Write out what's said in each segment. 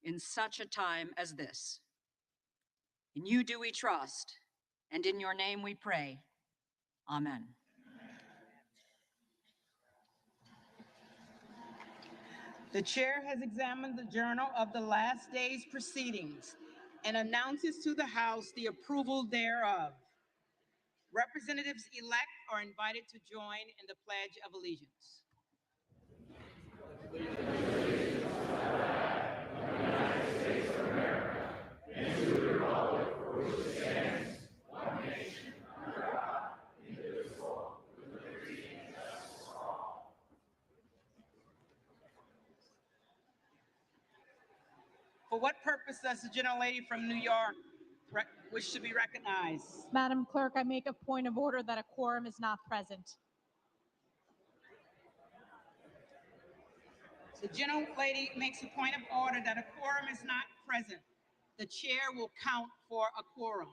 in such a time as this. In you do we trust, and in your name we pray. Amen. The chair has examined the journal of the last day's proceedings and announces to the House the approval thereof. Representatives-elect are invited to join in the Pledge of Allegiance. For what purpose does the gentlelady from New York wish to be recognized? Madam Clerk, I make a point of order that a quorum is not present. The gentlelady makes a point of order that a quorum is not present. The chair will count for a quorum.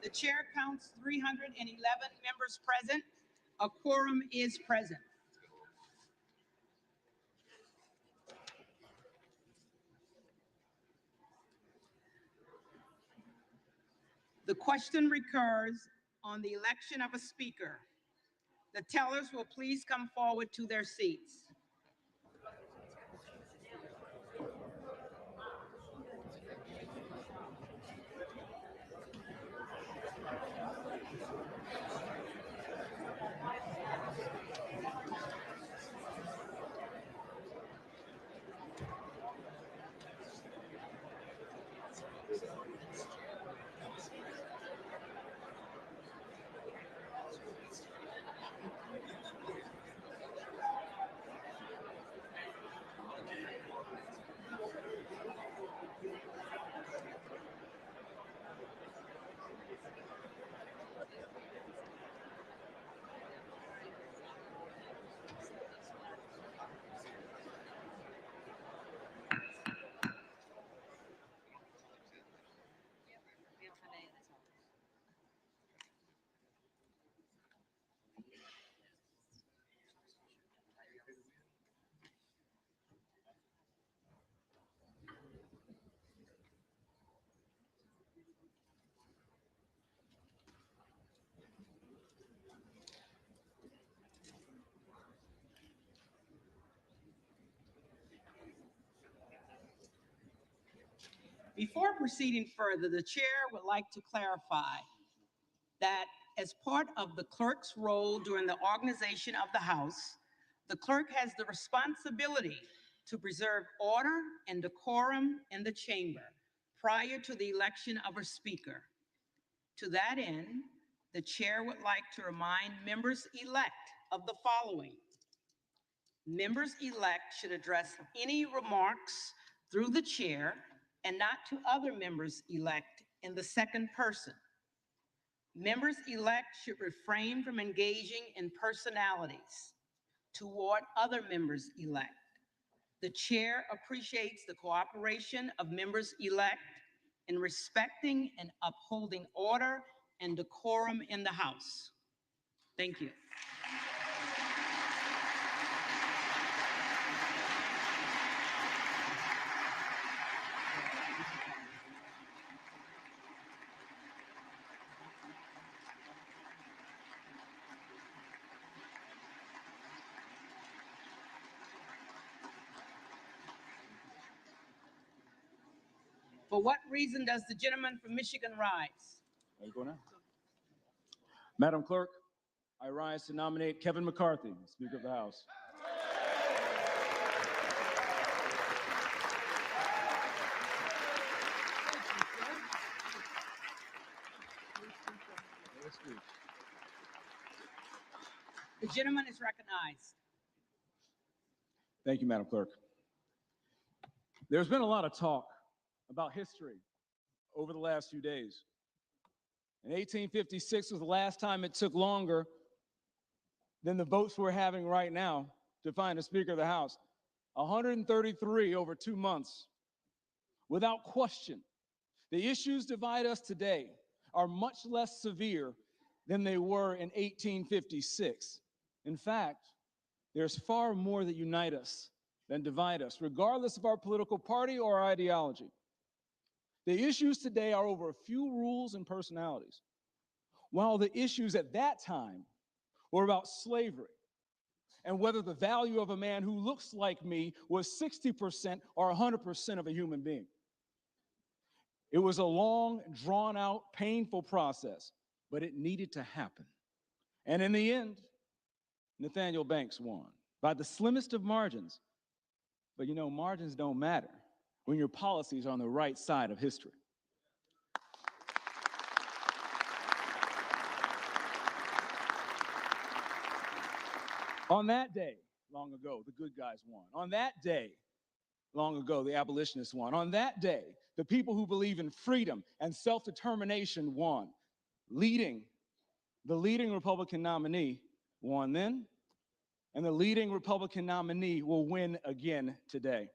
The chair counts 311 members present. A quorum is present. The question recurs on the election of a speaker. The tellers will please come forward to their seats. Before proceeding further, the chair would like to clarify that as part of the clerk's role during the organization of the House, the clerk has the responsibility to preserve order and decorum in the chamber prior to the election of a speaker. To that end, the chair would like to remind members-elect of the following. Members-elect should address any remarks through the chair and not to other members-elect in the second person. Members-elect should refrain from engaging in personalities toward other members-elect. The chair appreciates the cooperation of members-elect in respecting and upholding order and decorum in the House. Thank you. For what reason does the gentleman from Michigan rise? How you going now? Madam Clerk, I rise to nominate Kevin McCarthy, Speaker of the House. The gentleman is recognized. Thank you, Madam Clerk. There's been a lot of talk about history over the last few days. And 1856 was the last time it took longer than the votes we're having right now to find a Speaker of the House. 133 over 2 months. Without question, the issues divide us today are much less severe than they were in 1856. In fact, there's far more that unite us than divide us, regardless of our political party or our ideology. The issues today are over a few rules and personalities, while the issues at that time were about slavery and whether the value of a man who looks like me was 60% or 100% of a human being. It was a long, drawn-out, painful process, but it needed to happen. And in the end, Nathaniel Banks won by the slimmest of margins. But you know, margins don't matter when your policies are on the right side of history. On that day, long ago, the good guys won. On that day, long ago, the abolitionists won. On that day, the people who believe in freedom and self-determination won. The leading Republican nominee won then, and the leading Republican nominee will win again today.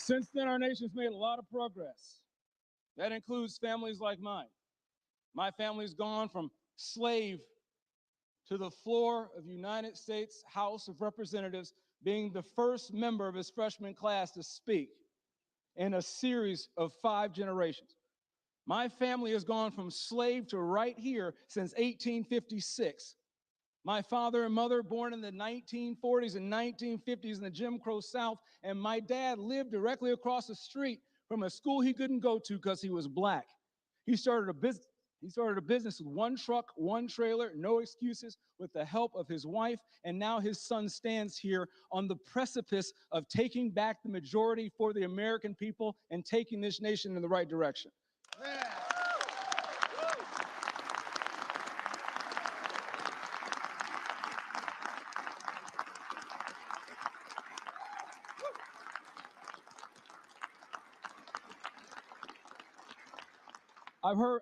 Since then, our nation's made a lot of progress. That includes families like mine. My family's gone from slave to the floor of the United States House of Representatives, being the first member of his freshman class to speak in a series of 5 generations. My family has gone from slave to right here since 1856. My father and mother born in the 1940s and 1950s in the Jim Crow South, and my dad lived directly across the street from a school he couldn't go to because he was black. He started a business with 1 truck, 1 trailer, no excuses, with the help of his wife, and now his son stands here on the precipice of taking back the majority for the American people and taking this nation in the right direction.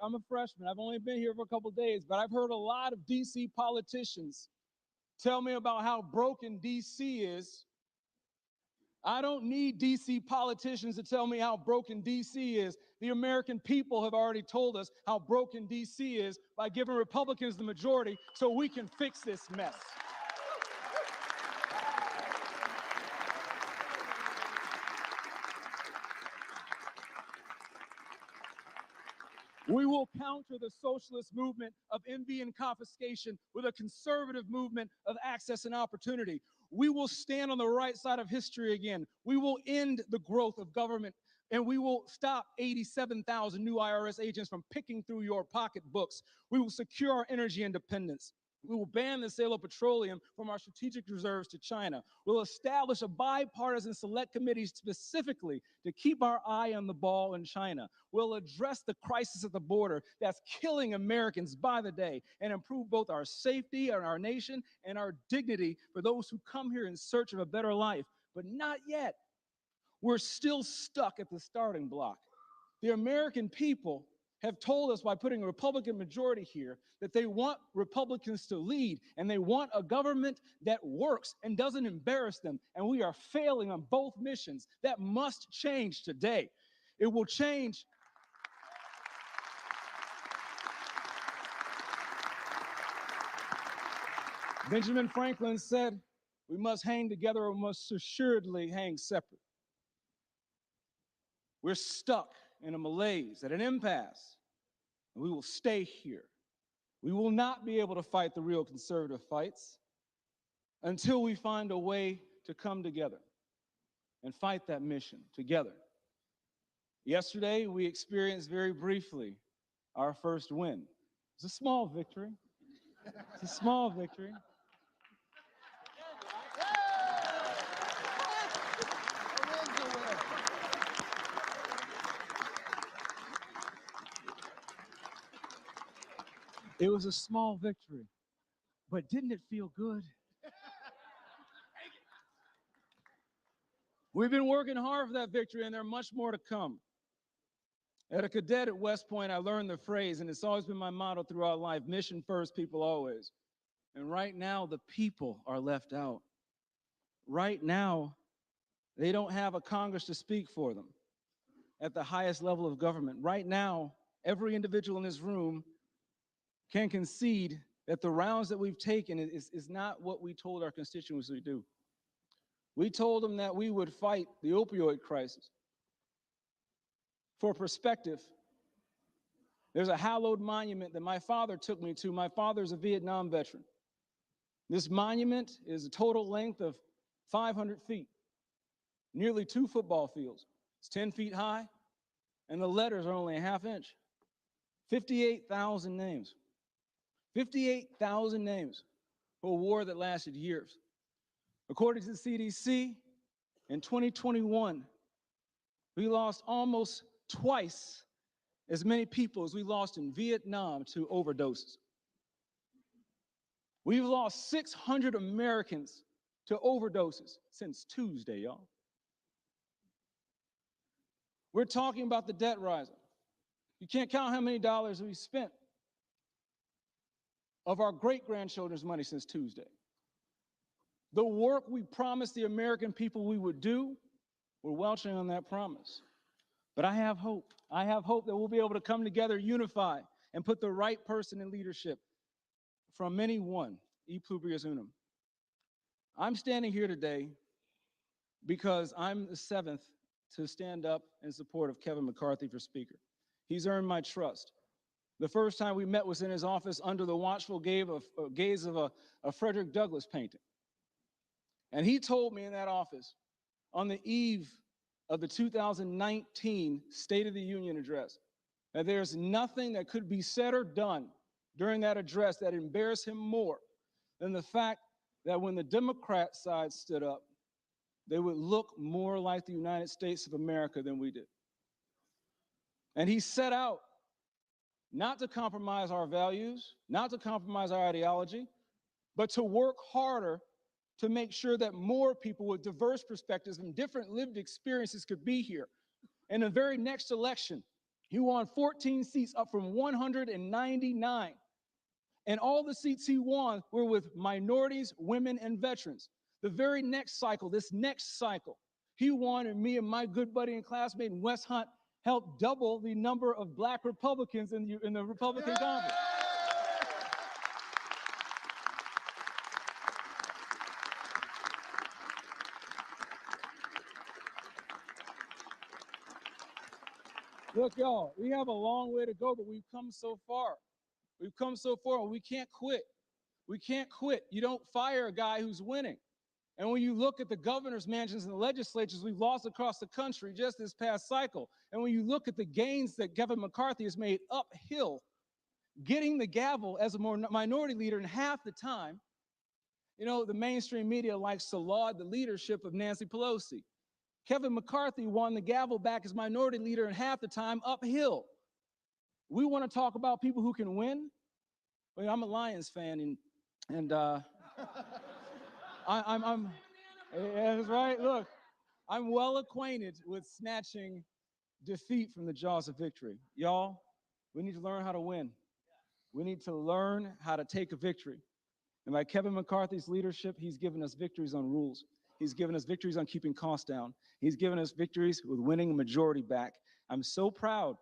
I'm a freshman, I've only been here for a couple days, but I've heard a lot of DC politicians tell me about how broken DC is. I don't need DC politicians to tell me how broken DC is. The American people have already told us how broken DC is by giving Republicans the majority so we can fix this mess. We will counter the socialist movement of envy and confiscation with a conservative movement of access and opportunity. We will stand on the right side of history again. We will end the growth of government, and we will stop 87,000 new IRS agents from picking through your pocketbooks. We will secure our energy independence. We will ban the sale of petroleum from our strategic reserves to China. We'll establish a bipartisan select committee specifically to keep our eye on the ball in China. We'll address the crisis at the border that's killing Americans by the day and improve both our safety and our nation and our dignity for those who come here in search of a better life. But not yet. We're still stuck at the starting block. The American people have told us by putting a Republican majority here that they want Republicans to lead, and they want a government that works and doesn't embarrass them, and we are failing on both missions. That must change today. It will change. Benjamin Franklin said, we must hang together or must assuredly hang separate. We're stuck in a malaise, at an impasse, and we will stay here. We will not be able to fight the real conservative fights until we find a way to come together and fight that mission together. Yesterday, we experienced very briefly our first win. It's a small victory. It's a small victory. It was a small victory, but didn't it feel good? We've been working hard for that victory, and there's much more to come. As a cadet at West Point, I learned the phrase, and it's always been my motto throughout life: mission first, people always. And right now, the people are left out. Right now, they don't have a Congress to speak for them at the highest level of government. Right now, every individual in this room can concede that the rounds that we've taken is not what we told our constituents we'd do. We told them that we would fight the opioid crisis. For perspective, there's a hallowed monument that my father took me to. My father's a Vietnam veteran. This monument is a total length of 500 feet, nearly 2 football fields. It's 10 feet high, and the letters are only a ½ inch. 58,000 names. 58,000 names for a war that lasted years. According to the CDC, in 2021, we lost almost twice as many people as we lost in Vietnam to overdoses. We've lost 600 Americans to overdoses since Tuesday, y'all. We're talking about the debt rising. You can't count how many dollars we spent of our great-grandchildren's money since Tuesday. The work we promised the American people we would do We're welching on that promise. But I have hope. I have hope that we'll be able to come together, unify, and put the right person in leadership. From many one, e pluribus unum. I'm standing here today because I'm the seventh to stand up in support of Kevin McCarthy for Speaker. He's earned my trust. The first time we met was in his office under the watchful gaze of a Frederick Douglass painting. And he told me in that office, on the eve of the 2019 State of the Union address, that there's nothing that could be said or done during that address that embarrassed him more than the fact that when the Democrat side stood up, they would look more like the United States of America than we did. And he set out not to compromise our values, not to compromise our ideology, but to work harder to make sure that more people with diverse perspectives and different lived experiences could be here. In the very next election, he won 14 seats up from 199. And all the seats he won were with minorities, women, and veterans. The very next cycle, this next cycle, he won, and me and my good buddy and classmate Wes Hunt helped double the number of Black Republicans in the Republican Congress. Look, y'all, we have a long way to go, but we've come so far. We've come so far, and we can't quit. We can't quit. You don't fire a guy who's winning. And when you look at the governor's mansions and the legislatures we've lost across the country just this past cycle, and when you look at the gains that Kevin McCarthy has made uphill, getting the gavel as a minority leader in half the time, you know, the mainstream media likes to laud the leadership of Nancy Pelosi. Kevin McCarthy won the gavel back as minority leader in half the time uphill. We want to talk about people who can win. Well, I'm a Lions fan, and that's right. Look, I'm well acquainted with snatching defeat from the jaws of victory. Y'all, we need to learn how to win. We need to learn how to take a victory. And by Kevin McCarthy's leadership, he's given us victories on rules. He's given us victories on keeping costs down. He's given us victories with winning a majority back. I'm so proud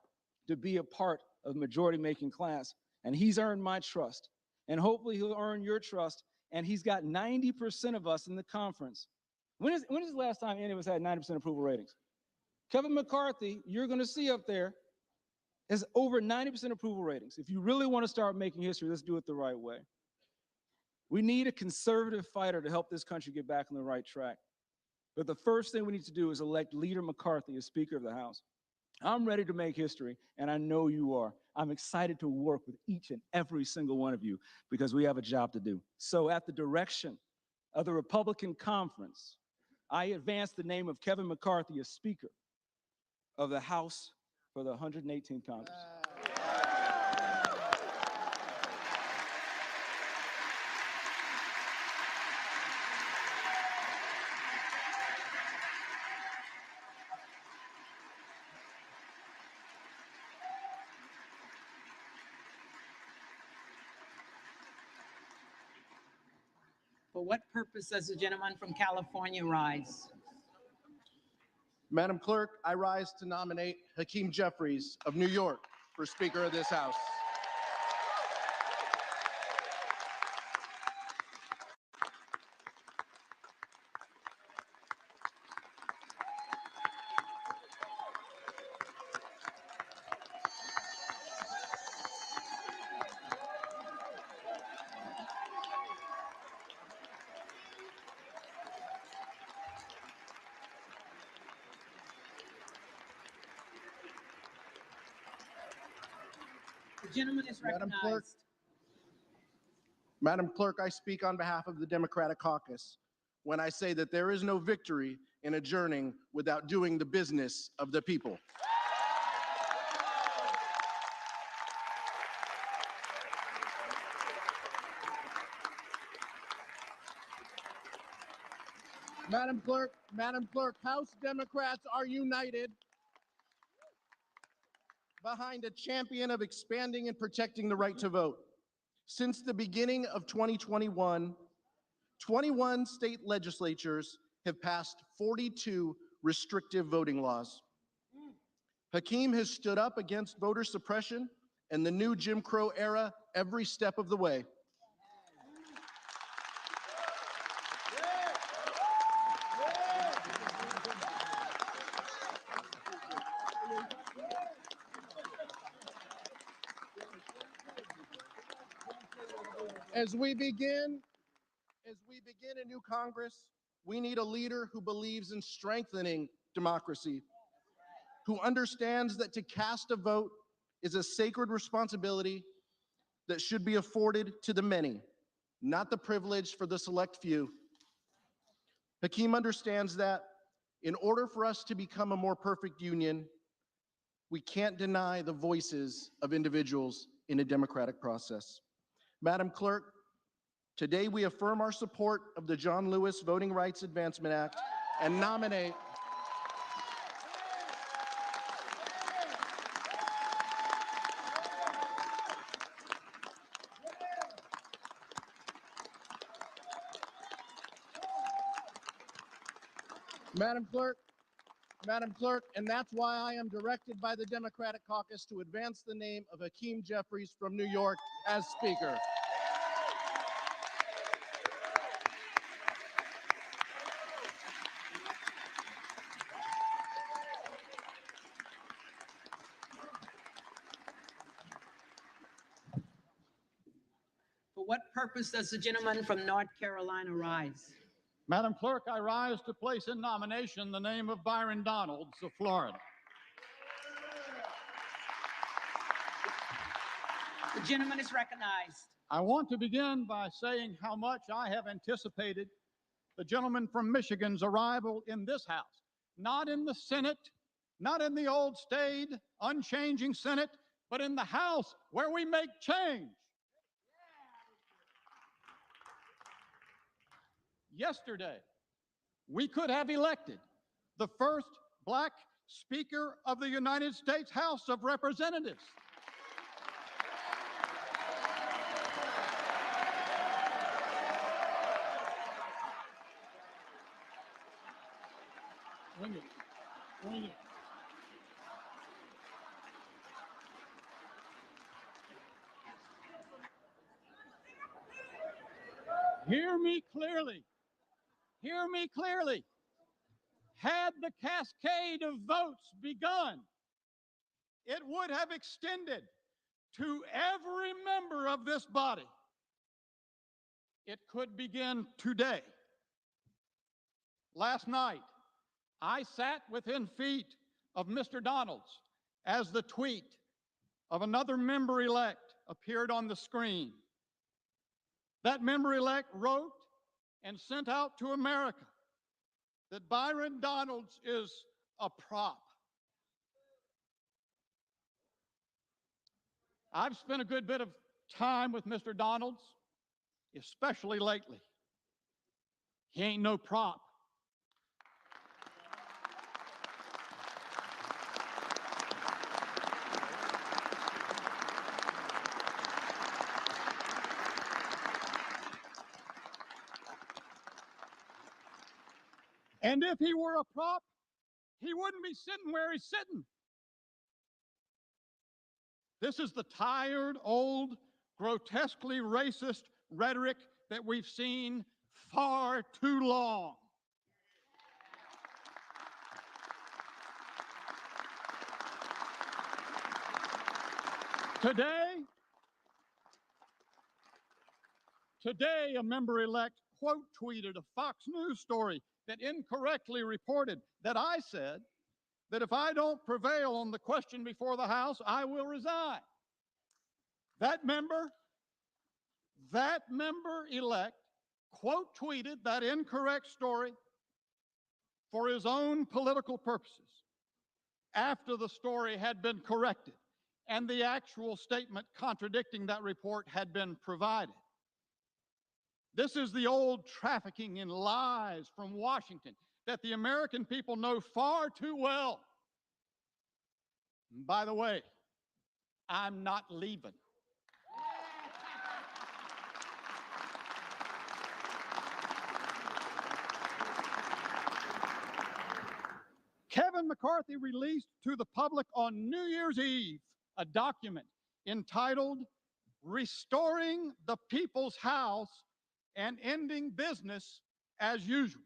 to be a part of the majority-making class, and he's earned my trust. And hopefully he'll earn your trust, and he's got 90% of us in the conference. When is the last time any of us had 90% approval ratings? Kevin McCarthy, you're gonna see up there, has over 90% approval ratings. If you really wanna start making history, let's do it the right way. We need a conservative fighter to help this country get back on the right track. But the first thing we need to do is elect Leader McCarthy as Speaker of the House. I'm ready to make history, and I know you are. I'm excited to work with each and every single one of you because we have a job to do. So at the direction of the Republican Conference, I advance the name of Kevin McCarthy as Speaker of the House for the 118th Congress. For what purpose does the gentleman from California rise? Madam Clerk, I rise to nominate Hakeem Jeffries of New York for Speaker of this House. The gentleman is Madam Clerk. recognized. Madam Clerk, I speak on behalf of the Democratic Caucus when I say that there is no victory in adjourning without doing the business of the people. Madam Clerk, House Democrats are united behind a champion of expanding and protecting the right to vote. Since the beginning of 2021, 21 state legislatures have passed 42 restrictive voting laws. Hakeem has stood up against voter suppression and the new Jim Crow era every step of the way. As we begin a new Congress, we need a leader who believes in strengthening democracy, who understands that to cast a vote is a sacred responsibility that should be afforded to the many, not the privilege for the select few. Hakeem understands that in order for us to become a more perfect union, we can't deny the voices of individuals in a democratic process. Madam Clerk, today we affirm our support of the John Lewis Voting Rights Advancement Act and nominate Madam Clerk, and that's why I am directed by the Democratic Caucus to advance the name of Hakeem Jeffries from New York as Speaker. For what purpose does the gentleman from North Carolina rise? Madam Clerk, I rise to place in nomination the name of Byron Donalds of Florida. The gentleman is recognized. I want to begin by saying how much I have anticipated the gentleman from Michigan's arrival in this House, not in the Senate, not in the old staid, unchanging Senate, but in the House where we make change. Yesterday, we could have elected the first Black Speaker of the United States House of Representatives. Wing it. Wing it. Hear me clearly. Hear me clearly. Had the cascade of votes begun, it would have extended to every member of this body. It could begin today. Last night, I sat within feet of Mr. Donalds as the tweet of another member-elect appeared on the screen. That member-elect wrote and sent out to America that Byron Donalds is a prop. I've spent a good bit of time with Mr. Donalds, especially lately. He ain't no prop. And if he were a prop, he wouldn't be sitting where he's sitting. This is the tired, old, grotesquely racist rhetoric that we've seen far too long. Today, a member-elect quote tweeted a Fox News story that incorrectly reported that I said that if I don't prevail on the question before the House, I will resign. That member-elect quote tweeted that incorrect story for his own political purposes after the story had been corrected and the actual statement contradicting that report had been provided. This is the old trafficking in lies from Washington that the American people know far too well. And by the way, I'm not leaving. Kevin McCarthy released to the public on New Year's Eve a document entitled Restoring the People's House and Ending Business as Usual.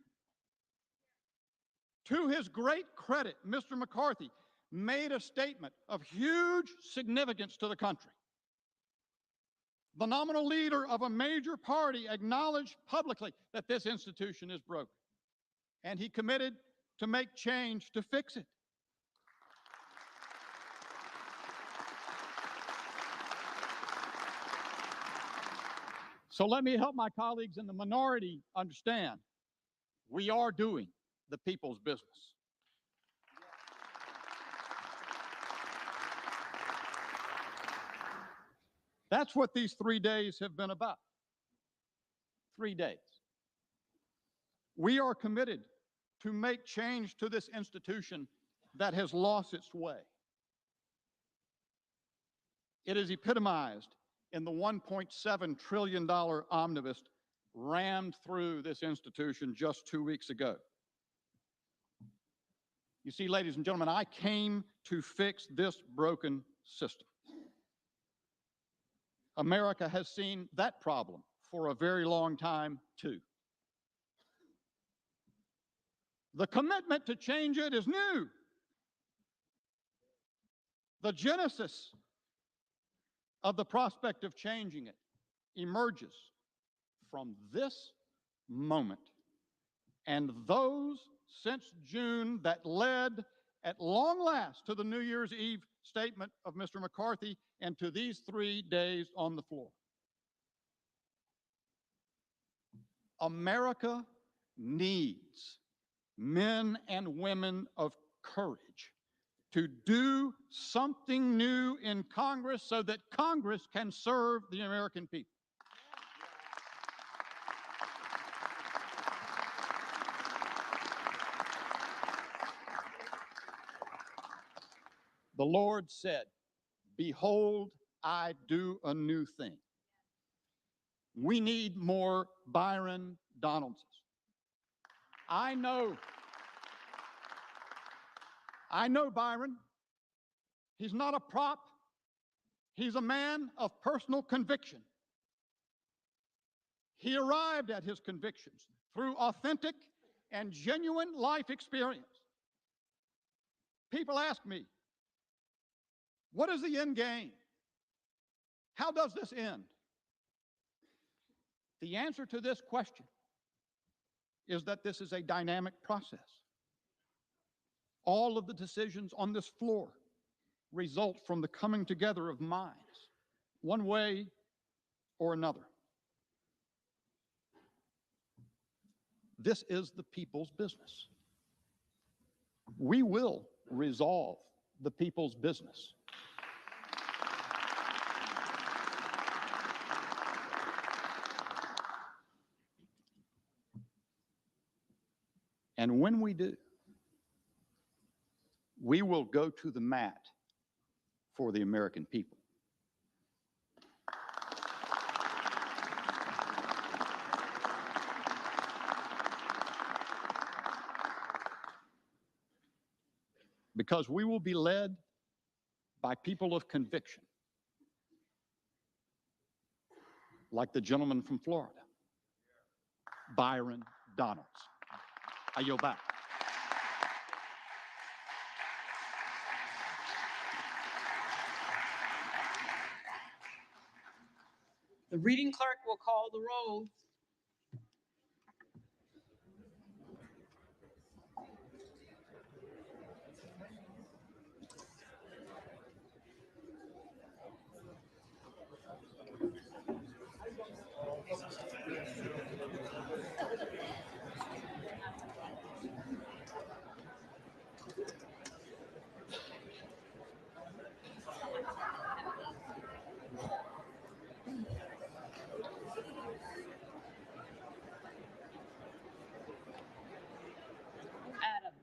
To his great credit, Mr. McCarthy made a statement of huge significance to the country. The nominal leader of a major party acknowledged publicly that this institution is broken, and he committed to make change to fix it. So let me help my colleagues in the minority understand we are doing the people's business. That's what these 3 days have been about. 3 days. We are committed to make change to this institution that has lost its way. It is epitomized in the $1.7 trillion omnibus rammed through this institution just 2 weeks ago. You see, ladies and gentlemen, I came to fix this broken system. America has seen that problem for a very long time, too. The commitment to change it is new. The genesis of the prospect of changing it emerges from this moment and those since June that led at long last to the New Year's Eve statement of Mr. McCarthy and to these 3 days on the floor. America needs men and women of courage to do something new in Congress so that Congress can serve the American people. The Lord said, "Behold, I do a new thing." We need more Byron Donaldsons. I know Byron. He's not a prop. He's a man of personal conviction. He arrived at his convictions through authentic and genuine life experience. People ask me, what is the end game? How does this end? The answer to this question is that this is a dynamic process. All of the decisions on this floor result from the coming together of minds, one way or another. This is the people's business. We will resolve the people's business. And when we do, we will go to the mat for the American people. Because we will be led by people of conviction, like the gentleman from Florida, Byron Donalds. I yield back. The reading clerk will call the roll. Adams.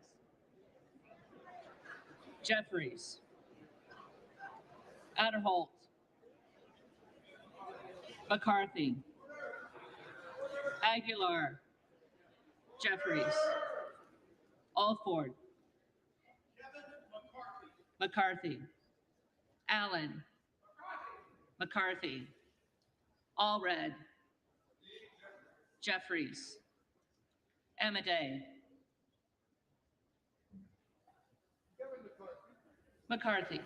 Jeffries. Aderholt. McCarthy. Aguilar. Jeffries. Alford. McCarthy. Allen. McCarthy. Allred. Jeffries. Amaday. McCarthy.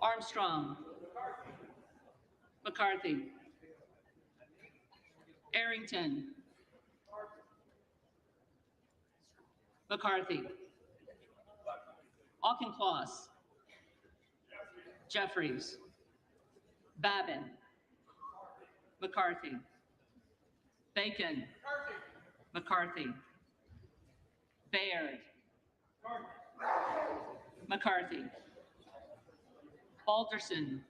Armstrong. McCarthy. Arrington. McCarthy. Auchincloss. Jeffries. Babin. McCarthy. Bacon. McCarthy. Baird. McCarthy. Balderson.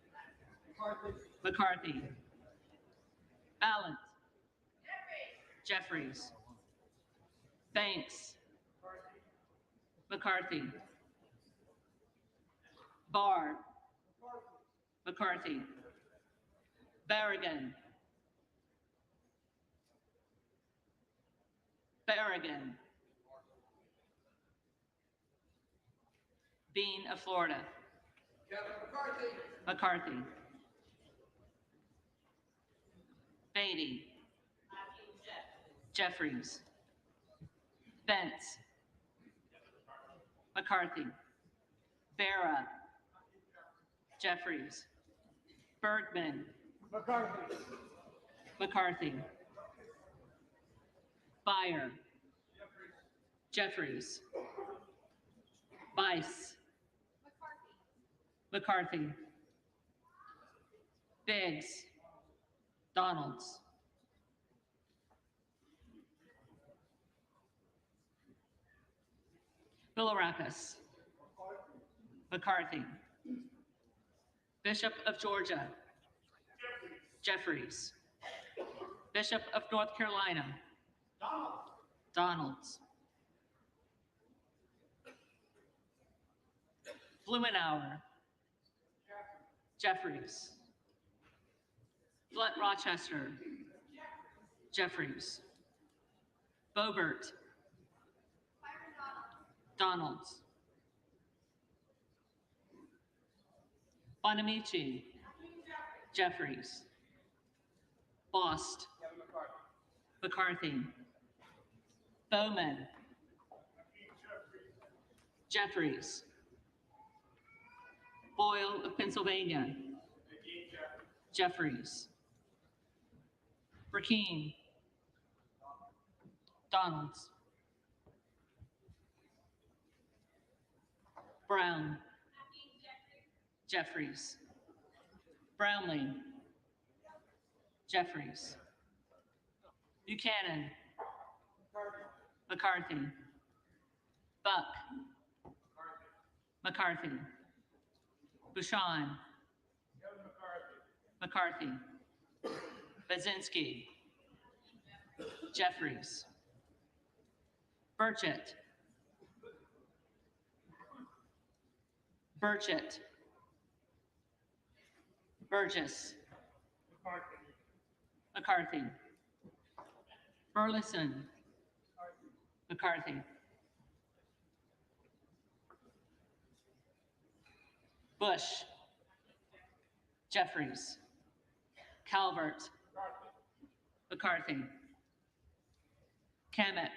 McCarthy. Ballant. Jeffries. Banks. McCarthy. Barr. McCarthy. Barragan. Barragan. Bean of Florida. McCarthy. Beatty. Jeffries. Bentz. McCarthy. Vera. Jeffries. Bergman. McCarthy. Byer. Jeffries. Bice. McCarthy. Biggs. Donalds. Bilirakis. McCarthy. Bishop of Georgia. Jeffries. Bishop of North Carolina. Donalds. Blumenauer. Jeffries. Flint Rochester. Jeffries. Boebert. Donalds. Bonamici. Jeffries. Bost. McCarthy. Bowman. Jeffries. Boyle of Pennsylvania. Jeffries. Burkeen. Donalds. Brown. Jeffries. Brownlee. Jeffries. Buchanan. McCarthy. Buck. McCarthy. Bouchon. McCarthy. Bazinski. Jeffries. Burchett. Burchett. Burgess. McCarthy. Burleson. McCarthy. Bush. Jeffries. Calvert. McCarthy. Kamek.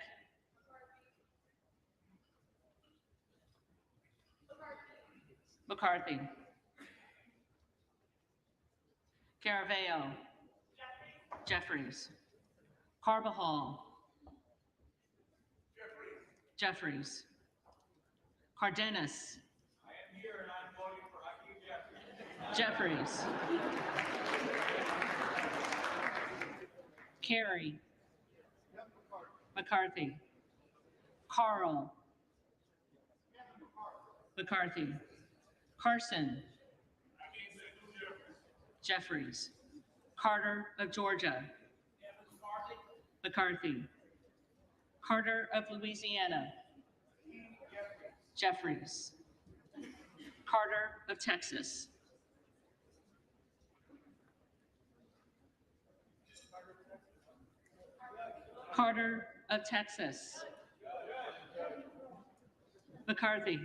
McCarthy. Caraveo. Jeffries. Carbajal. Jeffries. Cardenas. Jeffries. Carey. McCarthy. Carl. McCarthy. Carson. Jeffries. Carter of Georgia. McCarthy. Carter of Louisiana. Jeffries. Carter of Texas. Carter of Texas. McCarthy.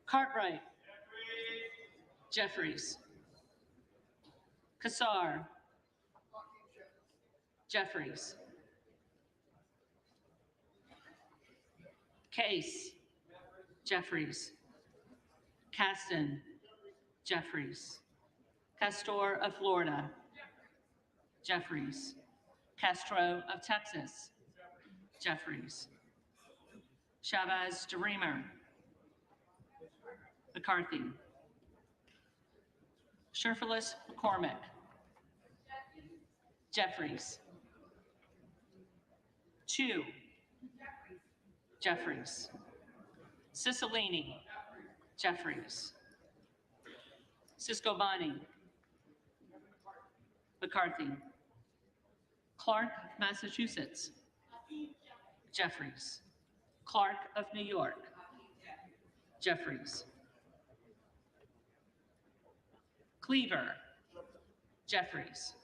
Cartwright. Jeffries. Kassar. Jeffries. Case. Jeffries. Caston. Jeffries. Castor of Florida. Jeffries. Castro of Texas. Jeffries. Chavez DeReamer. McCarthy. Sherfilis McCormick. Jeffries. Chu. Jeffries. Cicilline. Jeffries. Ciscobani. McCarthy. Clark, Massachusetts. Jeffries. Clark of New York. Jeffries. Cleaver. Jeffries.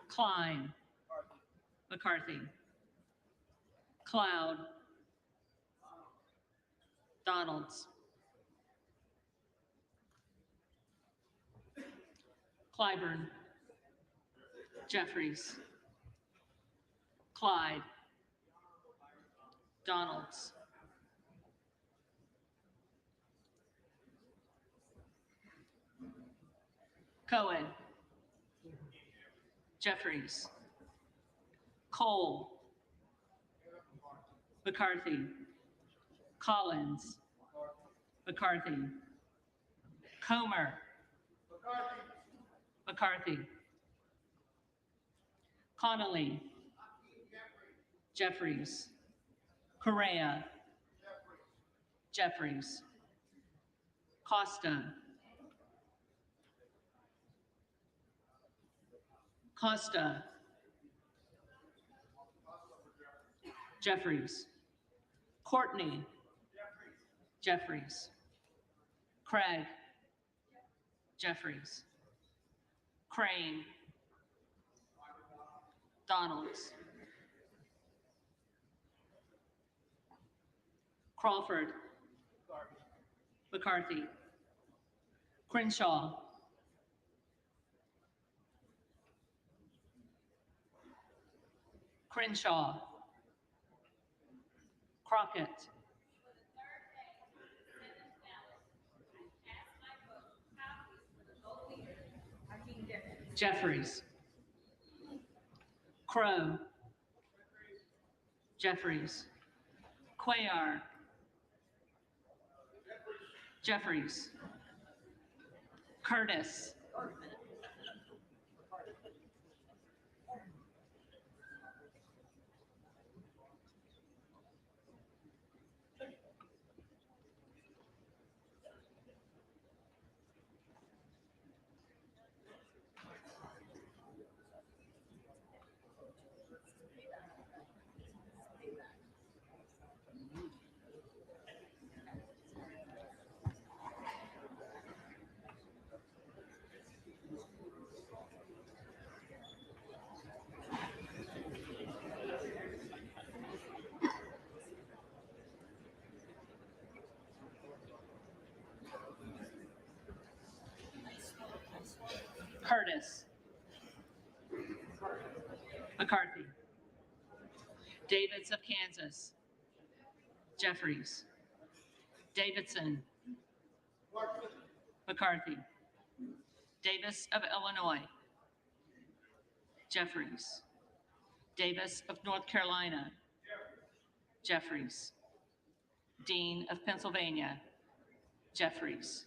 Klein. McCarthy. Cloud. Donalds. Clyburn. Jeffries. Clyde. Donalds. Cohen. Jeffries. Cole. McCarthy. Collins. McCarthy. Comer. McCarthy. Connolly. Jeffries. Correa. Jeffries. Costa. Costa. Jeffries. Courtney. Jeffries. Craig. Jeffries. Crane. Donalds. Crawford. McCarthy. Crenshaw. Crenshaw. Crockett. Jeffries. Crow. Jeffries. Cuellar. Jeffries. Curtis. Curtis. McCarthy. Davids of Kansas. Jeffries. Davidson. McCarthy. Davis of Illinois. Jeffries. Davis of North Carolina. Jeffries. Dean of Pennsylvania. Jeffries.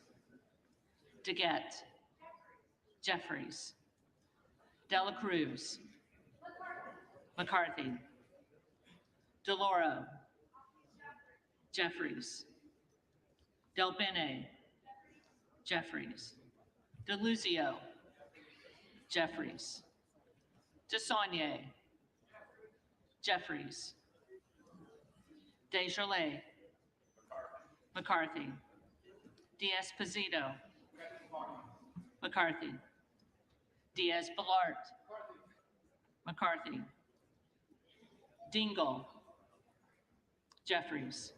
DeGette. Jeffries. Dela Cruz. McCarthy. DeLauro. Jeffries. Del Bene. Jeffries. DeLuzio. Jeffries. DeSaulnier. Jeffries. Desjardins. McCarthy. Diaz-Pazito. McCarthy. Diaz-Balart. McCarthy. Dingle. Jeffries.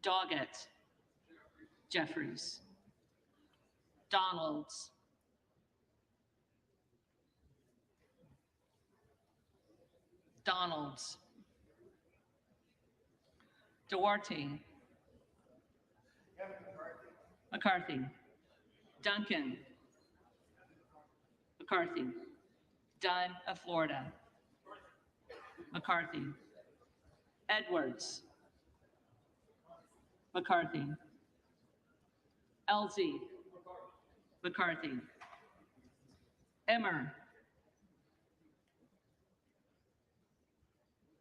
Doggett. Jeffries. Donalds. Donalds. Duarte. McCarthy. Duncan. McCarthy. Dunn of Florida. McCarthy. Edwards. McCarthy. Elsie. McCarthy. Emmer.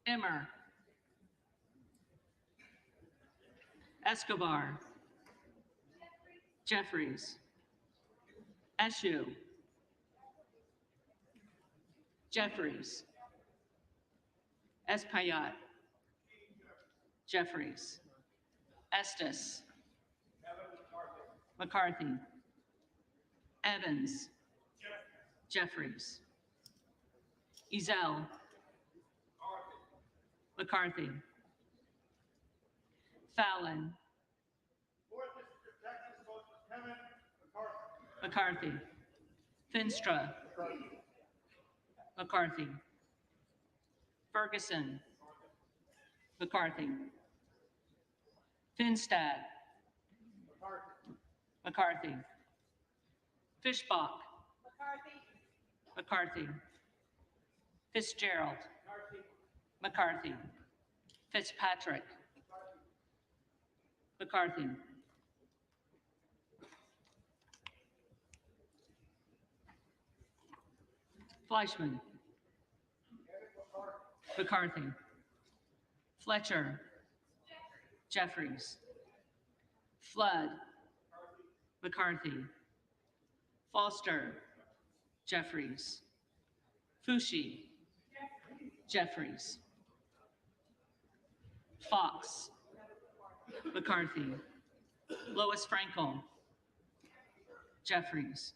Emmer. Escobar. Jeffries. Eshu. Jeffries. Espaillat. Jeffries. Estes. McCarthy. Evans. Jeffries. Ezell. McCarthy. Fallon. McCarthy. Finstra. McCarthy. Ferguson. McCarthy. Finstad. McCarthy. Fishbach. McCarthy. Fitzgerald. McCarthy. Fitzpatrick. McCarthy. Fleischman. McCarthy. Fletcher. Jeffries. Flood. McCarthy. Foster. Jeffries. Fushi. Jeffries. Fox. McCarthy. Lois Frankel. Jeffries.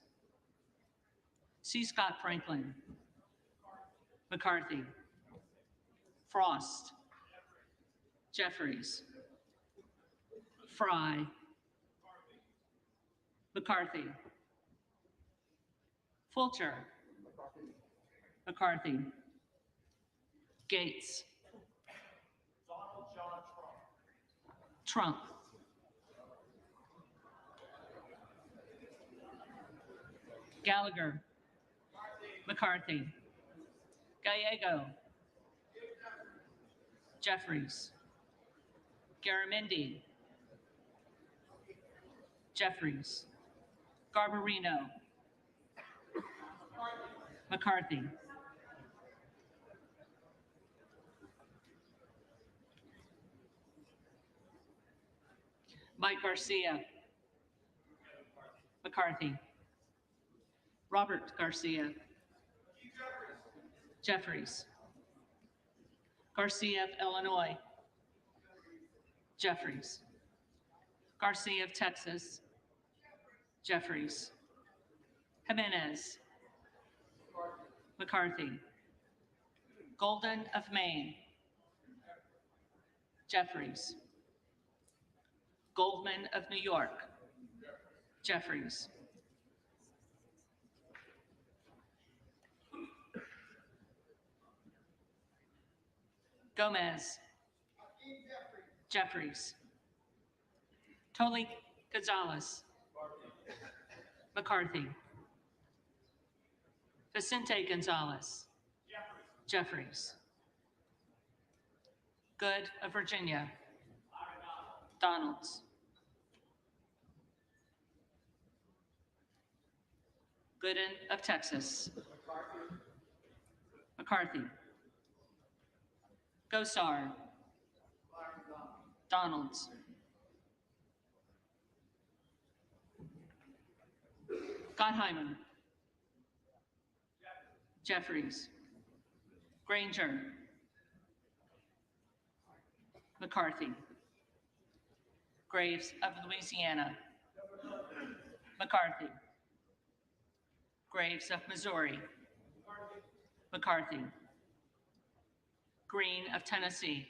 C. Scott Franklin. McCarthy. Frost. Jeffries. Fry. McCarthy. Fulcher. McCarthy. Gates. Trump. Gallagher. McCarthy. Gallego. Jeffries. Garamendi. Jeffries. Garbarino. McCarthy. Mike Garcia. McCarthy. Robert Garcia. Jeffries. Garcia of Illinois. Jeffries. Garcia of Texas. Jeffries. Jimenez. McCarthy. Golden of Maine. Jeffries. Goldman of New York. Jeffries. Gomez. Jeffries. Toli Gonzalez. McCarthy. Vicente Gonzalez. Jeffries. Good of Virginia. Donalds. Gooden of Texas. McCarthy. Gosar. Donalds. Gottheimer. Jeffries. Granger. McCarthy. Graves of Louisiana. McCarthy. Graves of Missouri. McCarthy. Green of Tennessee.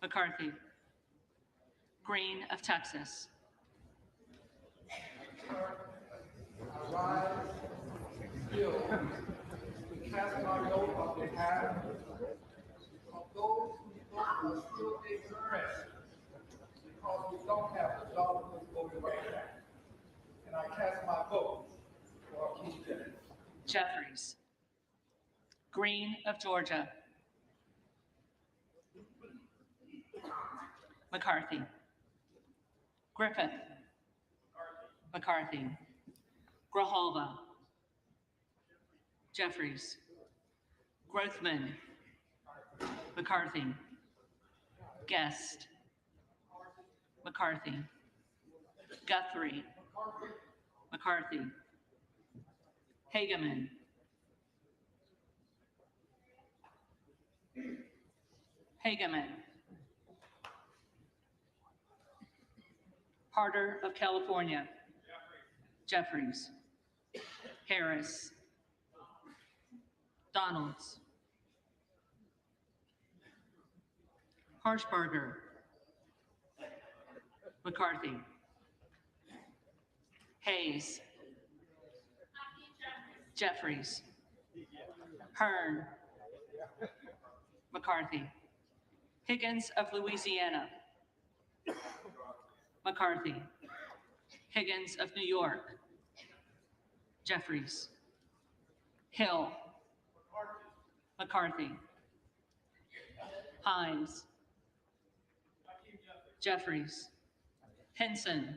McCarthy. Green of Texas. Rise, still, to cast my vote on behalf of those who are still ignorant, because we don't have the dollars voting right now. And I cast my vote for Keith Jeffries. Jeffries. Green of Georgia. McCarthy. Griffith. McCarthy. Grijalva. Jeffries. Grothman. McCarthy. Guest. McCarthy. Guthrie. McCarthy. Hageman. Hageman. Harder of California. Jeffries. Harris. Donalds. Harshbarger. McCarthy. Hayes. Jeffries. Hearn. McCarthy. Higgins of Louisiana. McCarthy. Higgins of New York. Jeffries. Hill. McCarthy. Hines. Jeffries. Henson.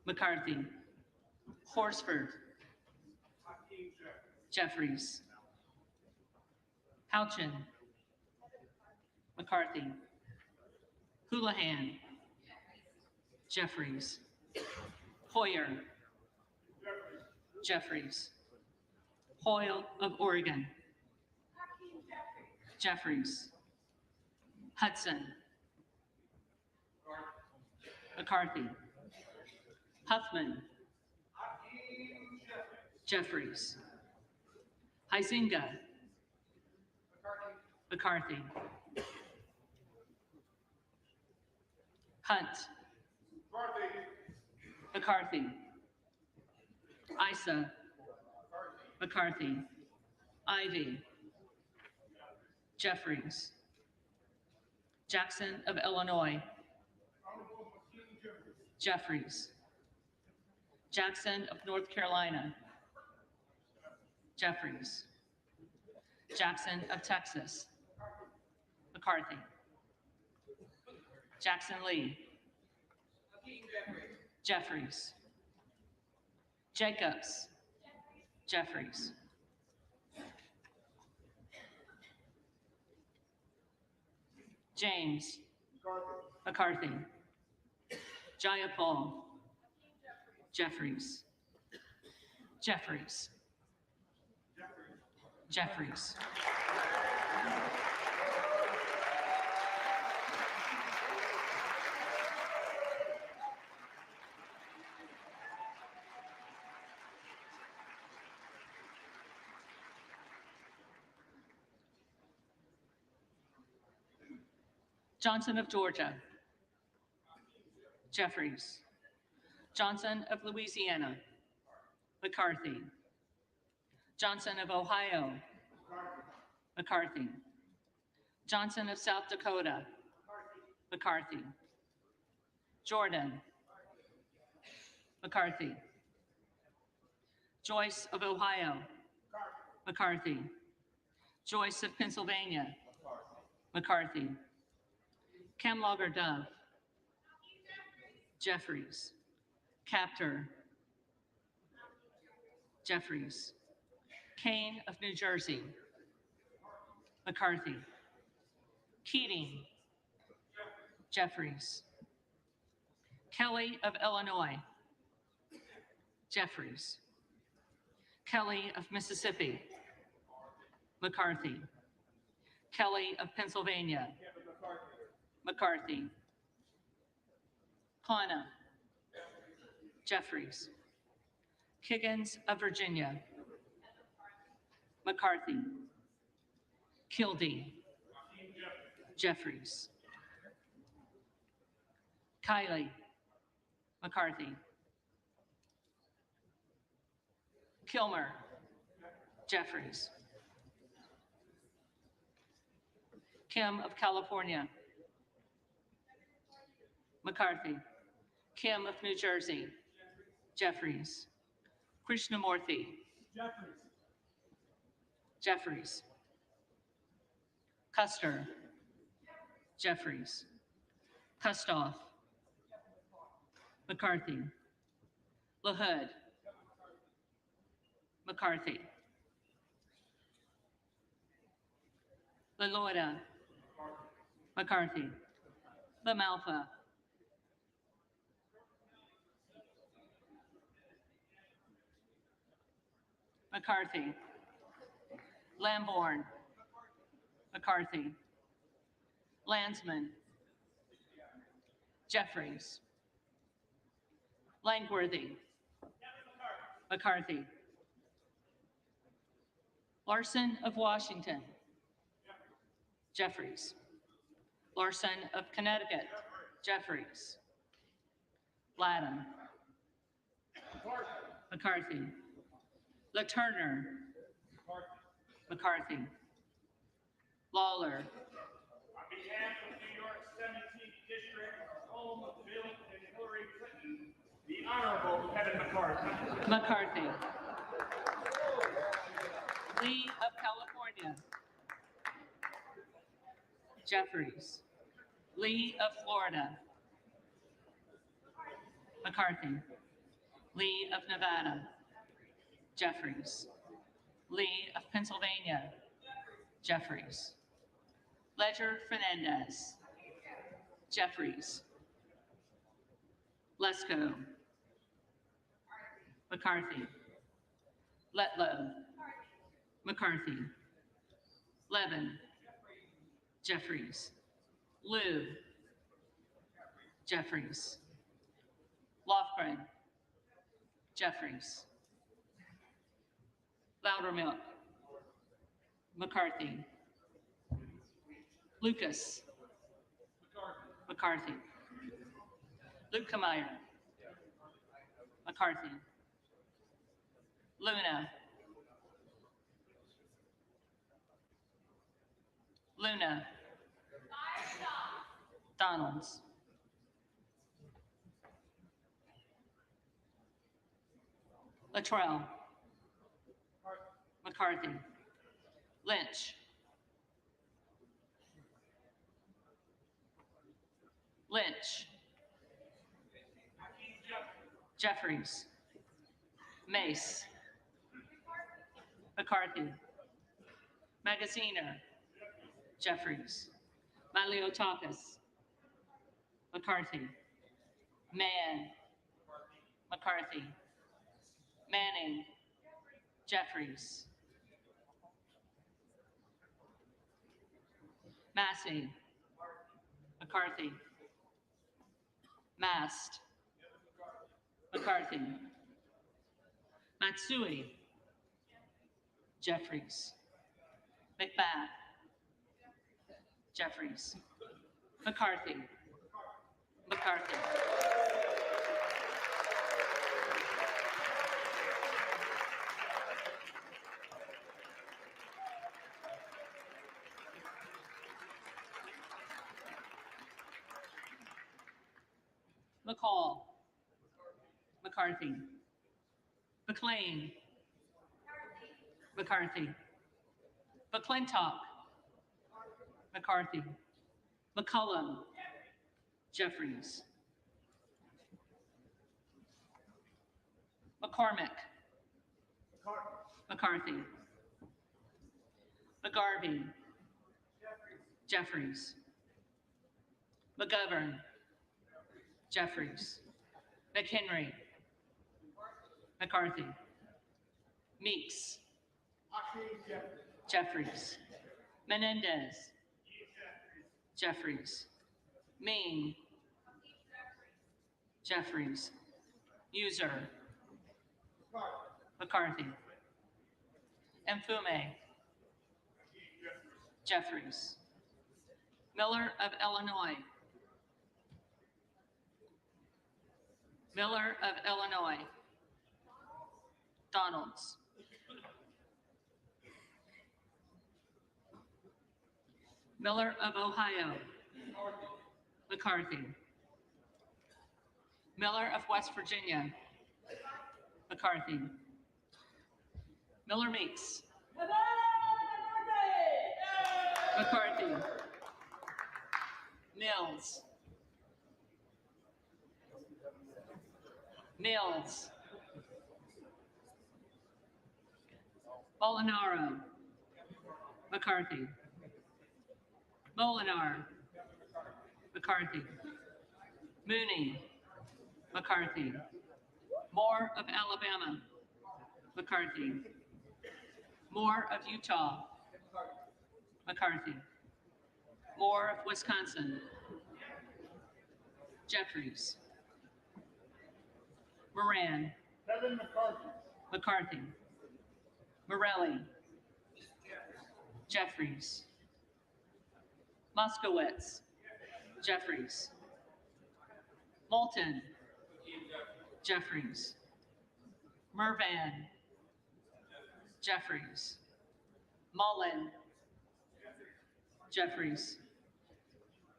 McCarthy. Horsford. Jeffries. Houchin. McCarthy. Houlihan. Jeffries. Hoyer. Jeffries. Hoyle of Oregon. Jeffries. Hudson. McCarthy. Huffman. Jeffries. Huizenga. McCarthy. Hunt. McCarthy. Issa. McCarthy. Ivy. Jeffries. Jackson of Illinois. Jeffries. Jackson of North Carolina. Jeffries. Jackson of Texas. McCarthy. Jackson Lee. Jeffries. Jacobs. Jeffries. James. McCarthy. Jayapal. Jeffries. Jeffries. Jeffries. Johnson of Georgia. Jeffries. Johnson of Louisiana. McCarthy. Johnson of Ohio. McCarthy. Johnson of South Dakota. McCarthy. Jordan. McCarthy. Joyce of Ohio. McCarthy. Joyce of Pennsylvania. McCarthy. Camlogger Dove. Jeffries. Captor. Jeffries. Kane of New Jersey. McCarthy. Keating. Jeffries. Kelly of Illinois. Jeffries. Kelly of Mississippi. McCarthy. Kelly of Pennsylvania. McCarthy. Kana. Jeffries. Kiggins of Virginia. McCarthy. Kildee. Jeffries. Kylie McCarthy. Kilmer Jeffries. Kim of California. McCarthy. Kim of New Jersey. Jeffries. Krishnamurthy. Jeffries. Custer. Jeffries. Kustoff. McCarthy. LaHood. McCarthy. LaLoida. McCarthy. LaMalfa. McCarthy. Lamborn. McCarthy. Landsman. Jeffries. Langworthy. McCarthy. Larson of Washington. Jeffries. Larson of Connecticut. Jeffries. Latham. McCarthy. LaTurner. McCarthy. Lawler. On behalf of New York's 17th District, home of Bill and Hillary Clinton, the Honorable Kevin McCarthy. McCarthy. Lee of California. Jeffries. Lee of Florida. McCarthy. Lee of Nevada. Jeffries. Lee of Pennsylvania. Jeffries. Ledger Fernandez. Jeffries. Lesko. McCarthy. Letlow. McCarthy. Levin. Jeffries. Liu. Jeffries. Lofgren. Jeffries. Loudermilk. McCarthy. Lucas. McCarthy. Lukemeyer. McCarthy. Luna. Luna. Donalds. Latrell. McCarthy. Lynch. Lynch. Jeffries. Mace. McCarthy. Magaziner. Jeffries. Maliotakis. McCarthy. Mann. McCarthy. Manning. Jeffries. Massey. McCarthy. Mast. McCarthy. Matsui. Jeffries. McBath. Jeffries. McCarthy. McCarthy. McCall. McCarthy. McLean. McCarthy. McClintock. McCarthy. McCullum. Jeffries. McCormick. McCarthy. McGarvey. Jeffries. McGovern. Jeffries. McHenry. McCarthy. Meeks. Jeffries. Menendez. Jeffries. Ming. Jeffries. User. McCarthy. Mfume. Jeffries. Miller of Illinois. Miller of Illinois. Donalds. Miller of Ohio. McCarthy. Miller of West Virginia. McCarthy. Miller Meeks. McCarthy. Mills. Mills. Molinaro. McCarthy. Molinar. McCarthy. Mooney. McCarthy. Moore of Alabama. McCarthy. Moore of Utah. McCarthy. Moore of Wisconsin. Jeffries. Moran. Kevin McCarthy. McCarthy. Morelli. Jeffries. Moskowitz. Jeffries. Moulton. Jeffries. Mervan. Jeffries. Mullen. Jeffries.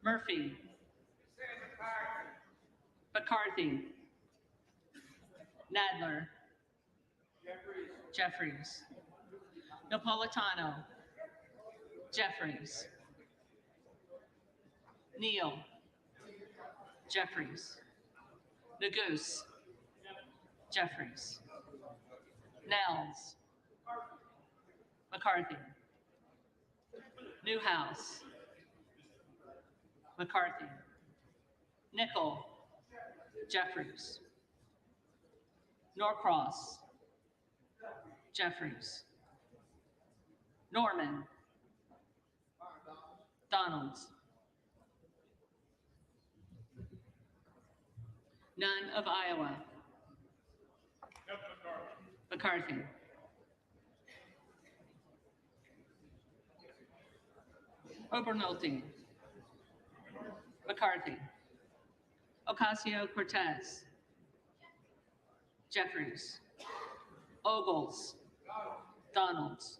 Murphy. McCarthy. Nadler. Jeffries. Napolitano. Jeffries. Neal. Jeffries. Nagoose. Jeffries. Nels. McCarthy. Newhouse. McCarthy. Nickel. Jeffries. Norcross. Jeffries. Norman. Donalds. None of Iowa. McCarthy. Obernolte. McCarthy. Ocasio-Cortez. Jeffries. Ogles. Donalds.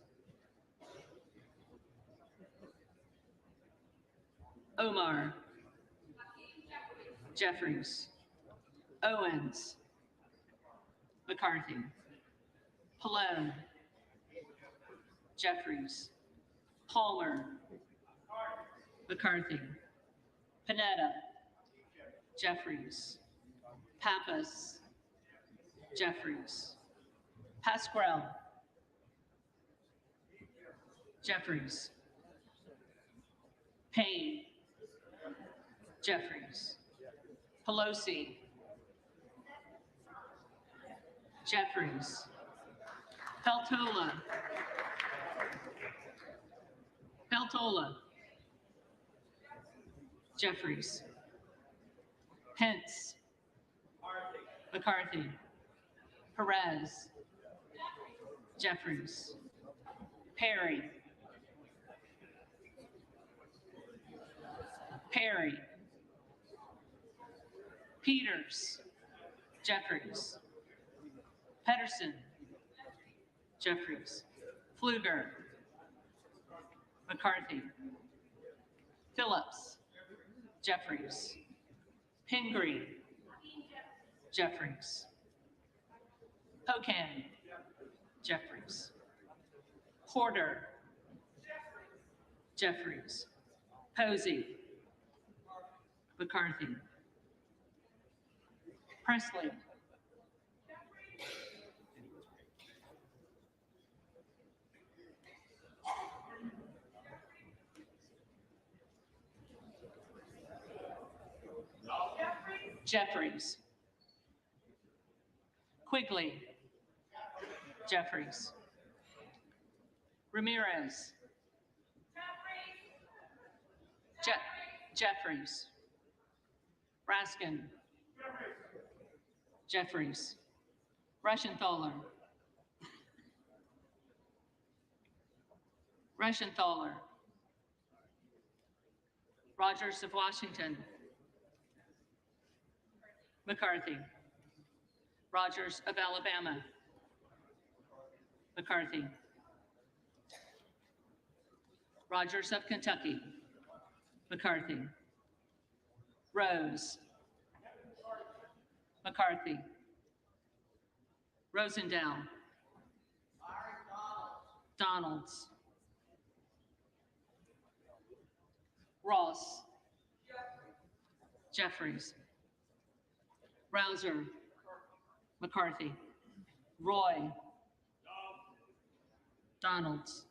Omar. Jeffries. Owens. McCarthy. Pallone. Jeffries. Palmer. McCarthy. Panetta. Jeffries. Pappas. Jeffries. Pasquale. Jeffries. Payne. Jeffries. Pelosi. Jeffries. Peltola. Peltola. Jeffries. Pence. McCarthy. Perez. Jeffries. Perry. Perry. Peters. Jeffries. Pedersen. Jeffries. Pfluger. McCarthy. Phillips. Jeffries. Pingree. Jeffries. Pocan. Jeffries. Porter. Jeffries. Posey. McCarthy. Presley. Jeffries. Quigley. Jeffries. Ramirez. Jeffries. Raskin. Jeffries. Reschenthaler. Reschenthaler. Rogers of Washington. McCarthy. Rogers of Alabama. McCarthy. Rogers of Kentucky. McCarthy. Rose. McCarthy. Rosendahl. Donalds. Ross. Jeffries. Rouser. McCarthy. Roy. Donalds.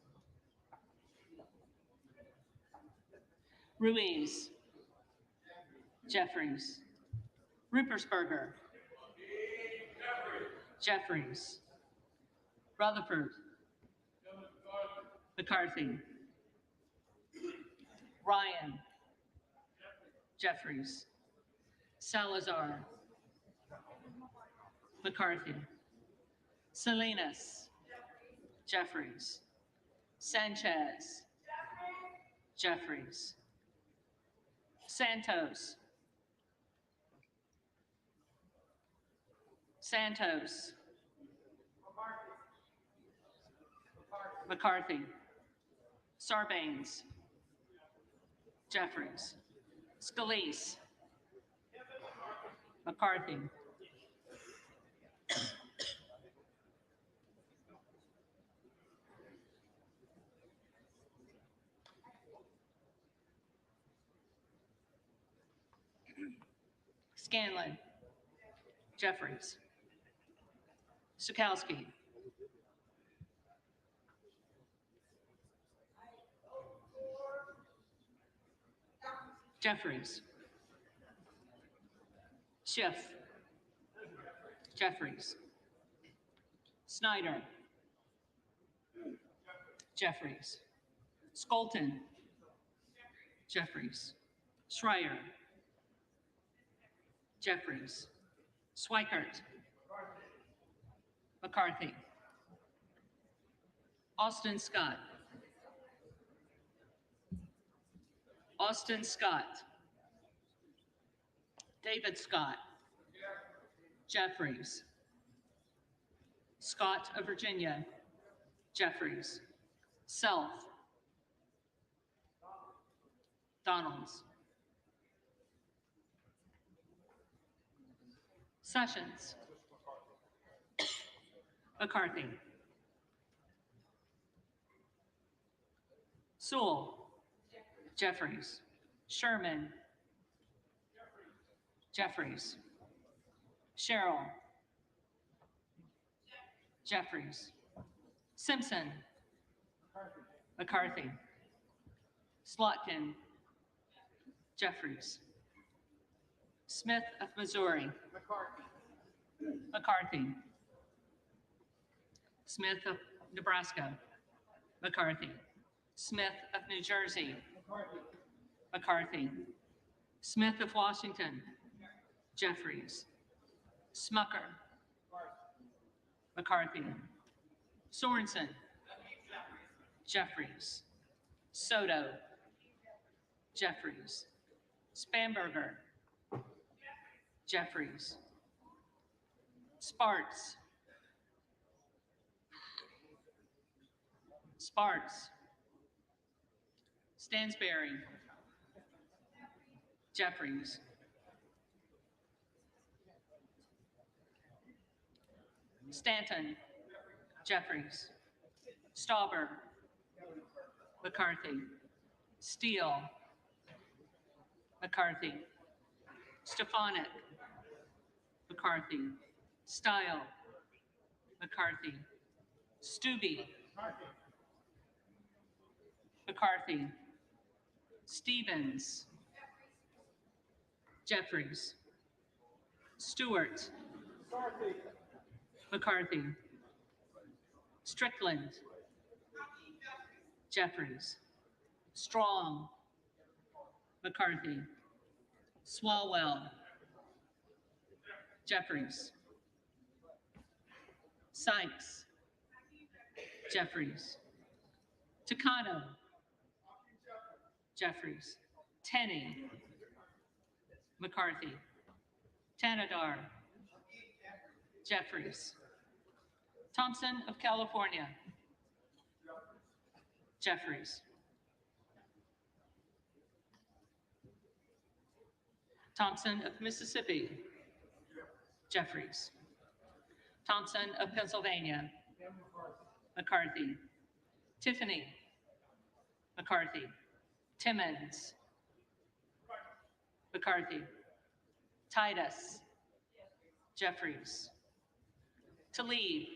Ruiz. Jeffries. Rupersberger. Jeffries. Rutherford. McCarthy. Ryan. Jeffries. Salazar. McCarthy. Salinas. Jeffries. Sanchez. Jeffries. Santos. Santos. McCarthy. Sarbanes. Jeffries. Scalise. McCarthy. Scanlon. Jeffries. Sukowski. Jeffries. Schiff. Jeffries. Snyder. Jeffries. Skolton. Jeffries. Schreier. Jeffries. Swikert. McCarthy. Austin Scott. Austin Scott. David Scott. Jeffries. Scott of Virginia. Jeffries. Self. Donalds. Sessions. McCarthy. Sewell. Jeffries. Sherman. Jeffries. Sherrill. Jeffries. Simpson. McCarthy. Slotkin. Jeffries. Smith of Missouri. McCarthy. Smith of Nebraska. McCarthy. Smith of New Jersey. McCarthy. Smith of Washington. Jeffries. Smucker. McCarthy. Sorensen. Jeffries. Soto. Jeffries. Spamberger. Jeffries. Sparts. Sparts. Stansberry. Jeffries. Stanton. Jeffries. Stauber. McCarthy. Steele. McCarthy. Stefanik. McCarthy. Style. McCarthy. Stubbe. McCarthy. Stevens. Jeffries. Stewart. McCarthy. Strickland. Jeffries. Strong. McCarthy. Swalwell. Jeffries. Sykes. Jeffries. Takano. Jeffries. Tenney. McCarthy. Tanadar. Jeffries. Thompson of California. Jeffries. Thompson of Mississippi. Jeffries. Thompson of Pennsylvania. McCarthy. Tiffany. McCarthy. Timmons. McCarthy. Titus. Jeffries. Tlaib.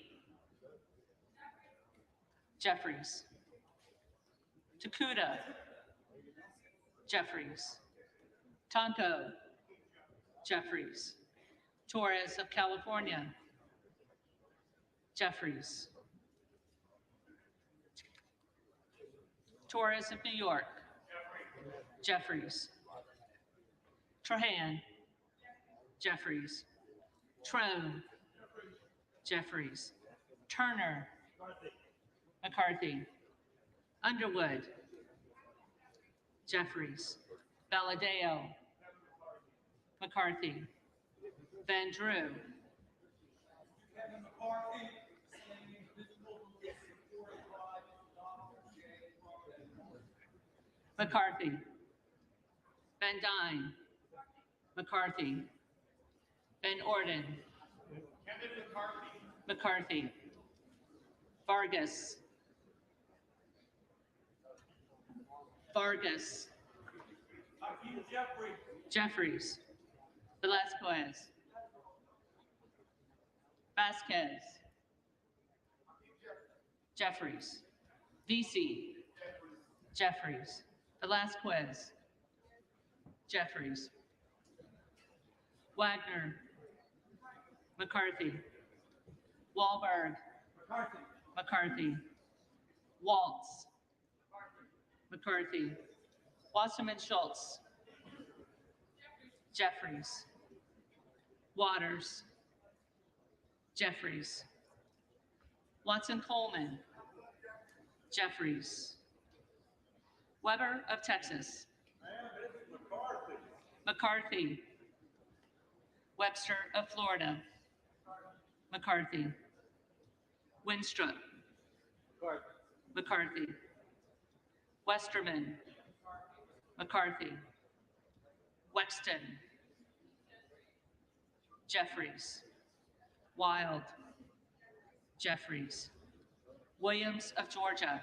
Jeffries. Takuda. Jeffries. Tonko. Jeffries. Torres of California. Jeffries. Torres of New York. Jeffries. Trahan. Jeffries. Trone. Jeffries. Turner. McCarthy. Underwood. Jeffries. Valadeo. McCarthy. Van Drew. McCarthy. Van Dyne. McCarthy. Van Orden. McCarthy. Vargas. Vargas. Jeffries. Velasquez. Vasquez. Jeffries. VC. Jeffries. Velasquez. Jeffries. Wagner. McCarthy. Wahlberg. McCarthy. Waltz. McCarthy. Wasserman Schultz. Jeffries. Waters. Jeffries. Watson Coleman. Jeffries. Weber of Texas. McCarthy. Webster of Florida. McCarthy. Winstrup. McCarthy. Westerman. McCarthy. Wexton. Jeffries. Wild. Jeffries. Williams of Georgia.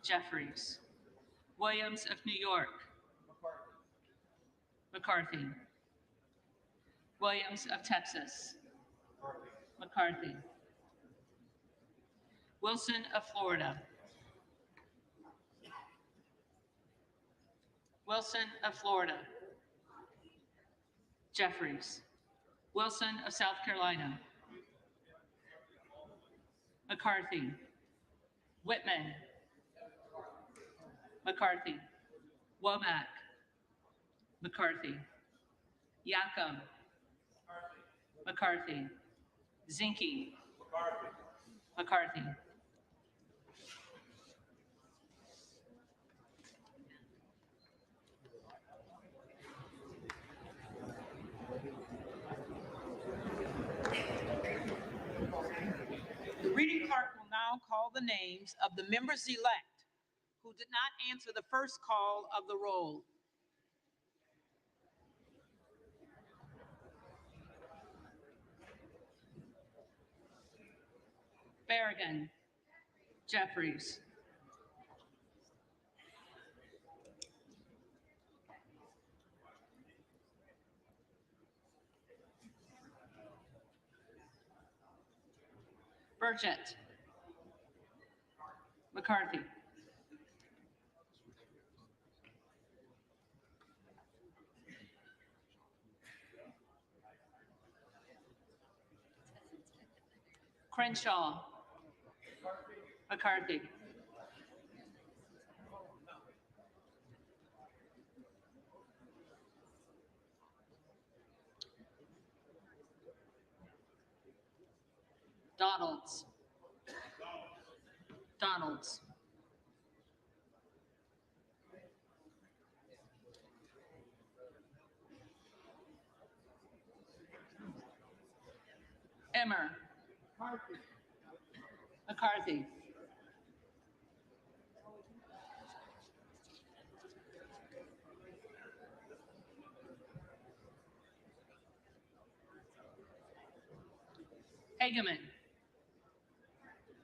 Jeffries. Williams of New York. McCarthy. Williams of Texas. McCarthy. Wilson of Florida. Wilson of Florida. Jeffries. Wilson of South Carolina. McCarthy. Whitman. McCarthy. Womack. McCarthy. Yacom. McCarthy. Zinke. McCarthy. The reading clerk will now call the names of the members-elect who did not answer the first call of the roll. Berrigan. Jeffries. Burchett. McCarthy. Crenshaw. McCarthy. Donalds. Donalds. Emmer. McCarthy. Hageman.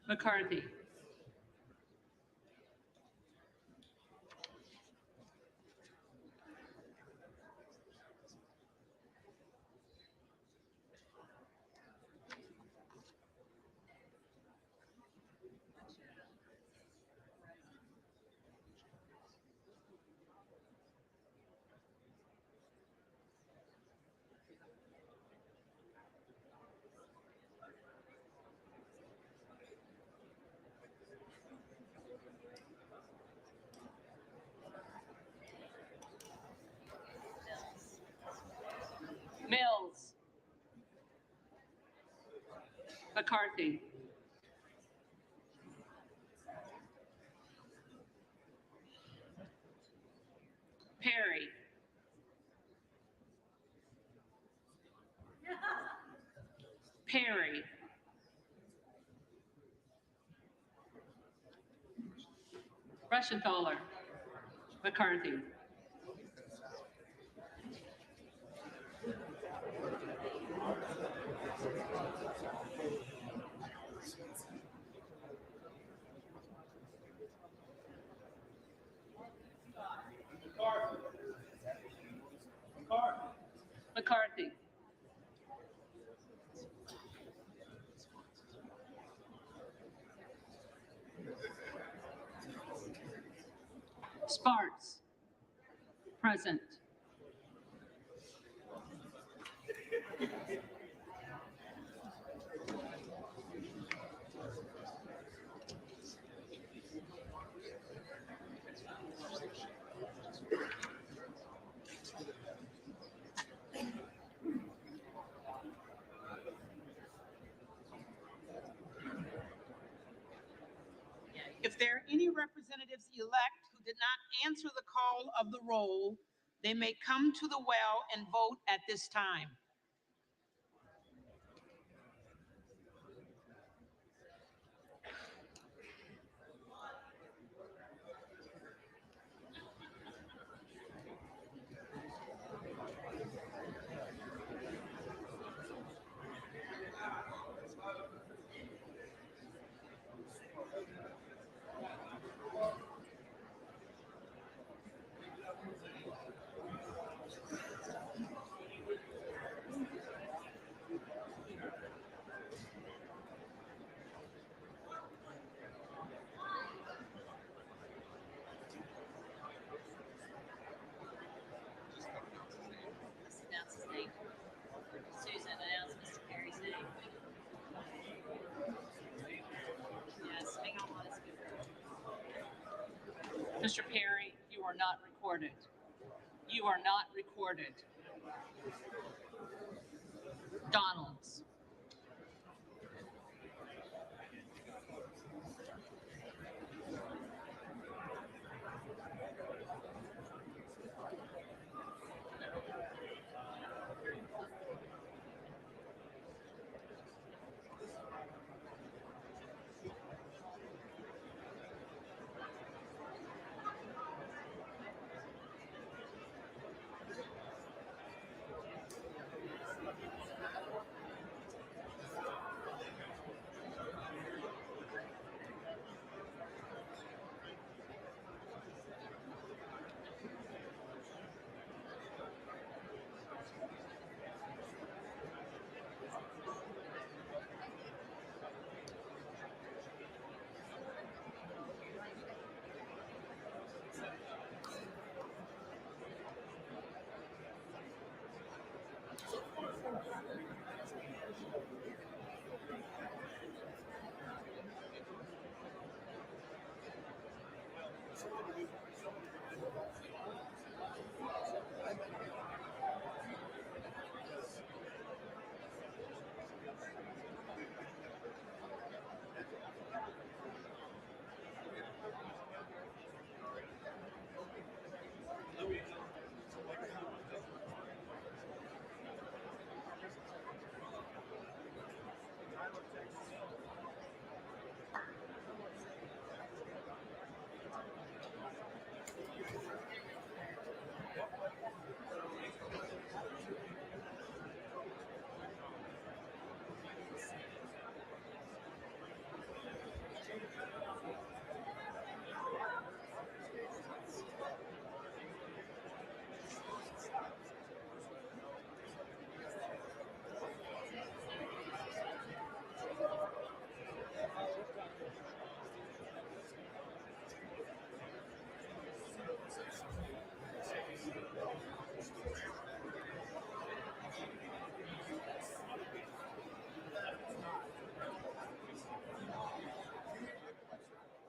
McCarthy. Mills. McCarthy. Perry. Perry. Rushenthaler. McCarthy. McCarthy. Sparks. Present. If there are any representatives elect who did not answer the call of the roll, they may come to the well and vote at this time. Announce his name. Susan, announce Mr. Perry's name. Yes, hang on one second. Mr. Perry, you are not recorded. You are not recorded. Donalds.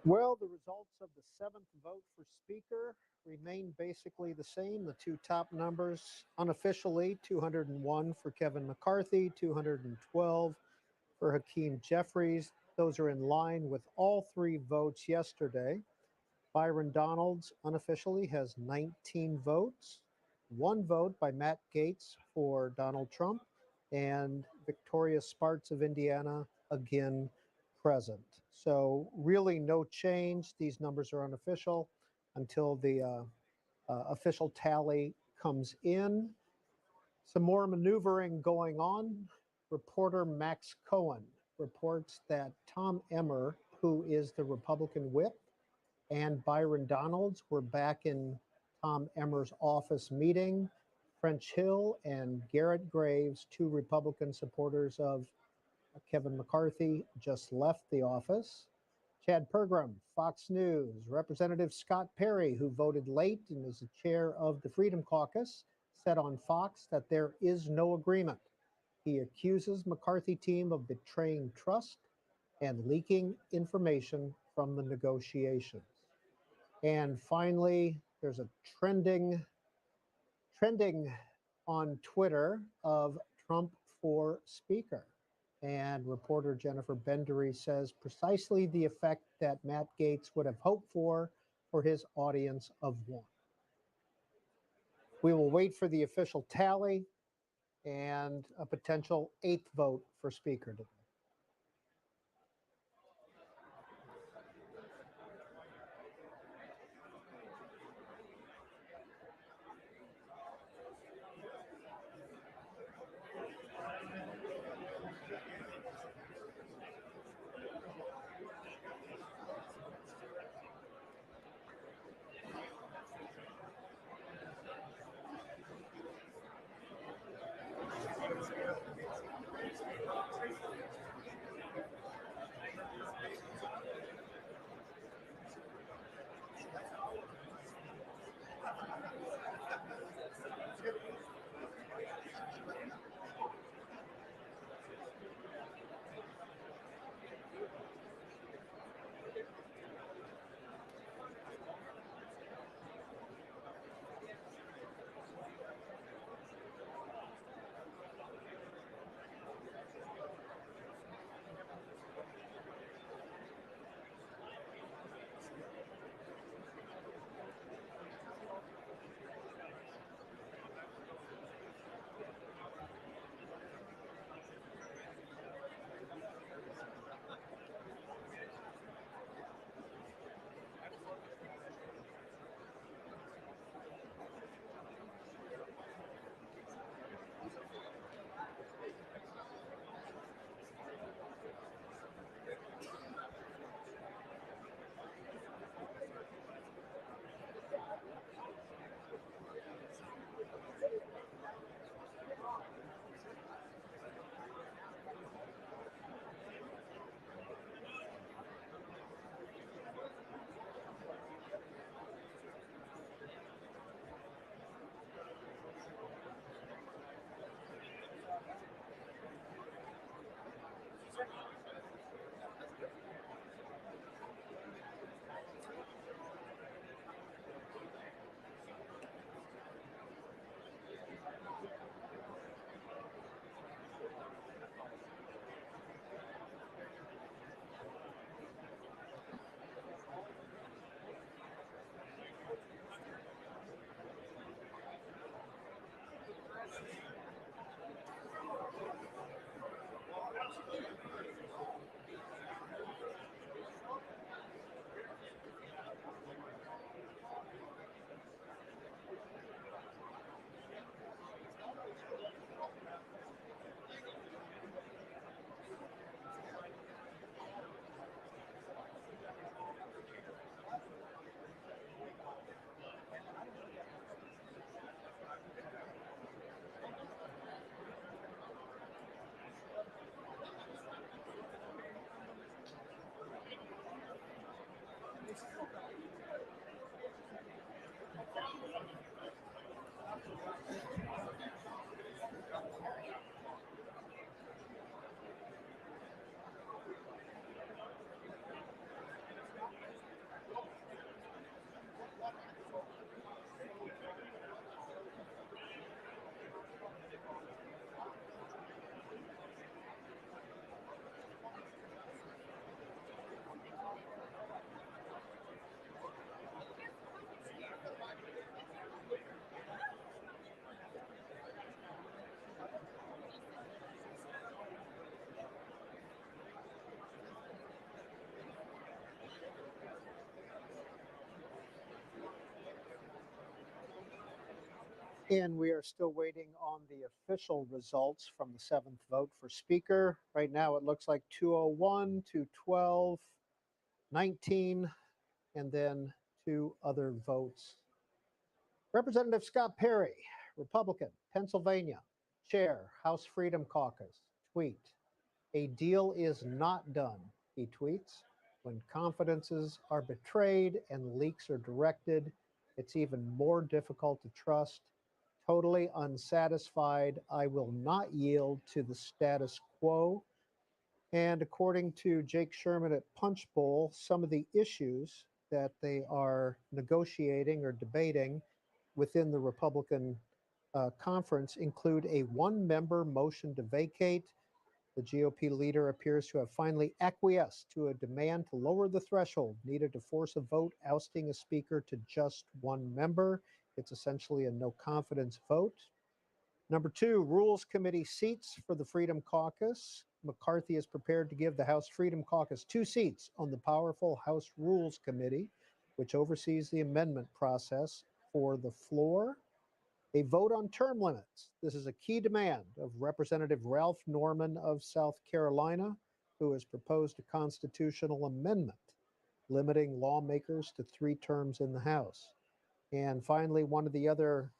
Well, the results of the seventh vote for Speaker remain basically the same. The two top numbers unofficially 201 for Kevin McCarthy, 212 for Hakeem Jeffries. Those are in line with all three votes yesterday. Byron Donalds unofficially has 19 votes, one vote by Matt Gaetz for Donald Trump, and Victoria Spartz of Indiana again present. So really no change. These numbers are unofficial until the official tally comes in. Some more maneuvering going on. Reporter Max Cohen reports that Tom Emmer, who is the Republican whip, and Byron Donalds were back in Tom Emmer's office meeting. French Hill and Garrett Graves, two Republican supporters of Kevin McCarthy, just left the office. Chad Pergram, Fox News. Representative Scott Perry, who voted late and is the chair of the Freedom Caucus, said on Fox that there is no agreement. He accuses McCarthy team of betraying trust and leaking information from the negotiations. And finally, there's a trending on Twitter of Trump for Speaker. And reporter Jennifer Bendery says precisely the effect that Matt Gaetz would have hoped for his audience of one. We will wait for the official tally and a potential eighth vote for Speaker today. And we are still waiting on the official results from the seventh vote for speaker. Right now, it looks like 201, 212, 19, and then two other votes. Representative Scott Perry, Republican, Pennsylvania, Chair, House Freedom Caucus, tweet, "A deal is not done," he tweets. "When confidences are betrayed and leaks are directed, it's even more difficult to trust. Totally unsatisfied, I will not yield to the status quo." And according to Jake Sherman at Punch Bowl, some of the issues that they are negotiating or debating within the Republican conference include a one-member motion to vacate. The GOP leader appears to have finally acquiesced to a demand to lower the threshold needed to force a vote ousting a speaker to just one member. It's essentially a no confidence vote. Number two, Rules Committee seats for the Freedom Caucus. McCarthy is prepared to give the House Freedom Caucus 2 seats on the powerful House Rules Committee, which oversees the amendment process for the floor. A vote on term limits. This is a key demand of Representative Ralph Norman of South Carolina, who has proposed a constitutional amendment limiting lawmakers to 3 terms in the House. And finally, one of the other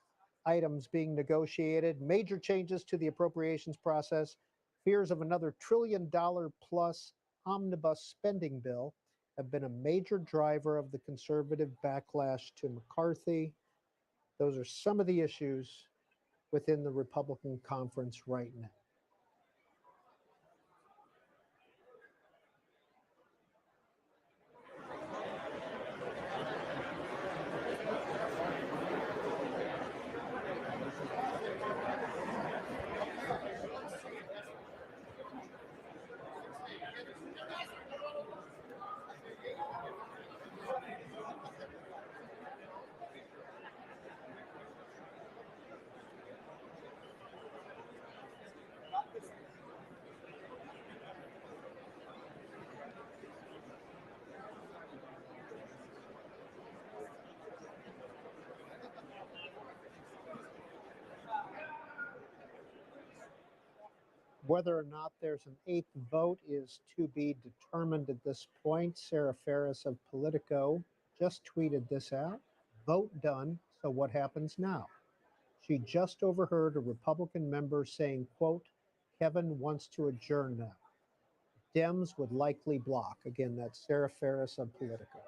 items being negotiated, major changes to the appropriations process, fears of another $1 trillion plus omnibus spending bill have been a major driver of the conservative backlash to McCarthy. Those are some of the issues within the Republican conference right now. Whether or not there's an 8th vote is to be determined at this point. Sarah Ferris of Politico just tweeted this out. Vote done, so what happens now? She just overheard a Republican member saying, quote, "Kevin wants to adjourn now." Dems would likely block. Again, that's Sarah Ferris of Politico.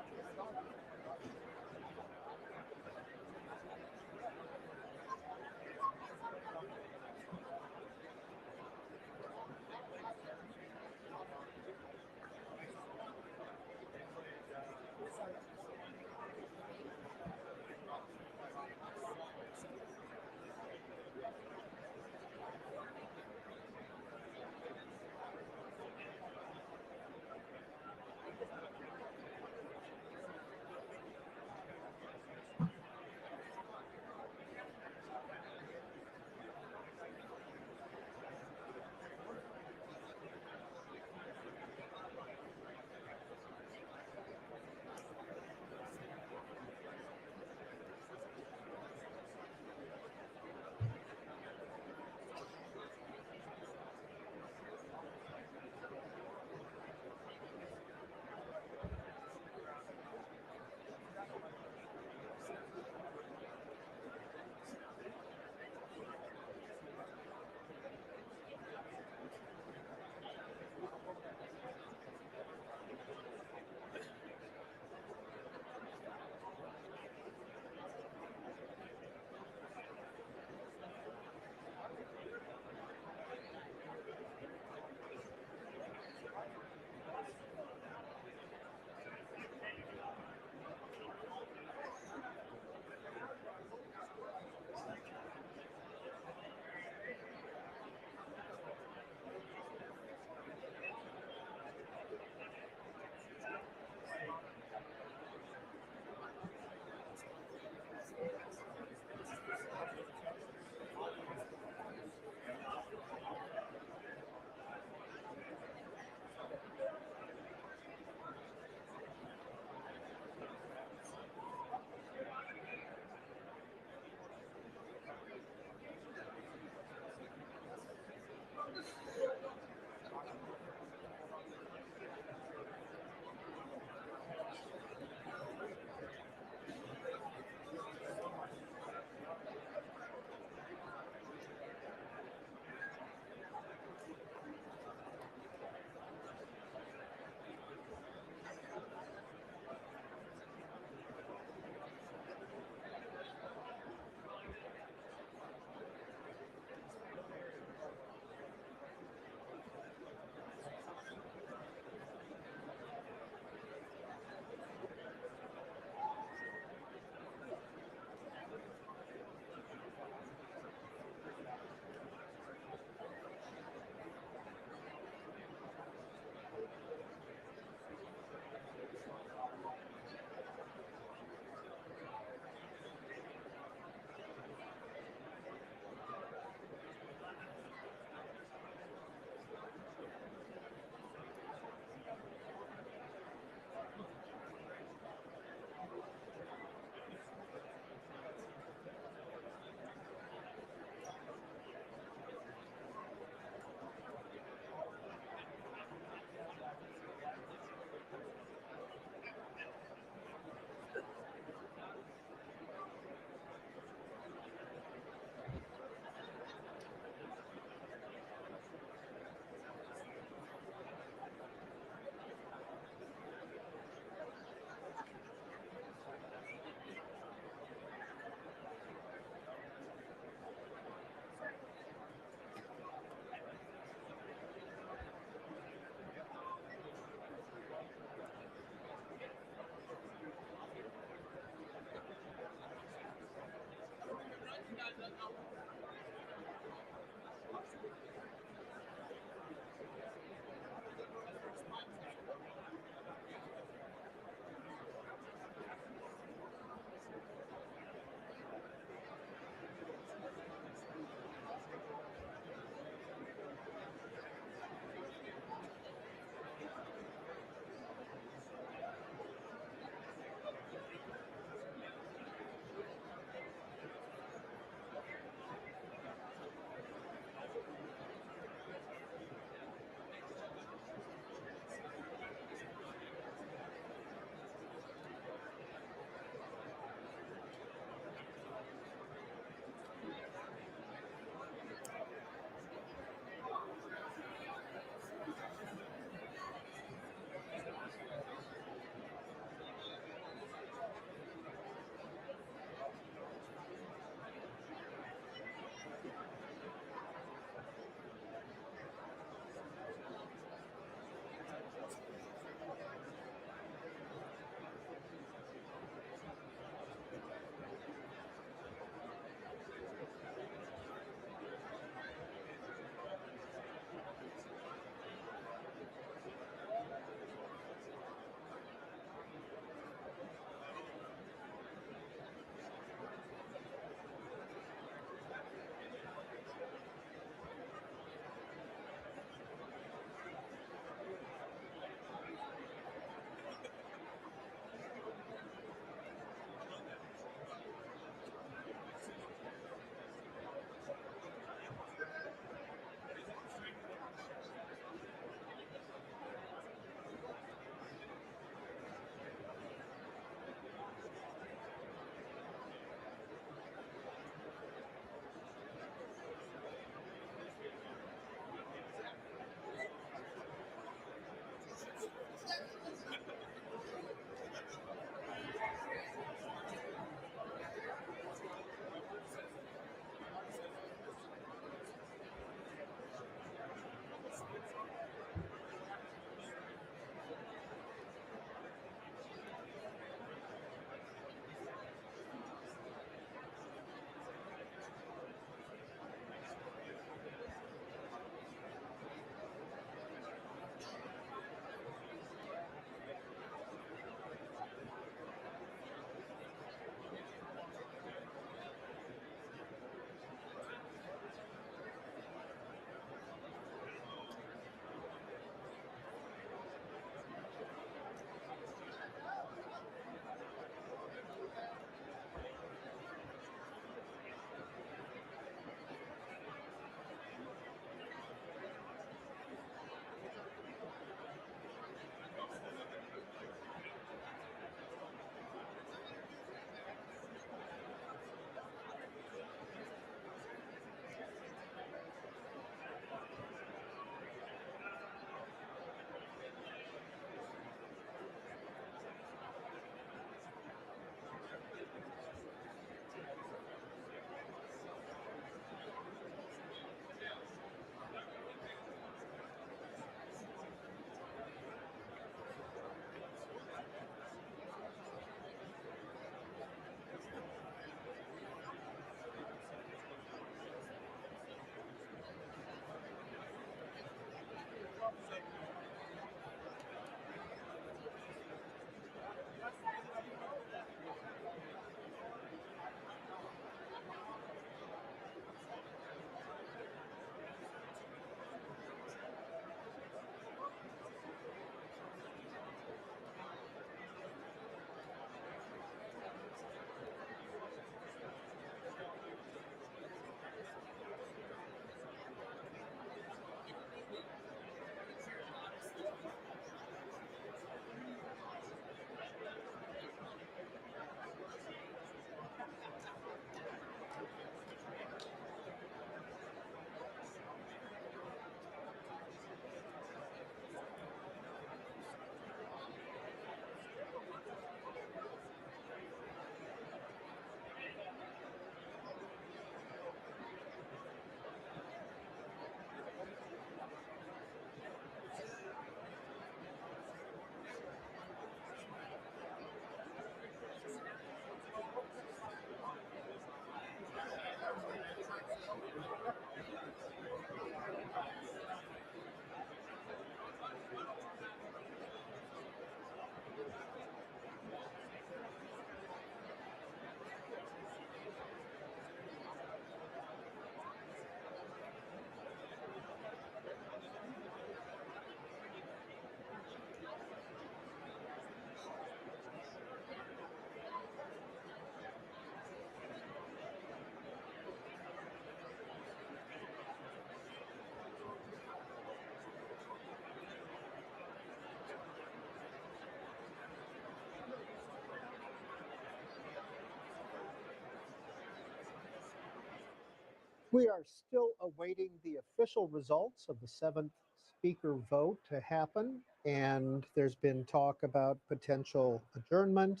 We are still awaiting the official results of the seventh speaker vote to happen, and there's been talk about potential adjournment.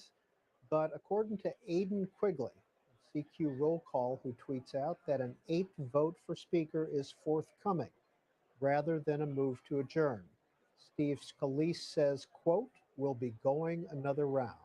But according to Aidan Quigley, CQ Roll Call, who tweets out that an eighth vote for speaker is forthcoming rather than a move to adjourn. Steve Scalise says, quote, "We'll be going another round."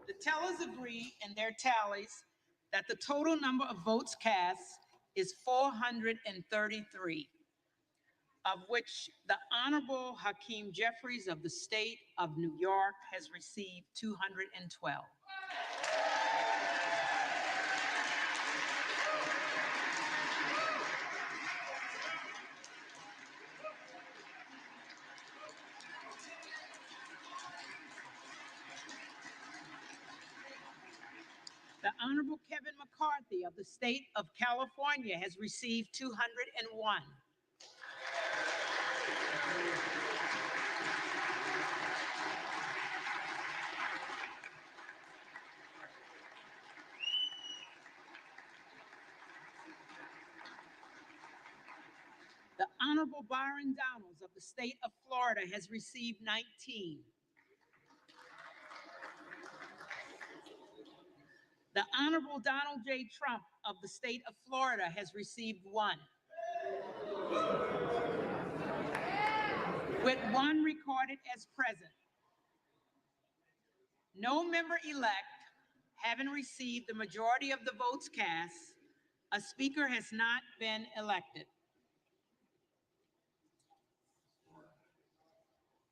The tellers agree in their tallies that the total number of votes cast is 433, of which the Honorable Hakeem Jeffries of the state of New York has received 212. The Honorable Kevin McCarthy of the state of California has received 201. The Honorable Byron Donalds of the state of Florida has received 19. The Honorable Donald J. Trump of the state of Florida has received 1. With 1 recorded as present. No member-elect having received the majority of the votes cast, a speaker has not been elected.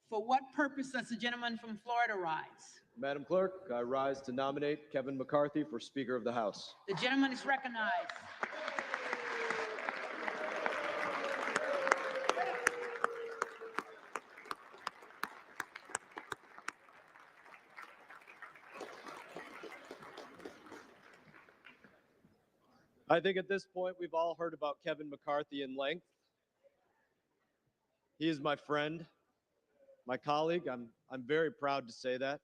For what purpose does the gentleman from Florida rise? Madam Clerk, I rise to nominate Kevin McCarthy for Speaker of the House. The gentleman is recognized. I think at this point we've all heard about Kevin McCarthy in length. He is my friend, my colleague. I'm very proud to say that.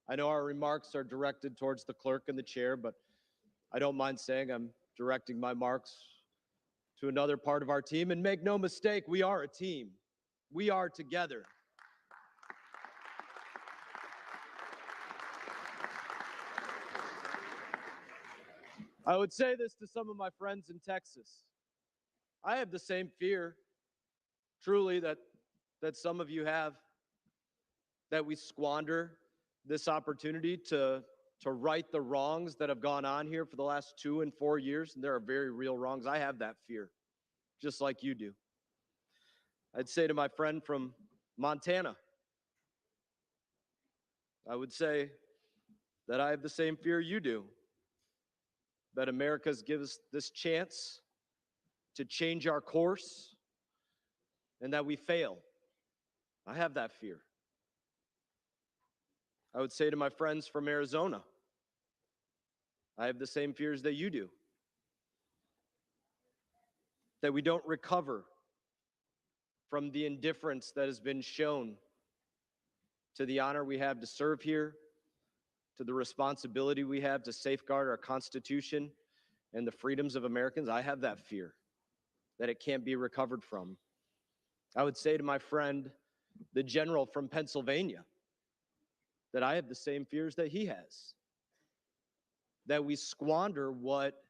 I know our remarks are directed towards the clerk and the chair, but I don't mind saying I'm directing my marks to another part of our team. And make no mistake, we are a team. We are together. I would say this to some of my friends in Texas. I have the same fear, truly, that some of you have, that we squander this opportunity to right the wrongs that have gone on here for the last 2 and 4 years. And there are very real wrongs. I have that fear, just like you do. I'd say to my friend from Montana, I would say that I have the same fear you do, that America's given us this chance to change our course and that we fail. I have that fear. I would say to my friends from Arizona, I have the same fears that you do, that we don't recover from the indifference that has been shown to the honor we have to serve here, to the responsibility we have to safeguard our Constitution and the freedoms of Americans. I have that fear that it can't be recovered from. I would say to my friend, the general from Pennsylvania, that I have the same fears that he has, that we squander what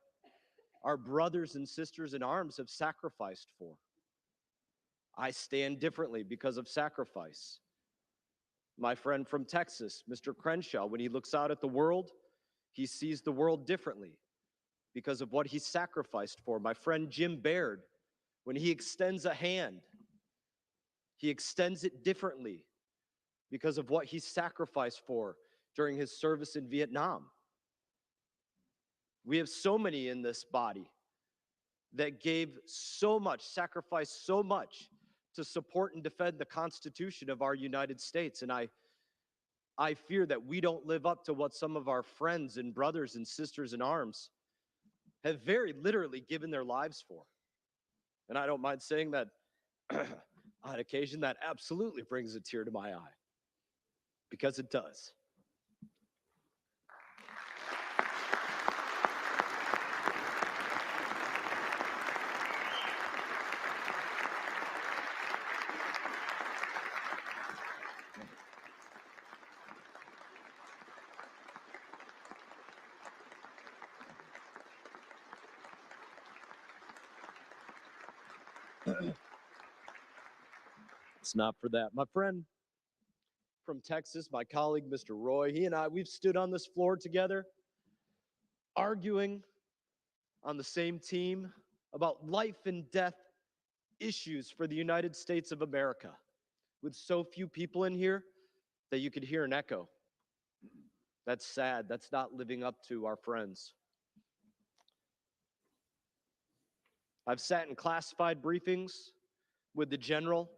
our brothers and sisters in arms have sacrificed for. I stand differently because of sacrifice. My friend from Texas, Mr. Crenshaw, when he looks out at the world, he sees the world differently because of what he sacrificed for. My friend Jim Baird, when he extends a hand, he extends it differently because of what he sacrificed for during his service in Vietnam. We have so many in this body that gave so much, sacrificed so much to support and defend the Constitution of our United States. And I fear that we don't live up to what some of our friends and brothers and sisters in arms have very literally given their lives for. And I don't mind saying that on occasion, that absolutely brings a tear to my eye, because it does. It's not for that. My friend from Texas, my colleague, Mr. Roy, he and I, we've stood on this floor together, arguing on the same team about life and death issues for the United States of America, with so few people in here that you could hear an echo. That's sad. That's not living up to our friends. I've sat in classified briefings with the general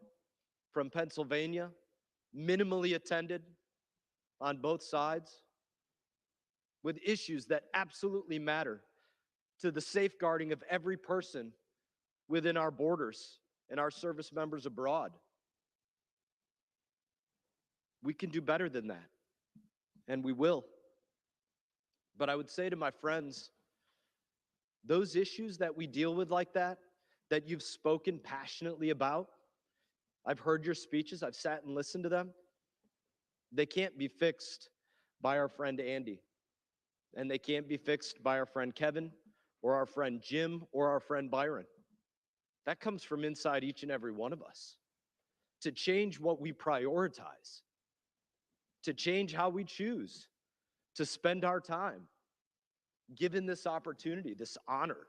from Pennsylvania, minimally attended on both sides, with issues that absolutely matter to the safeguarding of every person within our borders and our service members abroad. We can do better than that, and we will. But I would say to my friends, those issues that we deal with like that you've spoken passionately about, I've heard your speeches, I've sat and listened to them. They can't be fixed by our friend Andy. And they can't be fixed by our friend Kevin, or our friend Jim, or our friend Byron. That comes from inside each and every one of us. To change what we prioritize, to change how we choose to spend our time, given this opportunity, this honor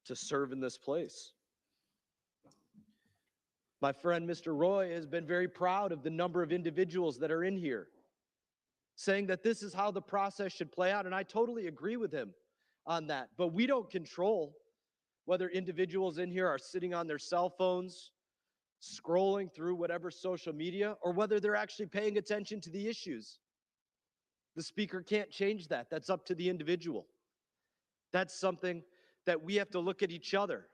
to serve in this place. My friend, Mr. Roy, has been very proud of the number of individuals that are in here, saying that this is how the process should play out. And I totally agree with him on that. But we don't control whether individuals in here are sitting on their cell phones, scrolling through whatever social media, or whether they're actually paying attention to the issues. The speaker can't change that. That's up to the individual. That's something that we have to look at each other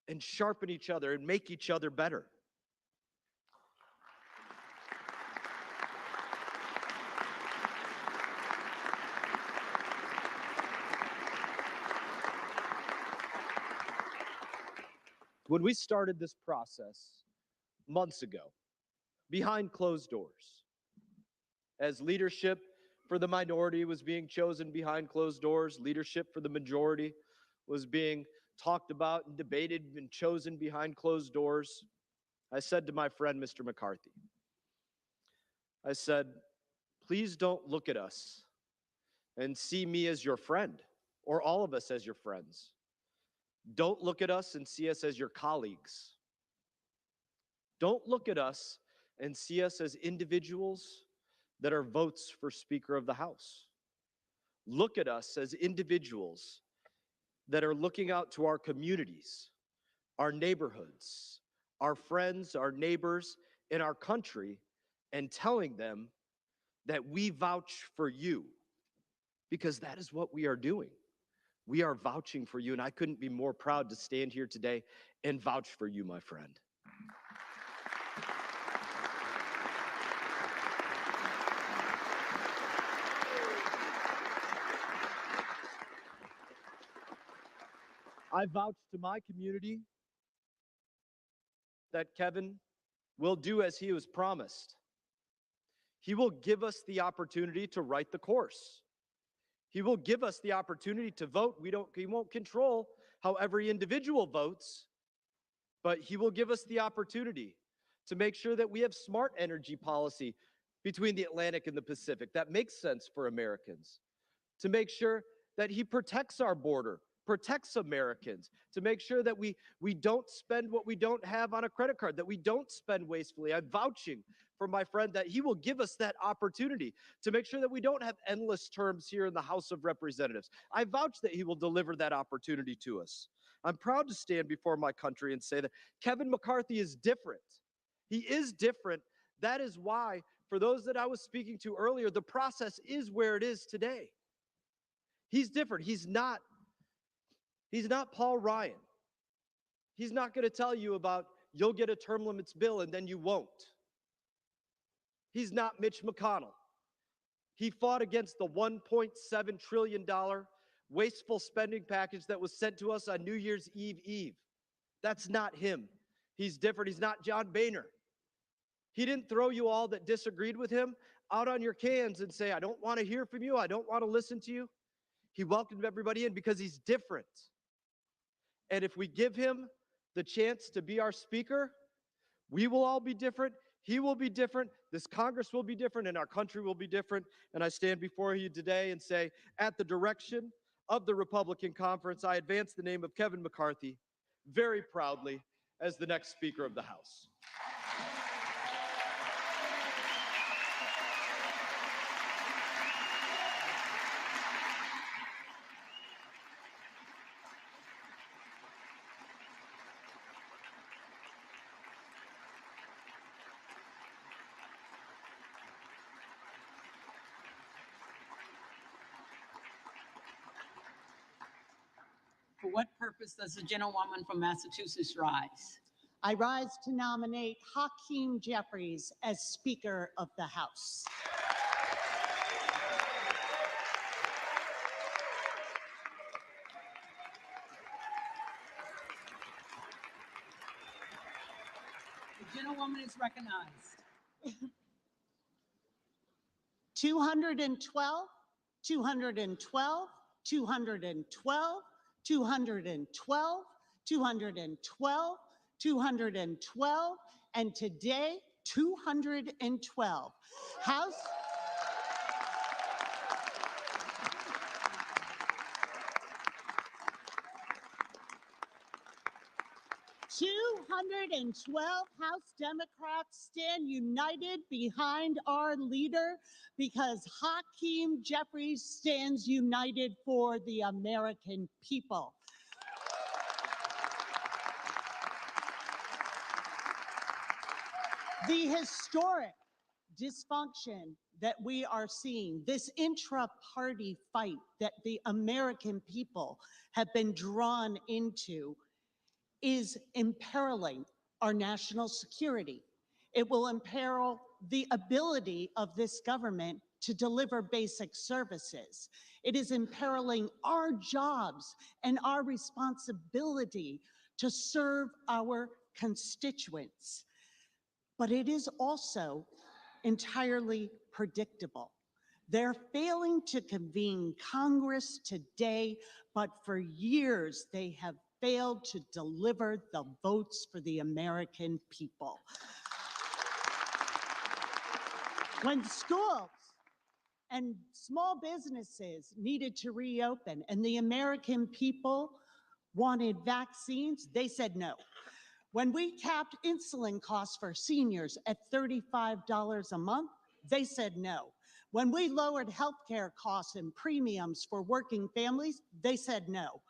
and sharpen each other and make each other better. When we started this process months ago, behind closed doors, as leadership for the minority was being chosen behind closed doors, leadership for the majority was being talked about and debated and chosen behind closed doors, I said to my friend, Mr. McCarthy, I said, please don't look at us and see me as your friend, or all of us as your friends. Don't look at us and see us as your colleagues. Don't look at us and see us as individuals that are votes for Speaker of the House. Look at us as individuals that are looking out to our communities, our neighborhoods, our friends, our neighbors, in our country, and telling them that we vouch for you, because that is what we are doing. We are vouching for you, and I couldn't be more proud to stand here today and vouch for you, my friend. I vouch to my community that Kevin will do as he was promised. He will give us the opportunity to write the course. He will give us the opportunity to vote. He won't control how every individual votes, but he will give us the opportunity to make sure that we have smart energy policy between the Atlantic and the Pacific that makes sense for Americans, to make sure that he protects our border protects Americans, to make sure that we don't spend what we don't have on a credit card, that we don't spend wastefully. I'm vouching for my friend that he will give us that opportunity to make sure that we don't have endless terms here in the House of Representatives. I vouch that he will deliver that opportunity to us. I'm proud to stand before my country and say that Kevin McCarthy is different. He is different. That is why, for those that I was speaking to earlier, the process is where it is today. He's different. He's not Paul Ryan. He's not going to tell you about you'll get a term limits bill and then you won't. He's not Mitch McConnell. He fought against the $1.7 trillion wasteful spending package that was sent to us on New Year's Eve. That's not him. He's different. He's not John Boehner. He didn't throw you all that disagreed with him out on your cans and say, I don't want to hear from you. I don't want to listen to you. He welcomed everybody in because he's different. And if we give him the chance to be our speaker, we will all be different. He will be different. This Congress will be different, and our country will be different. And I stand before you today and say, at the direction of the Republican conference, I advance the name of Kevin McCarthy very proudly as the next Speaker of the House. For what purpose does the gentlewoman from Massachusetts rise? I rise to nominate Hakeem Jeffries as Speaker of the House. The gentlewoman is recognized. 212, 212, 212, 212, 212, 212, and today, 212. House. House Democrats stand united behind our leader because Hakeem Jeffries stands united for the American people. The historic dysfunction that we are seeing, this intra-party fight that the American people have been drawn into, is imperiling our national security. It will imperil the ability of this government to deliver basic services. It is imperiling our jobs and our responsibility to serve our constituents. But it is also entirely predictable. They're failing to convene Congress today, but for years they have failed to deliver the votes for the American people. When schools and small businesses needed to reopen and the American people wanted vaccines, they said no. When we capped insulin costs for seniors at $35 a month, they said no. When we lowered healthcare costs and premiums for working families, they said no.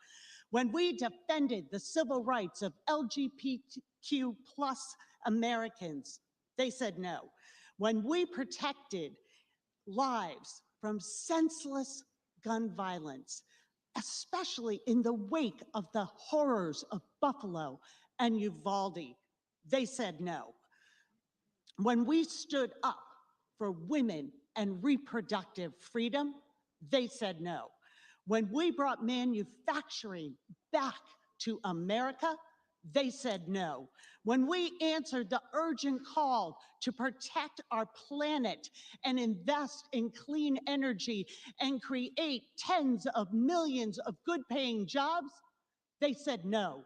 When we defended the civil rights of LGBTQ+ Americans, they said no. When we protected lives from senseless gun violence, especially in the wake of the horrors of Buffalo and Uvalde, they said no. When we stood up for women and reproductive freedom, they said no. When we brought manufacturing back to America, they said no. When we answered the urgent call to protect our planet and invest in clean energy and create tens of millions of good-paying jobs, they said no.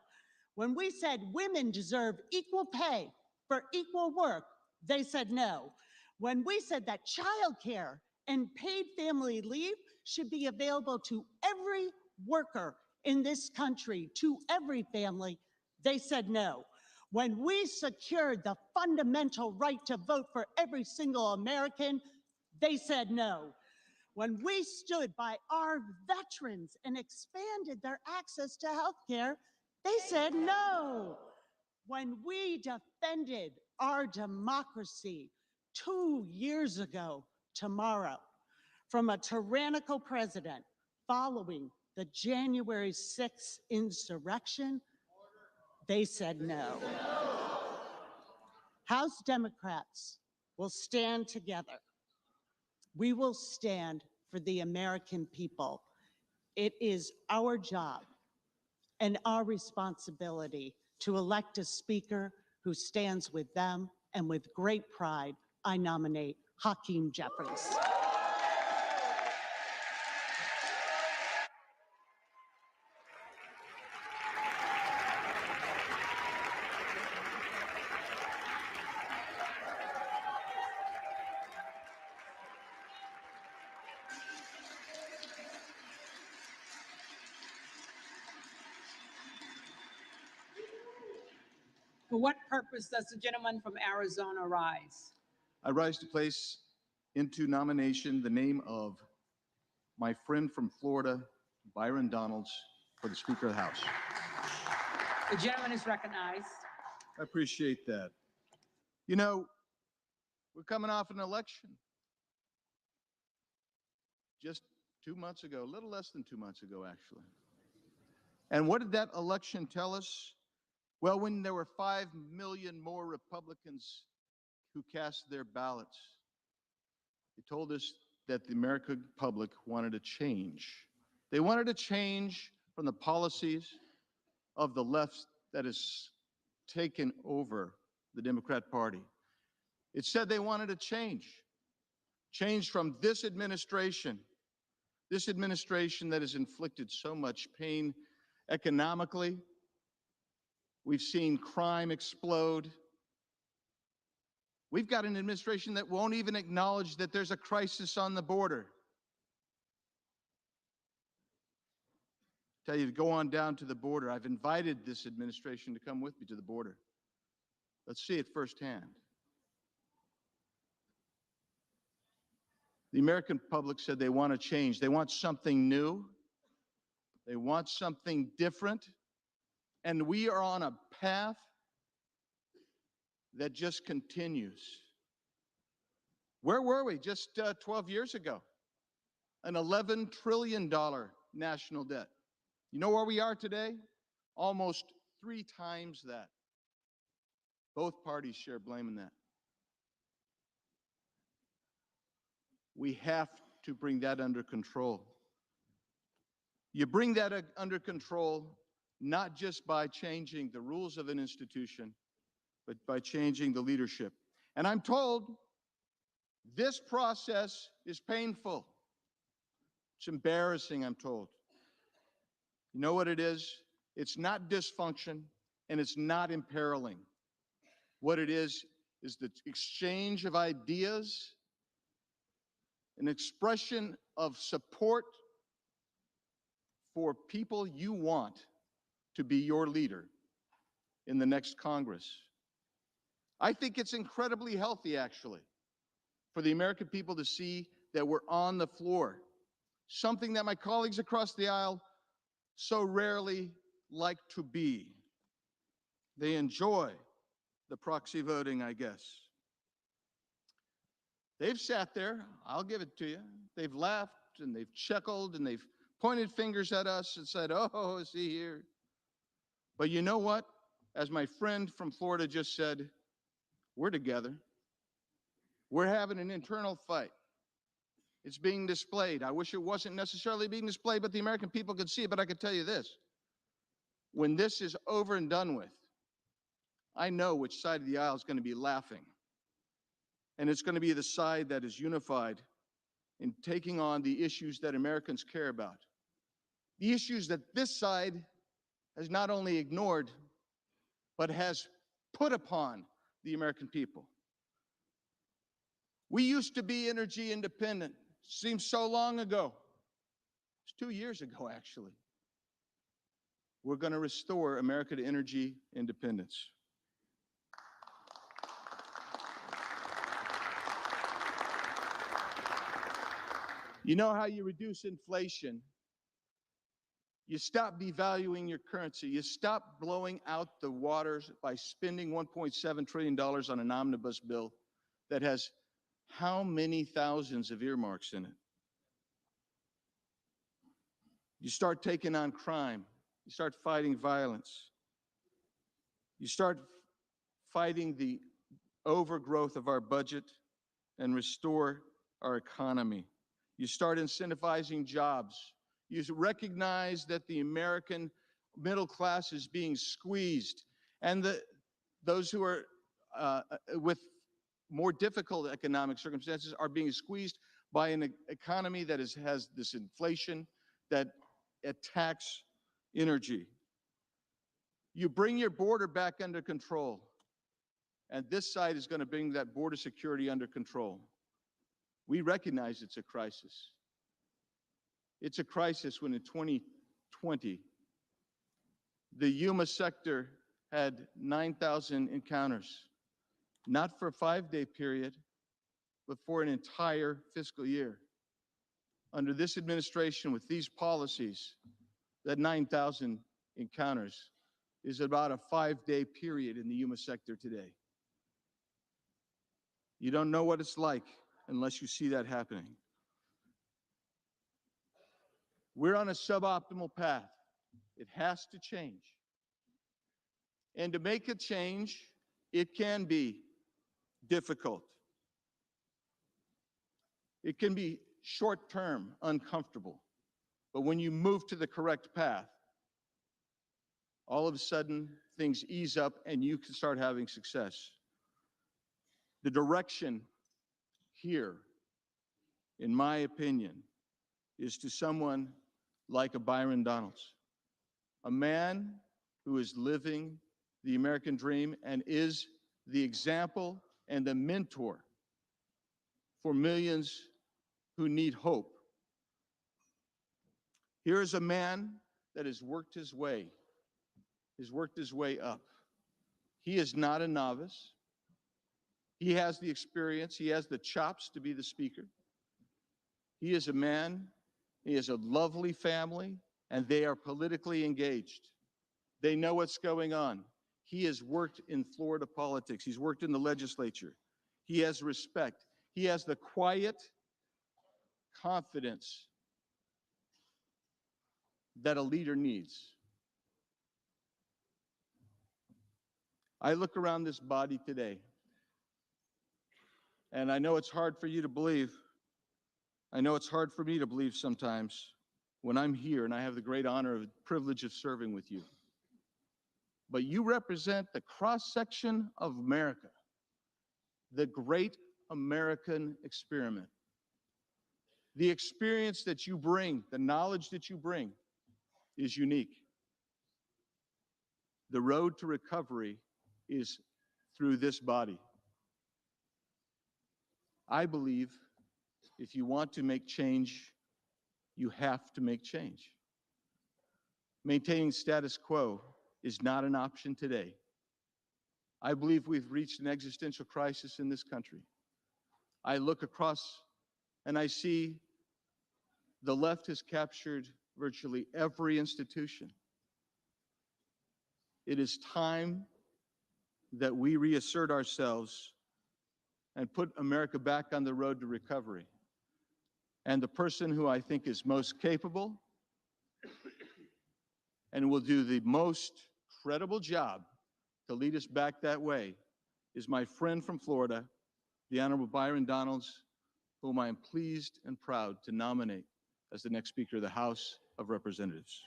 When we said women deserve equal pay for equal work, they said no. When we said that childcare and paid family leave should be available to every worker in this country, to every family, they said no. When we secured the fundamental right to vote for every single American, they said no. When we stood by our veterans and expanded their access to health care, they said no. When we defended our democracy 2 years ago tomorrow from a tyrannical president following the January 6th insurrection, they said no. House Democrats will stand together. We will stand for the American people. It is our job and our responsibility to elect a speaker who stands with them, and with great pride, I nominate Hakeem Jeffries. For what purpose does the gentleman from Arizona rise? I rise to place into nomination the name of my friend from Florida, Byron Donalds, for the Speaker of the House. The gentleman is recognized. I appreciate that. You know, we're coming off an election. Just 2 months ago, a little less than 2 months ago, actually. And what did that election tell us? Well, when there were 5 million more Republicans who cast their ballots, it told us that the American public wanted a change. They wanted a change from the policies of the left that has taken over the Democrat Party. It said they wanted a change from this administration that has inflicted so much pain economically. We've seen crime explode. We've got an administration that won't even acknowledge that there's a crisis on the border. Tell you to go on down to the border. I've invited this administration to come with me to the border. Let's see it firsthand. The American public said they want to change. They want something new. They want something different. And we are on a path that just continues. Where were we just 12 years ago? An $11 trillion national debt. You know where we are today? Almost 3 times that. Both parties share blame in that. We have to bring that under control. You bring that under control not just by changing the rules of an institution, but by changing the leadership. And I'm told this process is painful. It's embarrassing, I'm told. You know what it is? It's not dysfunction, and it's not imperiling. What it is the exchange of ideas, an expression of support for people you want to be your leader in the next Congress. I think it's incredibly healthy, actually, for the American people to see that we're on the floor, something that my colleagues across the aisle so rarely like to be. They enjoy the proxy voting, I guess. They've sat there, I'll give it to you. They've laughed and they've chuckled and they've pointed fingers at us and said, oh, is he here? But you know what? As my friend from Florida just said, we're together. We're having an internal fight. It's being displayed. I wish it wasn't necessarily being displayed, but the American people could see it. But I can tell you this. When this is over and done with, I know which side of the aisle is going to be laughing. And it's going to be the side that is unified in taking on the issues that Americans care about. The issues that this side has not only ignored, but has put upon the American people. We used to be energy independent. Seems so long ago. It's 2 years ago, actually. We're going to restore America to energy independence. You know how you reduce inflation? You stop devaluing your currency. You stop blowing out the waters by spending $1.7 trillion on an omnibus bill that has how many thousands of earmarks in it? You start taking on crime. You start fighting violence. You start fighting the overgrowth of our budget and restore our economy. You start incentivizing jobs. You recognize that the American middle class is being squeezed, and those who are with more difficult economic circumstances are being squeezed by an economy that has this inflation that attacks energy. You bring your border back under control, and this side is going to bring that border security under control. We recognize it's a crisis. It's a crisis when in 2020, the Yuma sector had 9,000 encounters, not for a 5-day period, but for an entire fiscal year. Under this administration, with these policies, that 9,000 encounters is about a 5-day period in the Yuma sector today. You don't know what it's like unless you see that happening. We're on a suboptimal path. It has to change. And to make a change, it can be difficult. It can be short-term, uncomfortable. But when you move to the correct path, all of a sudden things ease up and you can start having success. The direction here, in my opinion, is to someone like a Byron Donalds, a man who is living the American dream and is the example and the mentor for millions who need hope. Here is a man that has worked his way up. He is not a novice. He has the experience. He has the chops to be the speaker. He is a man. He has a lovely family, and they are politically engaged. They know what's going on. He has worked in Florida politics. He's worked in the legislature. He has respect. He has the quiet confidence that a leader needs. I look around this body today, and I know it's hard for you to believe. I know it's hard for me to believe sometimes when I'm here and I have the great honor and privilege of serving with you. But you represent the cross-section of America, the great American experiment. The experience that you bring, the knowledge that you bring is unique. The road to recovery is through this body. I believe if you want to make change, you have to make change. Maintaining status quo is not an option today. I believe we've reached an existential crisis in this country. I look across and I see the left has captured virtually every institution. It is time that we reassert ourselves and put America back on the road to recovery. And the person who I think is most capable and will do the most credible job to lead us back that way is my friend from Florida, the Honorable Byron Donalds, whom I am pleased and proud to nominate as the next Speaker of the House of Representatives.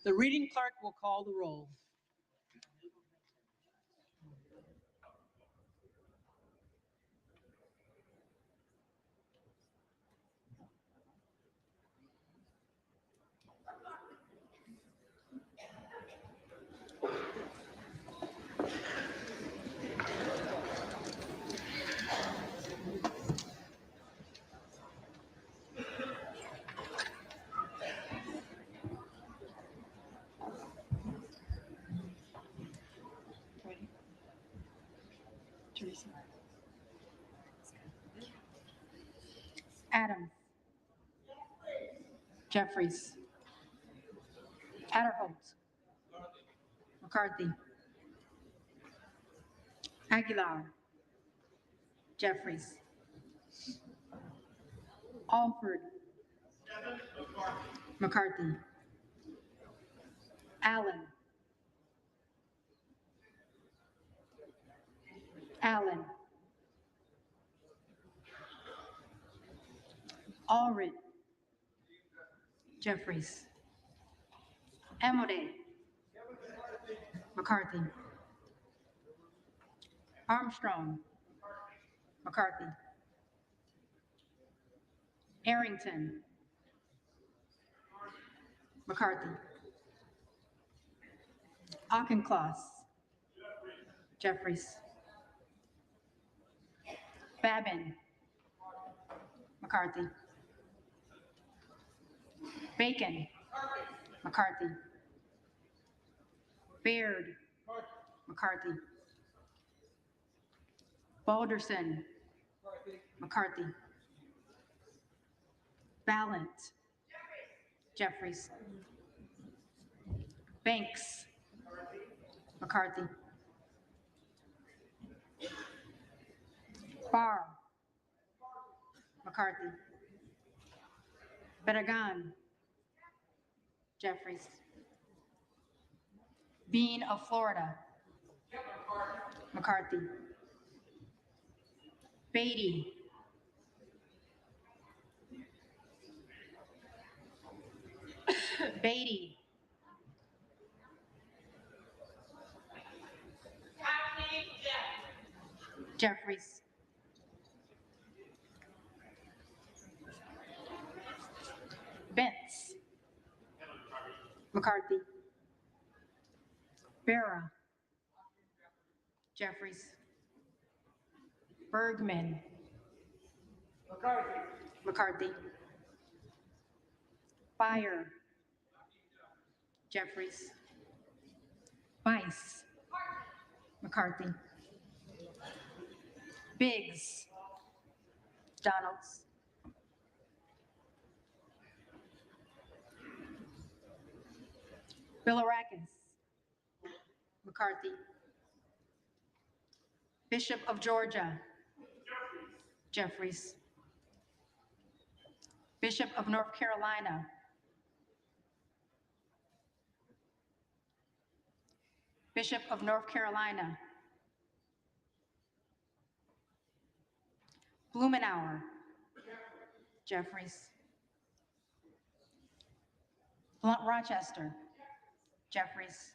The reading clerk will call the roll. Adams. Jeffries. Adderholt. McCarthy. Aguilar. Jeffries. Alford. McCarthy. Allen. Allen. Allred. Jeffries. Amode. McCarthy. Armstrong. McCarthy. Arrington. McCarthy. Auchincloss. Jeffries. Babin. McCarthy. Bacon. McCarthy. Baird. McCarthy. Balderson. McCarthy. Ballant. Jeffries. Banks. McCarthy. Barr. McCarthy. Bedagan. Jeffries. Bean of Florida. McCarthy. Beatty. Beatty. Jeffries. Bentz. McCarthy. Barra. Jeffries. Bergman. McCarthy. Fire. Jeffries. Bice. McCarthy. Biggs. Donalds. Bilirakis. McCarthy. Bishop of Georgia. Jeffries. Bishop of North Carolina. Bishop of North Carolina. Blumenauer. Jeffries. Blunt Rochester. Jeffries.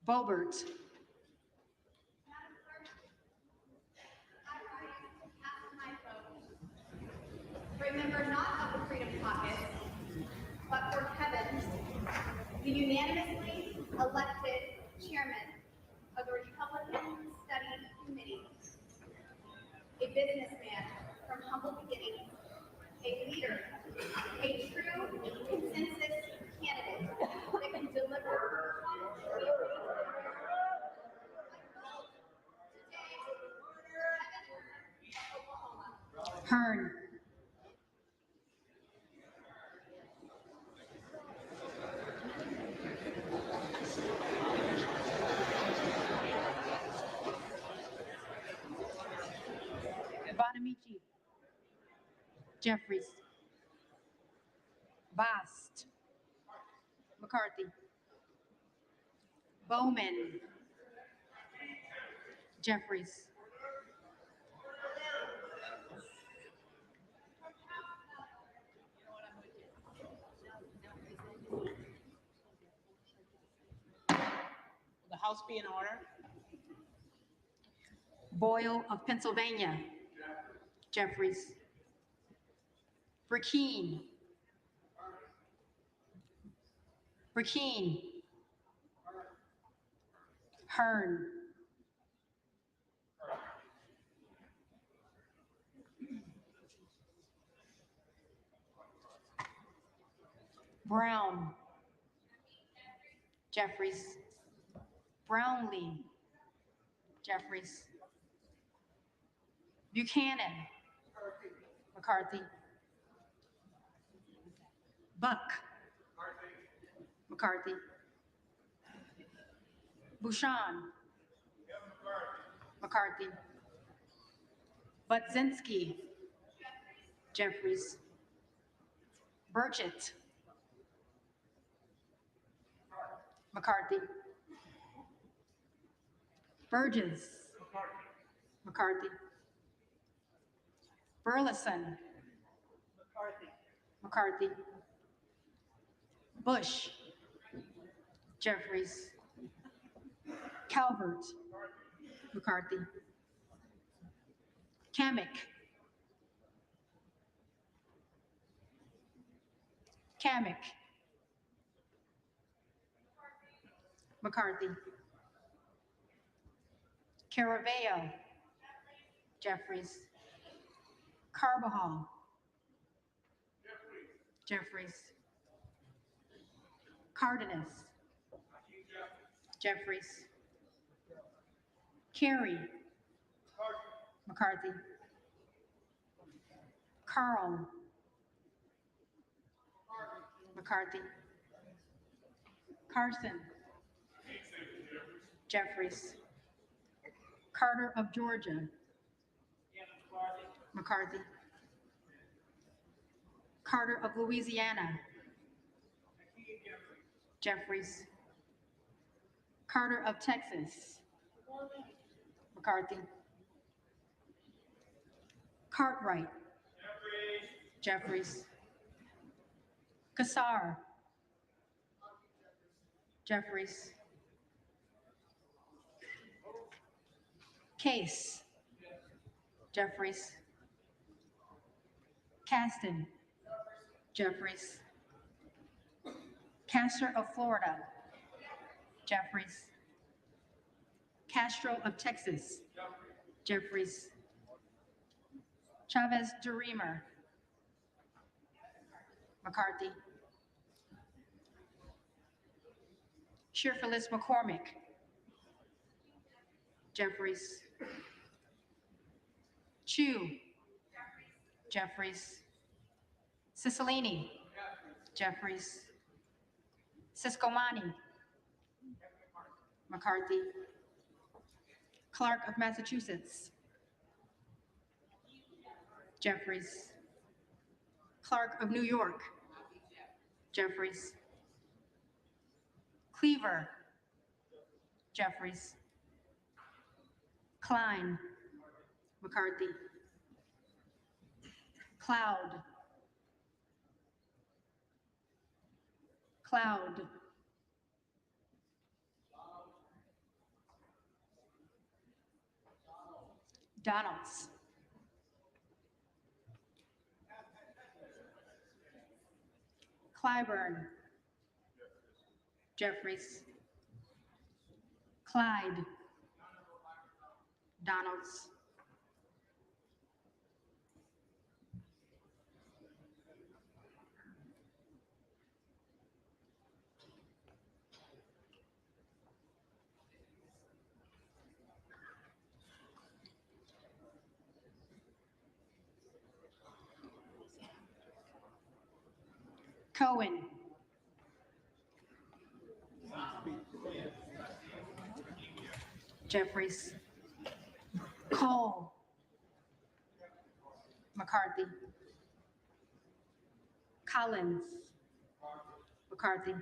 Bobert. Remember not of the Freedom Caucus, but for Kevin, the unanimously elected chairman of the Republican Study Committee, a businessman from humble beginnings, a leader, a true consensus candidate that can deliver. Hearn. Bonamici. Jeffries. Bast. McCarthy. Bowman. Jeffries. The House be in order. Boyle of Pennsylvania. Jeffries. Burkeen. Burkeen. Hearn. Brown. Jeffries. Brownlee. Jeffries. Buchanan. McCarthy. Buck. McCarthy. Bouchon. McCarthy. Budzinski. Jeffries. Burchett. McCarthy. Burgess. McCarthy. Burleson. McCarthy. Bush. Jeffries. Calvert. McCarthy. Kamick. Kamick. McCarthy. Caraveo. Jeffries. Carbajal. Jeffries. Cardenas. Jeffries. Carey. McCarthy. Carl. McCarthy. Carson. Jeffries. Carter of Georgia. McCarthy. Carter of Louisiana. Jeffries. Carter of Texas. McCarthy. Cartwright. Jeffries. Kassar. Jeffries. Case. Jeffries. Caston. Jeffries. Castor of Florida. Jeffries. Castro of Texas. Jeffries. Chavez DeRemer. McCarthy. Shearfilis McCormick. Jeffries. Chu. Jeffries. Cicilline. Jeffries. Siscomani. McCarthy. Clark of Massachusetts. Jeffries. Clark of New York. Jeffries. Cleaver. Jeffries. Klein. McCarthy. Cloud. Cloud. Donalds. Clyburn. Jeffries. Clyde. Donalds. Cohen. Jeffries. Cole. McCarthy. Collins. McCarthy.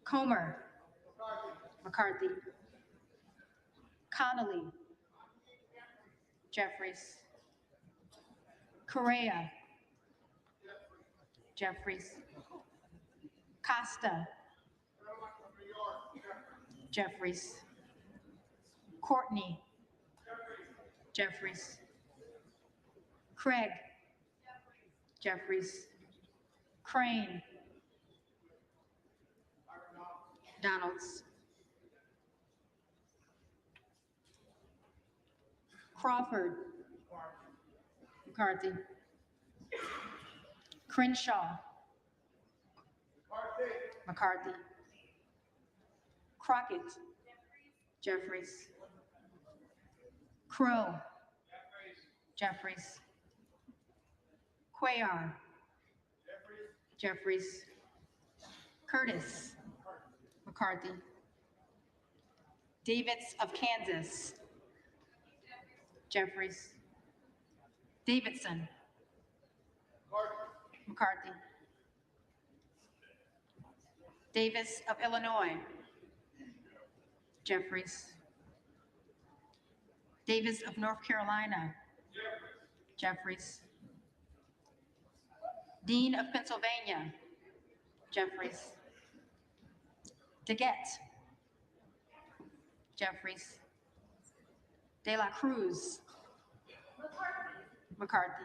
Comer. McCarthy. Connolly. Jeffries. Correa. Jeffries. Costa. Jeffries. Courtney. Jeffries. Craig. Jeffries. Crane. Donalds. Crawford. McCarthy. Crenshaw. McCarthy. Crockett. Jeffries. Crow. Jeffries. Cuellar. Jeffries. Curtis. McCarthy. Davids of Kansas. Jeffries. Davidson. McCarthy. Davis of Illinois. Jeffries. Davis of North Carolina. Jeffries. Dean of Pennsylvania. Jeffries. DeGette. Jeffries. De La Cruz. McCarthy.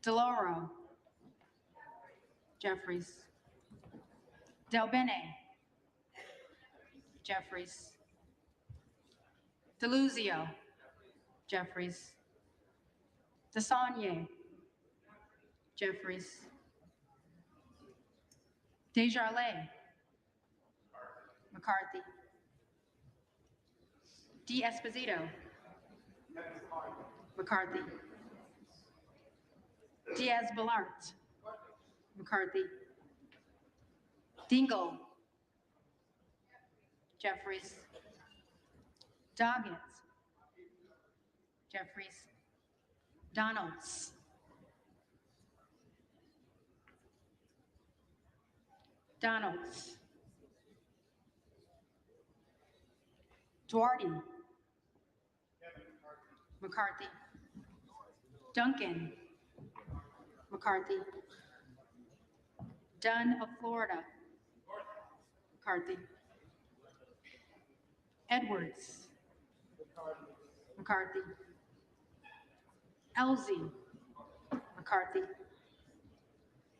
DeLauro. Jeffries. Del Bene. Jeffries. DeLuzio. Jeffries. DeSaulnier. Jeffries. Desjardins. McCarthy. D'Esposito. McCarthy. Diaz-Balart. McCarthy. Dingle. Jeffries. Doggett. Jeffries. Donalds. Donalds. Duarte. McCarthy. Duncan. McCarthy. Dunn of Florida. McCarthy. Edwards. McCarthy. Elsie. McCarthy.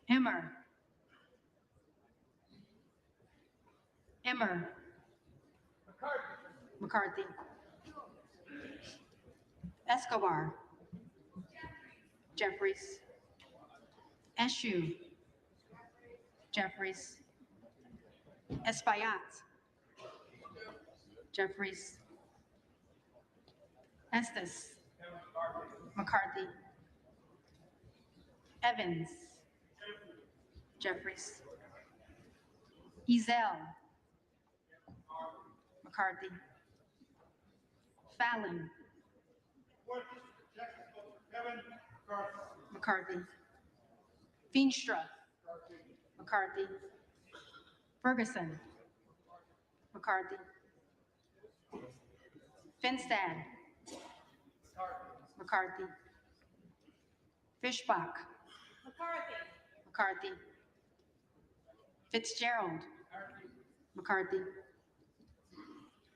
Emmer. Emmer. McCarthy. Escobar. Jeffries. Eshoo. Jeffries. Espaillat. Jeffries. Estes. McCarthy. Evans. Jeffries. Ezel. McCarthy. Fallon. McCarthy. Feenstra. McCarthy. Ferguson. McCarthy. Finstad. McCarthy. Fishbach. McCarthy. Fitzgerald. McCarthy.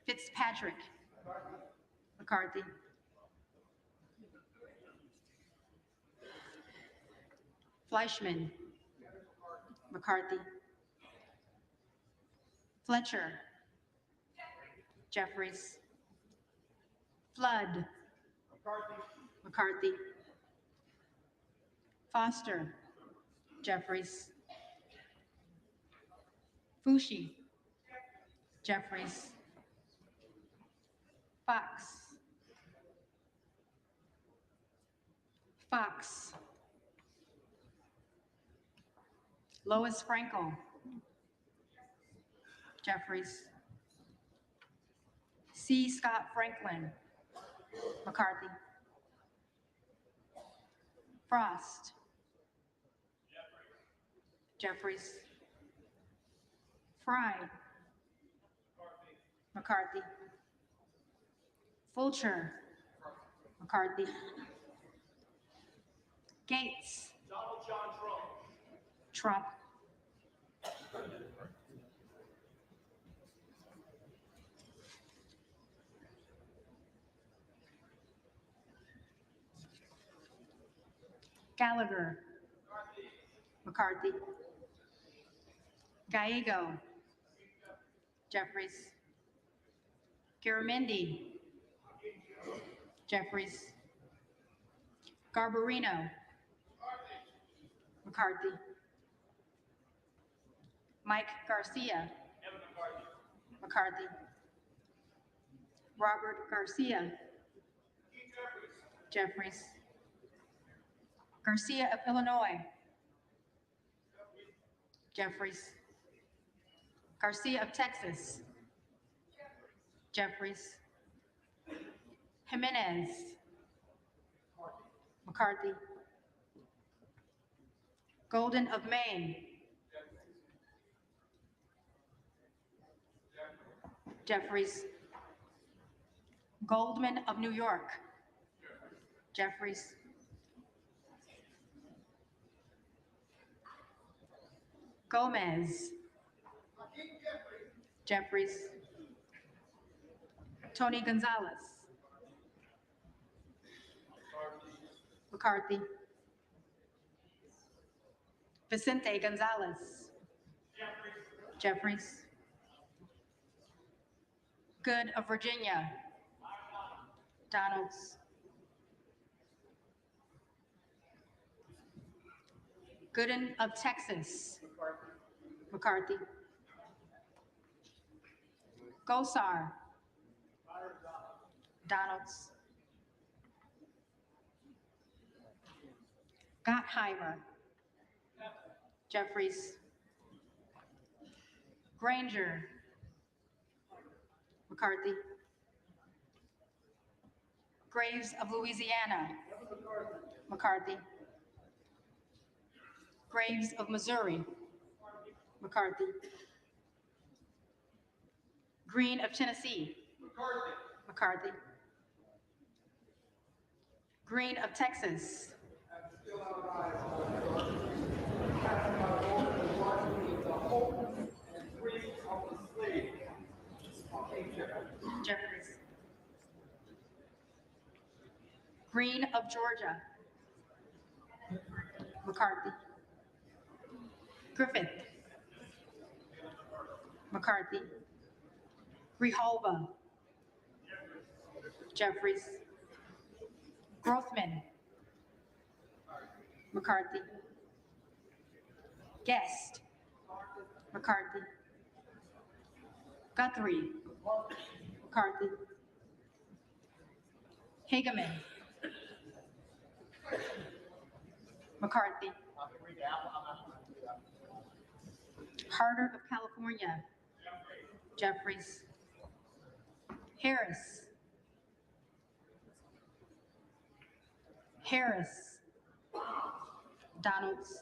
Fitzpatrick. McCarthy. Fleischman. McCarthy. Fletcher. Jeffries. Flood. McCarthy. Foster. Jeffries. Fushi. Jeffries. Fox. Fox. Lois Frankel. Jeffries. C. Scott Franklin. McCarthy. Frost. Jeffries. Fry. McCarthy. Fulcher. McCarthy. Gates. Donald John Trump. Trump. Gallagher. McCarthy. Gallego. Jeffries. Garamendi. Jeffries. Garbarino. McCarthy. Mike Garcia. McCarthy. Robert Garcia. Jeffries. Garcia of Illinois. Jeffries. Garcia of Texas. Jeffries. Jimenez. McCarthy. Golden of Maine. Jeffries. Goldman of New York. Jeffries. Gomez. Jeffries. Tony Gonzalez. McCarthy. Vicente Gonzalez. Jeffries. Good of Virginia. Donalds. Gooden of Texas. McCarthy. Gosar. Donalds. Gottheimer. Jeffries. Granger. McCarthy. Graves of Louisiana. McCarthy. Graves of Missouri. McCarthy. Green of Tennessee. McCarthy. Green of Texas. Jeffries. Green of Georgia. McCarthy. Griffith. McCarthy. Grijalva. Jeffries. Grothman. McCarthy. Guest. McCarthy. Guthrie. McCarthy. Hageman. McCarthy. Harder of California. Jeffries. Harris. Harris. Donalds.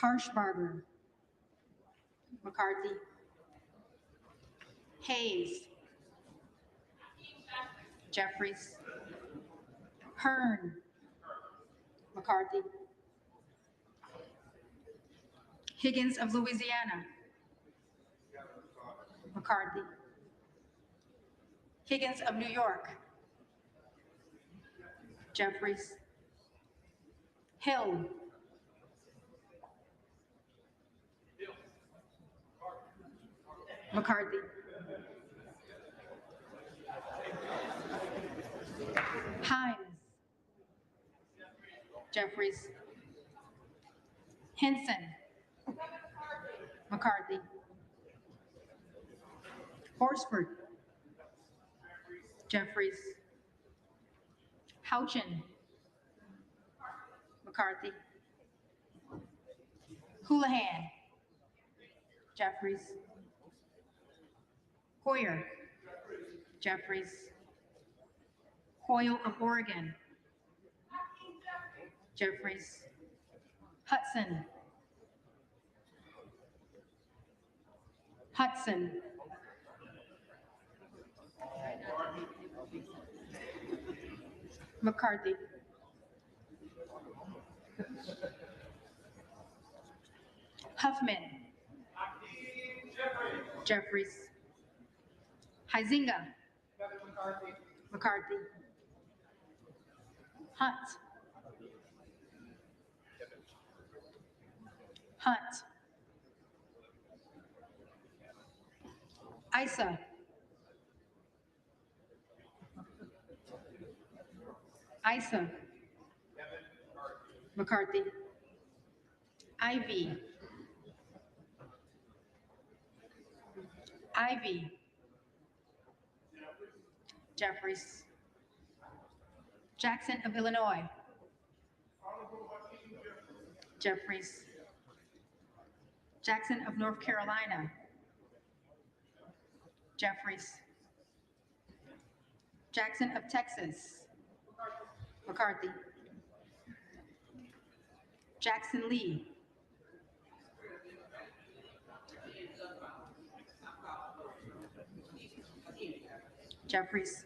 Harshbarger. McCarthy. Hayes. Jeffries. Hearn. McCarthy. Higgins of Louisiana. McCarthy. Higgins of New York. Jeffries. Hill. McCarthy. Hines. Jeffries. Henson. McCarthy. Horsford. Jeffries. Houchin. McCarthy. Houlihan. Jeffries. Hoyer. Jeffries. Hoyle of Oregon. Jeffries. Hudson. Hudson. McCarthy. Huffman. Jeffries. Huizinga. McCarthy. Hunt. Hunt. Isa. Isa. McCarthy. Ivy. Ivy. Jeffries. Jackson of Illinois. Jeffries. Jackson of North Carolina. Jeffries. Jackson of Texas. McCarthy. Jackson Lee. Jeffries.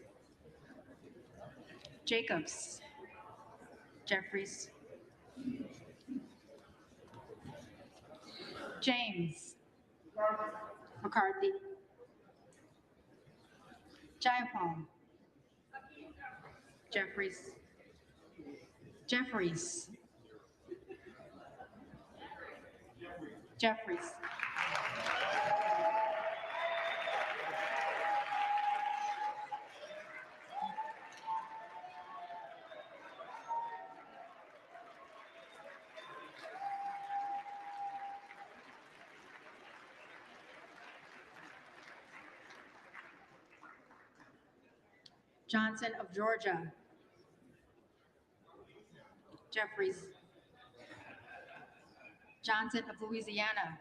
Jacobs. Jeffries. James. McCarthy. Jayapal. Jeffries. Jeffries. Jeffries. Johnson of Georgia. Jeffries. Johnson of Louisiana.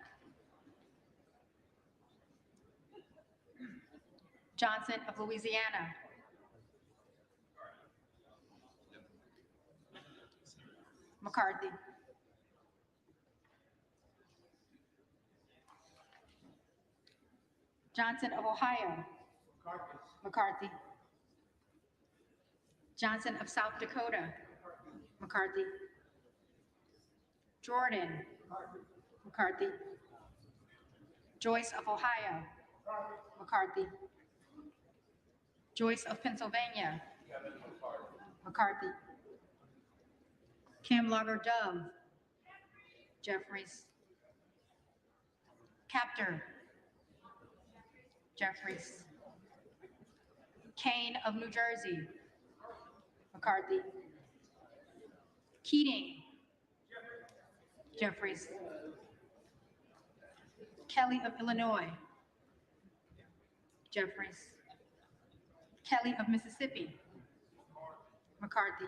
Johnson of Louisiana. McCarthy. Johnson of Ohio. McCarthy. Johnson of South Dakota. McCarthy. Jordan. McCarthy. Joyce of Ohio. McCarthy. Joyce of Pennsylvania. McCarthy. Kim Lager Dove. Jeffries. Captor. Jeffries. Kane of New Jersey. McCarthy. Keating. Jeffries. Kelly of Illinois. Jeffries. Kelly of Mississippi. McCarthy.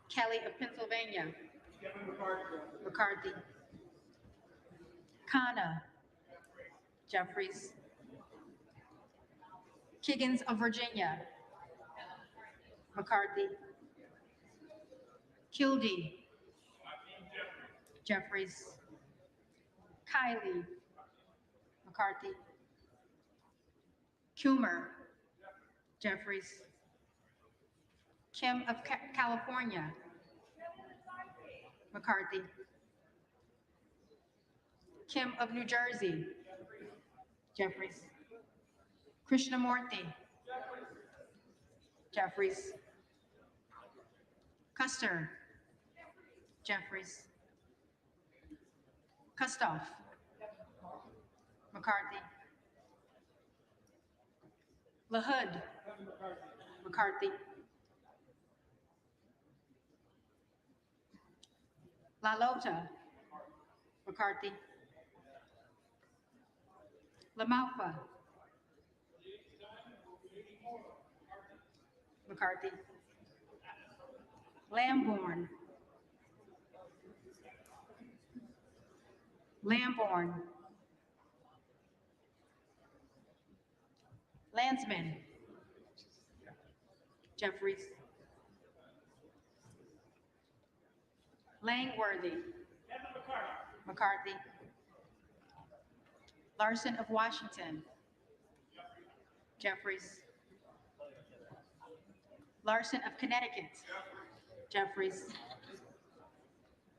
Kelly of Pennsylvania. McCarthy. Khanna. Jeffries. Kiggins of Virginia. McCarthy. Kildee. Jeffries. Kiley. McCarthy. Cumer. Jeffries. Kim of California. McCarthy. Kim of New Jersey. Jeffries. Krishnamurthy. Jeffries. Custer. Jeffries. Kustoff. McCarthy. LaHood. McCarthy. La Lota. McCarthy. LaMalfa. McCarthy. Lamborn. Lamborn. Landsman. Jeffries. Langworthy. McCarthy. Larson of Washington. Jeffries. Larson of Connecticut. Jeffries.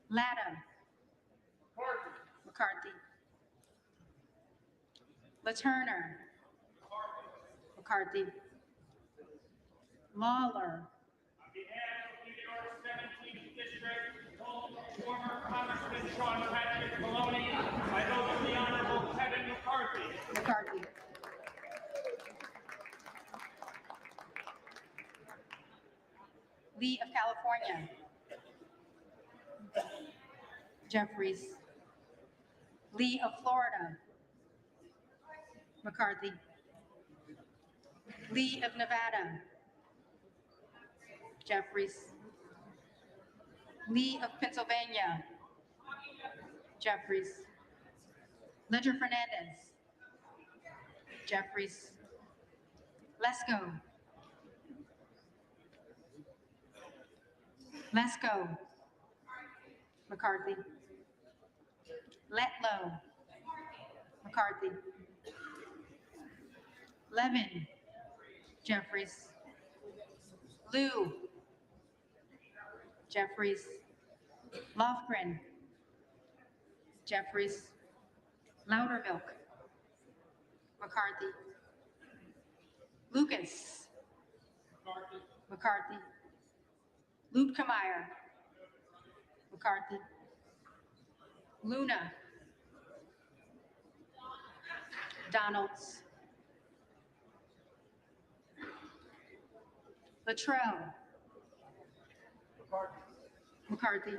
Latta. McCarthy. LaTurner. McCarthy. Lawler. On behalf of New York 17th District, home of former Congressman Sean Patrick Maloney, I vote for the Honorable Kevin McCarthy. McCarthy. Lee of California. Jeffries. Lee of Florida. McCarthy. Lee of Nevada. Jeffries. Lee of Pennsylvania. Jeffries. Ledger Fernandez. Jeffries. Lesko. Lesko. McCarthy. Letlow. McCarthy. Levin. Jeffries. Lou. Jeffries. Lofgren. Jeffries. Loudermilk. McCarthy. Lucas. McCarthy. Luetkemeyer. McCarthy. Luna. Donalds. Latrell. McCarthy.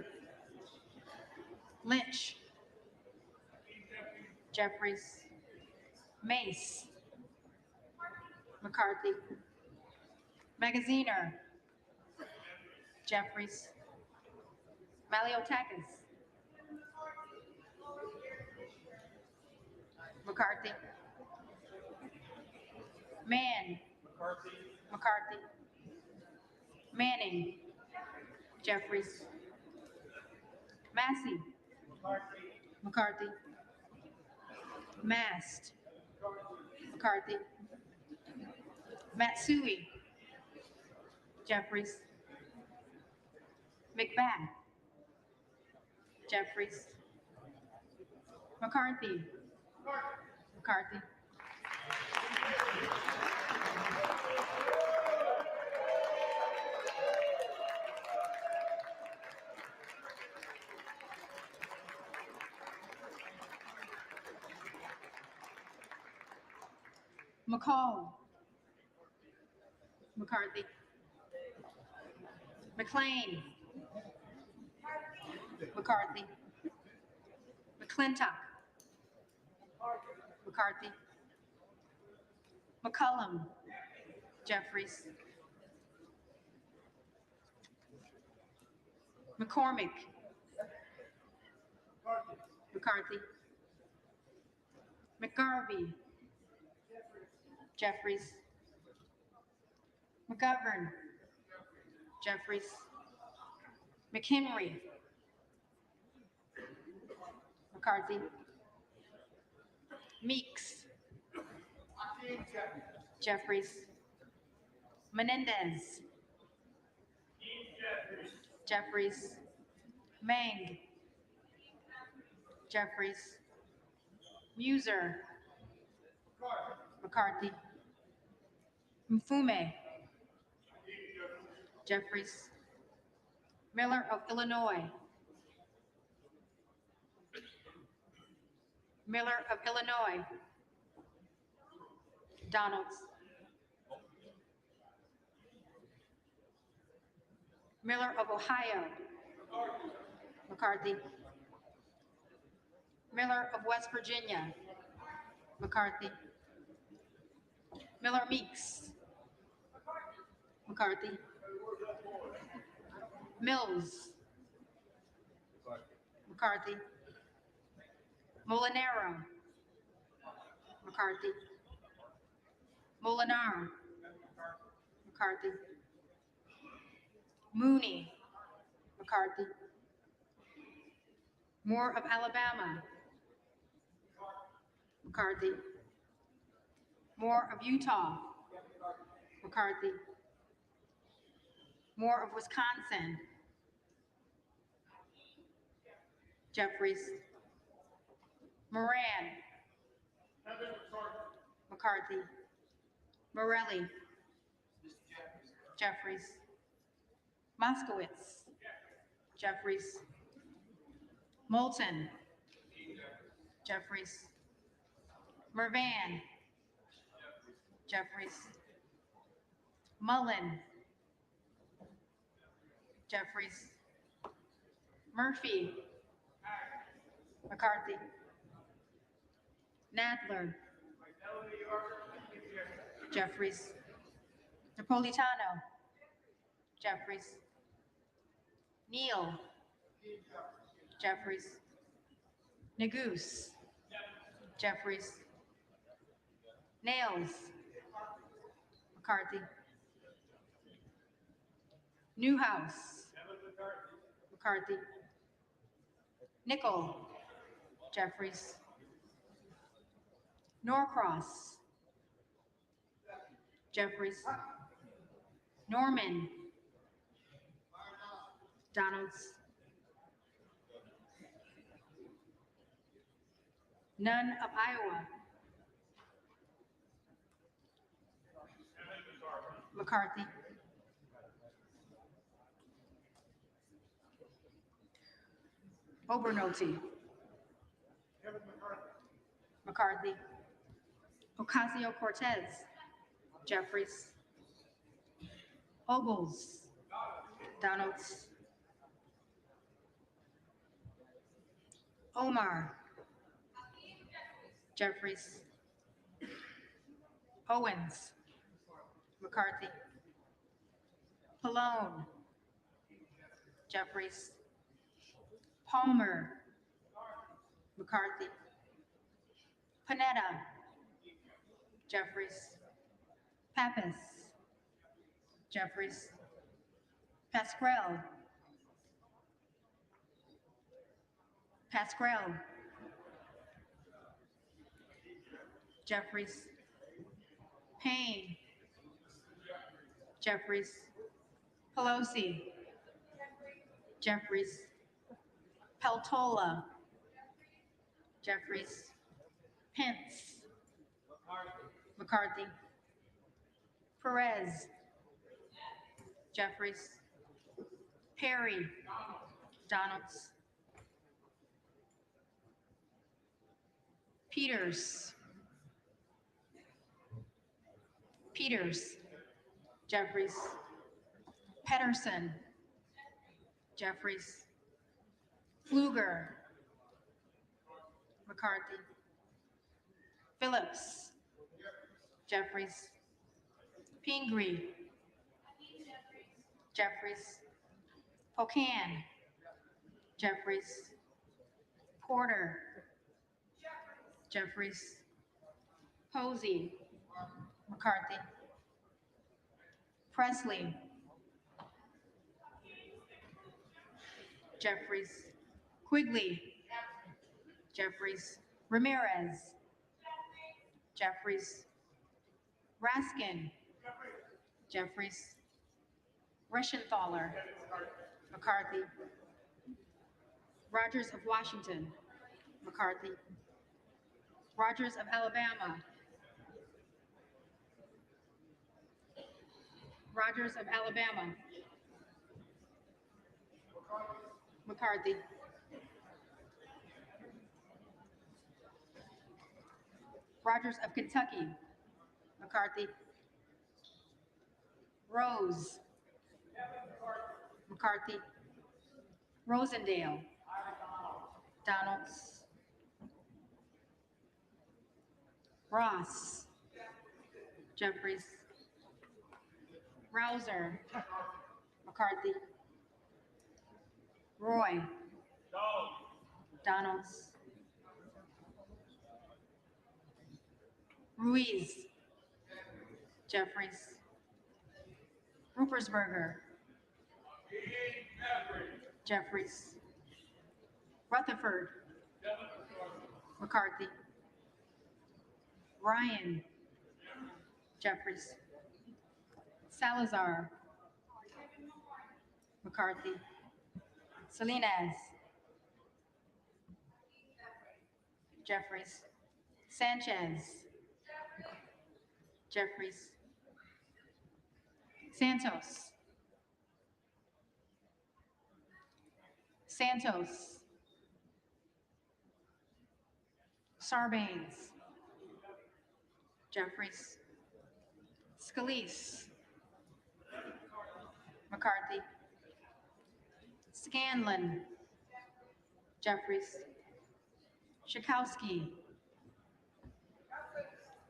Lynch. Jeffries. Mace. McCarthy. Magaziner. Jeffries. Maliotakis. McCarthy. Mann. McCarthy. Manning. Jeffries. Massey. McCarthy. Mast. McCarthy. Matsui. Jeffries. McBath. Jeffries. McCarthy. McCarthy. McCall. McCarthy. McLean. McCarthy. McClintock. McCarthy. McCullum. Jeffries. McCormick. McCarthy. McGarvey. Jeffries. McGovern. Jeffries. McHenry. McCarthy. Meeks. Jeffries. Menendez. Jeffries. Mang. Jeffries. Muser. McCarthy. Mfume. Jeffries. Miller of Illinois. Miller of Illinois. Donalds. Miller of Ohio. McCarthy. Miller of West Virginia. McCarthy. Miller Meeks. McCarthy. Mills. McCarthy. Molinaro. McCarthy. Molinar. McCarthy. Mooney. McCarthy. Moore of Alabama. McCarthy. Moore of Utah. McCarthy. Moore of Wisconsin. Jeffries. Moran. McCarthy. Morelli. Jeffries. Moskowitz. Jeffries. Moulton. Jeffries. Mervan. Jeffries. Mullen. Jeffries. Murphy. McCarthy. Nadler. Jeffries. Napolitano. Jeffries. Neal. Jeffries. Neguse. Jeffries. Nails. McCarthy. Newhouse. McCarthy. Nickel. Jeffries. Norcross. Jeffries. Norman. Donalds. None of Iowa. McCarthy. Obernolte. McCarthy. Ocasio-Cortez. Jeffries. Ogles. Donalds. Omar. Jeffries. Owens. McCarthy. Pallone. Jeffries. Palmer. McCarthy. Panetta. Jeffries. Pappas. Jeffries. Pascrell. Pascrell. Jeffries. Payne. Jeffries. Pelosi. Jeffries. Peltola. Jeffries. Pence. McCarthy. Perez. Jeffries. Perry. Donalds. Peters. Peters. Jeffries. Pedersen. Jeffries. Pfluger. McCarthy. Phillips. Jeffries. Pingree. Jeffries. Pocan. Jeffries. Porter. Jeffries. Posey. McCarthy. Presley. Jeffries. Quigley. Jeffries. Ramirez. Jeffries. Raskin. Jeffries. Reschenthaler. McCarthy. Rogers of Washington. McCarthy. Rogers of Alabama. Rogers of Alabama. McCarthy. Rogers of Kentucky. McCarthy. Rose. McCarthy. Rosendale. Donalds. Ross. Jeffries. Rouser. McCarthy. Roy. Donalds. Ruiz. Jeffries. Ruppersberger. Jeffries. Rutherford. McCarthy. Ryan. Jeffries. Salazar. McCarthy. Salinas. Jeffries. Sanchez. Jeffries. Santos. Santos. Sarbanes. Jeffries. Scalise. McCarthy. Scanlon. Jeffries. Schakowsky.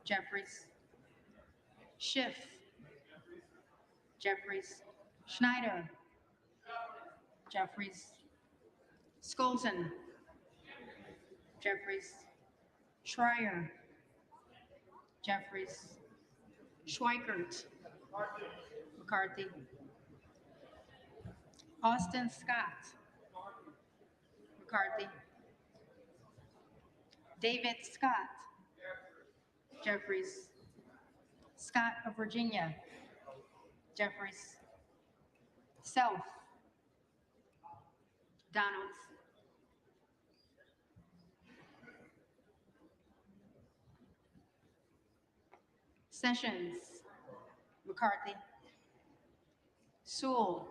Jeffries. Schiff. Jeffries. Schneider. Jeffries. Skolton. Jeffries. Schreier. Jeffries. Schweikert. McCarthy. Austin Scott. McCarthy. David Scott. Jeffries. Scott of Virginia. Jeffries. Self. Donalds. Sessions. McCarthy. Sewell.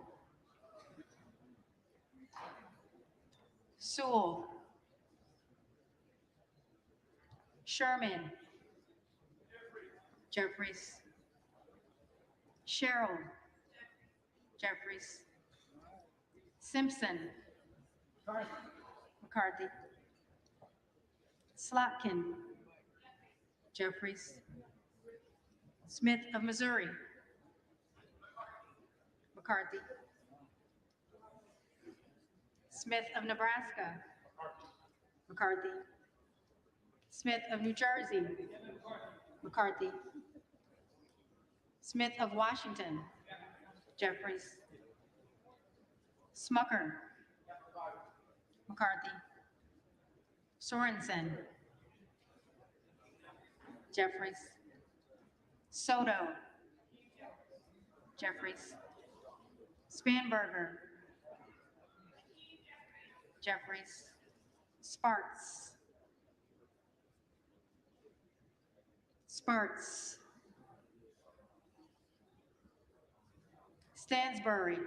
Sewell. Sherman. Jeffries. Sherrill. Jeffries. Simpson. McCarthy. Slotkin. Jeffries. Smith of Missouri. McCarthy. Smith of Nebraska. McCarthy. Smith of New Jersey. McCarthy. Smith of Washington. Jeffries. Smucker. McCarthy. Sorensen. Jeffries. Soto. Jeffries. Spanberger. Jeffries. Sparks. Sparks. Stansbury.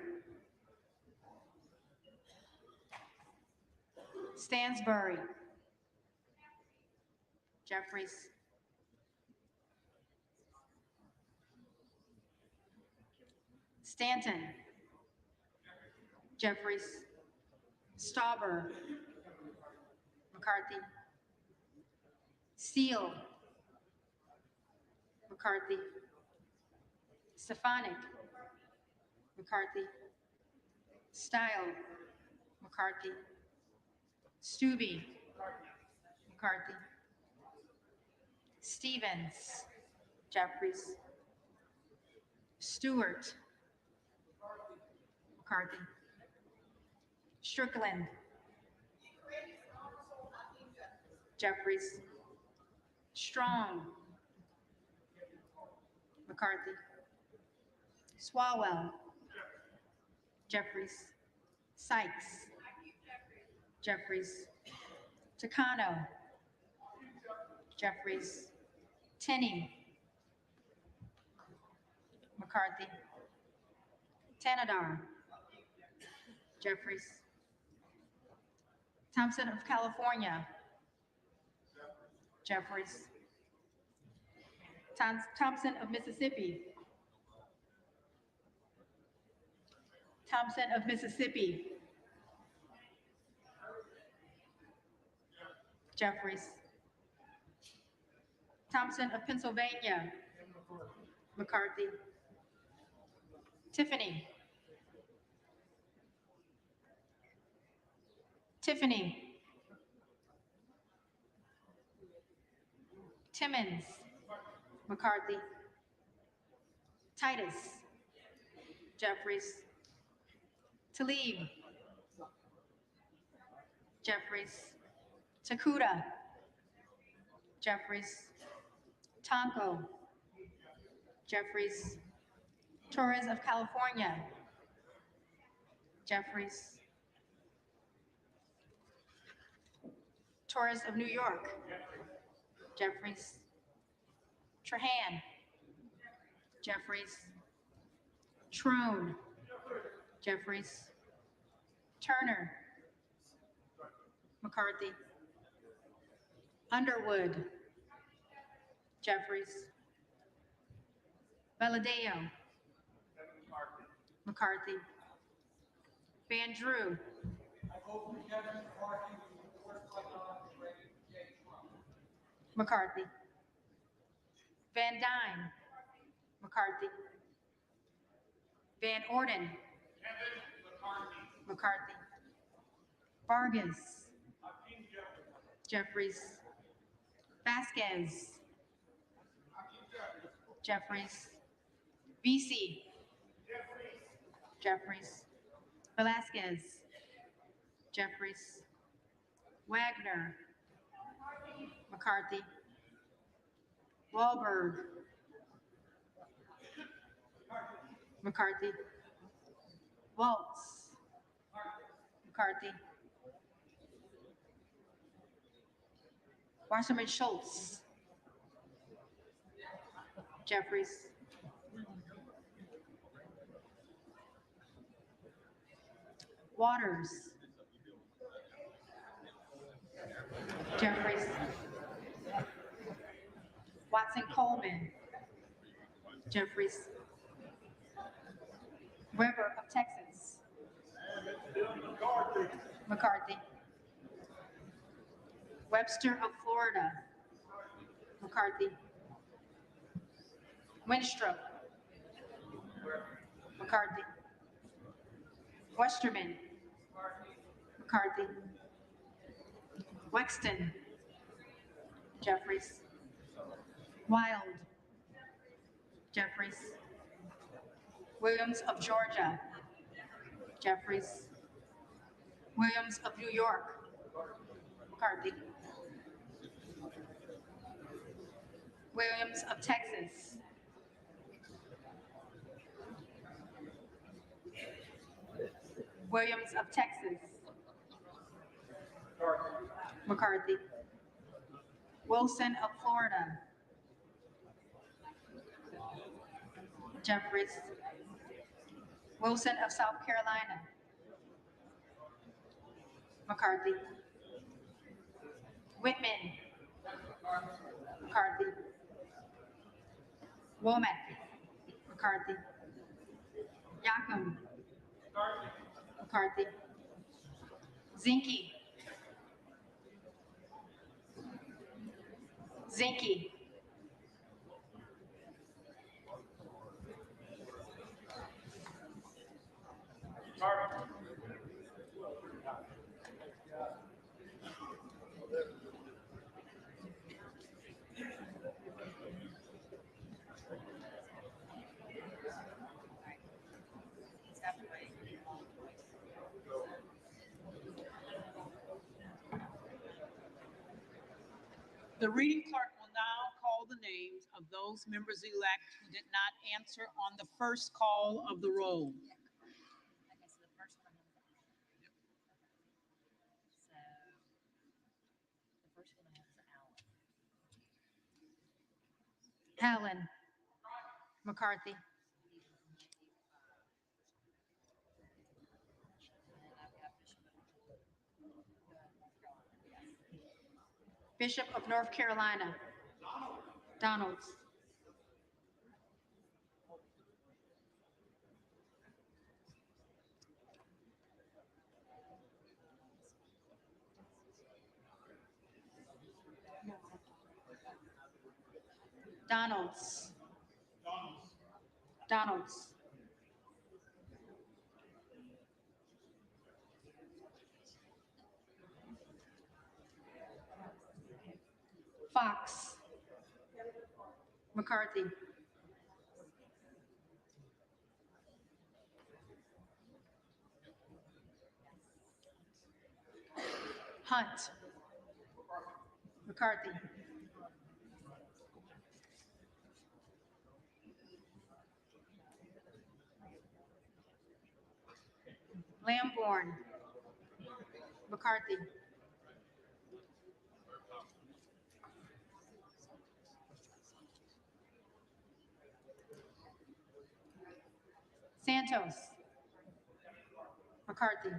Stansbury. Jeffries. Stanton. Jeffries. Stauber. McCarthy. Steele. McCarthy. Stefanik. McCarthy. Style. McCarthy. Stubbe. McCarthy. Stevens. Jeffries. Stewart. McCarthy. Strickland. Jeffries. Strong. McCarthy. Swalwell. Jeffries. Sykes. Jeffries. Takano. Jeffries. Tenney. McCarthy. Tanadar. Jeffries. Thompson of California. Jeffries. Thompson of Mississippi. Thompson of Mississippi. Jeffries. Thompson of Pennsylvania. McCarthy. Tiffany. Tiffany. Timmons. McCarthy. Titus. Jeffries. Talib. Jeffries. Takuda. Jeffries. Tonko. Jeffries. Torres of California. Jeffries. Torres of New York. Jeffries. Trahan. Jeffries. Trone. Jeffries. Turner. McCarthy. Underwood. Jeffries. Valadeo. McCarthy. Van Drew. McCarthy. Van Dyne. McCarthy. Van Orden. McCarthy. Vargas. Jeffries. Vasquez. Jeffries. VC. Jeffries. Velasquez. Jeffries. Wagner. McCarthy. Wahlberg. McCarthy. Waltz. McCarthy. Wasserman Schultz. Jeffries. Waters. Jeffries. Watson Coleman. Jeffries. Weber of Texas. McCarthy. Webster of Florida. McCarthy. Winstrup. McCarthy. Westerman. McCarthy. Wexton. Jeffries. Wild. Jeffries. Williams of Georgia. Jeffries. Williams of New York. McCarthy. Williams of Texas. Williams of Texas. McCarthy. Wilson of Florida. Jeffries. Wilson of South Carolina. McCarthy. Whitman. McCarthy. Womack. McCarthy. Yakum. McCarthy. Zinke. Zinke. The reading clerk will now call the names of those members-elect who did not answer on the first call of the roll. Okay, so the first one is so the first one I have is Allen. Allen. McCarthy. And I've got Bishop of North Carolina. Donalds. Donalds. Donalds. Fox. McCarthy. Hunt. McCarthy. Lamborn. McCarthy. Santos. McCarthy.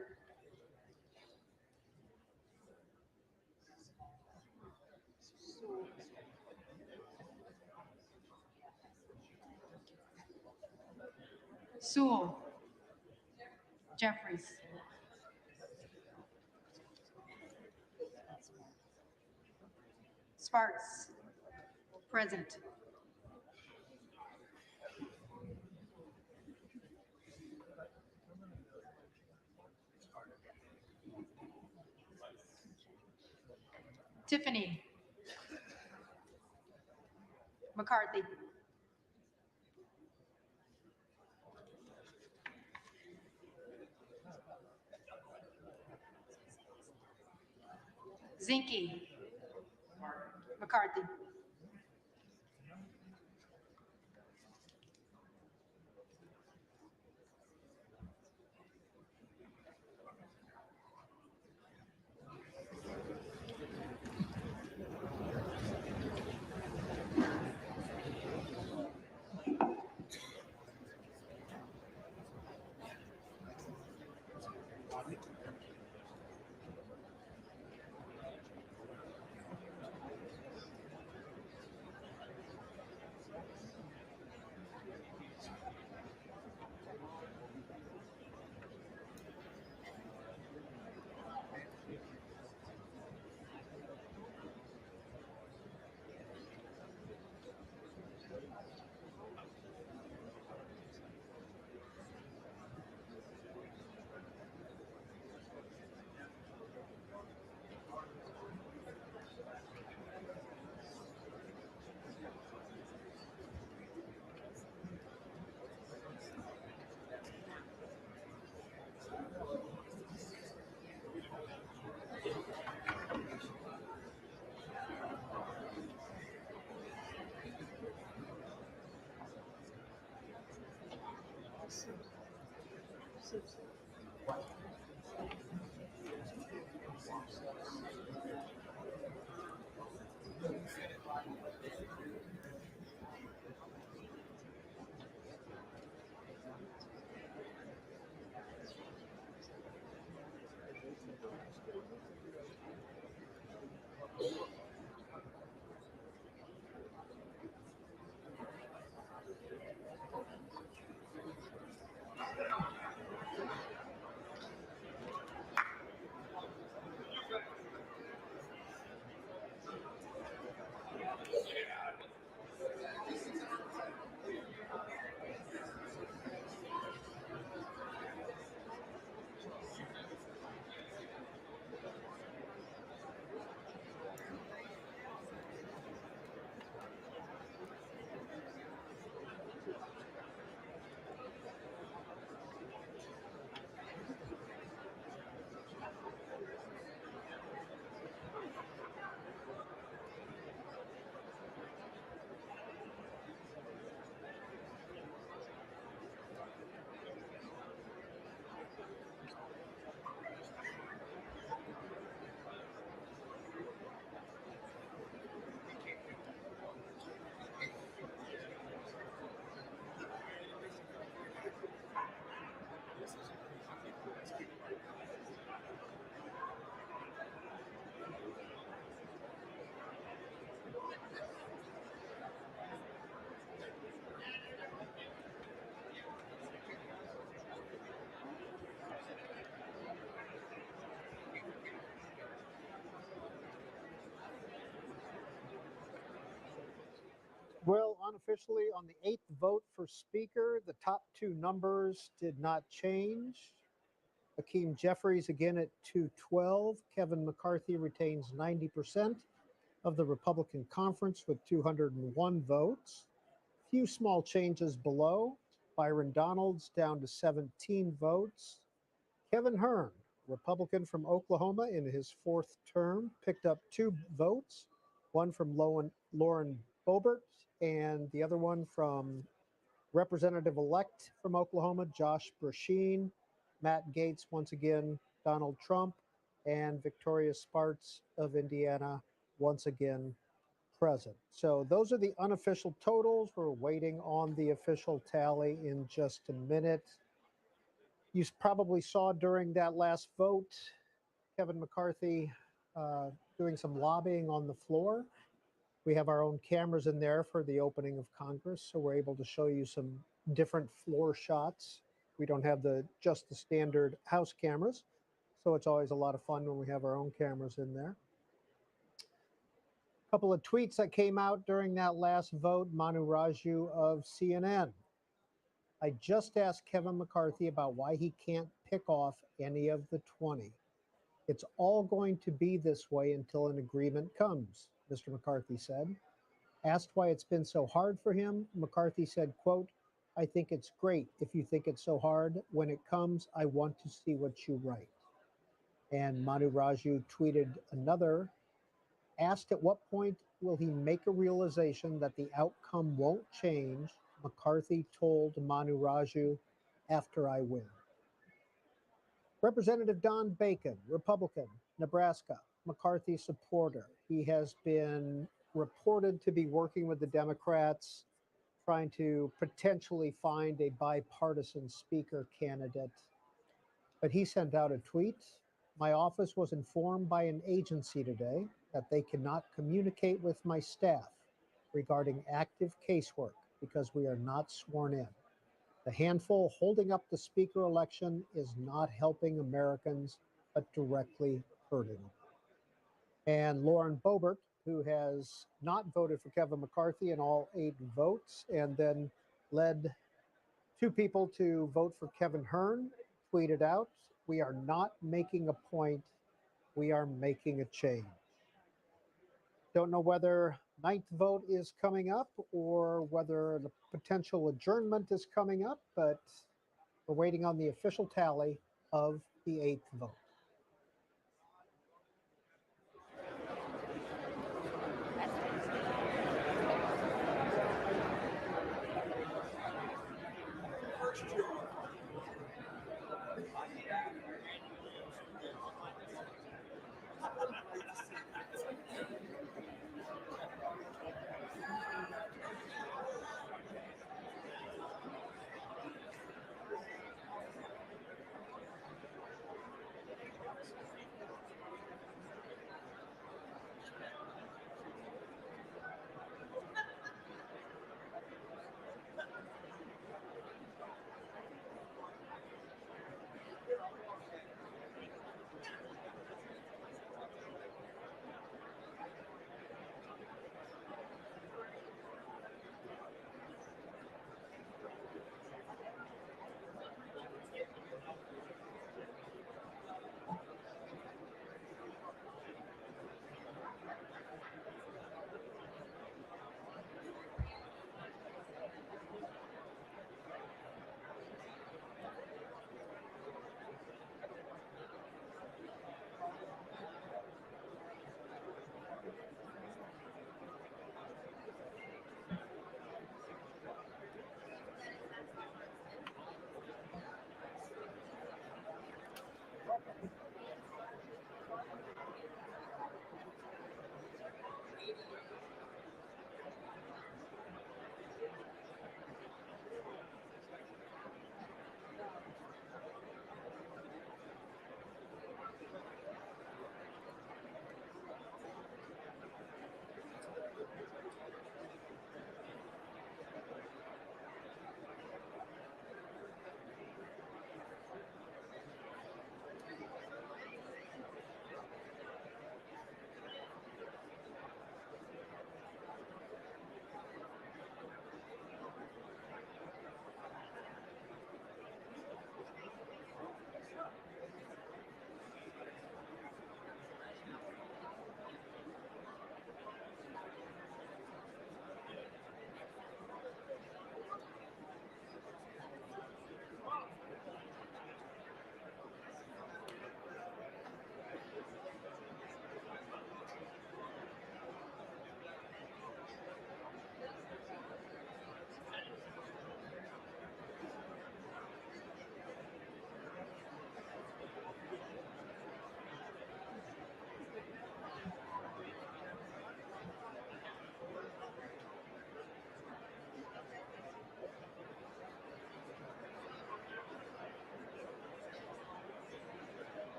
Sewell. Jeffries. Sparks. Present. Tiffany. McCarthy. Zinke. McCarthy. Well, unofficially, on the eighth vote for Speaker, the top two numbers did not change. Hakeem Jeffries again at 212. Kevin McCarthy retains 90% of the Republican conference with 201 votes. Few small changes below. Byron Donalds down to 17 votes. Kevin Hern, Republican from Oklahoma in his fourth term, picked up 2 votes, one from Lauren Boebert and the other one from Representative-elect from Oklahoma, Josh Brasheen, Matt Gaetz once again, Donald Trump, and Victoria Spartz of Indiana once again present. So those are the unofficial totals. We're waiting on the official tally in just a minute. You probably saw during that last vote, Kevin McCarthy doing some lobbying on the floor. We have our own cameras in there for the opening of Congress, so we're able to show you some different floor shots. We don't have just the standard house cameras, so it's always a lot of fun when we have our own cameras in there. A couple of tweets that came out during that last vote. Manu Raju of CNN. I just asked Kevin McCarthy about why he can't pick off any of the 20. It's all going to be this way until an agreement comes, Mr. McCarthy said. Asked why it's been so hard for him, McCarthy said, quote, I think it's great if you think it's so hard. When it comes, I want to see what you write. And Manu Raju tweeted another, asked at what point will he make a realization that the outcome won't change, McCarthy told Manu Raju, after I win. Representative Don Bacon, Republican, Nebraska, McCarthy supporter. He has been reported to be working with the Democrats, trying to potentially find a bipartisan speaker candidate. But he sent out a tweet. My office was informed by an agency today that they cannot communicate with my staff regarding active casework because we are not sworn in. The handful holding up the speaker election is not helping Americans, but directly hurting them. And Lauren Boebert, who has not voted for Kevin McCarthy in all 8 votes, and then led 2 people to vote for Kevin Hearn, tweeted out, we are not making a point, we are making a change. Don't know whether 9th vote is coming up or whether the potential adjournment is coming up, but we're waiting on the official tally of the 8th vote.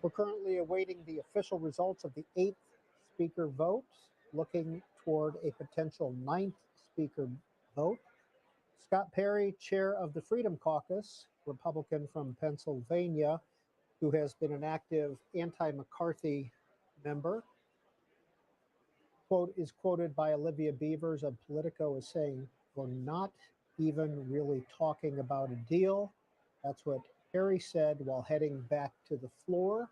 We're currently awaiting the official results of the 8th speaker vote, looking toward a potential 9th speaker vote. Scott Perry, chair of the Freedom Caucus, Republican from Pennsylvania, who has been an active anti-McCarthy member, is quoted by Olivia Beavers of Politico as saying, "We're not even really talking about a deal." That's what Perry said while heading back to the floor.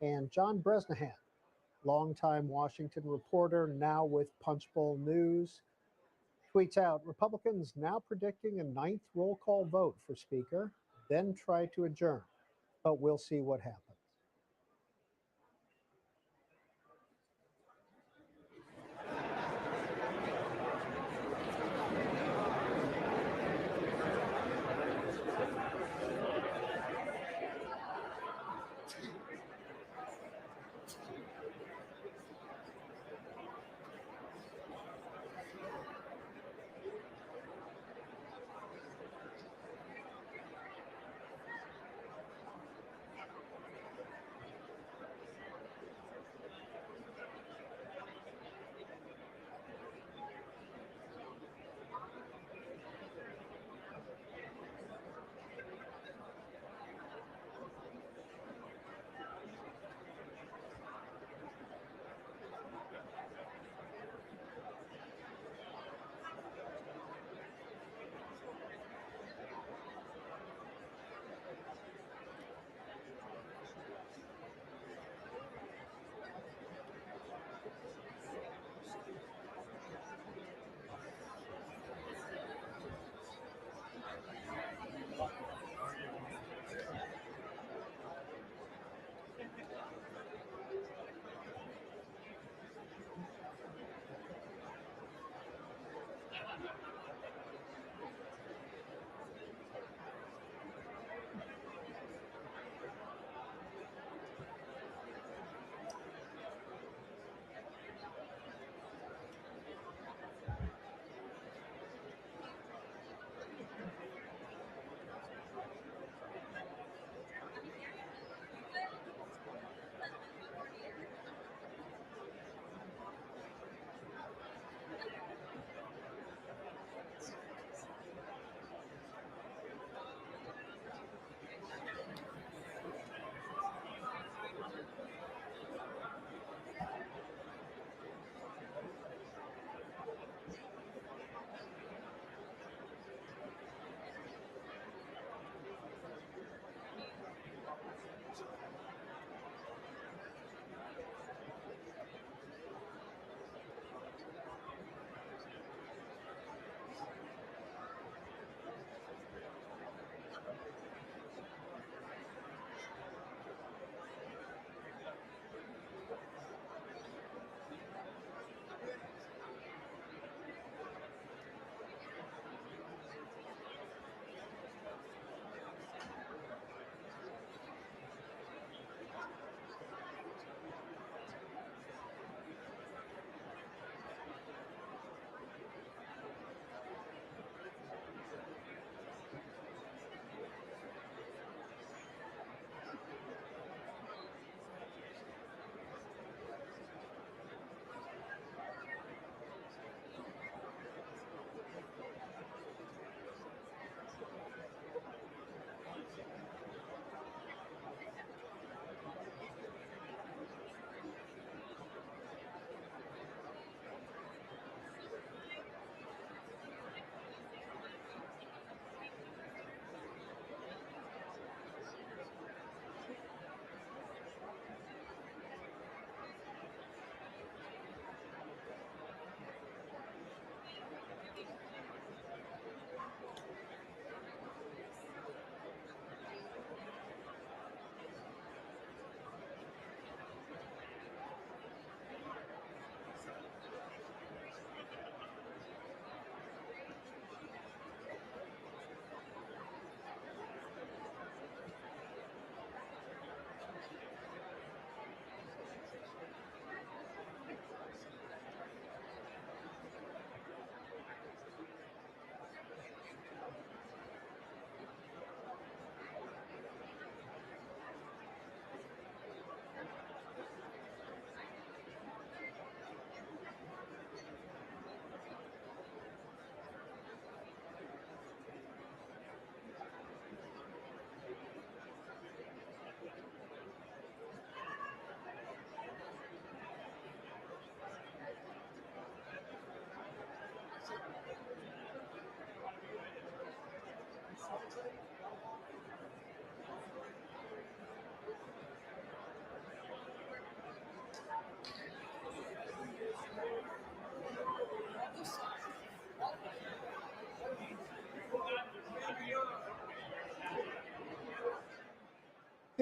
And John Bresnahan, longtime Washington reporter, now with Punchbowl News, tweets out, Republicans now predicting a 9th roll call vote for Speaker, then try to adjourn, but we'll see what happens.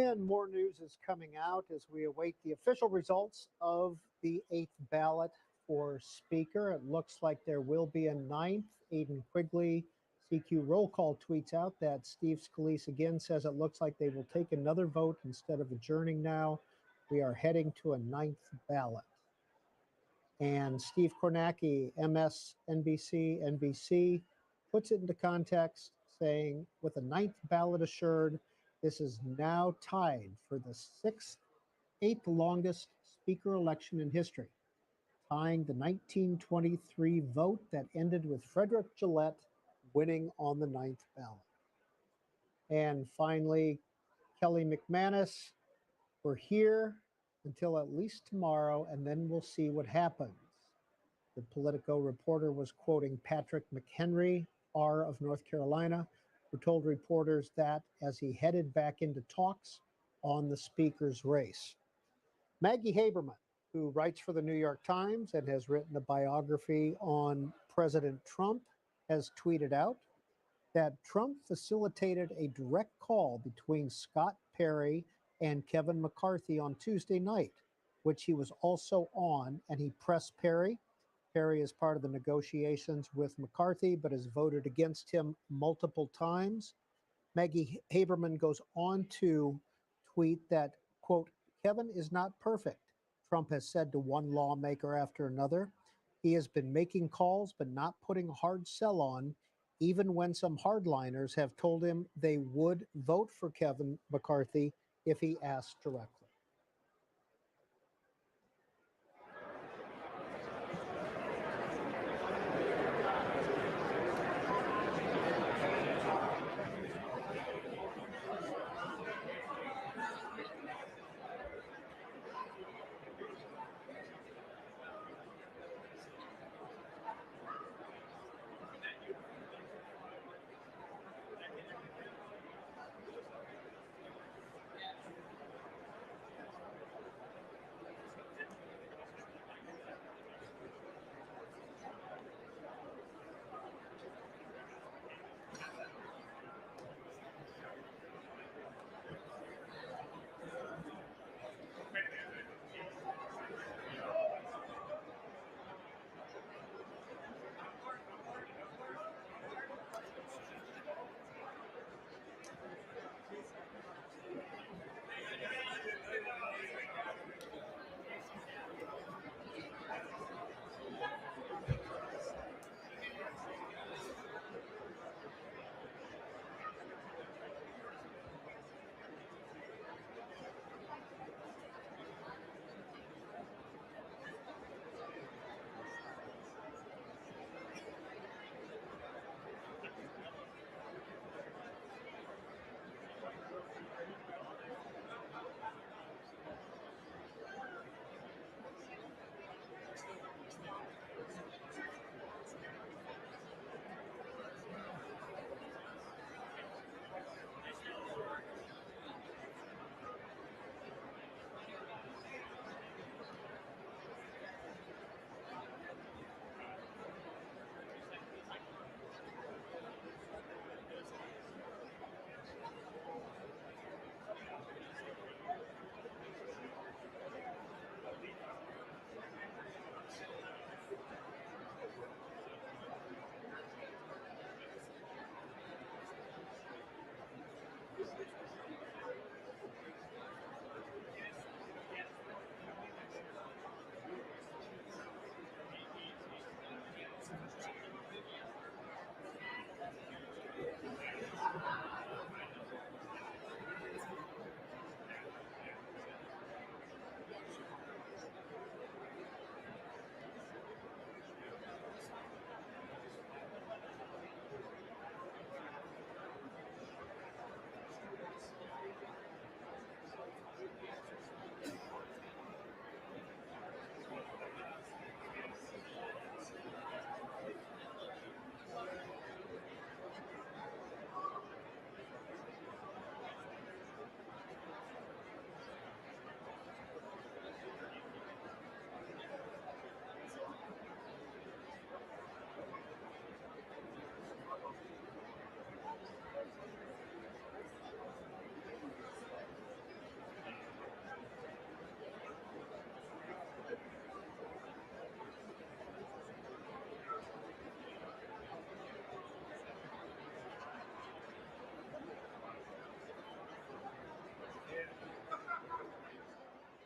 And more news is coming out as we await the official results of the 8th ballot for Speaker. It looks like there will be a 9th. Aiden Quigley, CQ roll call, tweets out that Steve Scalise again says it looks like they will take another vote instead of adjourning now. We are heading to a 9th ballot. And Steve Kornacki, MSNBC, NBC, puts it into context, saying, with a 9th ballot assured, this is now tied for the 8th longest speaker election in history, tying the 1923 vote that ended with Frederick Gillette winning on the 9th ballot. And finally, Kelly McManus, we're here until at least tomorrow, and then we'll see what happens. The Politico reporter was quoting Patrick McHenry, R of North Carolina, who told reporters that as he headed back into talks on the speaker's race. Maggie Haberman, who writes for the New York Times and has written a biography on President Trump, has tweeted out that Trump facilitated a direct call between Scott Perry and Kevin McCarthy on Tuesday night, which he was also on, and he pressed Perry. Perry is part of the negotiations with McCarthy, but has voted against him multiple times. Maggie Haberman goes on to tweet that, quote, Kevin is not perfect, Trump has said to one lawmaker after another. He has been making calls, but not putting a hard sell on, even when some hardliners have told him they would vote for Kevin McCarthy if he asked directly.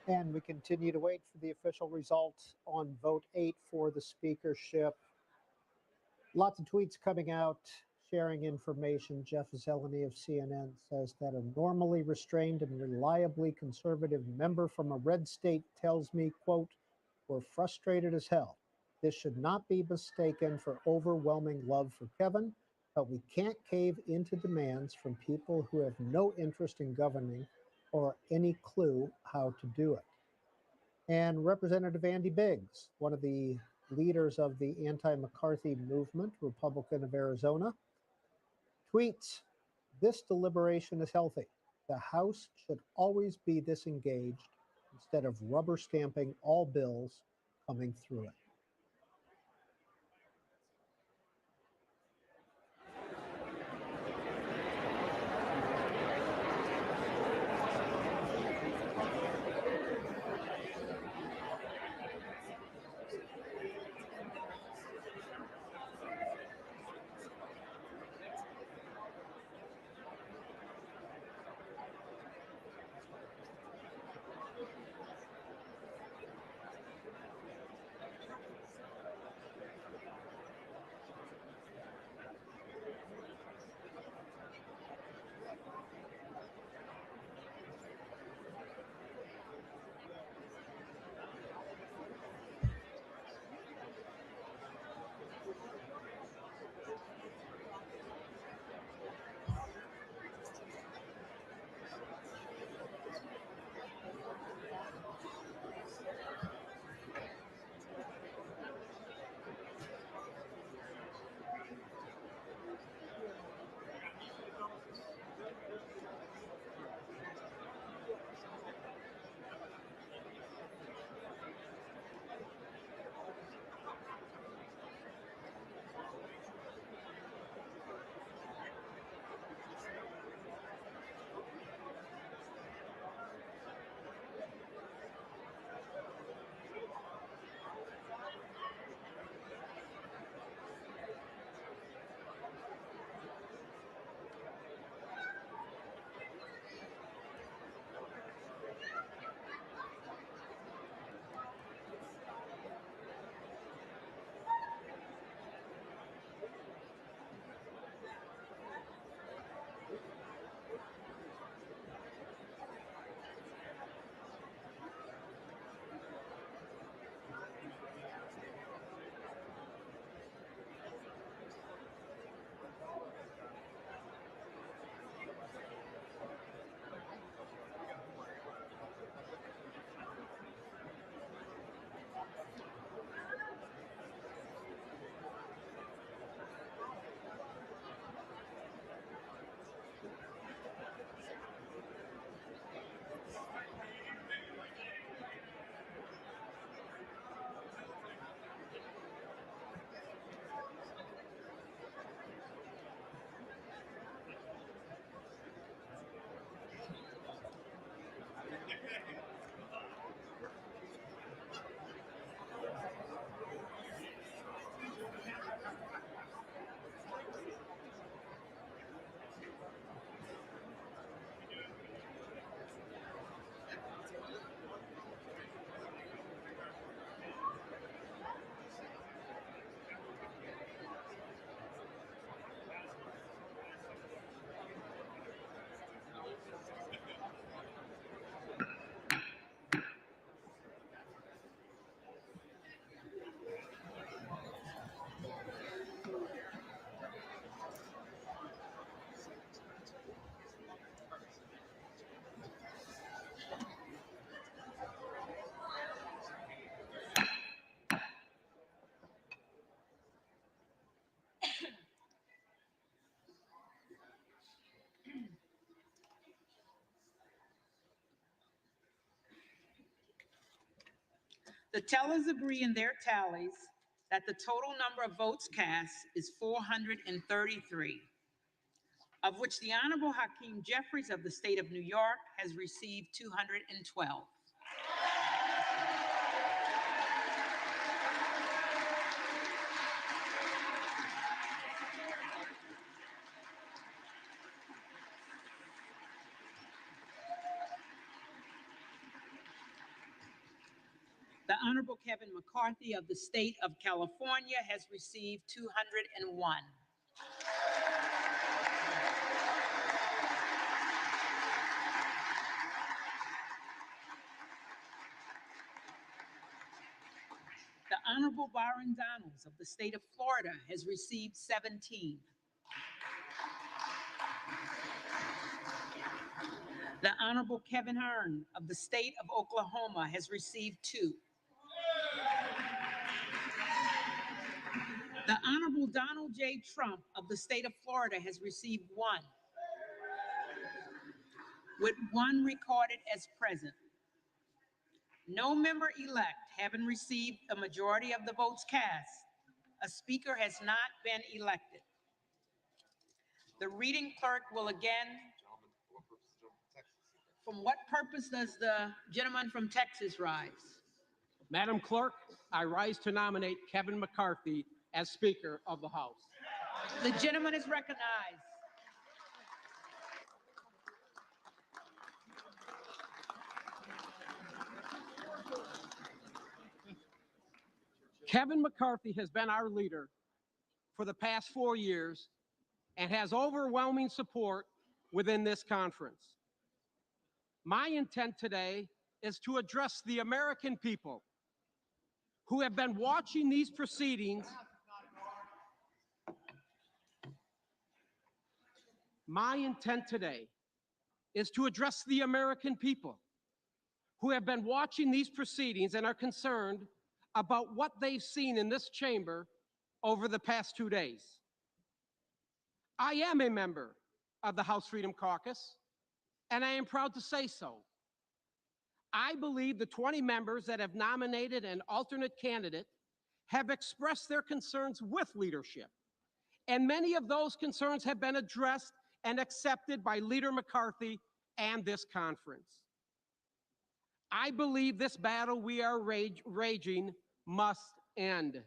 And we continue to wait for the official results on vote 8 for the speakership. Lots of tweets coming out, sharing information. Jeff Zeleny of CNN says that a normally restrained and reliably conservative member from a red state tells me, quote, "We're frustrated as hell. This should not be mistaken for overwhelming love for Kevin, but we can't cave into demands from people who have no interest in governing or any clue how to do it." And Representative Andy Biggs, one of the leaders of the anti-McCarthy movement, Republican of Arizona, tweets, "This deliberation is healthy. The House should always be this engaged instead of rubber stamping all bills coming through it." The tellers agree in their tallies that the total number of votes cast is 433, of which the Honorable Hakeem Jeffries of the state of New York has received 212. The Honorable Kevin McCarthy of the State of California has received 201. The Honorable Byron Donalds of the State of Florida has received 17. The Honorable Kevin Hearn of the State of Oklahoma has received 2. The Honorable Donald J. Trump of the State of Florida has received 1, with 1 recorded as present. No member-elect having received a majority of the votes cast, a speaker has not been elected. The reading clerk will again. From what purpose does the gentleman from Texas rise? Madam Clerk, I rise to nominate Kevin McCarthy as Speaker of the House. The gentleman is recognized. Kevin McCarthy has been our leader for the past 4 years and has overwhelming support within this conference. My intent today is to address the American people who have been watching these proceedings. My intent today is to address the American people who have been watching these proceedings and are concerned about what they've seen in this chamber over the past 2 days. I am a member of the House Freedom Caucus, and I am proud to say so. I believe the 20 members that have nominated an alternate candidate have expressed their concerns with leadership, and many of those concerns have been addressed and accepted by Leader McCarthy and this conference. I believe this battle we are raging must end.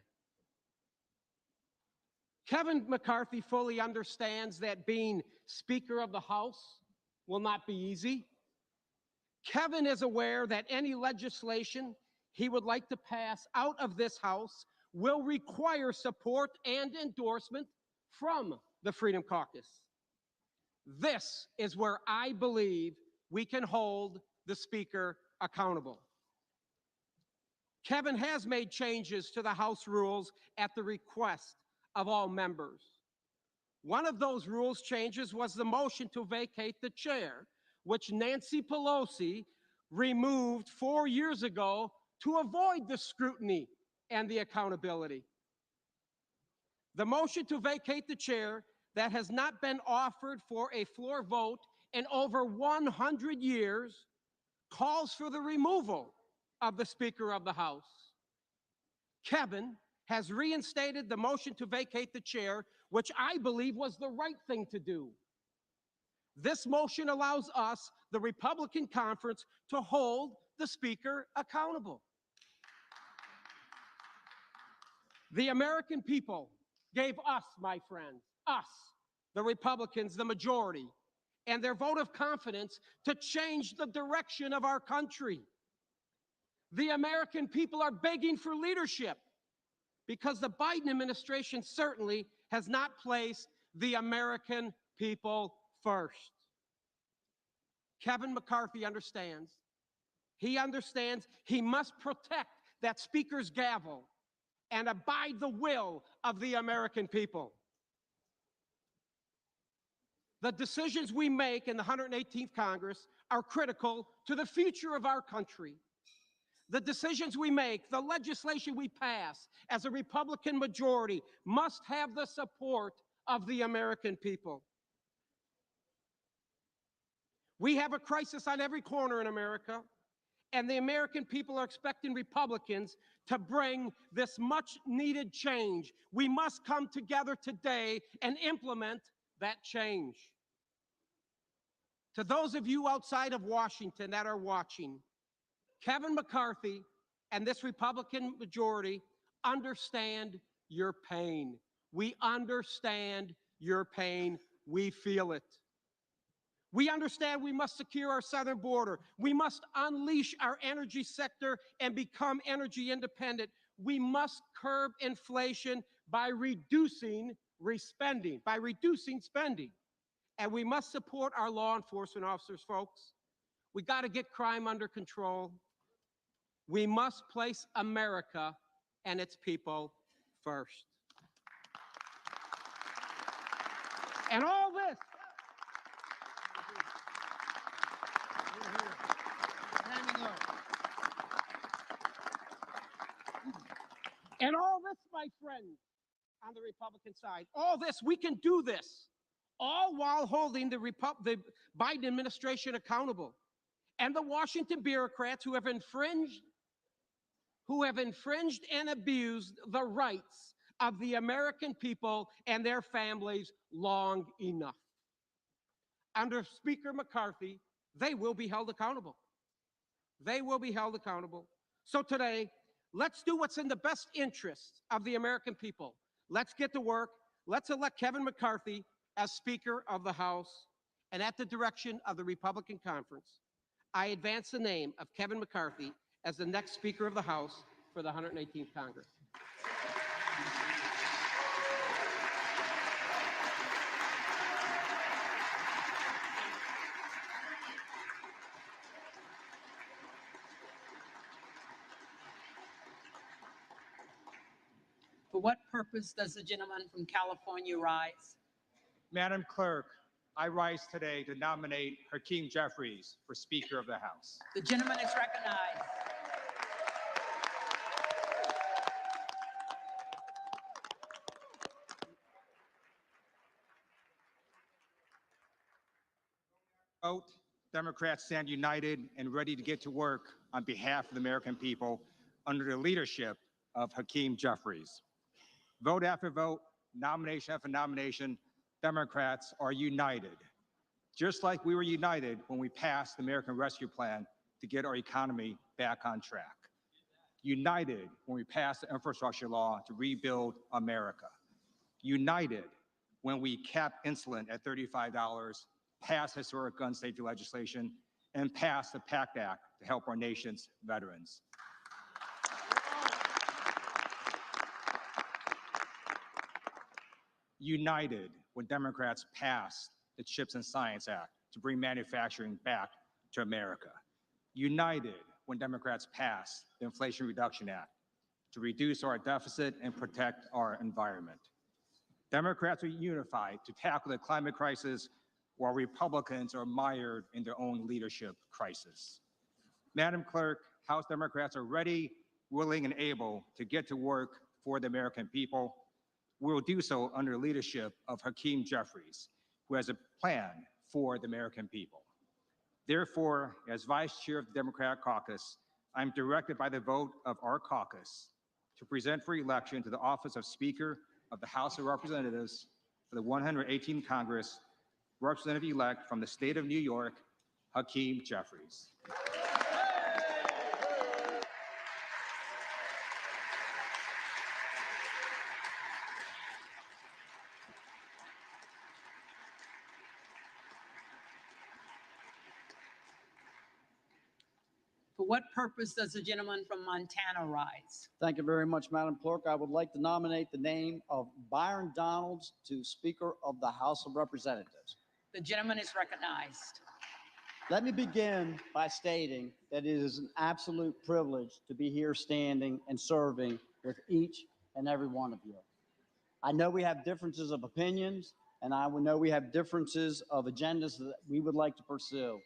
Kevin McCarthy fully understands that being Speaker of the House will not be easy. Kevin is aware that any legislation he would like to pass out of this House will require support and endorsement from the Freedom Caucus. This is where I believe we can hold the Speaker accountable. Kevin has made changes to the House rules at the request of all members. One of those rules changes was the motion to vacate the chair, which Nancy Pelosi removed 4 years ago to avoid the scrutiny and the accountability. The motion to vacate the chair that has not been offered for a floor vote in over 100 years calls for the removal of the Speaker of the House. Kevin has reinstated the motion to vacate the chair, which I believe was the right thing to do. This motion allows us, the Republican conference, to hold the Speaker accountable. The American people gave us, my friends, us, the Republicans, the majority, and their vote of confidence to change the direction of our country. The American people are begging for leadership because the Biden administration certainly has not placed the American people first. Kevin McCarthy understands. He understands he must protect that Speaker's gavel and abide the will of the American people. The decisions we make in the 118th Congress are critical to the future of our country. The decisions we make, the legislation we pass as a Republican majority must have the support of the American people. We have a crisis on every corner in America, and the American people are expecting Republicans to bring this much-needed change. We must come together today and implement that change. To those of you outside of Washington that are watching, Kevin McCarthy and this Republican majority understand your pain. We understand your pain. We feel it. We understand we must secure our southern border. We must unleash our energy sector and become energy independent. We must curb inflation by reducing spending. And we must support our law enforcement officers, folks. We got to get crime under control. We must place America and its people first. And all this, my friends, on the Republican side, all this, we can do this, all while holding the Biden administration accountable and the Washington bureaucrats who have infringed and abused the rights of the American people and their families long enough. Under Speaker McCarthy, they will be held accountable. They will be held accountable. So today, let's do what's in the best interest of the American people. Let's get to work. Let's elect Kevin McCarthy as Speaker of the House. And at the direction of the Republican Conference, I advance the name of Kevin McCarthy as the next Speaker of the House for the 118th Congress. For what purpose does the gentleman from California rise? Madam Clerk, I rise today to nominate Hakeem Jeffries for Speaker of the House. The gentleman is recognized. Vote, Democrats stand united and ready to get to work on behalf of the American people under the leadership of Hakeem Jeffries. Vote after vote, nomination after nomination, Democrats are united. Just like we were united when we passed the American Rescue Plan to get our economy back on track. United when we passed the infrastructure law to rebuild America. United when we capped insulin at $35, passed historic gun safety legislation, and passed the PACT Act to help our nation's veterans. United when Democrats passed the CHIPS and Science Act to bring manufacturing back to America. United when Democrats passed the Inflation Reduction Act to reduce our deficit and protect our environment. Democrats are unified to tackle the climate crisis while Republicans are mired in their own leadership crisis. Madam Clerk, House Democrats are ready, willing, and able to get to work for the American people. We will do so under the leadership of Hakeem Jeffries, who has a plan for the American people. Therefore, as Vice Chair of the Democratic Caucus, I'm directed by the vote of our caucus to present for election to the office of Speaker of the House of Representatives for the 118th Congress, Representative-elect from the state of New York, Hakeem Jeffries. For what purpose does the gentleman from Montana rise? Thank you very much, Madam Clerk. I would like to nominate the name of Byron Donalds to Speaker of the House of Representatives. The gentleman is recognized. Let me begin by stating that it is an absolute privilege to be here standing and serving with each and every one of you. I know we have differences of opinions, and I know we have differences of agendas that we would like to pursue,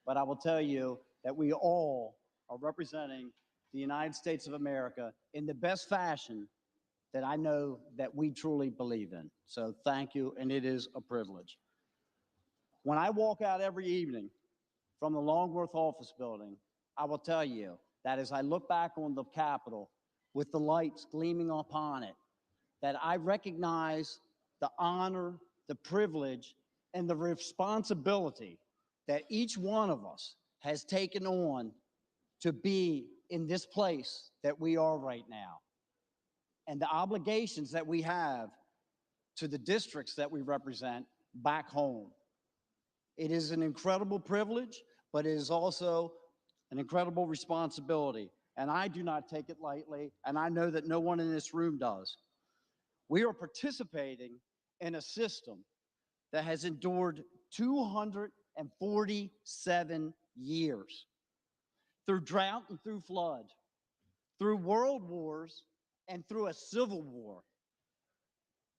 but I will tell you that we all are representing the United States of America in the best fashion that I know that we truly believe in. So thank you, and it is a privilege. When I walk out every evening from the Longworth office building, I will tell you that as I look back on the Capitol with the lights gleaming upon it, that I recognize the honor, the privilege, and the responsibility that each one of us has taken on to be in this place that we are right now, and the obligations that we have to the districts that we represent back home. It is an incredible privilege, but it is also an incredible responsibility. And I do not take it lightly, and I know that no one in this room does. We are participating in a system that has endured 247 years through drought and through flood, through world wars and through a civil war.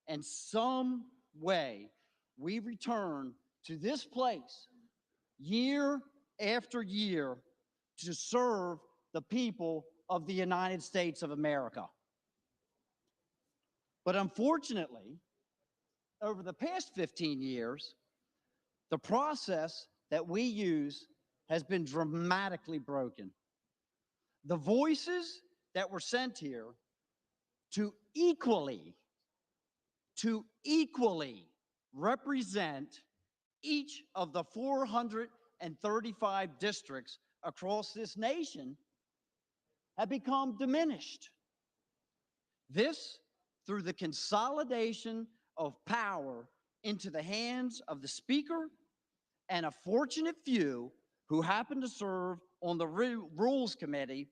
And some way we return to this place year after year to serve the people of the United States of America. But unfortunately, over the past 15 years, the process that we use has been dramatically broken. The voices that were sent here to equally represent each of the 435 districts across this nation have become diminished. This through the consolidation of power into the hands of the Speaker and a fortunate few who happen to serve on the Rules Committee,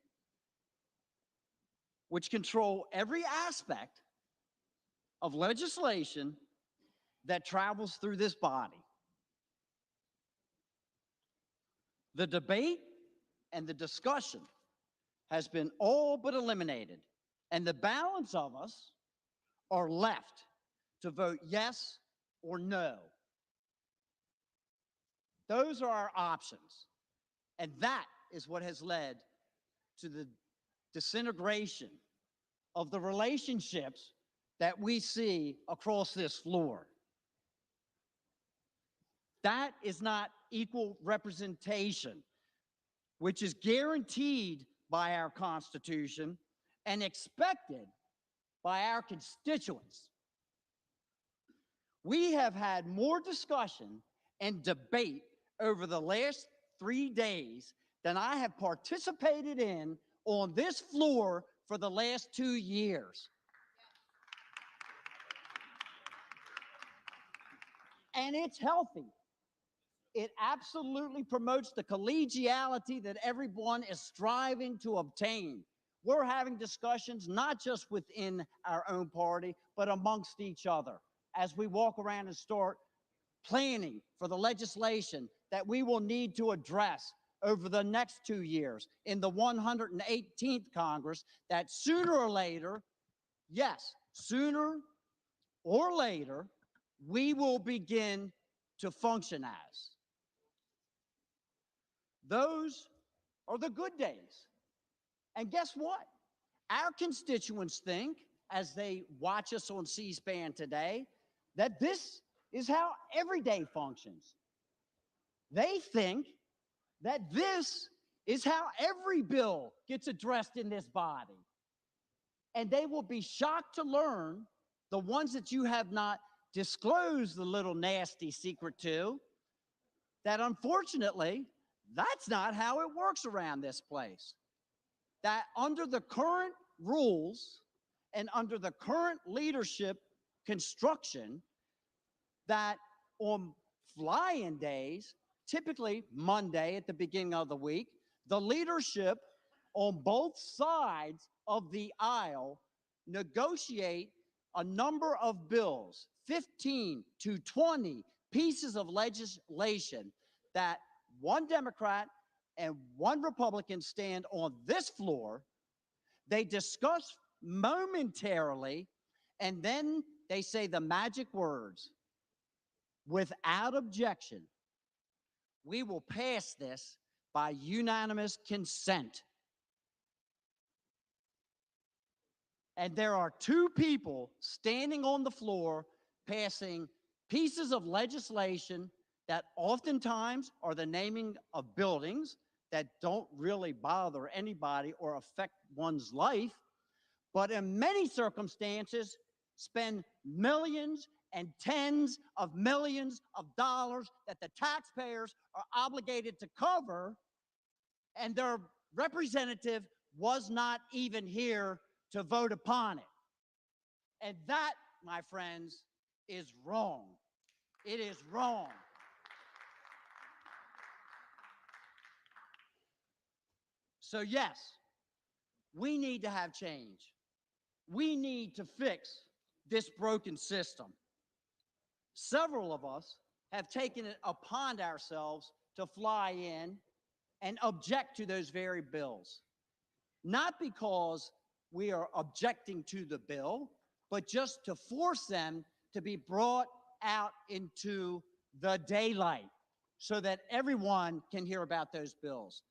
which control every aspect of legislation that travels through this body. The debate and the discussion has been all but eliminated, and the balance of us are left to vote yes or no. Those are our options, and that is what has led to the disintegration of the relationships that we see across this floor. That is not equal representation, which is guaranteed by our Constitution and expected by our constituents. We have had more discussion and debate over the last 3 days than I have participated in on this floor for the last 2 years. And it's healthy. It absolutely promotes the collegiality that everyone is striving to obtain. We're having discussions not just within our own party, but amongst each other as we walk around and start planning for the legislation that we will need to address over the next 2 years in the 118th Congress, that sooner or later, yes, sooner or later, we will begin to function as. Those are the good days. And guess what? Our constituents think, as they watch us on C-SPAN today, that this is how every day functions. They think that this is how every bill gets addressed in this body. And they will be shocked to learn, the ones that you have not disclosed the little nasty secret to, that unfortunately, that's not how it works around this place. That under the current rules and under the current leadership construction, that on fly-in days, typically Monday at the beginning of the week, the leadership on both sides of the aisle negotiate a number of bills, 15 to 20 pieces of legislation, that one Democrat and one Republican stand on this floor, they discuss momentarily, and then they say the magic words, without objection, we will pass this by unanimous consent. And there are two people standing on the floor passing pieces of legislation that oftentimes are the naming of buildings that don't really bother anybody or affect one's life, but in many circumstances spend millions and tens of millions of dollars that the taxpayers are obligated to cover, and their representative was not even here to vote upon it. And that, my friends, is wrong. It is wrong. So yes, we need to have change. We need to fix this broken system. Several of us have taken it upon ourselves to fly in and object to those very bills. Not because we are objecting to the bill, but just to force them to be brought out into the daylight so that everyone can hear about those bills.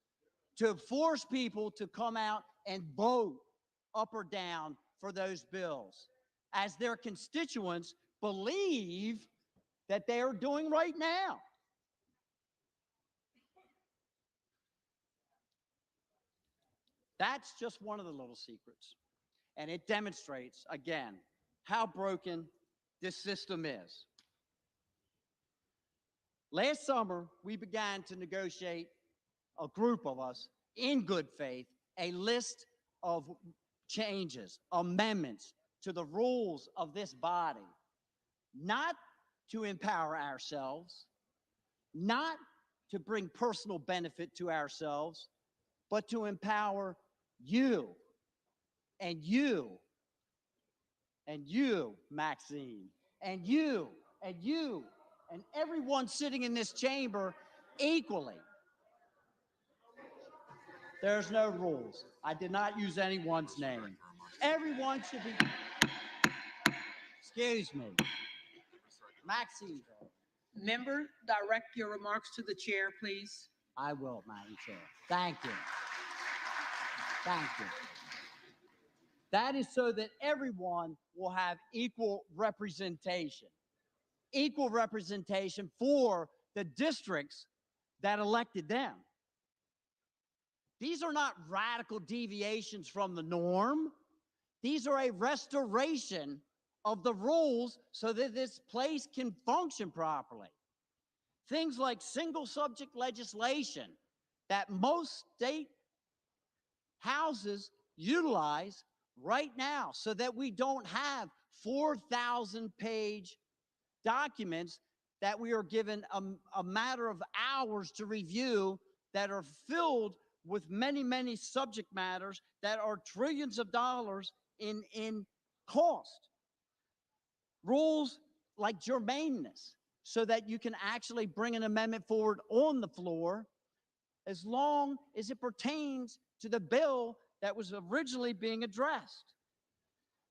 To force people to come out and vote up or down for those bills, as their constituents believe that they are doing right now. That's just one of the little secrets. And it demonstrates, again, how broken this system is. Last summer, we began to negotiate, a group of us, in good faith, a list of changes, amendments to the rules of this body, not to empower ourselves, not to bring personal benefit to ourselves, but to empower you and you and you, Maxine, and you and you and everyone sitting in this chamber equally. There's no rules. I did not use anyone's name. Everyone should be, excuse me, Maxine. Member, direct your remarks to the chair, please. I will, Madam Chair. Thank you. Thank you. That is so that everyone will have equal representation. Equal representation for the districts that elected them. These are not radical deviations from the norm. These are a restoration of the rules so that this place can function properly. Things like single subject legislation that most state houses utilize right now so that we don't have 4,000-page documents that we are given a matter of hours to review that are filled with many, many subject matters that are trillions of dollars in cost. Rules like germaneness, so that you can actually bring an amendment forward on the floor as long as it pertains to the bill that was originally being addressed.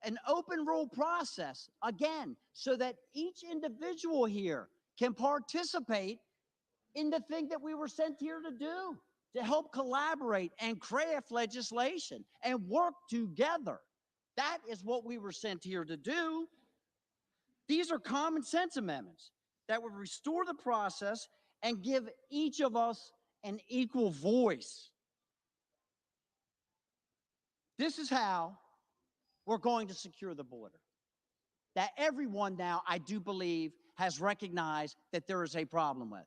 An open rule process, again, so that each individual here can participate in the thing that we were sent here to do, to help collaborate and craft legislation and work together. That is what we were sent here to do. These are common sense amendments that would restore the process and give each of us an equal voice. This is how we're going to secure the border. That everyone now, I do believe, has recognized that there is a problem with.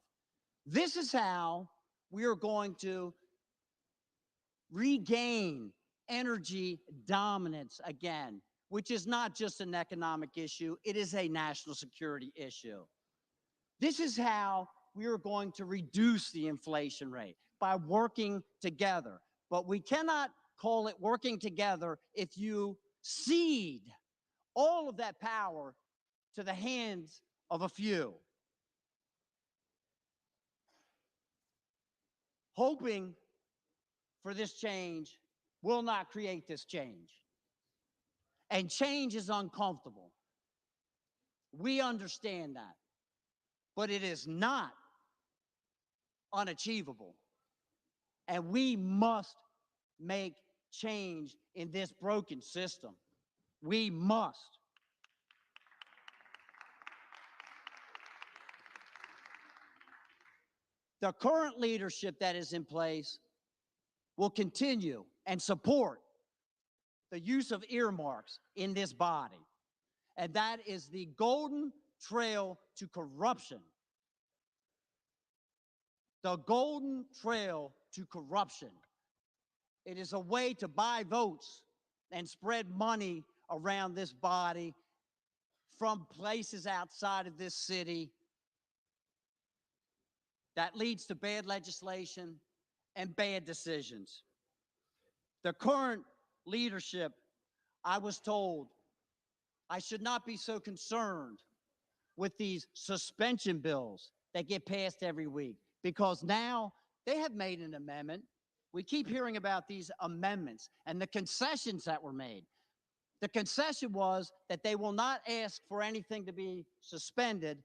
This is how we are going to regain energy dominance again, which is not just an economic issue, it is a national security issue. This is how we are going to reduce the inflation rate, by working together. But we cannot call it working together if you cede all of that power to the hands of a few. Hoping for this change will not create this change. And change is uncomfortable. We understand that. But it is not unachievable. And we must make change in this broken system. We must. The current leadership that is in place will continue and support the use of earmarks in this body. And that is the golden trail to corruption. The golden trail to corruption. It is a way to buy votes and spread money around this body from places outside of this city that leads to bad legislation and bad decisions. the current leadership, I was told I should not be so concerned with these suspension bills that get passed every week, because now they have made an amendment. We keep hearing about these amendments and the concessions that were made. The concession was that they will not ask for anything to be suspended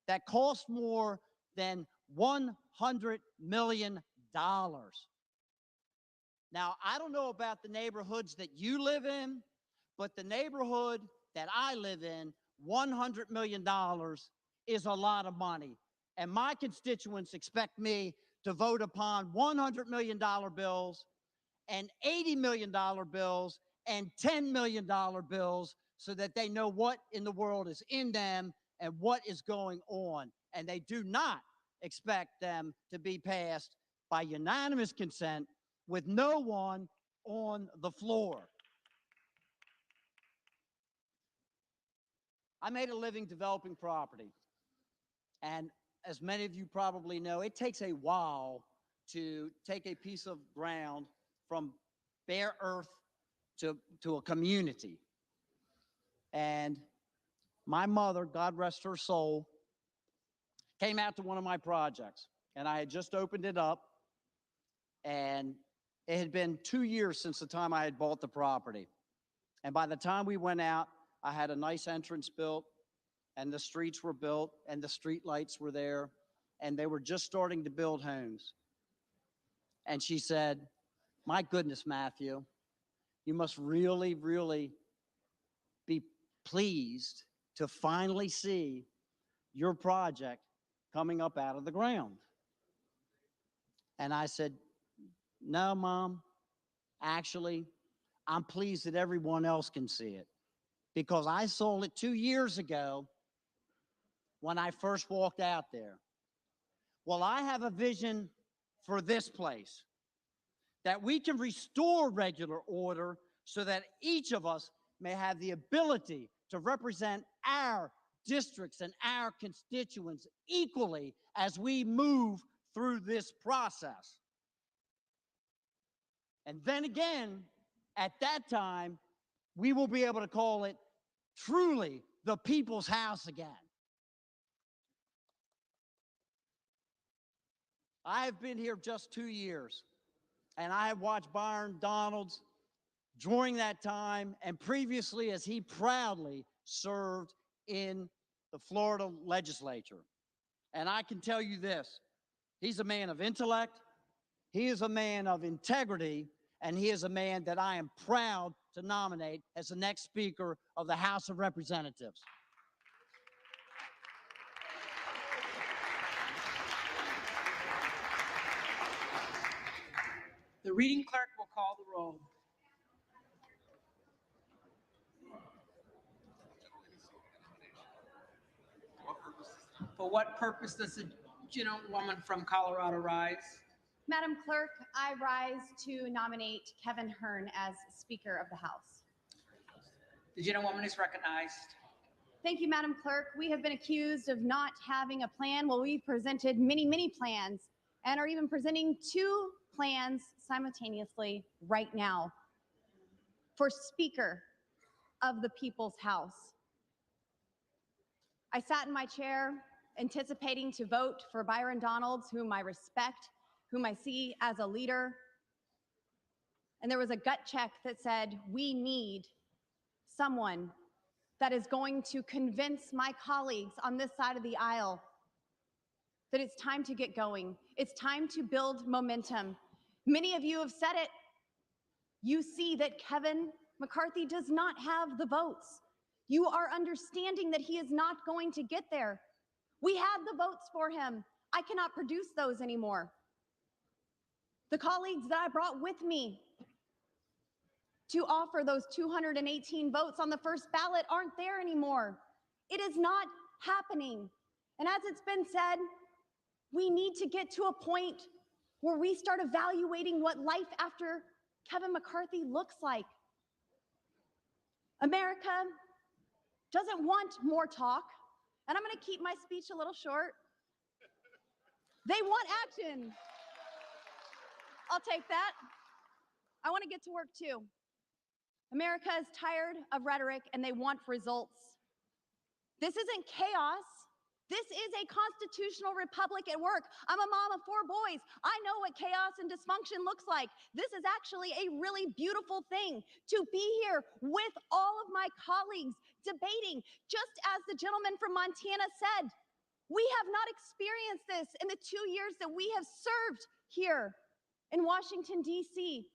that costs more than $100 million. Now, I don't know about the neighborhoods that you live in, but the neighborhood that I live in, $100 million is a lot of money. And my constituents expect me to vote upon $100 million bills and $80 million bills and $10 million bills so that they know what in the world is in them and what is going on. And they do not expect them to be passed by unanimous consent with no one on the floor. I made a living developing property. And as many of you probably know, it takes a while to take a piece of ground from bare earth to a community. And my mother, God rest her soul, came out to one of my projects, and I had just opened it up, and it had been 2 years since the time I had bought the property. And by the time we went out, I had a nice entrance built, and the streets were built, and the street lights were there, and they were just starting to build homes. And she said, "My goodness, Matthew, you must really, really be pleased to finally see your project coming up out of the ground." And I said, "No, Mom, actually, I'm pleased that everyone else can see it, because I sold it 2 years ago when I first walked out there." Well, I have a vision for this place, that we can restore regular order so that each of us may have the ability to represent our districts and our constituents equally as we move through this process. And then again, at that time, we will be able to call it truly the people's house again. I have been here just 2 years, and I have watched Byron Donalds during that time and previously as he proudly served in the Florida legislature. And I can tell you this, he's a man of intellect, he is a man of integrity, and he is a man that I am proud to nominate as the next Speaker of the House of Representatives. The reading clerk will call the roll. For what purpose does the gentlewoman from Colorado rise? Madam Clerk, I rise to nominate Kevin Hearn as Speaker of the House. The gentlewoman is recognized. Thank you, Madam Clerk. We have been accused of not having a plan. Well, we presented many plans and are even presenting 2 plans simultaneously right now for Speaker of the People's House. I sat in my chair anticipating to vote for Byron Donalds, whom I respect, whom I see as a leader. And there was a gut check that said, we need someone that is going to convince my colleagues on this side of the aisle that it's time to get going. It's time to build momentum. Many of you have said it. You see that Kevin McCarthy does not have the votes. You are understanding that he is not going to get there. We had the votes for him. I cannot produce those anymore. The colleagues that I brought with me to offer those 218 votes on the first ballot aren't there anymore. It is not happening. And as it's been said, we need to get to a point where we start evaluating what life after Kevin McCarthy looks like. America doesn't want more talk, and I'm going to keep my speech a little short. They want action. I'll take that. I want to get to work too. America is tired of rhetoric and they want results. This isn't chaos. This is a constitutional republic at work. I'm a mom of 4 boys. I know what chaos and dysfunction looks like. This is actually a really beautiful thing to be here with all of my colleagues debating. Just as the gentleman from Montana said, we have not experienced this in the 2 years that we have served here in Washington, D.C.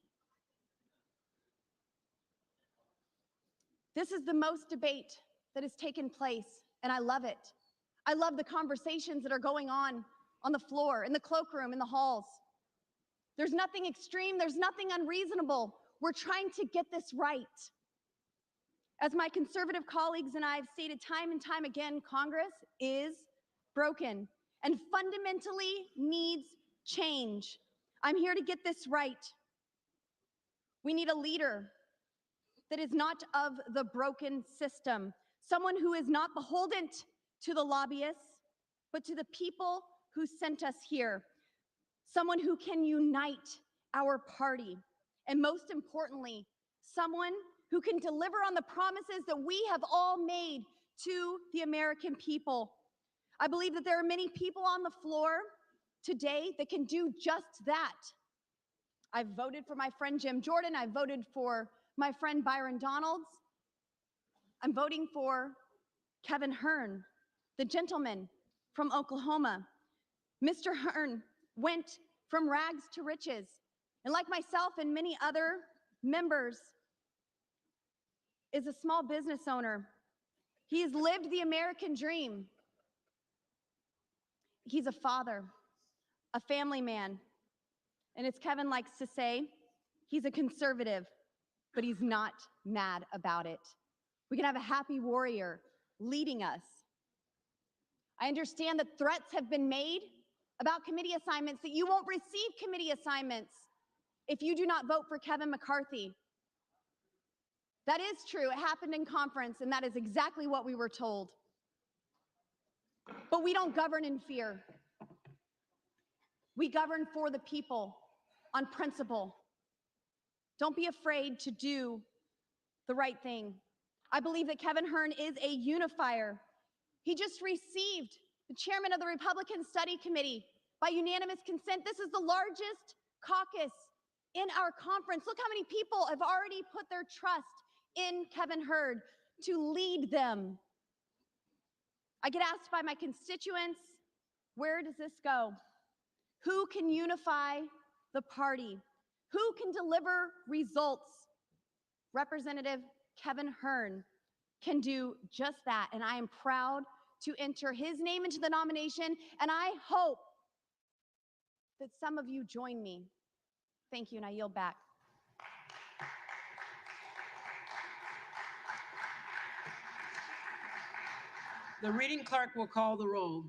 This is the most debate that has taken place, and I love it. I love the conversations that are going on the floor, in the cloakroom, in the halls. There's nothing extreme, there's nothing unreasonable. We're trying to get this right. As my conservative colleagues and I have stated time and time again, Congress is broken and fundamentally needs change. I'm here to get this right. We need a leader that is not of the broken system, someone who is not beholden to the lobbyists, but to the people who sent us here, someone who can unite our party, and most importantly, someone who can deliver on the promises that we have all made to the American people. I believe that there are many people on the floor today that can do just that. I've voted for my friend Jim Jordan. I've voted for my friend Byron Donalds. I'm voting for Kevin Hern, the gentleman from Oklahoma. Mr. Hern went from rags to riches. And like myself and many other members, is a small business owner. He has lived the American dream. He's a father, a family man. And as Kevin likes to say, he's a conservative, but he's not mad about it. We can have a happy warrior leading us. I understand that threats have been made about committee assignments, that you won't receive committee assignments if you do not vote for Kevin McCarthy. That is true. It happened in conference, and that is exactly what we were told. But we don't govern in fear. We govern for the people on principle. Don't be afraid to do the right thing. I believe that Kevin Hern is a unifier. He just received the chairman of the Republican Study Committee by unanimous consent. This is the largest caucus in our conference. Look how many people have already put their trust in Kevin Hern to lead them. I get asked by my constituents, where does this go? Who can unify the party? Who can deliver results? Representative Kevin Hern can do just that, and I am proud to enter his name into the nomination, and I hope that some of you join me. Thank you, and I yield back. The reading clerk will call the roll.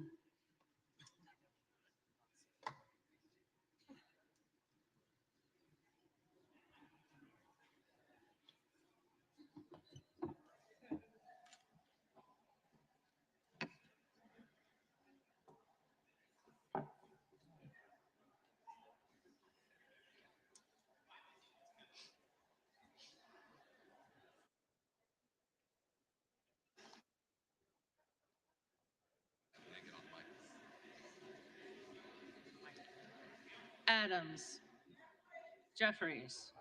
Adams. Jeffries.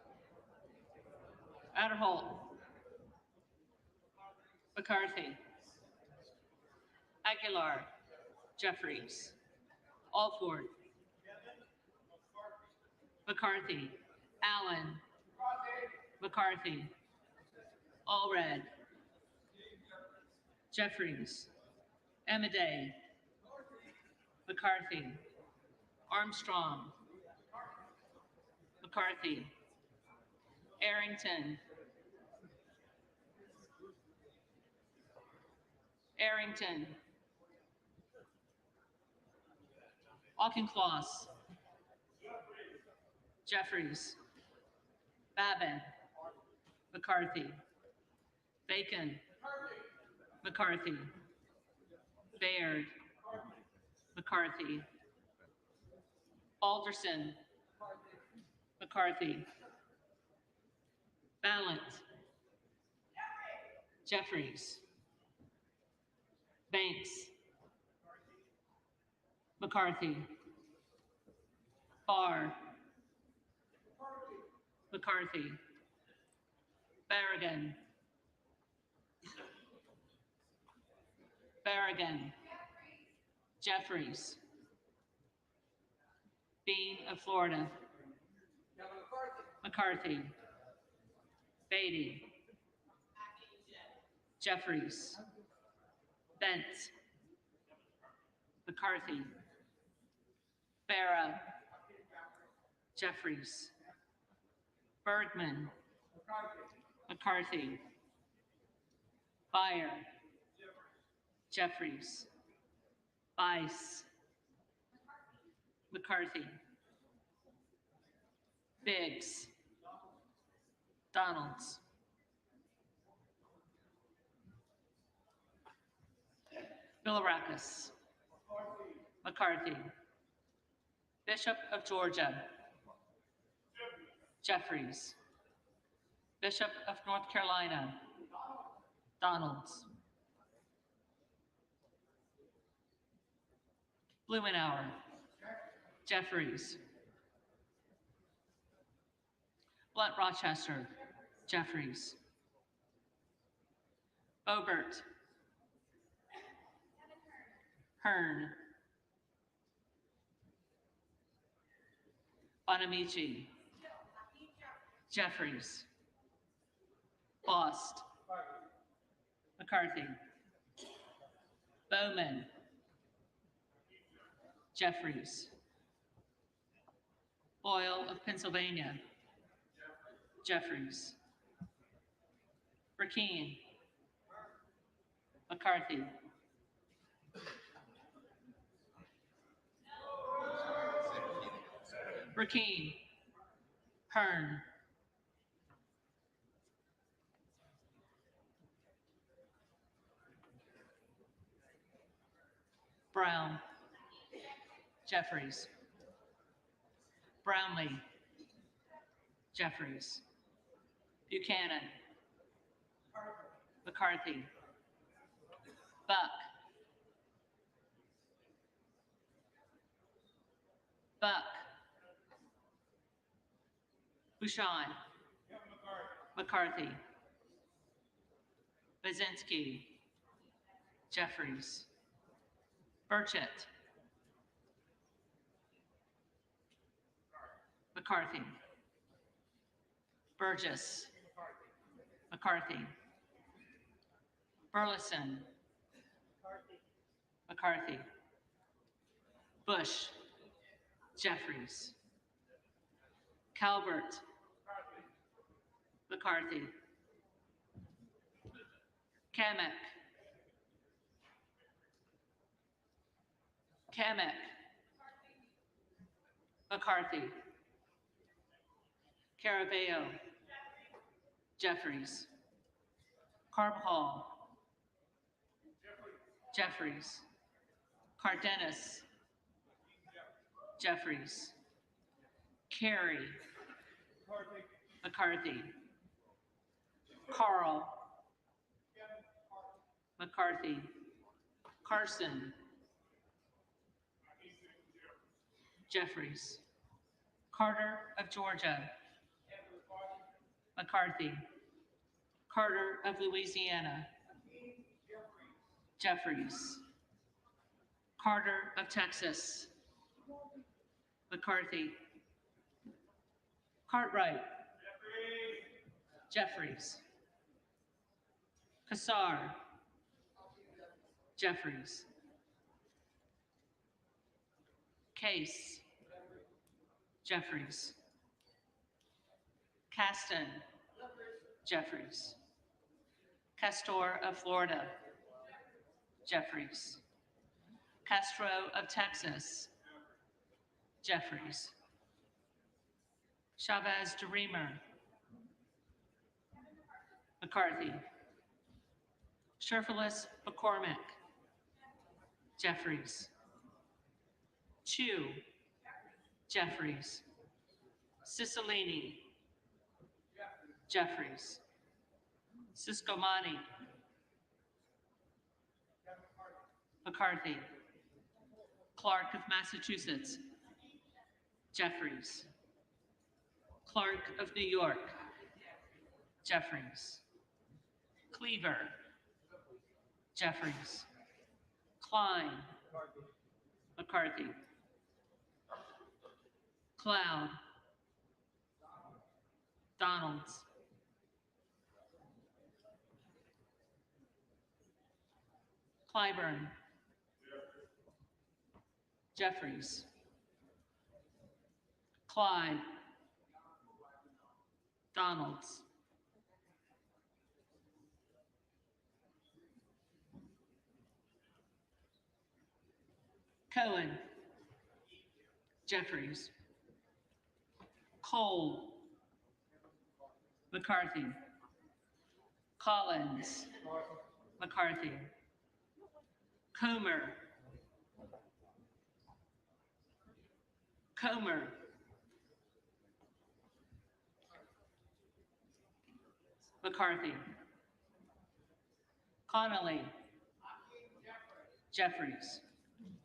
Adderholt. McCarthy. Aguilar. Jeffries. Alford. McCarthy. Allen. McCarthy. Allred. Jeffries. Emiday. McCarthy. Armstrong. McCarthy. Arrington. Arrington. Auchincloss. Jeffries. Babin. McCarthy. Bacon. McCarthy. Baird. McCarthy. Alderson. McCarthy. Ballant. Jeffries. Banks. McCarthy. Barr. McCarthy. Barragan. Barragan. Jeffries. Bean of Florida. McCarthy. Beatty. Jeffries. Bent. McCarthy. Farah. Jeffries. Bergman. McCarthy. Byer. Jeffries. Bice. McCarthy. Biggs. Donalds. Bilirakis. McCarthy. Bishop of Georgia. Jeffries. Bishop of North Carolina. Donalds. Blumenauer. Jeffries. Blunt Rochester. Jeffries. Boebert. Hearn. Bonamici. Jeffries. Bost. McCarthy. Bowman. Jeffries. Boyle of Pennsylvania. Jeffries. Burkeen. McCarthy. Burkeen. Hearn. Brown. Jeffries. Brownlee. Jeffries. Buchanan. McCarthy. Buck. Buck. Bouchon. McCarthy. Bazinski. Jeffries. Burchett. McCarthy. Burgess. McCarthy. Burleson. McCarthy. Bush. Jeffries. Calvert. McCarthy. Kamek. Kamek. McCarthy. Caraballo. Jeffries. Carvajal. Jeffries. Cardenas. Jeffries. Carey. McCarthy. Carl. McCarthy. Carson. Jeffries. Carter of Georgia. McCarthy. Carter of Louisiana. Jeffries. Carter of Texas. McCarthy. Cartwright. Jeffries. Kassar. Jeffries. Case. Jeffries. Caston. Jeffries. Castor of Florida. Jeffries. Castro of Texas. Jeffries. Chavez de Reamer. McCarthy. Sherfilis McCormick. Jeffries. Chu. Jeffries. Cicilline. Jeffries. Siscomani. McCarthy. Clark of Massachusetts. Jeffries. Clark of New York. Jeffries. Cleaver. Jeffries. Klein. McCarthy. Cloud. Donalds. Clyburn. Jeffries. Clyde. Donalds. Cohen. Jeffries. Cole. McCarthy. Collins. McCarthy. Comer. Comer. McCarthy. Connolly. Jeffries.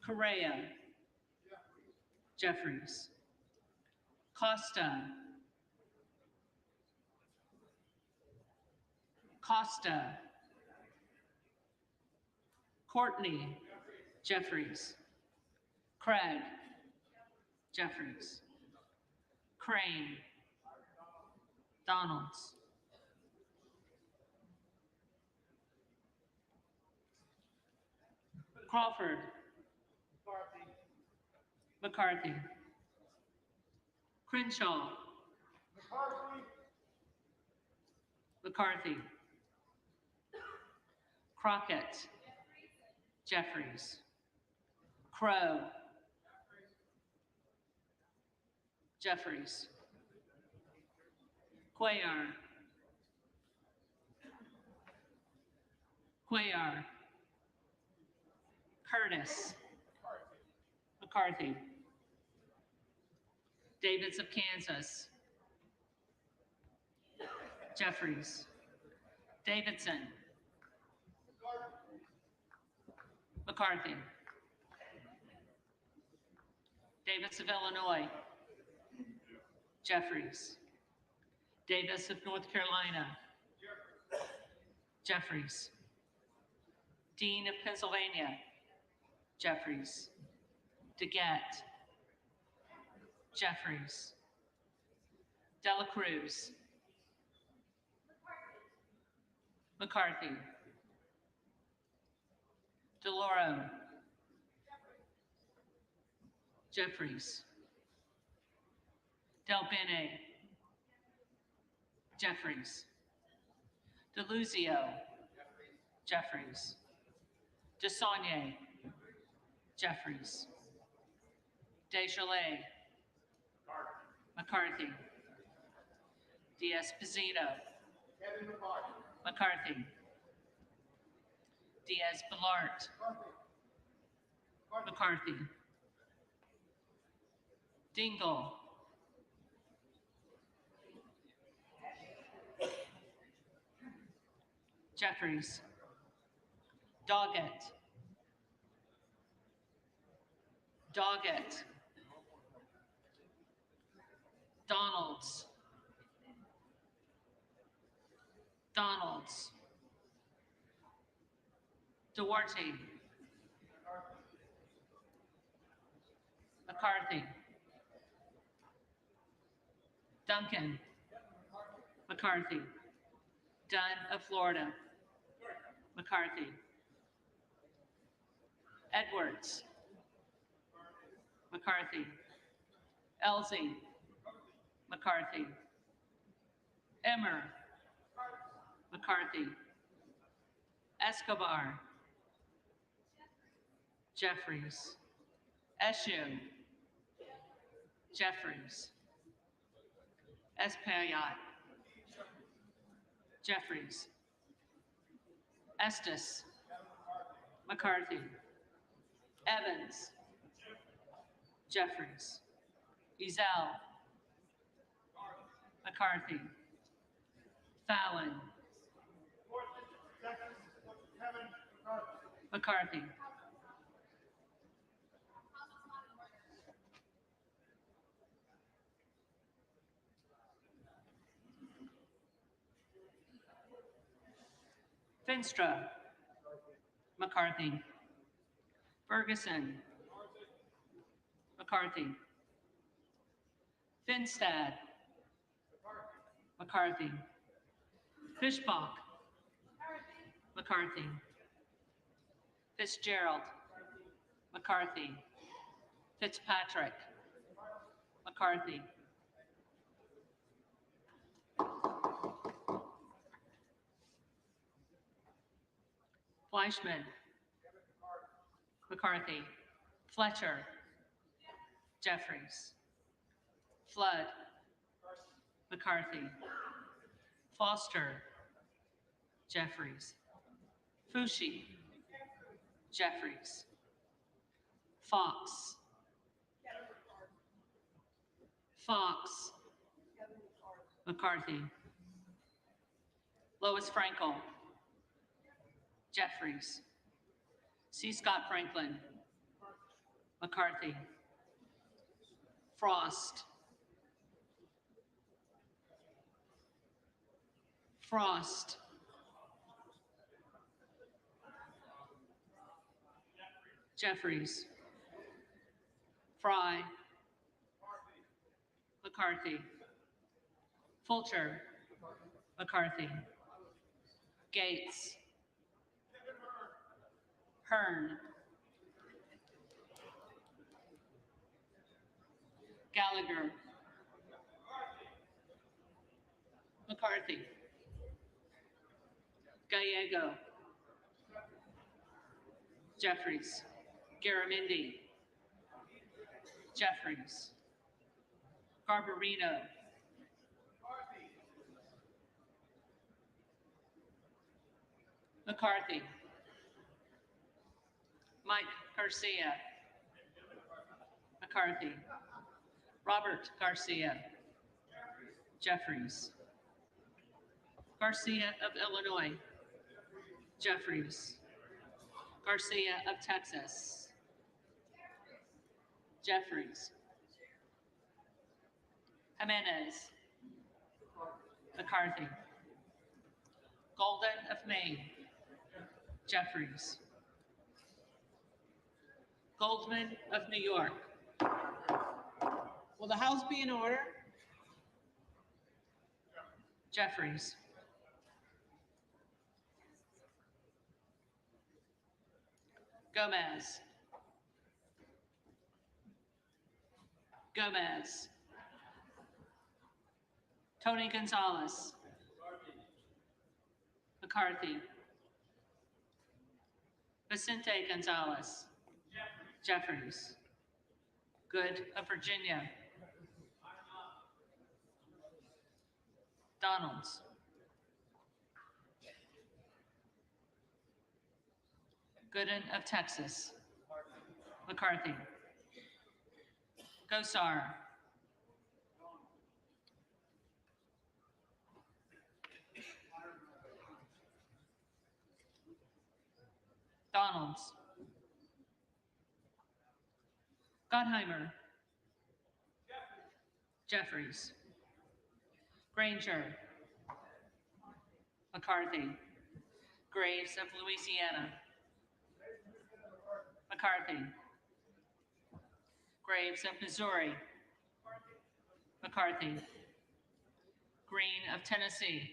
Correa. Jeffries. Costa. Costa. Courtney. Jeffries. Craig. Jeffries. Crane. Donalds. Crawford. McCarthy. Crenshaw. McCarthy. Crockett. Jeffries. Crow. Jeffries. Cuellar. Cuellar. Curtis. McCarthy. Davids of Kansas. Jeffries. Davidson. McCarthy. Davis of Illinois. Jeffries. Davis of North Carolina. Jeffries. Dean of Pennsylvania. Jeffries. DeGette. Jeffries. Dela Cruz. McCarthy. DeLauro. Jeffries. Del Bene. Jeffries. DeLuzio. Jeffries. DeSaulnier. Jeffries. Desjardins. McCarthy. Diaz-Pazino. McCarthy. Diaz-Balart. McCarthy. Dingle. Jeffries. Doggett. Doggett. Donalds. Donalds. Duarte. McCarthy. Duncan. McCarthy. Dunn of Florida. McCarthy. Edwards. McCarthy. Elsie. McCarthy. Emmer. McCarthy. Escobar. Jeffries. Eshoo. Jeffries. Espaillat. Jeffries. Estes. McCarthy. Evans. Jeffries. Ezell. McCarthy. Fallon, McCarthy, Finstra, McCarthy, Ferguson, McCarthy, Finstad, McCarthy, Fishbach, McCarthy, Fitzgerald, McCarthy, Fitzpatrick, McCarthy, Fleischman, McCarthy, Fletcher, Jeffries, Flood, McCarthy, Foster, Jeffries, Fushi, Jeffries, Fox, Fox, McCarthy, Lois Frankel, Jeffries, C. Scott Franklin, McCarthy, Frost, Frost, Jeffries, Fry, McCarthy, Fulcher, McCarthy, Gates, Hearn, Gallagher, McCarthy, Gallego, Jeffries, Garamendi, Jeffries, Garbarino, McCarthy, Mike Garcia, McCarthy, Robert Garcia, Jeffries, Garcia of Illinois, Jeffries, Garcia of Texas, Jeffries, Jimenez, McCarthy, Golden of Maine, Jeffries, Goldman of New York. Will the House be in order? Jeffries, Gomez, Gomez, Tony Gonzalez, McCarthy, Vicente Gonzalez, Jeffries, Good of Virginia, Donalds, Gooden of Texas, McCarthy, Gosar, Donalds, Gottheimer, Jeffries, Granger, McCarthy, Graves of Louisiana, McCarthy, Graves of Missouri, McCarthy, Green of Tennessee,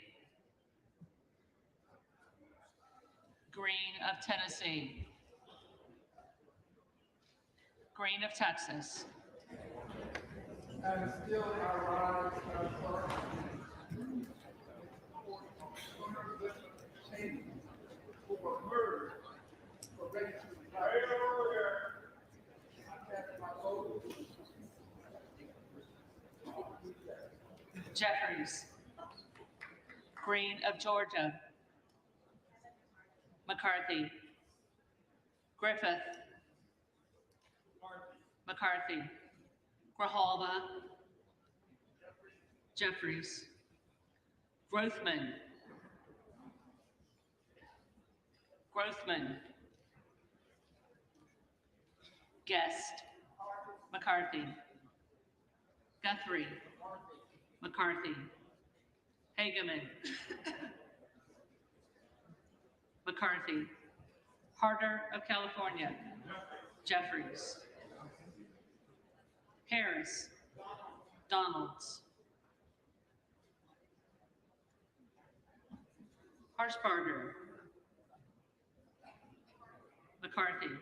Green of Tennessee, Green of Texas, And still ironic, for murder, for racism. Jeffries, Green of Georgia, McCarthy, Griffith, McCarthy, Grijalva, Jeffries, Grothman. Grothman. Guest. McCarthy. Guthrie. McCarthy. Hageman. McCarthy. Harder of California. Jeffries. Harris. Donalds. Harshbarger. McCarthy.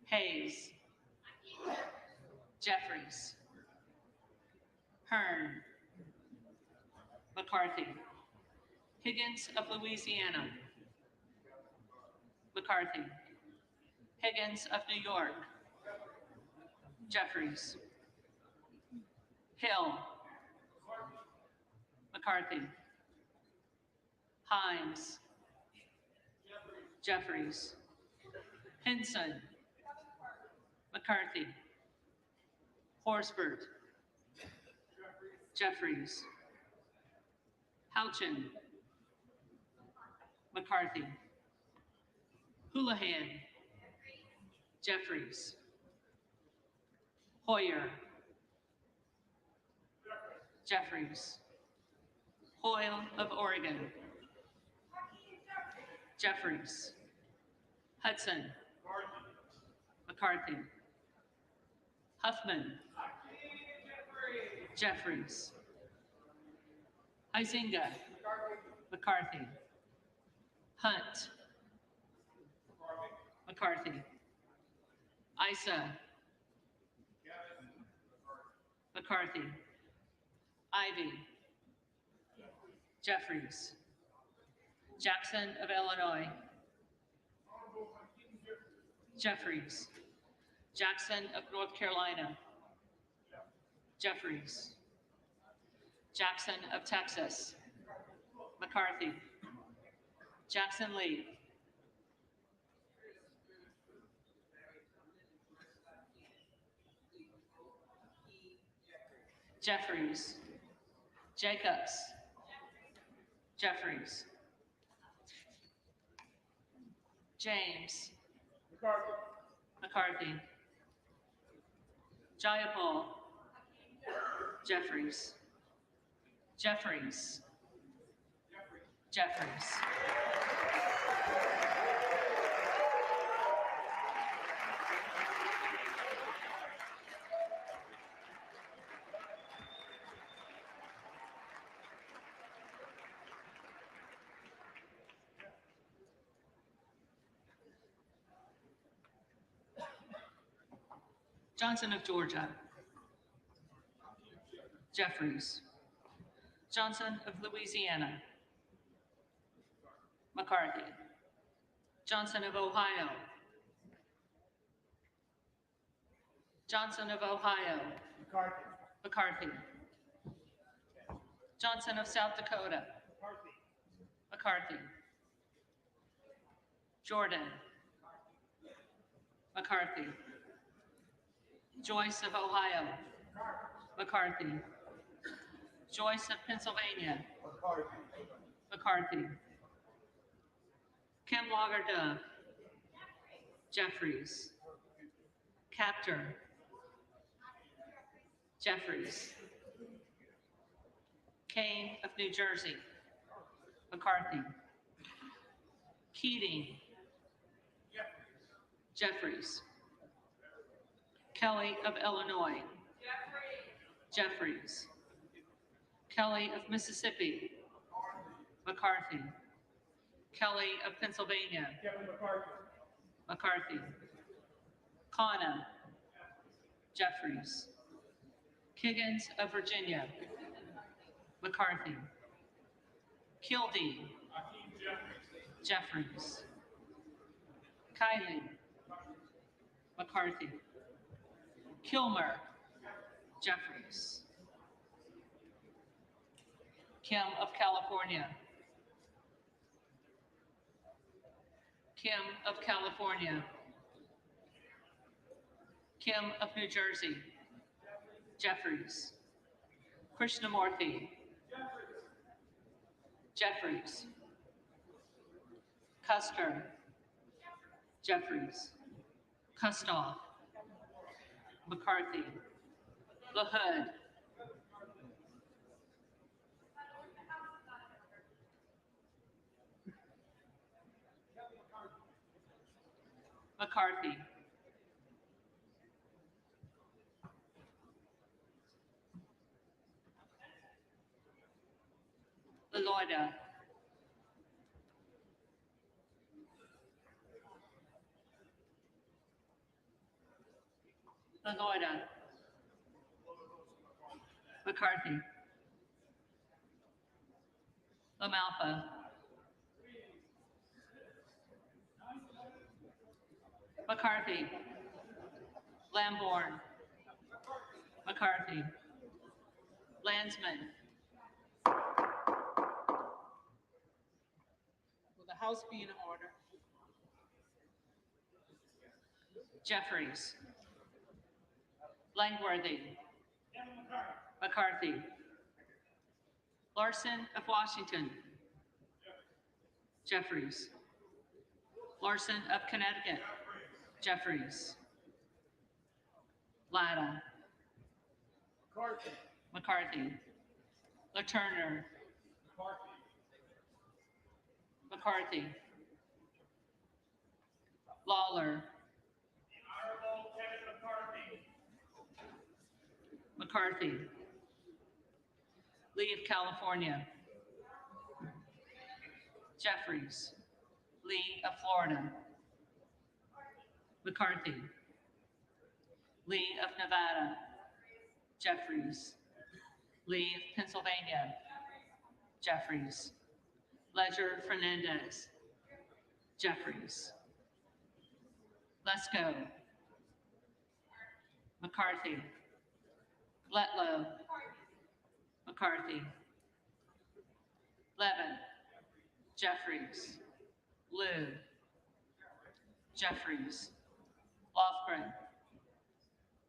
Hayes. Jeffries. Hearn. McCarthy. Higgins of Louisiana. McCarthy. Higgins of New York. Jeffries. Hill. McCarthy. Himes. Jeffries. Hinson. McCarthy. Horsford. Jeffries. Houchin. McCarthy. Houlihan. Jeffries. Hoyer. Jeffries. Hoyle of Oregon. Jeffries. Hudson. McCarthy. Huffman. Jeffries. Huizinga. McCarthy. Hunt. McCarthy. Issa. McCarthy. Ivy. Jeffries. Jackson of Illinois. Jeffries. Jackson of North Carolina. Jeffries. Jackson of Texas. McCarthy. Jackson Lee. Jeffries. Jacobs. Jeffries. James. McCarthy. Jayapal. Jeffries. Jeffries. Jeffries. Johnson of Georgia. Jeffries. Johnson of Louisiana. McCarthy. Johnson of Ohio. Johnson of Ohio. McCarthy. Johnson of South Dakota. McCarthy. Jordan. McCarthy. Joyce of Ohio. McCarthy. Joyce of Pennsylvania. McCarthy. Kim Lager Dove. Jeffries. Captor. Jeffries. Kane of New Jersey. McCarthy. Keating. Jeffries. Kelly of Illinois. Jeffries. Kelly of Mississippi. McCarthy. Kelly of Pennsylvania. McCarthy. Khanna. Jeffries. Kiggins of Virginia. McCarthy. Kildee. Jeffries. Kiley. McCarthy. Kilmer. Jeffries. Kim of California. Kim of California. Kim of New Jersey. Jeffries. Krishnamurthy. Jeffries. Custer. Jeffries. Kustoff. McCarthy. LaHood. McCarthy. LaLoida. LaLoida. McCarthy. LaMalfa. McCarthy. Lamborn. McCarthy. Landsman. Will the House be in order? Jeffries. Langworthy. McCarthy. Larson of Washington. Jeffries. Larson of Connecticut. Jeffries. Latta. McCarthy. LaTurner. McCarthy. Lawler. Honorable Kevin McCarthy. McCarthy. Lee of California. Jeffries. Lee of Florida. McCarthy. Lee of Nevada. Jeffries. Lee of Pennsylvania. Jeffries. Ledger Fernandez. Jeffries. Lesko. McCarthy. Letlow. McCarthy. Levin. Jeffries. Liu. Jeffries. Lofgren.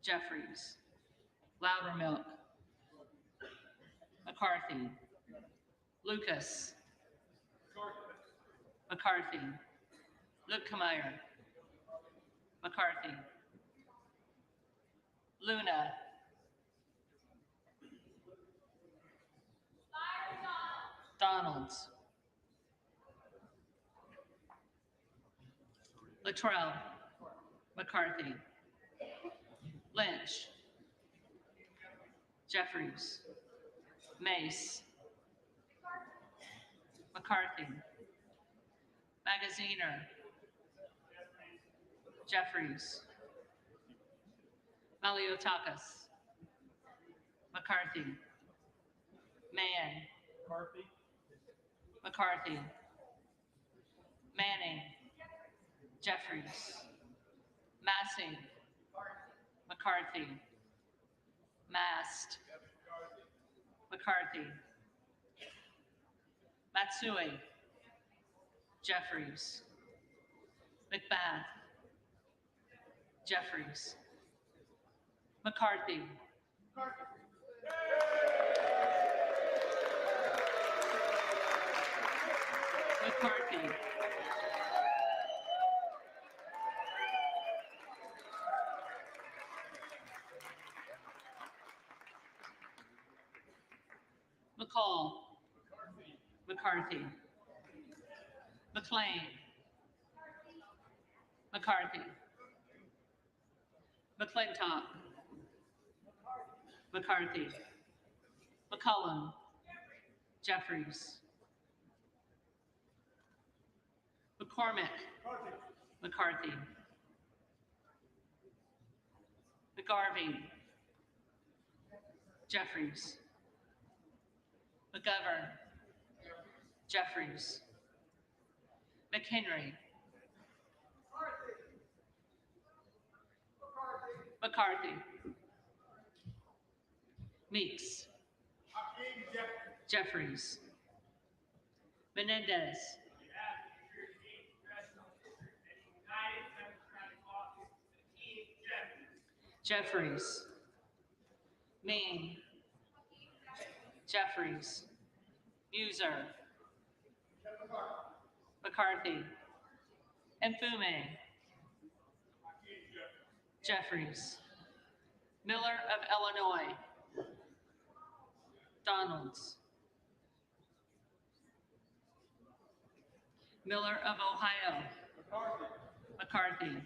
Jeffries. Loudermilk. McCarthy. Lucas. McCarthy. Lukemeyer. McCarthy. Luna. Donalds. Luttrell. McCarthy. Lynch. Jeffries. Mace. McCarthy. Magaziner. Jeffries. Maliotakis. McCarthy. Mann. McCarthy. Manning. Jeffries. Massing. McCarthy. Mast. McCarthy. Matsui. Jeffries. McBath. Jeffries. McCarthy. McCarthy. McCall. McCarthy. McLean. McCarthy. McClintock. McCarthy. McCullum. Jeffries. McCormick. McCarthy. McGarvey. Jeffries. McGovern. Jeffries. McHenry. McCarthy. Meeks. Jeffries. Menendez. Jeffries. Mean. Jeffries. Muser. McCarthy. Mfume. Jeffries. Miller of Illinois. Donalds. Miller of Ohio. McCarthy.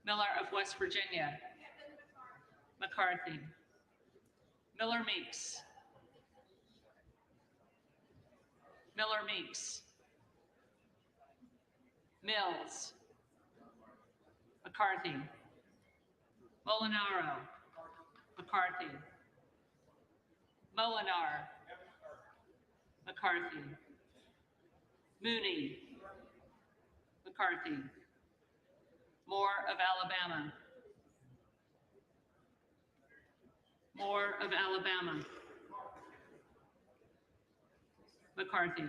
Miller of West Virginia. McCarthy. Miller Meeks. Miller Meeks. Mills. McCarthy. Molinaro. McCarthy. Molinar. McCarthy. Mooney. McCarthy. Moore of Alabama. Moore of Alabama. McCarthy.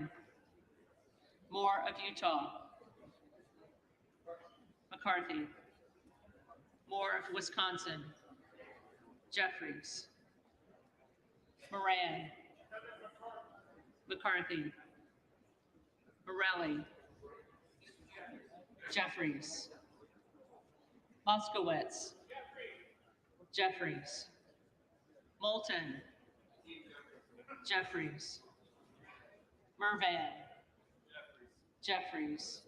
Moore of Utah. McCarthy. Moore of Wisconsin. Jeffries. Moran. McCarthy. Morelli. Jeffries. Moskowitz. Jeffries. Moulton. Jeffries. Mervan. Jeffries.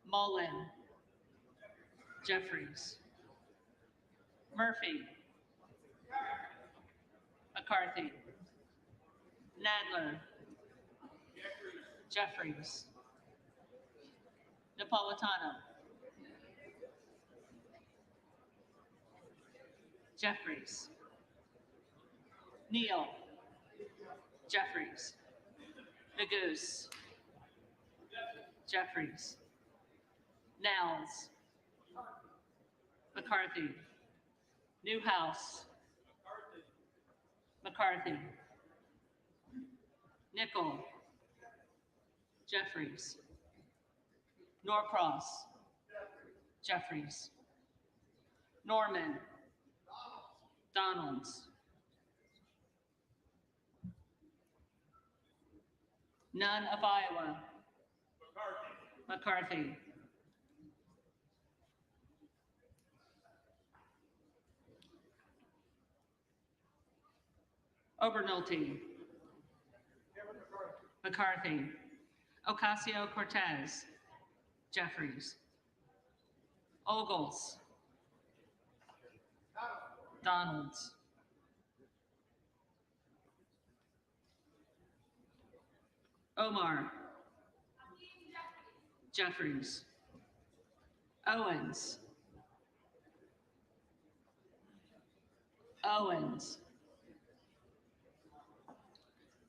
Mullen. Jeffries. Murphy. McCarthy. Nadler. Jeffries. Napolitano. Jeffries. Neal. Jeffries. Neguse. Jeffries. Nels. McCarthy. Newhouse. McCarthy. Nickel. Jeffries. Norcross. Jeffries. Norman. Donalds. None of Iowa. McCarthy. Obernolte. McCarthy. Ocasio-Cortez. Jeffries. Ogles. Donalds. Omar. Jeffries. Owens. Owens.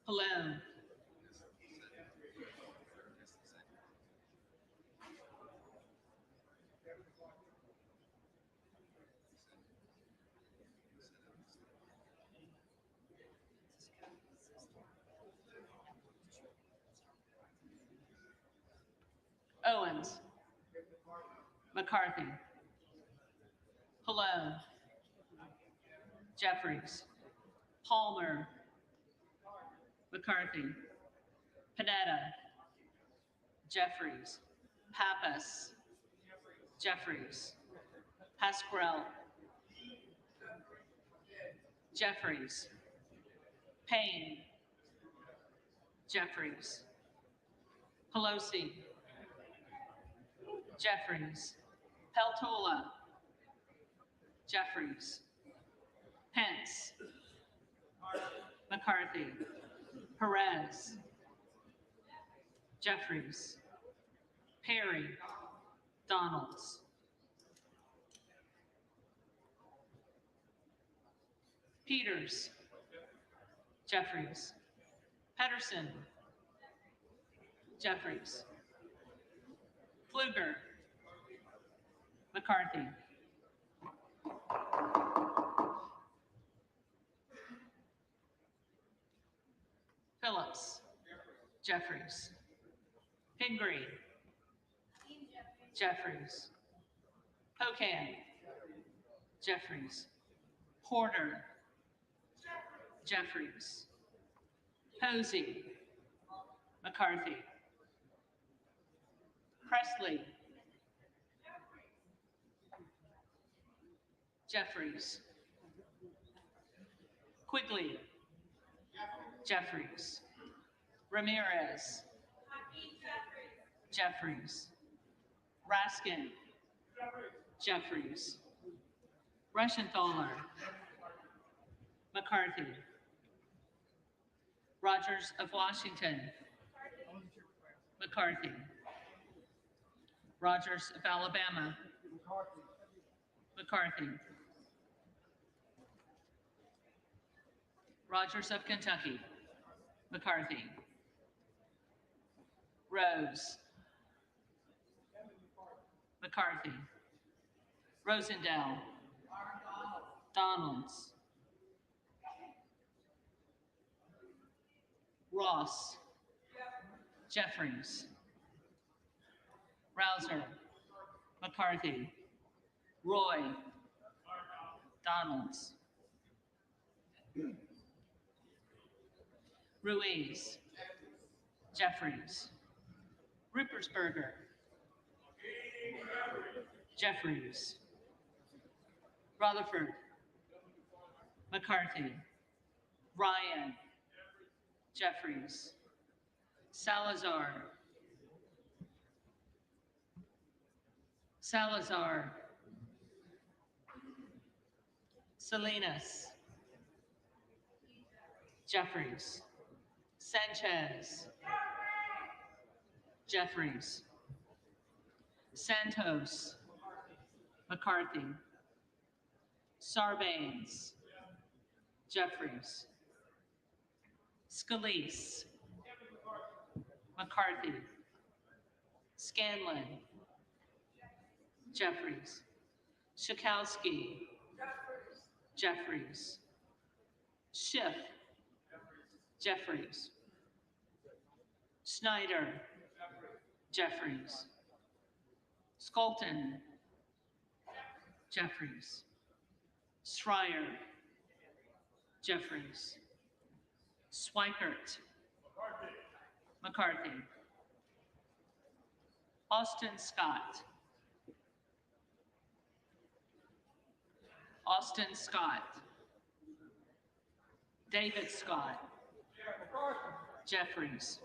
Pallone. Owens. McCarthy. Pallone. Jeffries. Palmer. McCarthy. Panetta. Jeffries. Pappas. Jeffries. Pasquarel. Jeffries. Payne. Jeffries. Pelosi. Jeffries. Peltola. Jeffries. Pence. McCarthy. Perez. Jeffries. Perry. Donalds. Peters. Jeffries. Pedersen. Jeffries. Pfluger. McCarthy. Phillips. Jeffries. Pingree. Jeffries. Pocan. Jeffries. Porter. Jeffries. Posey. McCarthy. Presley. Jeffries. Quigley. Jeffries. Ramirez. Jeffries. Raskin. Jeffries. Reschenthaler. McCarthy. Rogers of Washington. McCarthy. Rogers of Alabama. McCarthy. Rogers of Kentucky. McCarthy. Rose. McCarthy. Rosendale. Donalds. Ross. Jeffries. Rouser. McCarthy. Roy. Donalds. Ruiz. Jeffries. Ruppersberger. Jeffries. Rutherford. McCarthy. Ryan. Jeffries. Salazar. Salazar. Salinas. Jeffries. Sanchez. Jeffries. Santos. McCarthy. Sarbanes. Jeffries. Scalise. McCarthy. Scanlon. Jeffries. Schakowsky. Jeffries. Schiff. Jeffries. Snyder. Jeffries. Skolton. Jeffries. Schreier. Jeffries. Swikert. McCarthy. Austin Scott. Austin Scott. David Scott. Jeffries.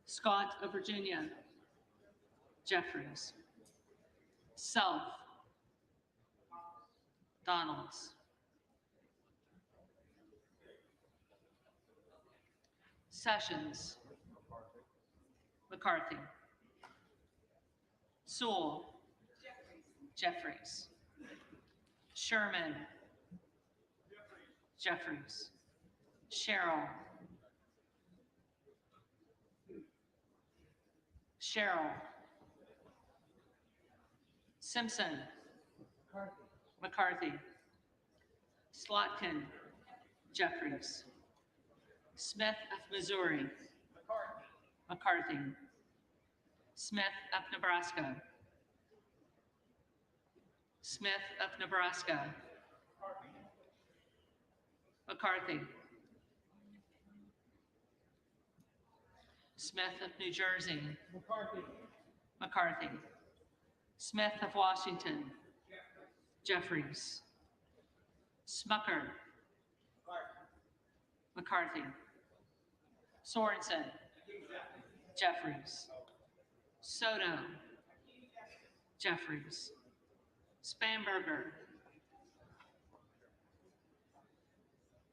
Scott of Virginia. Jeffries. Self. Donalds. Sessions. McCarthy. Sewell. Jeffries. Sherman. Jeffries. Sherrill. Sherrill. Simpson. McCarthy. Slotkin. Jeffries. Smith of Missouri. McCarthy. Smith of Nebraska. Smith of Nebraska. McCarthy. Smith of New Jersey. McCarthy. Smith of Washington. Jeffries. Smucker. McCarthy. Sorensen. Jeffries. Soto. Jeffries. Spanberger.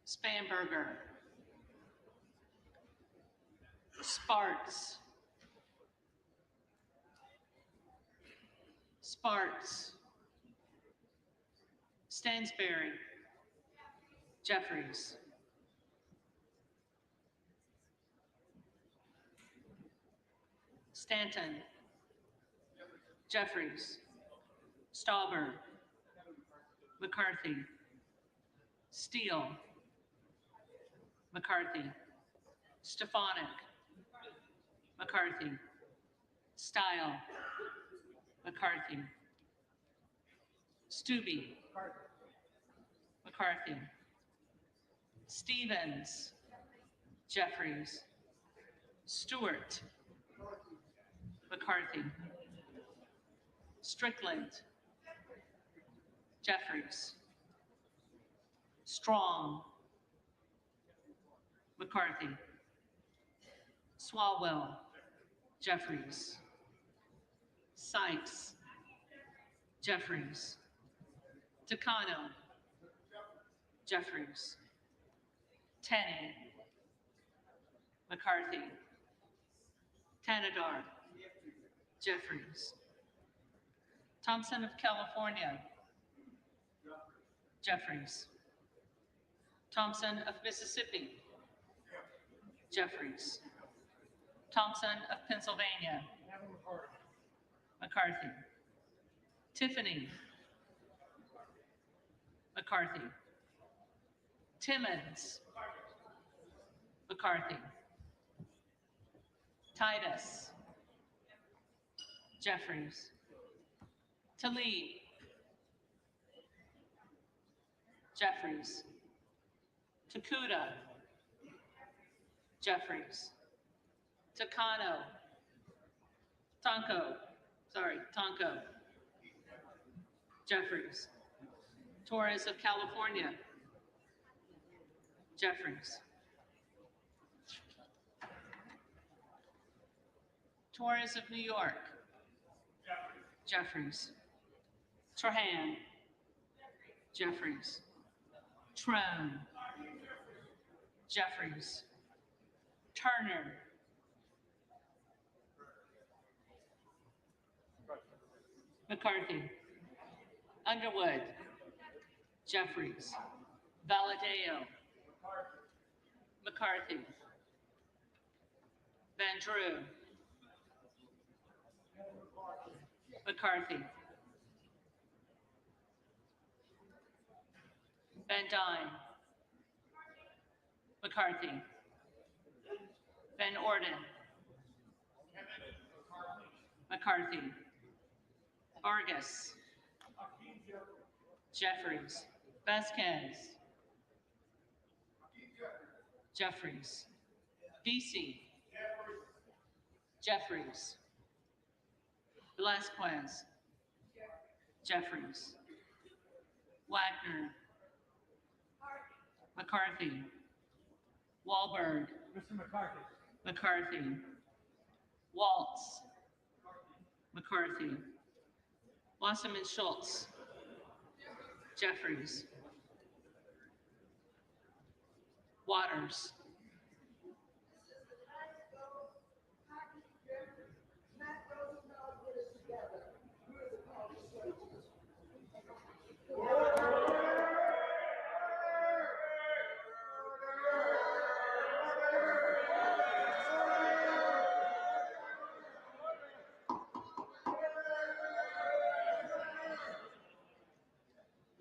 Spanberger. Sparks. Sparks. Stansberry. Jeffries. Stanton. Jeffries. Stauber. McCarthy. Steele. McCarthy. Stefanik. McCarthy. Style. McCarthy. Stubbe. McCarthy. Stevens. Jeffries. Stewart. McCarthy. Strickland. Jeffries. Strong. McCarthy. Swalwell. Jeffries. Sykes. Jeffries. Takano. Jeffries. Tenney. McCarthy. Tanadar. Jeffries. Thompson of California. Jeffries. Thompson of Mississippi. Jeffries. Thompson of Pennsylvania. McCarthy. Tiffany. McCarthy. Timmons. McCarthy. Titus. Jeffries. Talib. Jeffries. Takuda. Jeffries. Takano. Tonko. Jeffries. Torres of California. Jeffries. Torres of New York. Jeffries. Trahan. Jeffries. Trone. Jeffries. Turner. McCarthy. Underwood. Jeffries. Valadeo. McCarthy. Van Drew. McCarthy. Van Dyne. McCarthy. Van Orden. McCarthy. Vargas. Jeffries. Vasquez. Jeffries. VC. Jeffries. Velasquez. Jeffries. Wagner. McCarthy. Wahlberg. Mr. McCarthy. McCarthy. Waltz. McCarthy. Wasserman Schultz. Jeffries. Waters.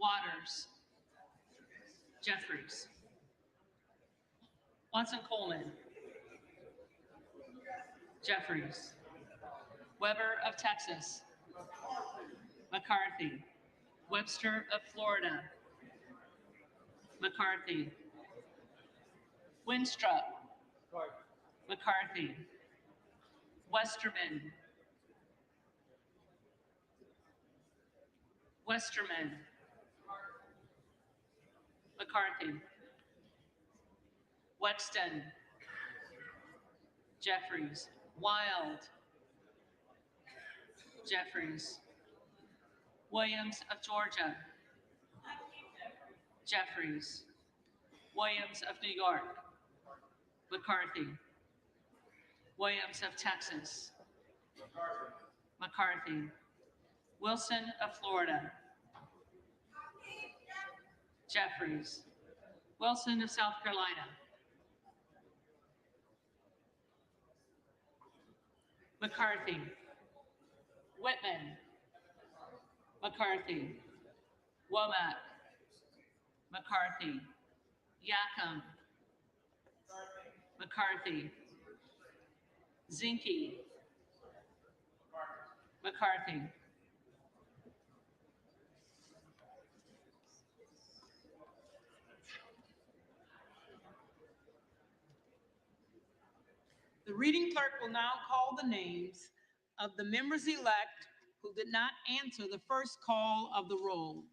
Waters. Jeffries. Watson Coleman. Jeffries. Weber of Texas. McCarthy. Webster of Florida. McCarthy. Winstrup. McCarthy. Westerman. Westerman. McCarthy. Wexton. Jeffries. Wild. Jeffries. Williams of Georgia. Jeffries. Williams of New York. McCarthy. Williams of Texas. McCarthy. Wilson of Florida. Jeffries. Wilson of South Carolina. McCarthy. Whitman. McCarthy. Womack. McCarthy. Yacom. McCarthy. Zinke. McCarthy. The reading clerk will now call the names of the members-elect who did not answer the first call of the roll.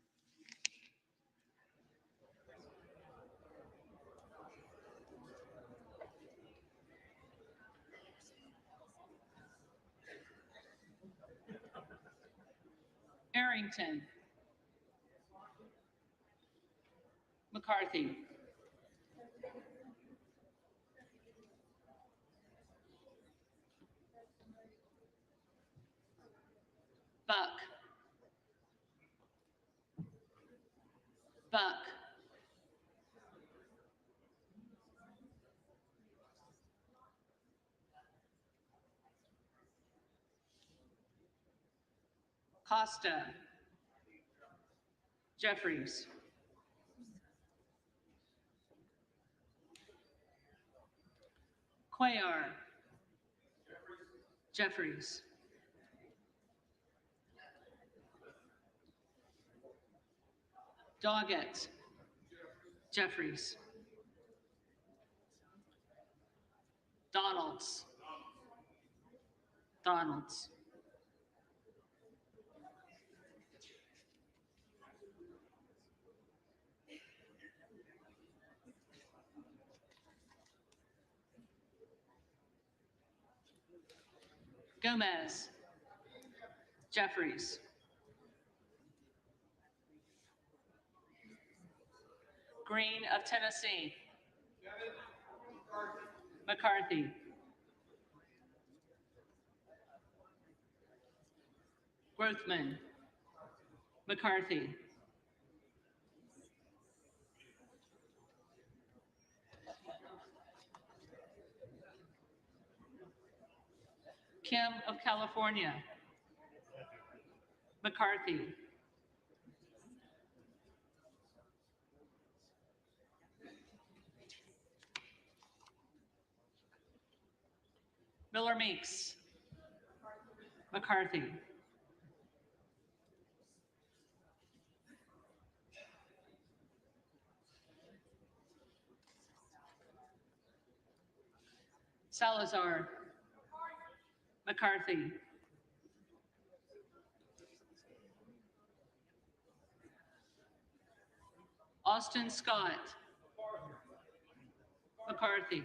Arrington. McCarthy. Buck. Buck. Costa. Jeffries. Cuellar. Jeffries. Doggett. Jeffries. Donalds. Donalds. Gomez. Jeffries. Green of Tennessee. McCarthy. Grothman. McCarthy. Kim of California. McCarthy. Miller Meeks. McCarthy. Salazar. McCarthy. Austin Scott. McCarthy.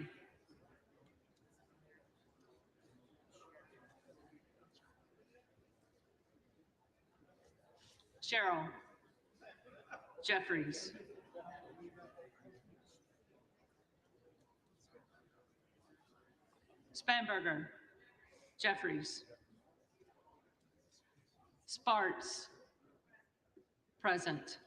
Sherrill. Jeffries. Spanberger. Jeffries. Sparts. Present.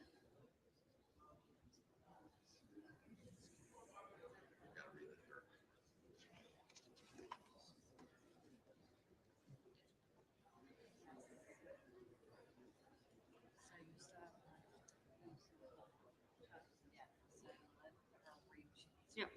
Yep.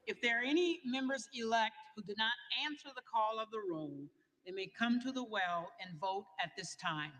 If there are any members-elect who did not answer the call of the roll, they may come to the well and vote at this time.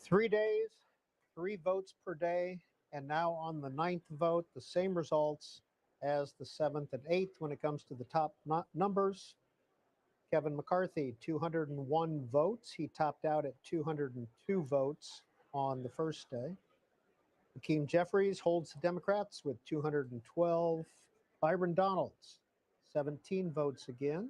3 days, 3 votes per day, and now on the 9th vote, the same results as the 7th and 8th when it comes to the top numbers. Kevin McCarthy, 201 votes. He topped out at 202 votes on the first day. Hakeem Jeffries holds the Democrats with 212. Byron Donalds, 17 votes again.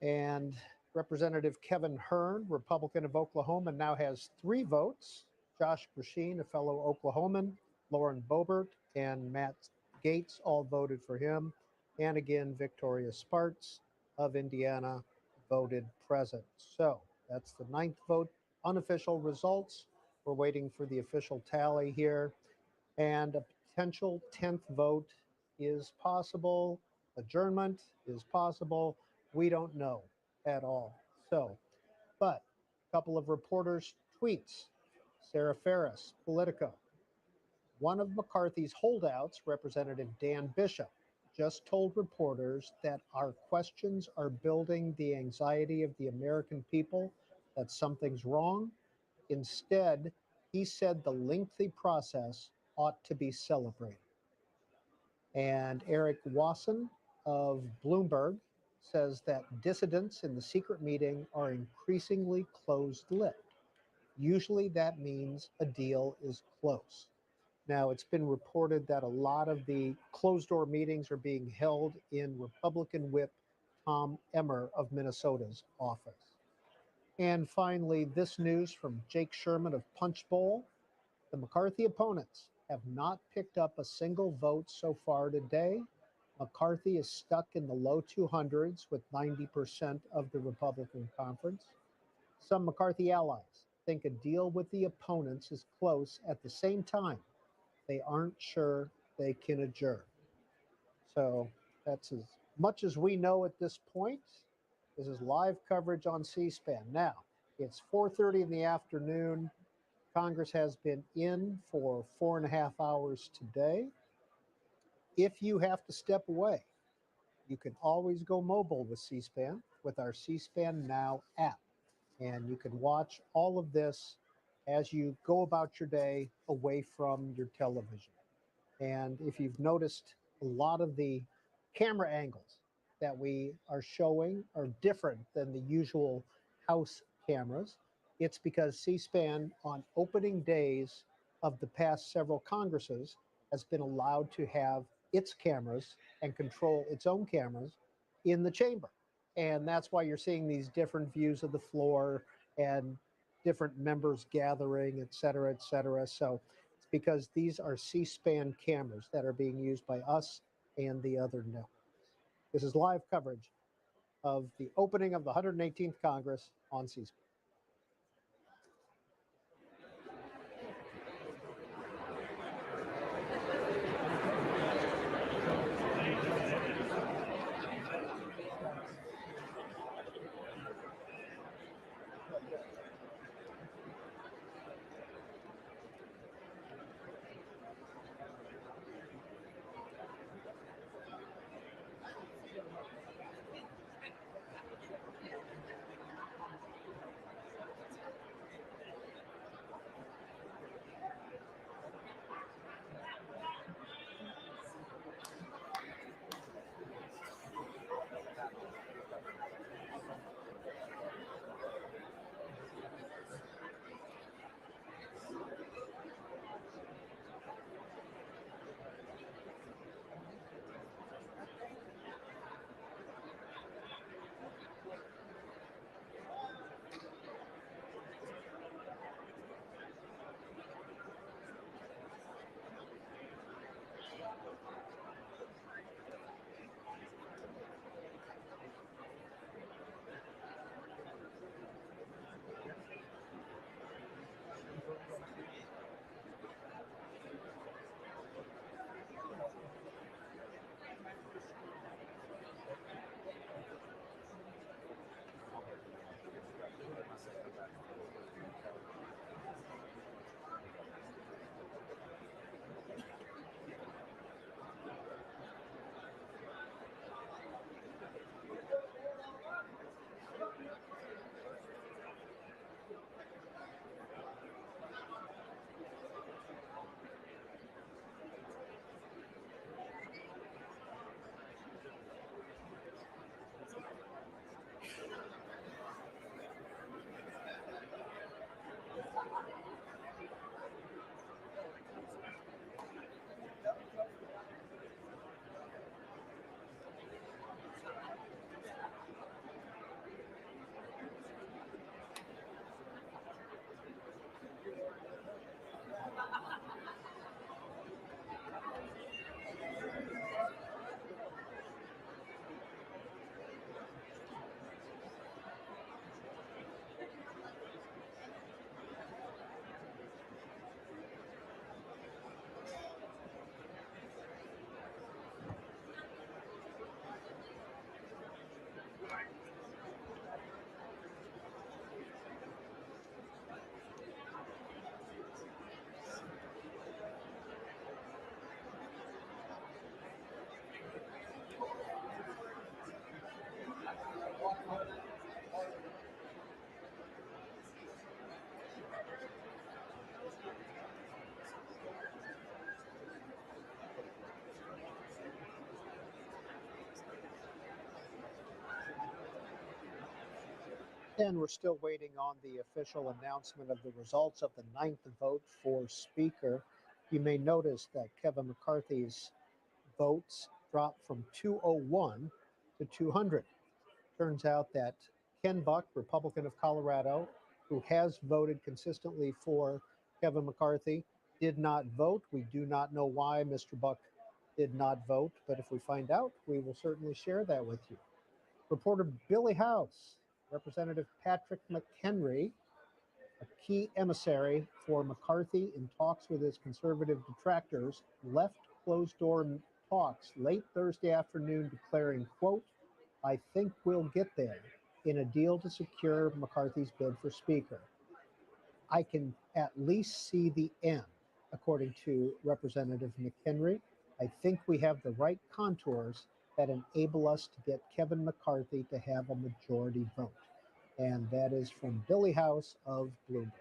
And Representative Kevin Hern, Republican of Oklahoma, now has 3 votes. Josh Grisham, a fellow Oklahoman, Lauren Boebert, and Matt Gates all voted for him. And again, Victoria Spartz of Indiana voted present. So that's the 9th vote, unofficial results. We're waiting for the official tally here. And a potential 10th vote is possible. Adjournment is possible. We don't know at all. So, but a couple of reporters' tweets. Sarah Ferris, Politico. One of McCarthy's holdouts, Representative Dan Bishop, just told reporters that our questions are building the anxiety of the American people, that something's wrong. Instead, he said the lengthy process ought to be celebrated. And Eric Wasson of Bloomberg says that dissidents in the secret meeting are increasingly closed-lipped. Usually that means a deal is close. Now, it's been reported that a lot of the closed-door meetings are being held in Republican Whip Tom Emmer of Minnesota's office. And finally, this news from Jake Sherman of Punchbowl. The McCarthy opponents have not picked up a single vote so far today. McCarthy is stuck in the low 200s with 90% of the Republican conference. Some McCarthy allies think a deal with the opponents is close. At the same time, they aren't sure they can adjourn. So that's as much as we know at this point. This is live coverage on C-SPAN. Now, it's 4:30 in the afternoon. Congress has been in for 4.5 hours today. If you have to step away, you can always go mobile with C-SPAN with our C-SPAN Now app. And you can watch all of this as you go about your day away from your television. And if you've noticed, a lot of the camera angles that we are showing are different than the usual house cameras. It's because C-SPAN on opening days of the past several Congresses has been allowed to have its cameras and control its own cameras in the chamber. And that's why you're seeing these different views of the floor and different members gathering, et cetera, et cetera. So it's because these are C-SPAN cameras that are being used by us and the other networks. This is live coverage of the opening of the 118th Congress on C-SPAN. And we're still waiting on the official announcement of the results of the ninth vote for Speaker. You may notice that Kevin McCarthy's votes dropped from 201 to 200. Turns out that Ken Buck, Republican of Colorado, who has voted consistently for Kevin McCarthy, did not vote. We do not know why Mr. Buck did not vote, but if we find out, we will certainly share that with you. Reporter Billy House, Representative Patrick McHenry, a key emissary for McCarthy in talks with his conservative detractors, left closed-door talks late Thursday afternoon declaring, quote, "I think we'll get there," in a deal to secure McCarthy's bid for Speaker. "I can at least see the end," according to Representative McHenry. "I think we have the right contours that enable us to get Kevin McCarthy to have a majority vote." And that is from Billy House of Bloomberg.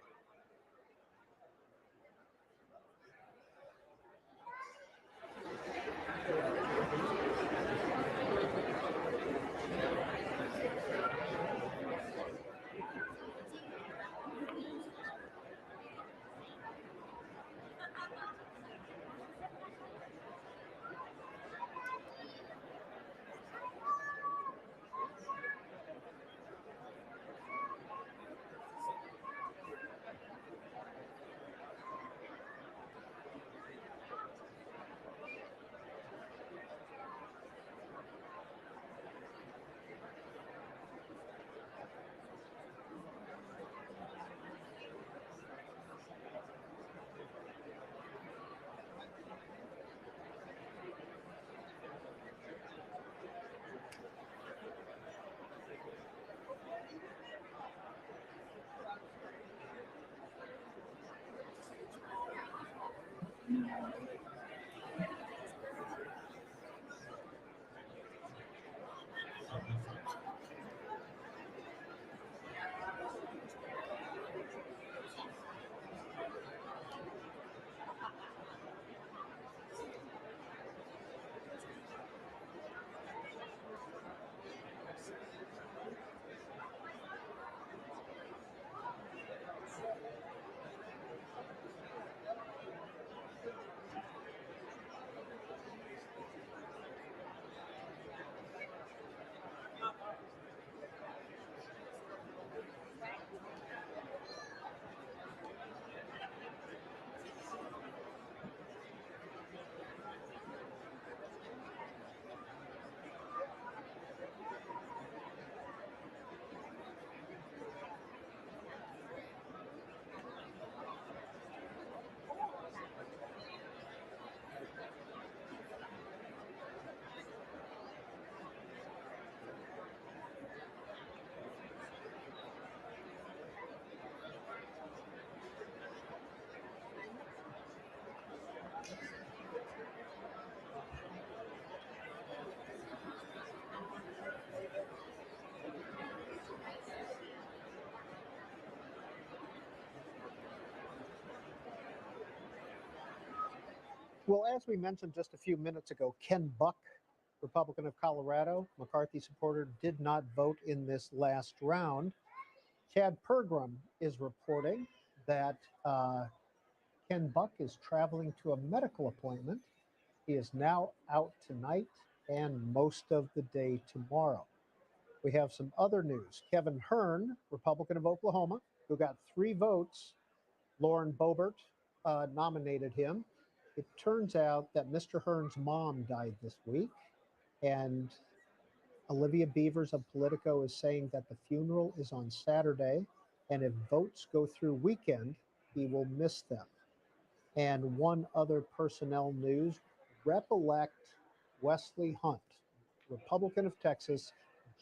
Well, as we mentioned just a few minutes ago, Ken Buck, Republican of Colorado, McCarthy supporter, did not vote in this last round. Chad Pergram is reporting that Ken Buck is traveling to a medical appointment. He is now out tonight and most of the day tomorrow. We have some other news. Kevin Hern, Republican of Oklahoma, who got 3 votes, Lauren Boebert nominated him. It turns out that Mr. Hern's mom died this week, and Olivia Beavers of Politico is saying that the funeral is on Saturday, and if votes go through weekend, he will miss them. And one other personnel news, Rep-elect Wesley Hunt, Republican of Texas,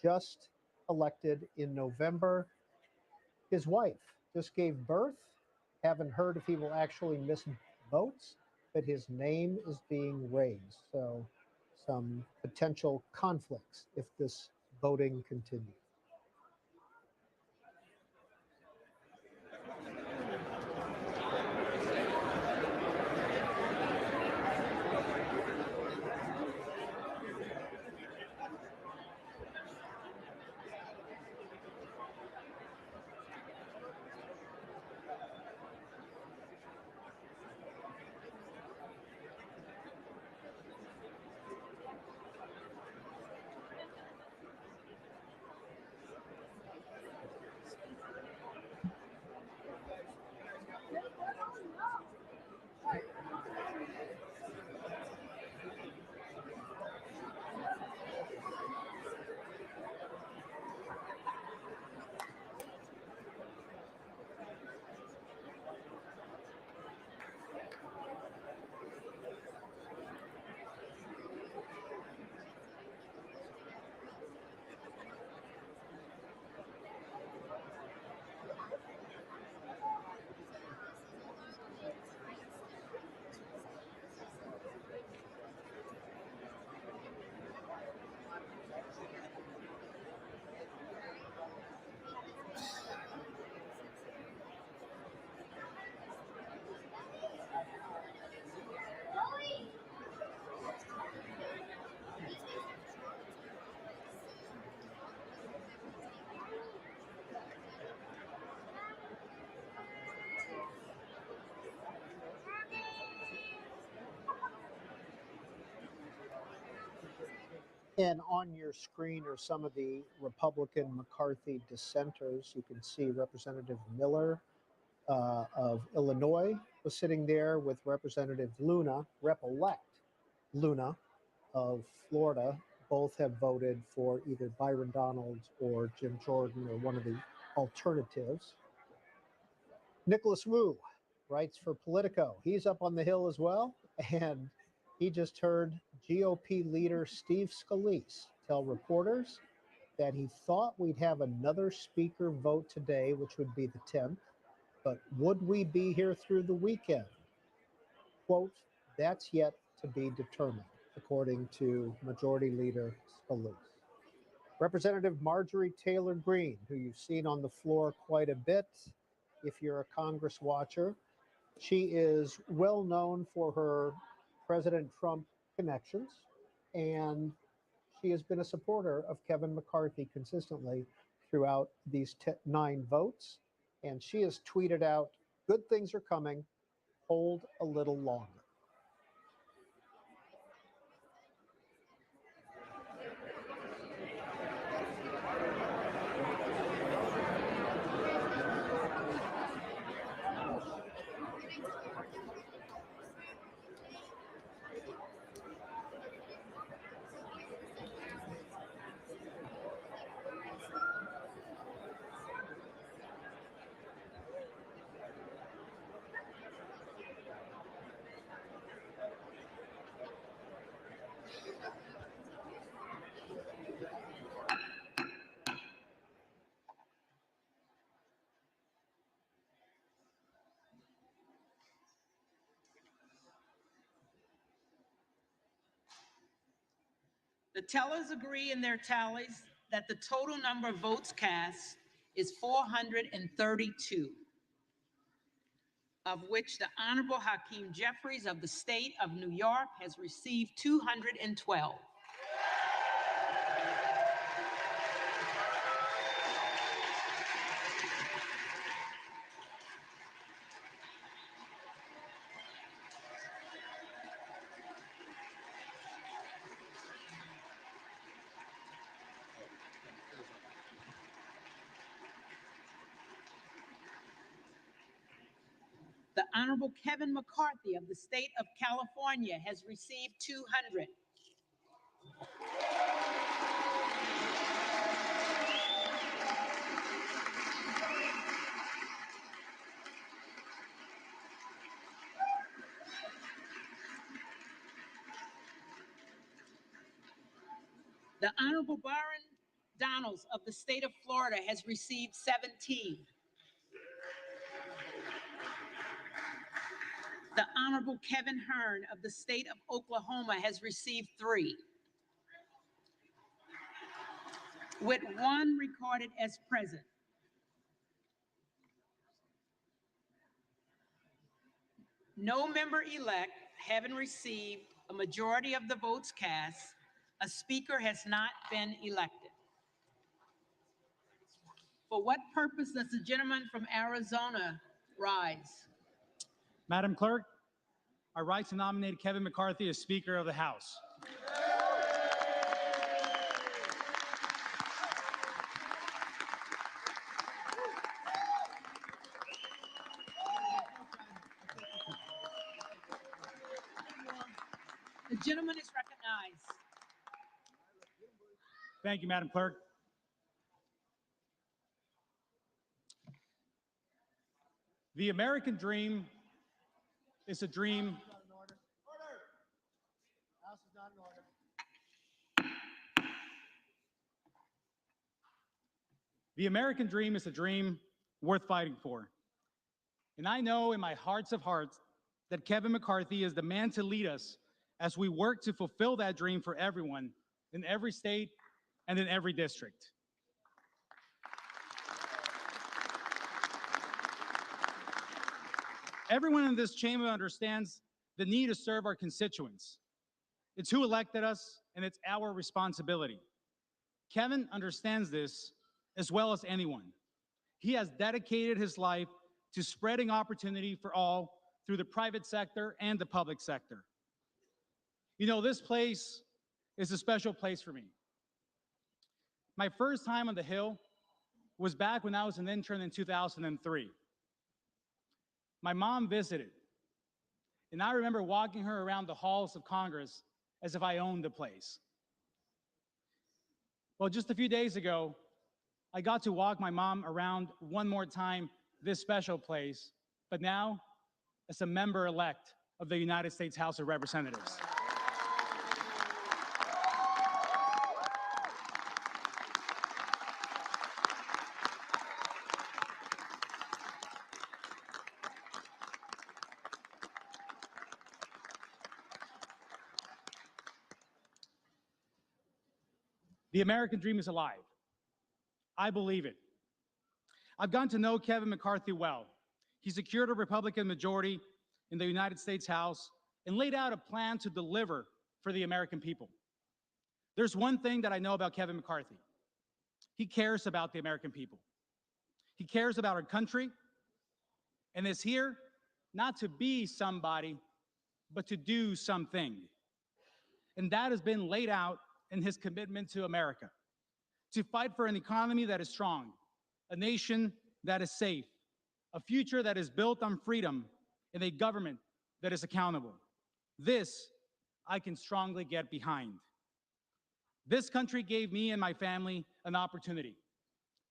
just elected in November. His wife just gave birth. Haven't heard if he will actually miss votes, but his name is being raised. So some potential conflicts if this voting continues. And on your screen are some of the Republican McCarthy dissenters. You can see Representative Miller of Illinois was sitting there with Representative Luna, Rep-elect Luna of Florida. Both have voted for either Byron Donalds or Jim Jordan or one of the alternatives. Nicholas Wu writes for Politico. He's up on the Hill as well, and he just heard GOP leader Steve Scalise tell reporters that he thought we'd have another speaker vote today, which would be the 10th, but would we be here through the weekend? Quote, that's yet to be determined, according to Majority Leader Scalise. Representative Marjorie Taylor Greene, who you've seen on the floor quite a bit if you're a Congress watcher. She is well known for her President Trump connections, and she has been a supporter of Kevin McCarthy consistently throughout these 9 votes. And she has tweeted out, good things are coming, hold a little longer. The tellers agree in their tallies that the total number of votes cast is 432, of which the Honorable Hakeem Jeffries of the state of New York has received 212. The Honorable Kevin McCarthy of the state of California has received 200. The Honorable Byron Donalds of the state of Florida has received 17. The Honorable Kevin Hern of the state of Oklahoma has received 3, with 1 recorded as present. No member-elect having received a majority of the votes cast, a speaker has not been elected. For what purpose does the gentleman from Arizona rise? Madam Clerk, I rise to nominate Kevin McCarthy as Speaker of the House. The gentleman is recognized. Thank you, Madam Clerk. The American dream is a dream. House is not in order. The American dream is a dream worth fighting for. And I know in my hearts of hearts that Kevin McCarthy is the man to lead us as we work to fulfill that dream for everyone in every state and in every district. Everyone in this chamber understands the need to serve our constituents. It's who elected us, and it's our responsibility. Kevin understands this as well as anyone. He has dedicated his life to spreading opportunity for all through the private sector and the public sector. You know, this place is a special place for me. My first time on the Hill was back when I was an intern in 2003. My mom visited, and I remember walking her around the halls of Congress as if I owned the place. Well, just a few days ago, I got to walk my mom around one more time this special place, but now as a member-elect of the United States House of Representatives. The American dream is alive. I believe it. I've gotten to know Kevin McCarthy well. He secured a Republican majority in the United States House and laid out a plan to deliver for the American people. There's one thing that I know about Kevin McCarthy. He cares about the American people. He cares about our country and is here not to be somebody, but to do something. And that has been laid out in his commitment to America, to fight for an economy that is strong, a nation that is safe, a future that is built on freedom, and a government that is accountable. This I can strongly get behind. This country gave me and my family an opportunity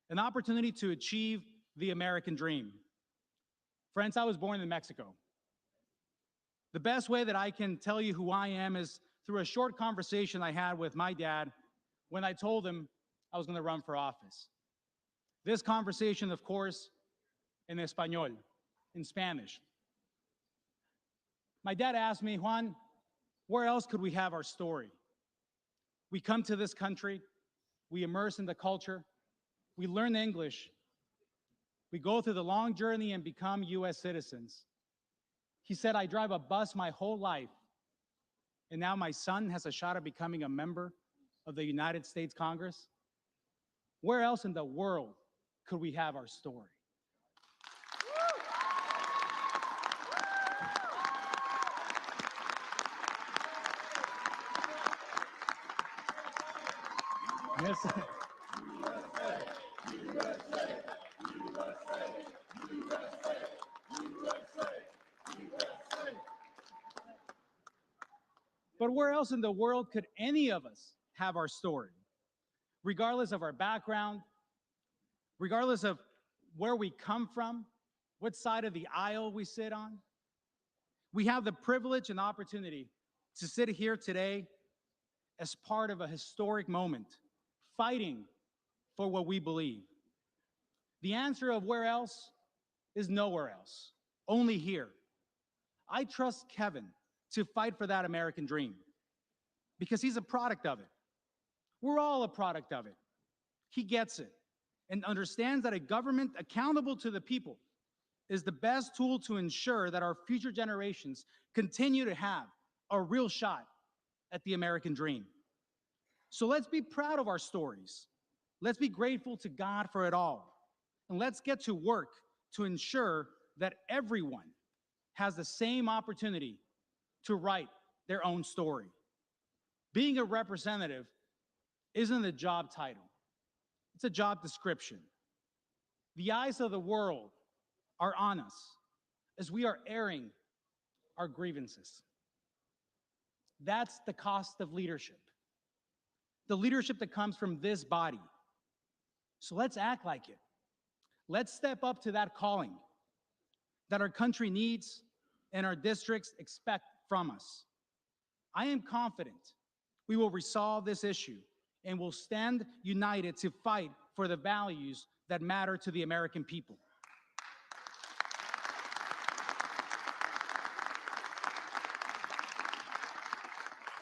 to achieve the American dream. Friends, I was born in Mexico. The best way that I can tell you who I am is through a short conversation I had with my dad when I told him I was going to run for office. This conversation, of course, in Español, in Spanish. My dad asked me, Juan, where else could we have our story? We come to this country, we immerse in the culture, we learn English, we go through the long journey and become US citizens. He said, I drive a bus my whole life, and now my son has a shot at becoming a member of the United States Congress. Where else in the world could we have our story? Yes. But where else in the world could any of us have our story? Regardless of our background, regardless of where we come from, what side of the aisle we sit on, we have the privilege and opportunity to sit here today as part of a historic moment, fighting for what we believe. The answer of where else is nowhere else, only here. I trust Kevin to fight for that American dream because he's a product of it. We're all a product of it. He gets it and understands that a government accountable to the people is the best tool to ensure that our future generations continue to have a real shot at the American dream. So let's be proud of our stories. Let's be grateful to God for it all. And let's get to work to ensure that everyone has the same opportunity to write their own story. Being a representative isn't a job title. It's a job description. The eyes of the world are on us as we are airing our grievances. That's the cost of leadership. The leadership that comes from this body. So let's act like it. Let's step up to that calling that our country needs and our districts expect from us. I am confident we will resolve this issue and will stand united to fight for the values that matter to the American people.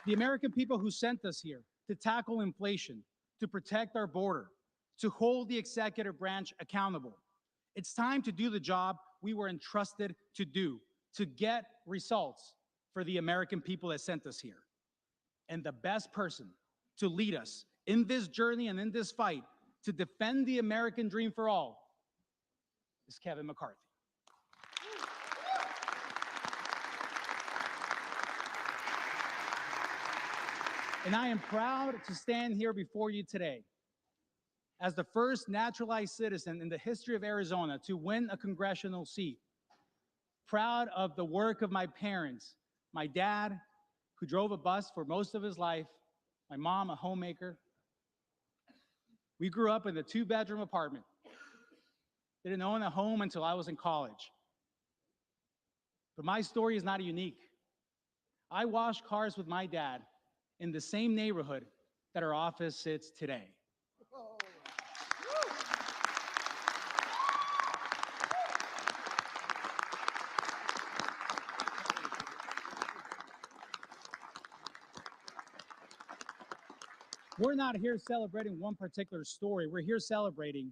The American people who sent us here to tackle inflation, to protect our border, to hold the executive branch accountable. It's time to do the job we were entrusted to do, to get results for the American people that sent us here. And the best person to lead us in this journey and in this fight to defend the American dream for all is Kevin McCarthy. And I am proud to stand here before you today as the first naturalized citizen in the history of Arizona to win a congressional seat. Proud of the work of my parents, my dad, who drove a bus for most of his life, my mom, a homemaker. We grew up in a 2-bedroom apartment. Didn't own a home until I was in college. But my story is not unique. I washed cars with my dad in the same neighborhood that our office sits today. We're not here celebrating one particular story. We're here celebrating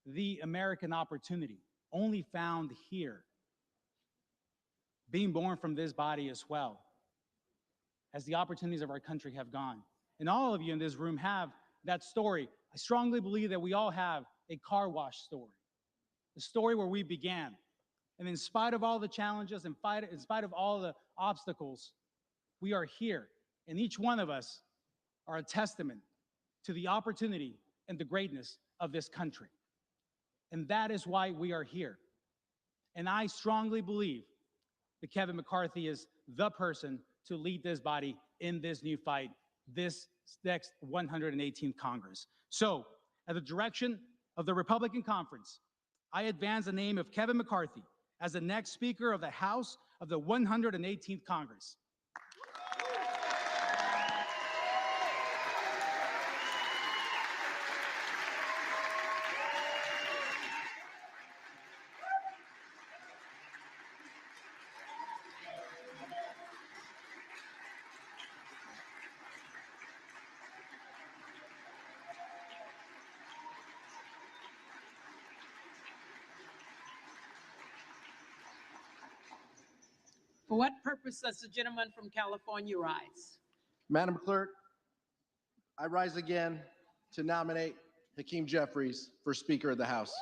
the American opportunity, only found here. Being born from this body as well, as the opportunities of our country have gone. And all of you in this room have that story. I strongly believe that we all have a car wash story, the story where we began. And in spite of all the challenges, in spite of all the obstacles, we are here. And each one of us are a testament to the opportunity and the greatness of this country. And that is why we are here. And I strongly believe that Kevin McCarthy is the person to lead this body in this new fight, this next 118th Congress. So, at the direction of the Republican Conference, I advance the name of Kevin McCarthy as the next Speaker of the House of the 118th Congress. For what purpose does the gentleman from California rise? Madam Clerk, I rise again to nominate Hakeem Jeffries for Speaker of the House.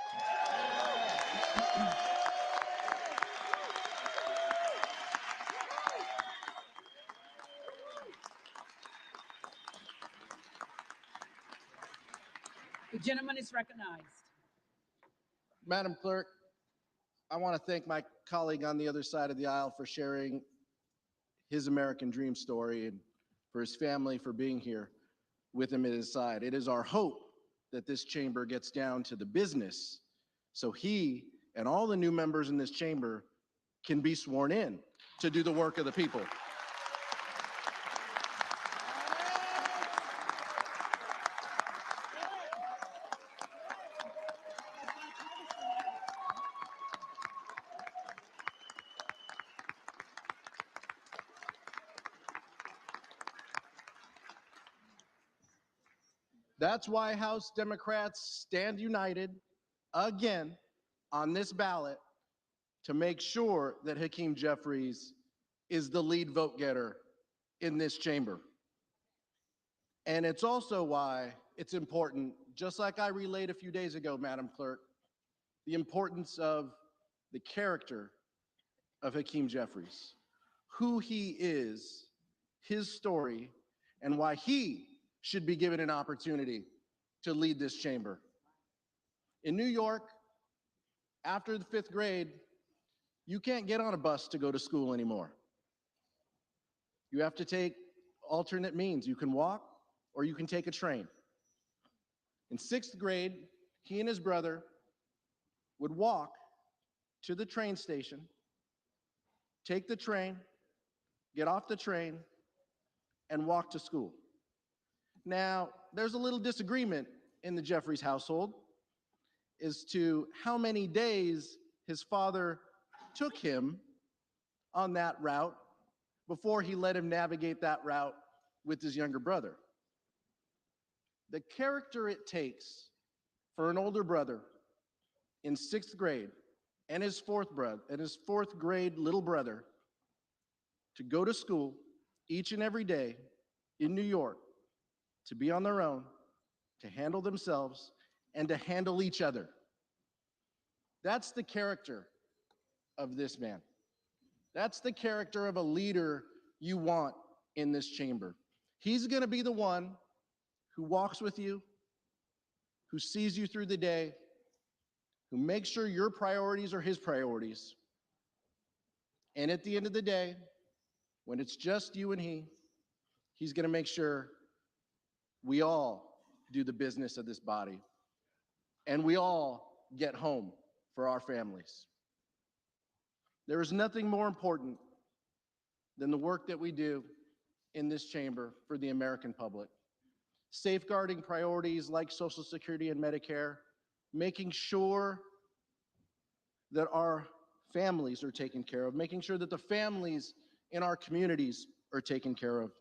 The gentleman is recognized. Madam Clerk, I want to thank my colleague on the other side of the aisle for sharing his American dream story and for his family for being here with him at his side. It is our hope that this chamber gets down to the business so he and all the new members in this chamber can be sworn in to do the work of the people. That's why House Democrats stand united again on this ballot to make sure that Hakeem Jeffries is the lead vote getter in this chamber. And it's also why it's important, just like I relayed a few days ago, Madam Clerk, the importance of the character of Hakeem Jeffries, who he is, his story, and why he should be given an opportunity to lead this chamber. In New York, after the 5th grade, you can't get on a bus to go to school anymore. You have to take alternate means. You can walk or you can take a train. In 6th grade, he and his brother would walk to the train station, take the train, get off the train, and walk to school. Now, there's a little disagreement in the Jeffries household as to how many days his father took him on that route before he let him navigate that route with his younger brother. The character it takes for an older brother in 6th grade and his fourth grade little brother to go to school each and every day in New York, to be on their own, to handle themselves, and to handle each other. That's the character of this man. That's the character of a leader you want in this chamber. He's going to be the one who walks with you, who sees you through the day, who makes sure your priorities are his priorities. And at the end of the day, when it's just you and he's going to make sure we all do the business of this body and we all get home for our families. There is nothing more important than the work that we do in this chamber for the American public. Safeguarding priorities like Social Security and Medicare, making sure that our families are taken care of, making sure that the families in our communities are taken care of.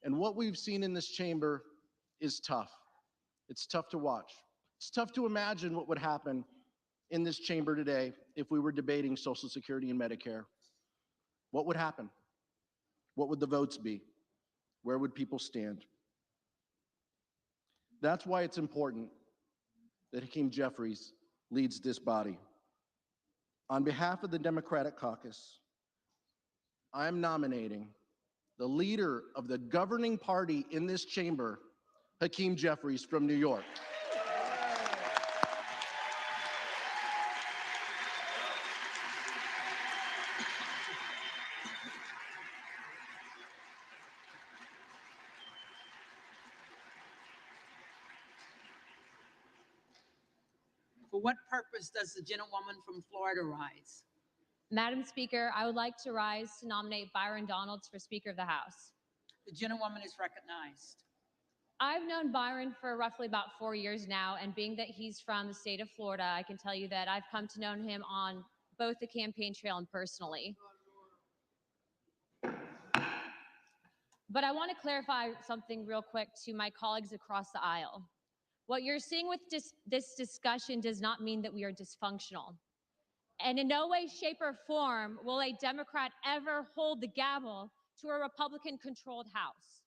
And what we've seen in this chamber is tough. It's tough to watch. It's tough to imagine what would happen in this chamber today if we were debating Social Security and Medicare. What would happen? What would the votes be? Where would people stand? That's why it's important that Hakeem Jeffries leads this body. On behalf of the Democratic Caucus, I'm nominating the leader of the governing party in this chamber, Hakeem Jeffries from New York. For what purpose does the gentlewoman from Florida rise? Madam Speaker, I would like to rise to nominate Byron Donalds for Speaker of the House. The gentlewoman is recognized. I've known Byron for roughly about 4 years now, and being that he's from the state of Florida, I can tell you that I've come to know him on both the campaign trail and personally. But I want to clarify something real quick to my colleagues across the aisle. What you're seeing with this discussion does not mean that we are dysfunctional. And in no way, shape, or form will a Democrat ever hold the gavel to a Republican-controlled House.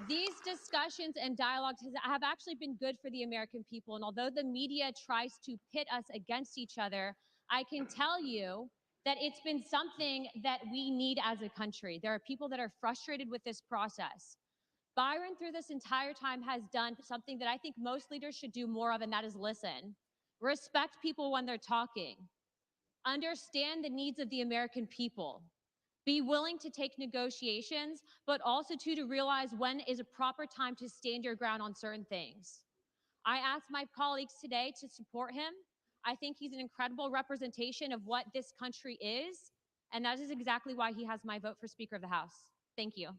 These discussions and dialogues have actually been good for the American people. And although the media tries to pit us against each other, I can tell you that it's been something that we need as a country. There are people that are frustrated with this process. Byron, through this entire time, has done something that I think most leaders should do more of, and that is listen. Respect people when they're talking. Understand the needs of the American people. Be willing to take negotiations, but also to realize when is a proper time to stand your ground on certain things. I asked my colleagues today to support him. I think he's an incredible representation of what this country is, and that is exactly why he has my vote for Speaker of the House. Thank you.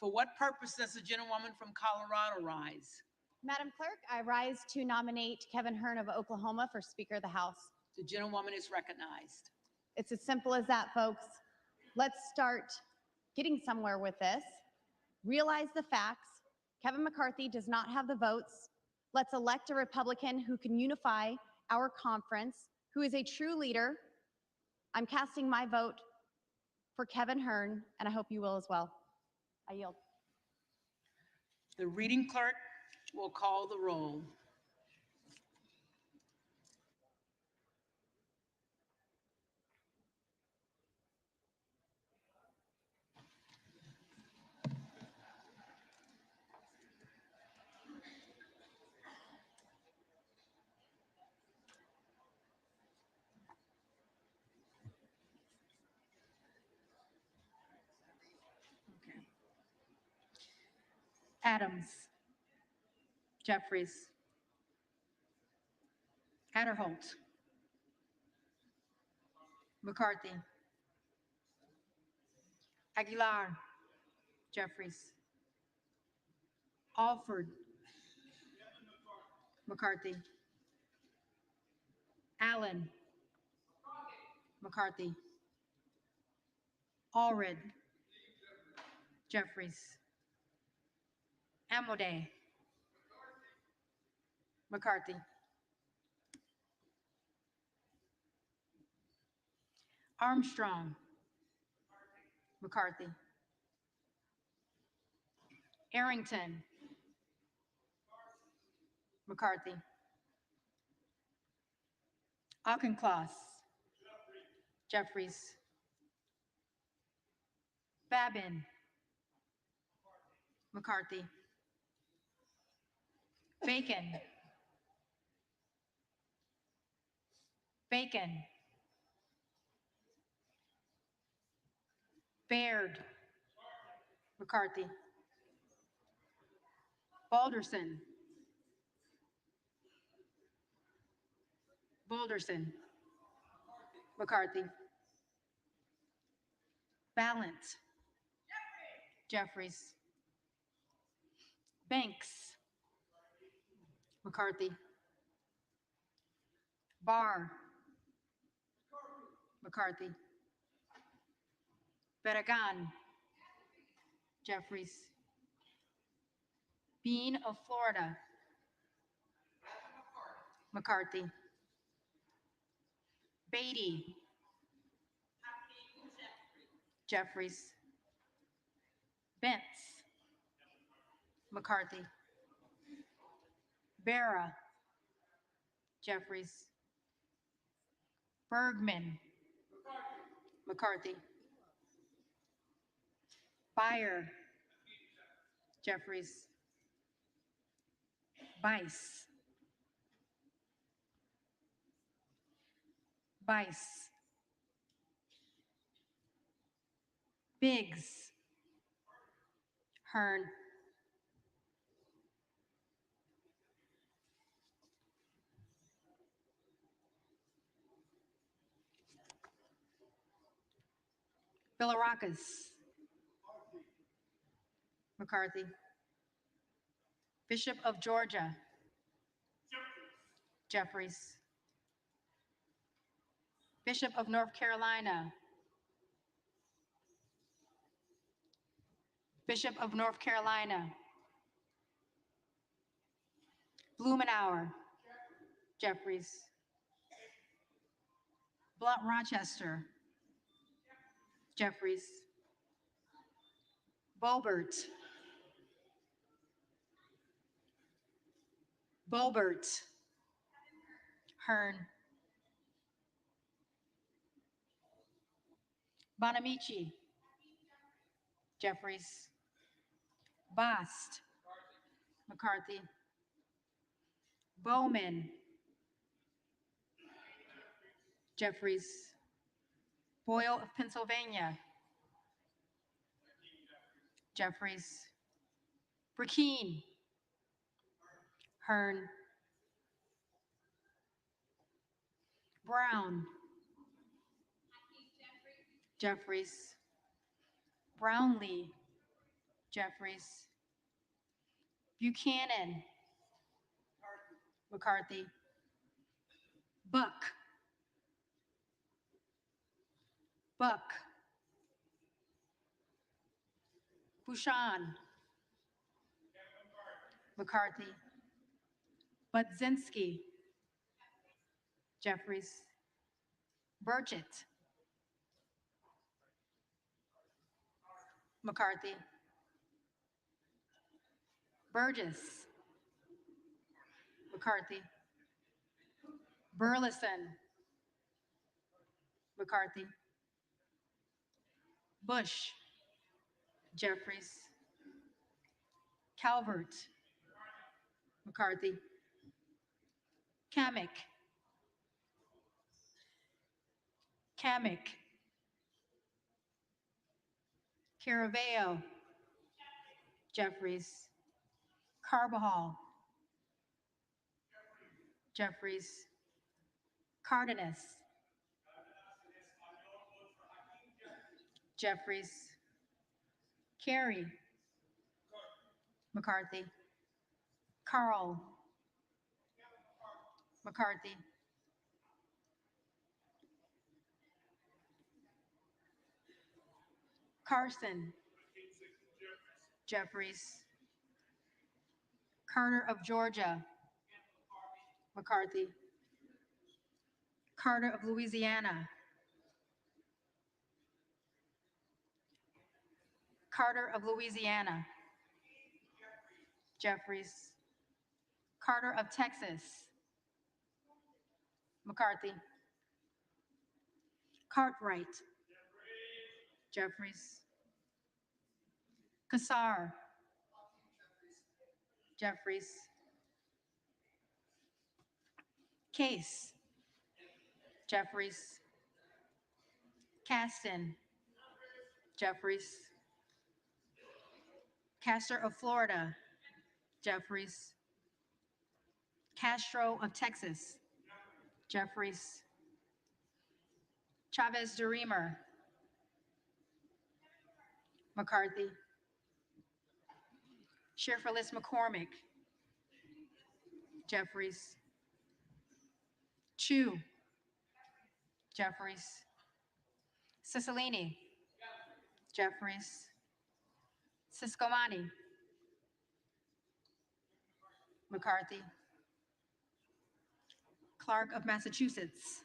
For what purpose does the gentlewoman from Colorado rise? Madam Clerk, I rise to nominate Kevin Hern of Oklahoma for Speaker of the House. The gentlewoman is recognized. It's as simple as that, folks. Let's start getting somewhere with this. Realize the facts. Kevin McCarthy does not have the votes. Let's elect a Republican who can unify our conference, who is a true leader. I'm casting my vote for Kevin Hern, and I hope you will as well. I yield. The reading clerk will call the roll. Adams. Jeffries. Adderholt. McCarthy. Aguilar. Jeffries. Alford. McCarthy. Allen. McCarthy. Allred. Jeffries. Amodei. McCarthy. Armstrong. McCarthy. Arrington. McCarthy. Auchincloss. Jeffries. Babin. McCarthy. Bacon. Bacon. Baird. McCarthy. Balderson. Balderson. McCarthy. Ballant. Jeffries. Banks. McCarthy. Barr. McCarthy. Barragan. Jeffries. Bean of Florida. McCarthy. Beatty. Jeffries. Bentz. McCarthy. Barra. Jeffries. Bergman. McCarthy. Beyer. Jeffries. Bice. Bice. Biggs. Hearn. Bilirakis. McCarthy. Bishop of Georgia. Jeffries. Bishop of North Carolina. Bishop of North Carolina. Blumenauer. Jeffries. Blunt Rochester. Jeffries. Bobert. Bobert. Hearn. Bonamici. Jeffries. Bost. McCarthy. Bowman. Jeffries. Boyle of Pennsylvania. Jeffries. Burkeen. Hearn. Brown. Jeffries. Brownlee. Jeffries. Buchanan. McCarthy. Buck. Buck. Bouchon. McCarthy. Budzinski. Jeffries. Burchett. McCarthy. Burgess. McCarthy. Burleson. McCarthy. Bush. Jeffries. Calvert. McCarthy. Kamick. Kamick. Caraveo. Jeffries. Carbajal. Jeffries. Cardenas. Jeffries. Carey. McCarthy. Carl. McCarthy. Carson. Jeffries. Carter of Georgia. McCarthy. Carter of Louisiana. Carter of Louisiana. Jeffries. Carter of Texas. McCarthy. Cartwright. Jeffries. Kassar. Jeffries. Case. Jeffries. Caston. Jeffries. Castor of Florida. Jeffries. Castro of Texas. Jeffries. Chavez DeRemer. McCarthy. Sherfurlis McCormick. Jeffries. Chu. Jeffries. Cicilline. Jeffries. Siscomani. McCarthy. Clark of Massachusetts.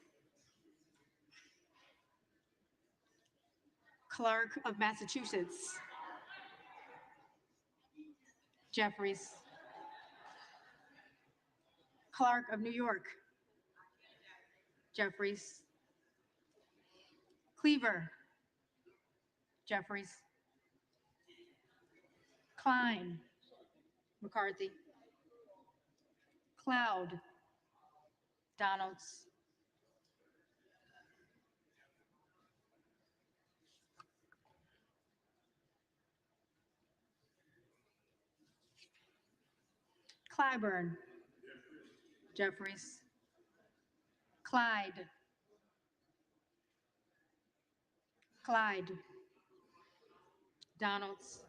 Clark of Massachusetts. Jeffries. Clark of New York. Jeffries. Cleaver. Jeffries. Klein. McCarthy. Cloud. Donalds. Clyburn. Jeffries. Clyde. Clyde. Donalds.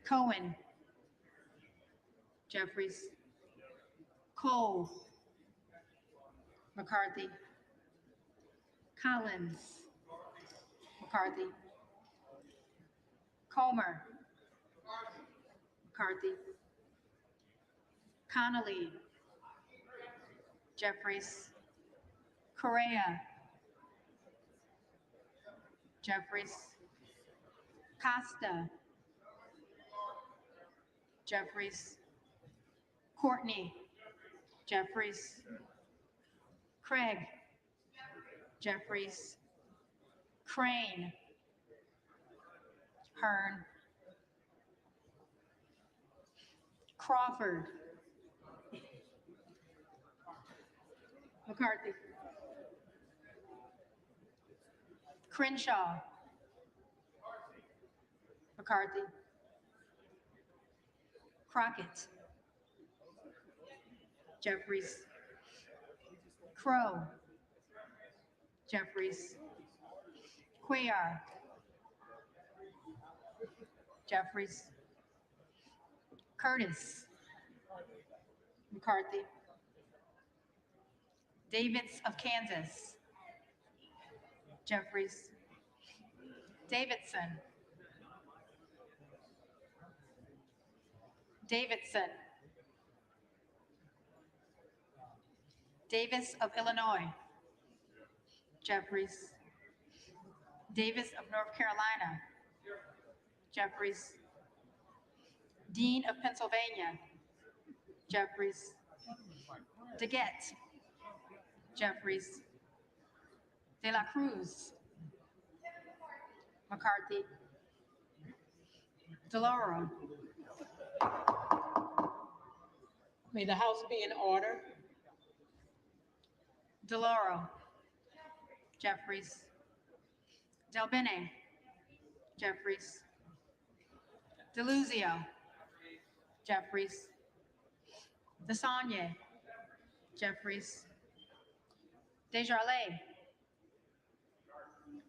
Cohen. Jeffries. Cole. McCarthy. Collins. McCarthy. Comer. McCarthy. Connolly. Jeffries. Correa. Jeffries. Costa. Jeffries. Courtney. Jeffries. Craig. Jeffries. Crane. Hearn. Crawford. McCarthy. Crenshaw. McCarthy. Crockett. Jeffries. Crow. Jeffries. Cuellar. Jeffries. Curtis. McCarthy. Davids of Kansas. Jeffries. Davidson. Davidson. Davis of Illinois. Jeffries. Davis of North Carolina. Jeffries. Dean of Pennsylvania. Jeffries. DeGette. Jeffries. De la Cruz. McCarthy. DeLauro. May the House be in order. DeLauro. Jeffries. Delbene. Jeffries. DeLuzio. Jeffries. DeSaulnier. Jeffries. Desjardins.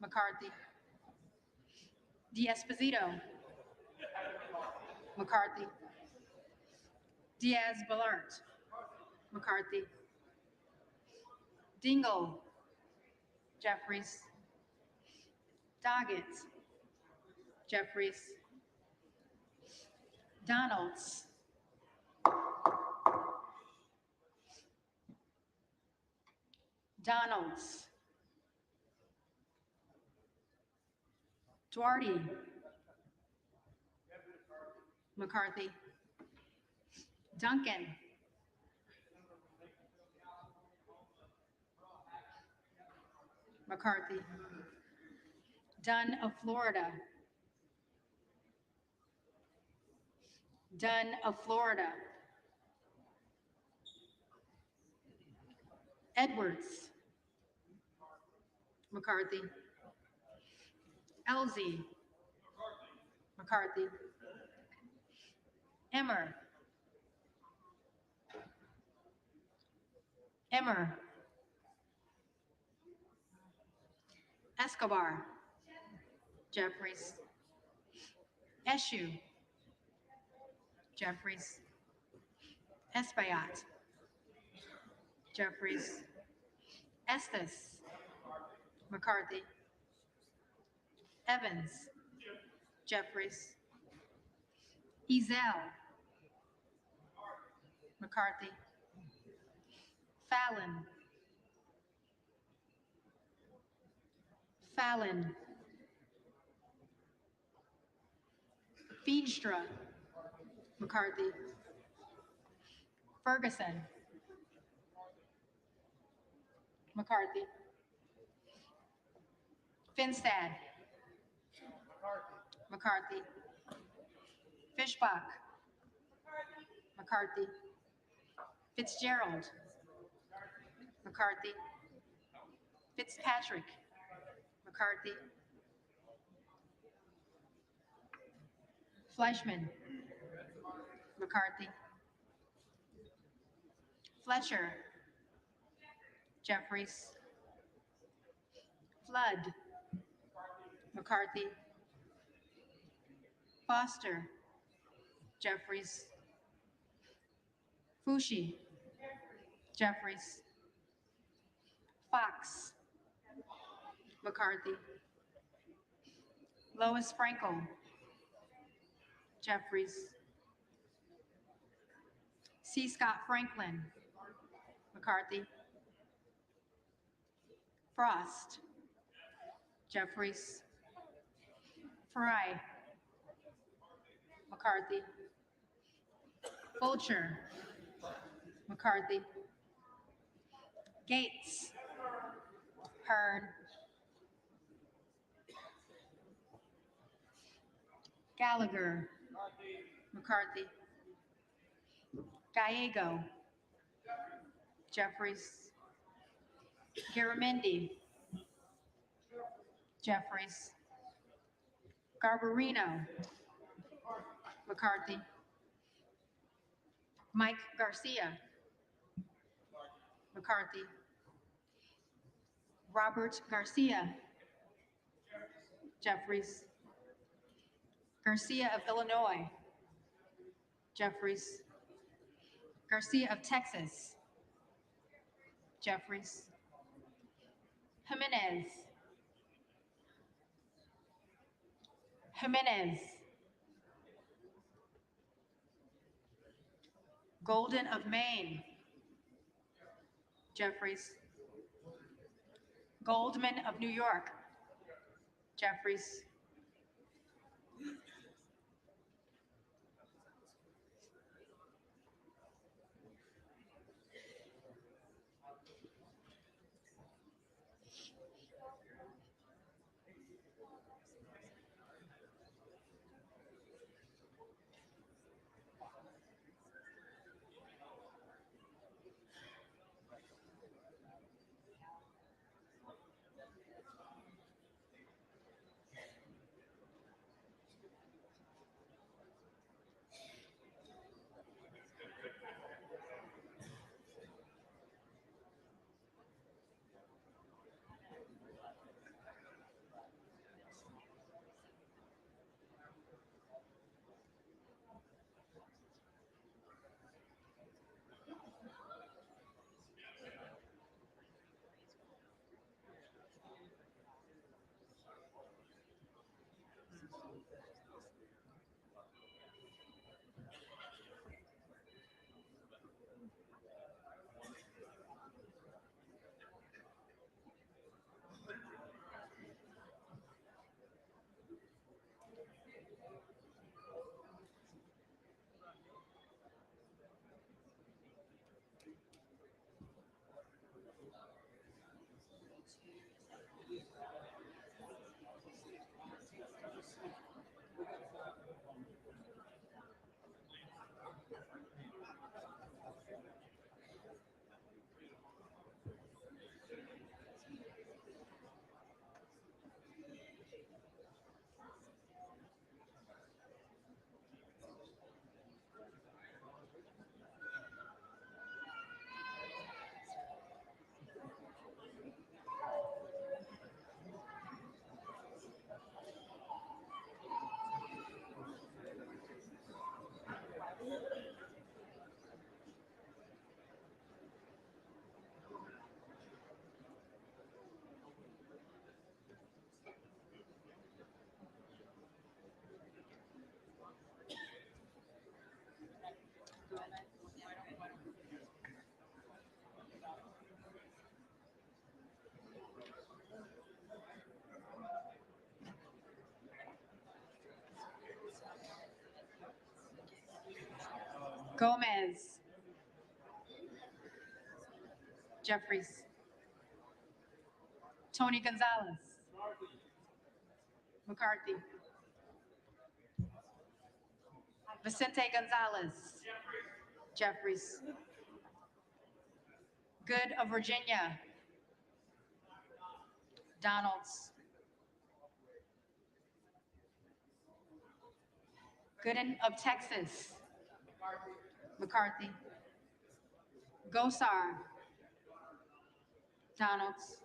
McCarthy. D'Esposito. McCarthy. Diaz-Balart. McCarthy. Dingle. Jeffries. Doggett. Jeffries. Donalds. Donalds. Duarte. McCarthy. Duncan. McCarthy. Dunn of Florida. Dunn of Florida. Edwards. McCarthy. Elsie. McCarthy. Emmer. Emmer. Escobar. Jeffries. Eshu. Jeffries. Espaillat. Jeffries. Estes. McCarthy. Evans. Jeffries. Ezel. McCarthy. Fallon. Fallon. Feenstra. McCarthy. Ferguson. McCarthy. Finstad. McCarthy. Fishbach. McCarthy. Fitzgerald. McCarthy. Fitzpatrick. McCarthy. Fleischman. McCarthy. Fletcher. Jeffries. Flood. McCarthy. Foster. Jeffries. Fushi. Jeffries. Fox. McCarthy. Lois Frankel. Jeffries. C. Scott Franklin. McCarthy. Frost. Jeffries. Fry. McCarthy. Fulcher. McCarthy. Gates. Hearn. Gallagher. McCarthy. Gallego. Jeffries. Garamendi. Jeffries. Garbarino. McCarthy. Mike Garcia. McCarthy. Robert Garcia. Jeffries. Garcia of Illinois. Jeffries. Garcia of Texas. Jeffries. Jimenez. Jimenez. Golden of Maine. Jeffries. Goldman of New York. Jeffries. Gomez. Jeffries. Tony Gonzalez. McCarthy. Vicente Gonzalez. Jeffries. Good of Virginia. Donalds. Gooden of Texas. McCarthy. Gosar. Donalds.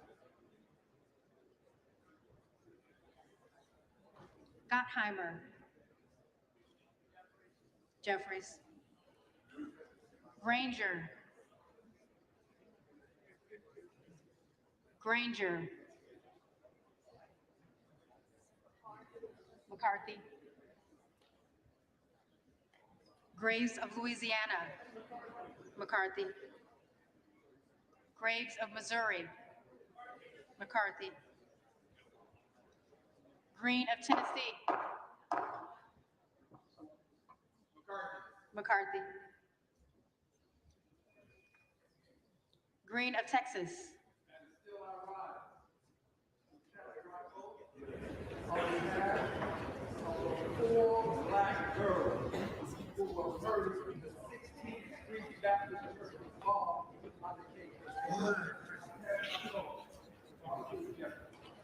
Gottheimer. Jeffries. Granger. Granger. McCarthy. Graves of Louisiana. McCarthy. Graves of Missouri. McCarthy. Green of Tennessee. McCarthy. Green of Texas. Four black girls who were murdered in the 16th Street Baptist Church of God by the king.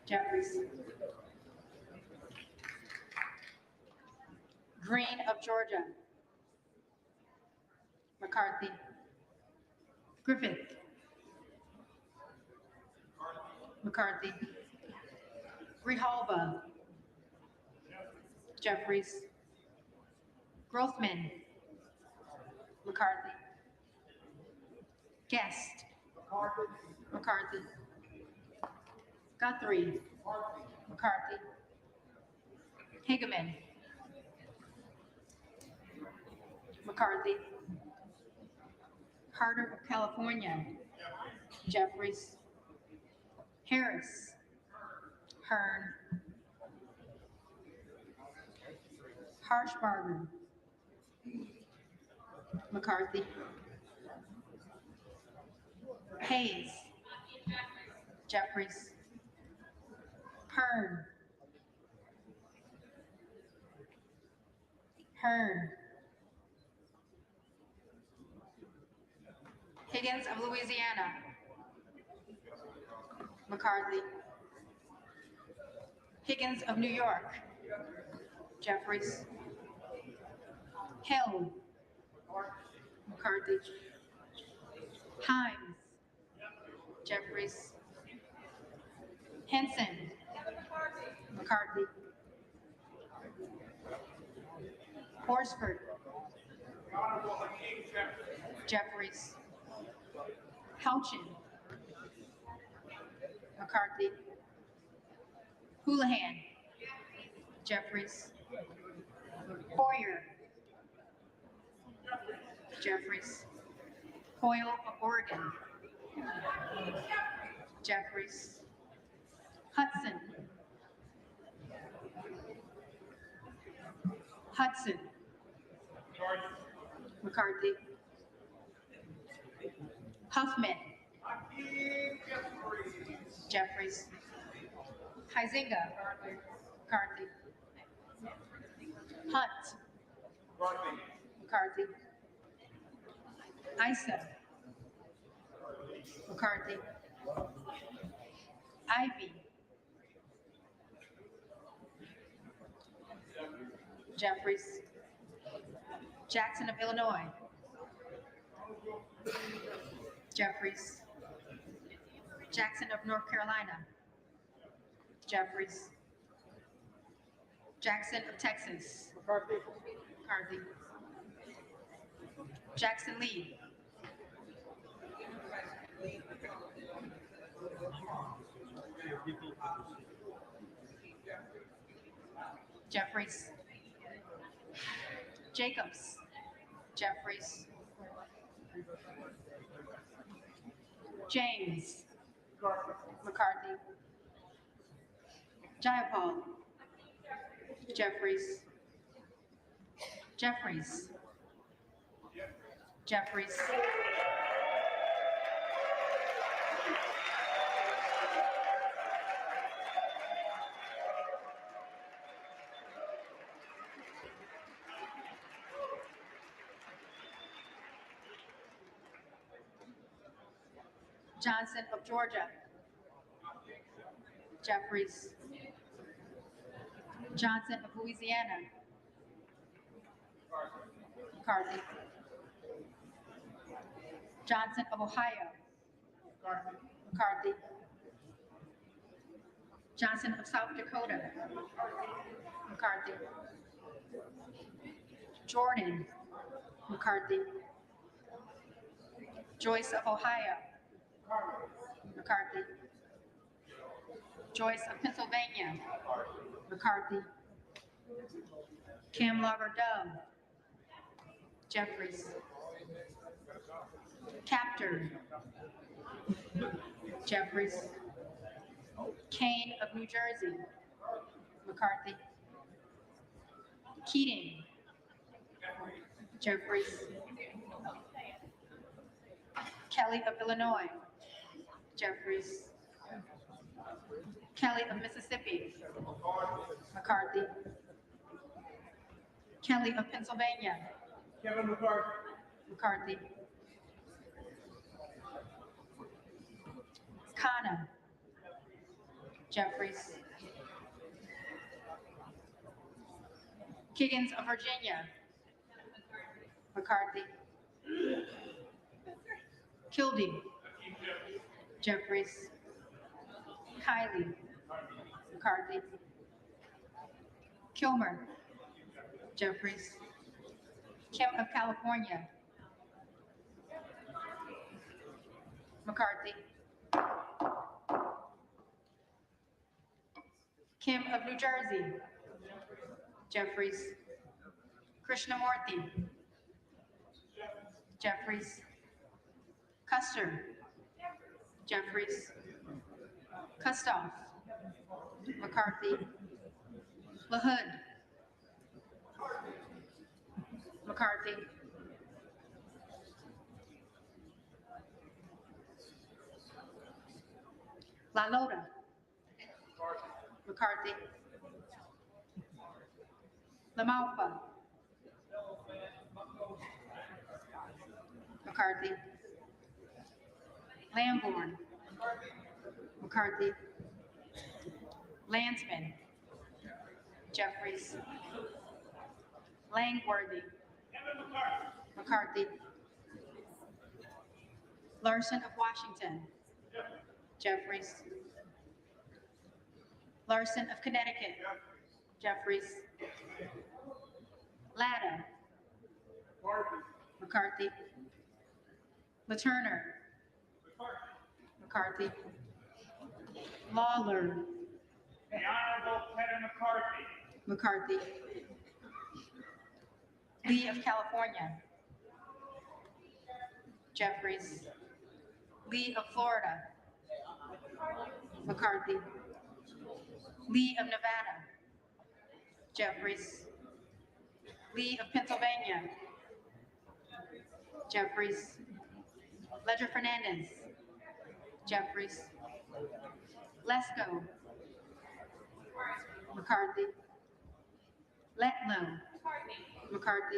Jeffries. Green of Georgia. McCarthy. Griffith. McCarthy. Grijalba. Jeffries. Grothman. McCarthy. Guest. McCarthy. Guthrie. McCarthy. Hageman. McCarthy. Carter of California. Jeffries. Harris. Hearn. Harshbarger. McCarthy. Hayes. Jeffries. Hearn. Hearn. Higgins of Louisiana. McCarthy. Higgins of New York. Jeffries. Hill. McCarthy. Himes. Jeffries. Henson. McCarthy. Horsford. Jeffries. Houchin. McCarthy. Houlihan. Jeffries. Hoyer. Jeffries. Hoyle of Oregon. Jeffries. Hudson. Hudson. McCarthy. Huffman. Jeffries. Huizinga. McCarthy. Hunt. McCarthy. Issa. McCarthy. Ivy. Jeffries. Jackson of Illinois. Jeffries. Jackson of North Carolina. Jeffries. Jackson of Texas. McCarthy. Jackson Lee. Jeffries. Jacobs. Jeffries. James. McCarthy. Jayapal. Jeffries. Jeffries. Jeffries. Johnson of Georgia. Jeffries. Johnson of Louisiana. McCarthy. Johnson of Ohio. McCarthy. Johnson of South Dakota. McCarthy. Jordan. McCarthy. Joyce of Ohio. McCarthy. Joyce of Pennsylvania. McCarthy. Kim Logger Dove. Jeffries. Captor. Jeffries. Kane of New Jersey. McCarthy. Keating. Jeffries. Kelly of Illinois. Jeffries. Kelly of Mississippi. McCarthy. Kelly of Pennsylvania. Kevin McCarthy. McCarthy. Khanna. Jeffries. Kiggins of Virginia. McCarthy. Kildee. Jeffries. Kiley. McCarthy. Kilmer. Jeffries. Kim of California. McCarthy. Kim of New Jersey. Jeffries. Krishnamurthy. Jeffries. Custer. Jeffries. Kustoff. McCarthy. LaHood. McCarthy. La Lota. McCarthy. LaMalfa. McCarthy. Lamborn. McCarthy. Landsman. Jeffries. Langworthy. McCarthy. Larson of Washington. Jeffries. Larson of Connecticut. Jeffries. Latta. McCarthy. LaTurner. McCarthy. Lawler. The Honorable Kevin McCarthy. McCarthy. Lee of California. Jeffries. Lee of Florida. McCarthy. Lee of Nevada. Jeffries. Lee of Pennsylvania. Jeffries. Ledger Fernandez. Jeffries. Lesko. McCarthy. Letlow. McCarthy.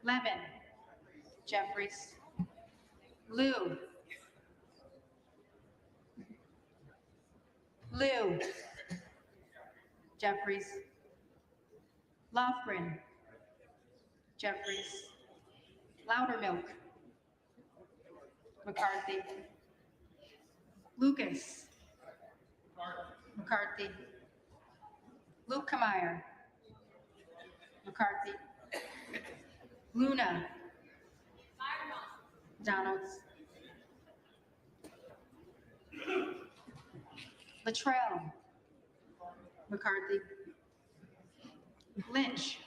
Levin. Jeffries. Liu. Liu. Jeffries. Lofgren. Jeffries. Loudermilk. McCarthy. Lucas. McCarthy. Lukemeyer. McCarthy. Luna. Donalds. Latrell. McCarthy. Lynch.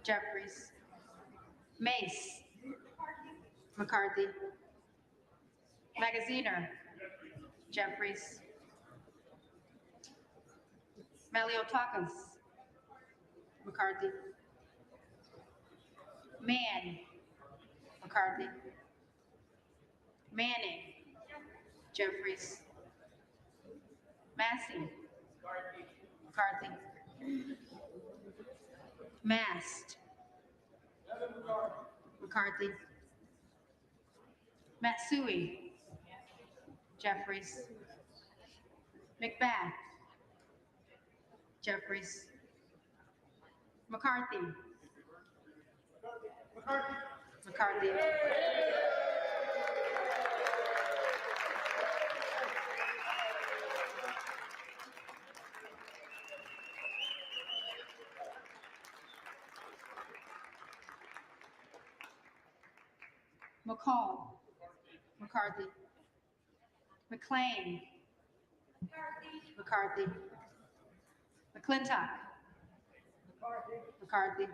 Jeffries. Mace. McCarthy. Magaziner. Jeffries. Maliotakis. McCarthy. Mann. McCarthy. Manning. Jeffries. Massey. McCarthy. Mast. McCarthy. Matsui. Jeffries. McBath. Jeffries. McCarthy. McCarthy. McCall. McCarthy. McLean. McCarthy. McClintock. McCarthy.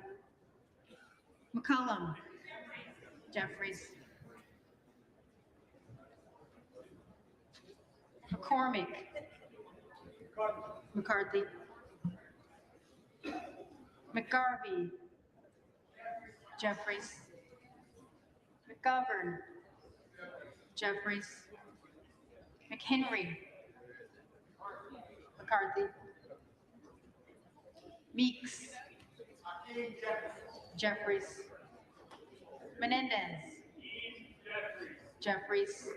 McCollum. Jeffries. McCormick. McCarthy. McGarvey. Jeffries. McGovern. Jeffries. McHenry. McCarthy. Meeks. Jeffries. Menendez. Jeffries.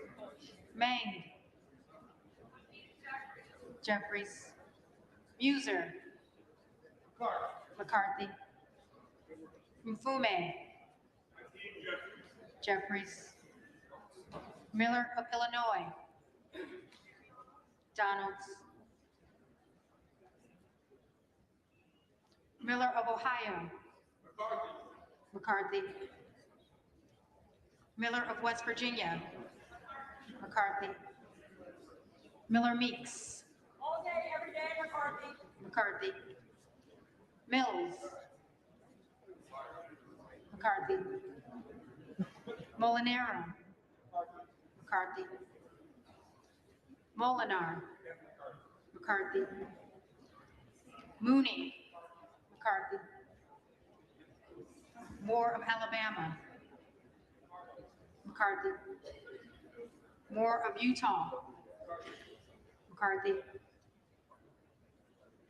Mang. Jeffries. Muser. McCarthy. Mfume. Jeffries. Miller of Illinois. Donalds. Miller of Ohio. McCarthy. Miller of West Virginia. McCarthy. Miller Meeks. All day, every day, McCarthy. McCarthy. Mills. McCarthy. Molinaro. McCarthy. Molinar. McCarthy. Mooney. McCarthy. Moore of Alabama. McCarthy. Moore of Utah. McCarthy.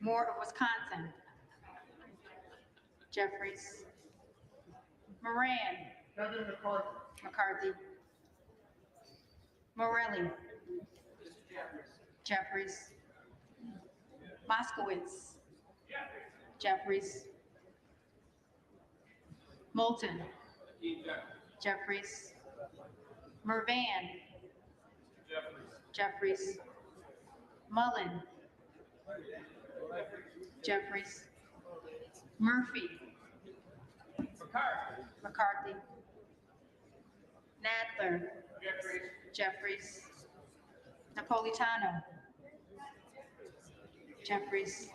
Moore of Wisconsin. Jeffries. Moran. McCarthy. Morelli. Jeffries. Moskowitz. Jeffries. Moulton. Jeffries. Mervan. Jeffries. Mullen. Jeffries. Murphy. McCarthy. Nadler. Jeffries. Napolitano. Jeffries.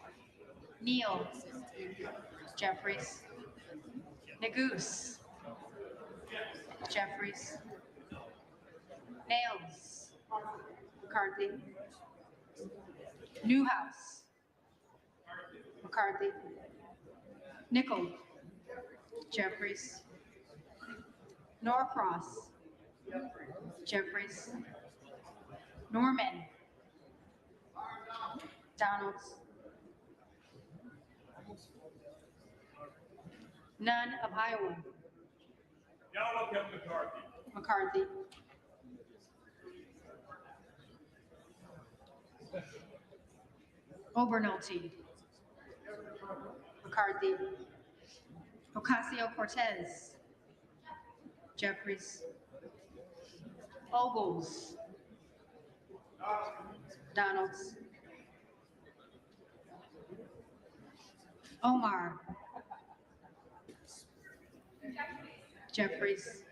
Neal. Jeffries. Neguse. Jeffries. Nails. McCarthy. Newhouse. McCarthy. Nickel. Jeffries. Norcross. Jeffries. Norman. Donalds. None of Iowa. Now look at McCarthy. McCarthy. Obernolte. McCarthy. Ocasio-Cortez. Jeffries. Ogles. Donalds. Omar. Jeffries.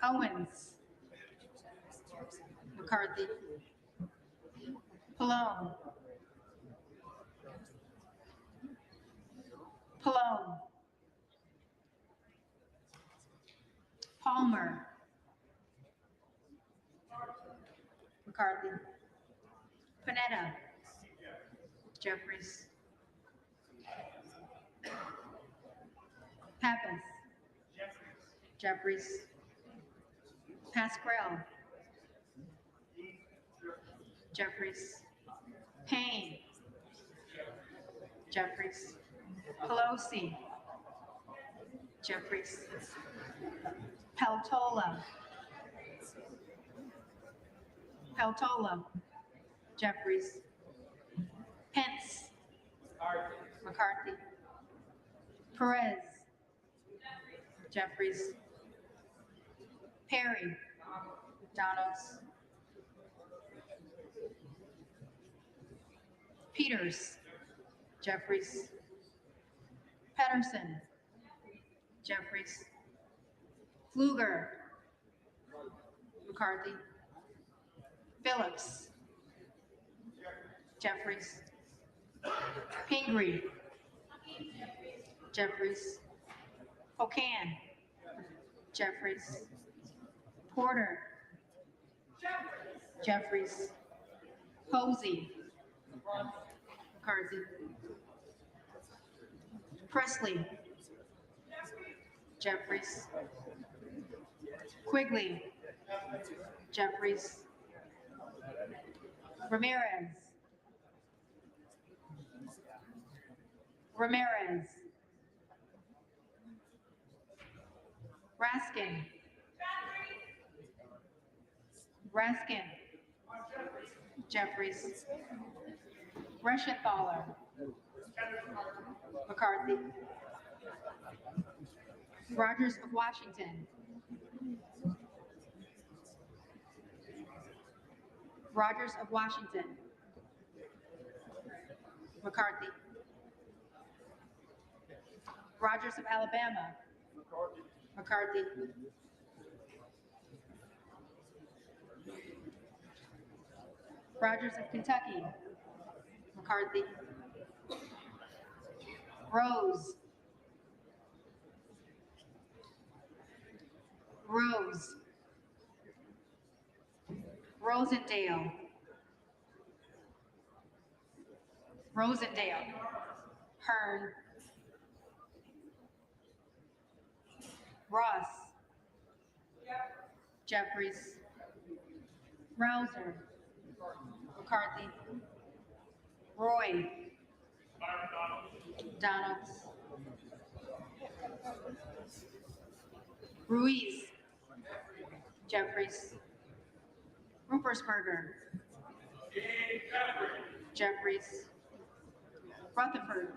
Owens. McCarthy. Pallone. Pallone. Palmer. McCarthy. Panetta. Jeffries. Pappas. Jeffries. Pasquarello. Jeffries. Payne. Jeffries. Pelosi. Jeffries. Peltola. Peltola. Jeffries. Pence. McCarthy. Perez. Jeffries. Perry. McDonald's. Peters. Jeffries. Pedersen. Jeffries. Fluger. McCarthy. Phillips. Jeffries. Pingree. Jeffries. Pocan. Jeffries. Porter. Jeffries. Posey. McCarthy. Presley. Jeffries. Quigley. Jeffries. Ramirez. Ramirez. Raskin. Raskin. Jeffries. Reschenthaler. McCarthy. Rogers of Washington. Rogers of Washington. McCarthy. Rogers of Alabama. McCarthy. Rogers of Kentucky. McCarthy. Rose. Rose. Rosendale. Rosendale. Hearn. Ross. Jeffries. Rouser. McCarthy. Roy. Donalds. Ruiz. Jeffries. Ruppersberger. Jeffries. Rutherford.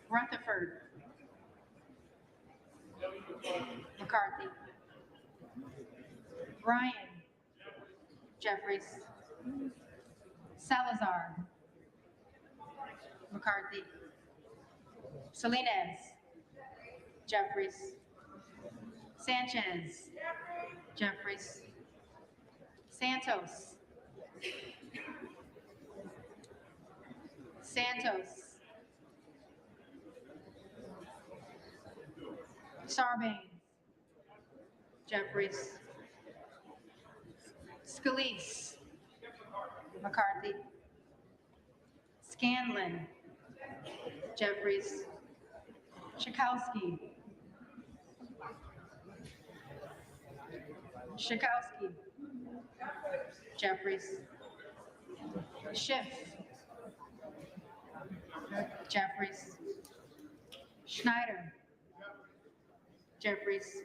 Rutherford. McCarthy. Ryan. Jeffries. Salazar. McCarthy. Salinas. Jeffries. Sanchez. Jeffries. Santos. Santos. Sarbanes. Jeffries. Scalise. McCarthy. Scanlon. Jeffries. Schakowsky. Schakowsky. Jeffries. Schiff. Jeffries. Schneider. Jeffries.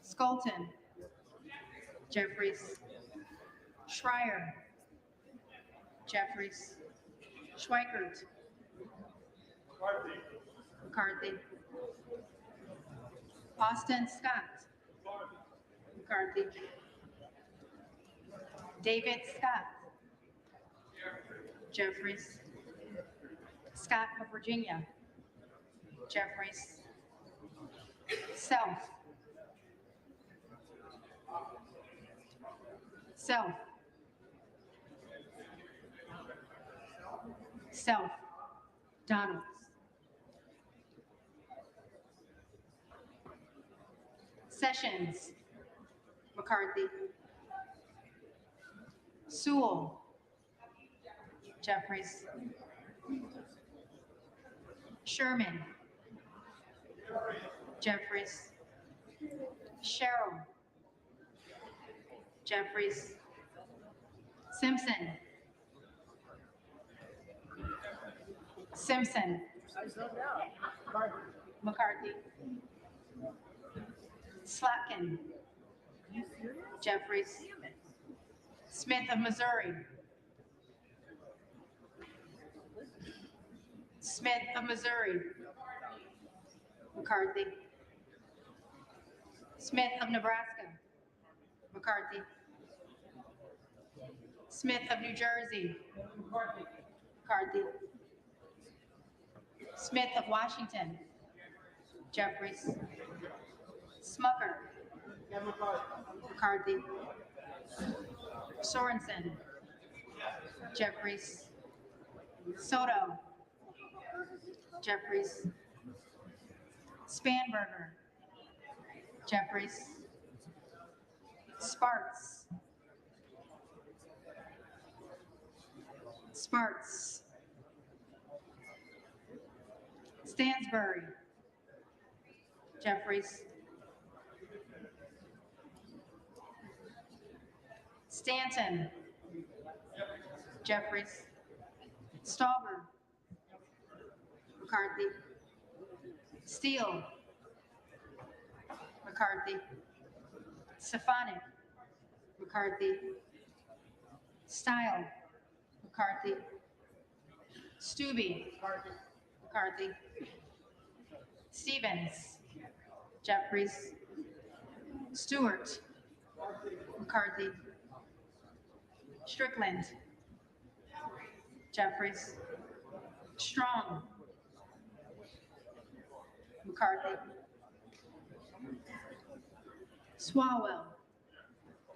Skolton. Jeffries. Schreier. Jeffries. Schweikert. McCarthy. Austin Scott. McCarthy. David Scott. Jeffries. Scott of Virginia. Jeffries. Self. Self. Self. Donalds. Sessions. McCarthy. Sewell. Jeffries. Sherman. Jeffries. Cheryl. Jeffries. Simpson. Simpson. McCarthy. Slatkin. Jeffries. Smith of Missouri. Smith of Missouri. McCarthy. Smith of Nebraska. McCarthy. Smith of New Jersey. McCarthy. Smith of Washington. Jeffries. Smucker. McCarthy. Sorensen. Jeffries. Soto. Jeffries. Spanberger. Jeffries. Sparks. Sparks. Stansbury. Jeffries. Stanton. Jeffries. Stauber. McCarthy. Steele. McCarthy. Stefanik. McCarthy. Style. McCarthy. Stubbe. McCarthy. Stevens. Jeffries. Stewart. McCarthy. Strickland. Jeffries. Strong. McCarthy. Swalwell.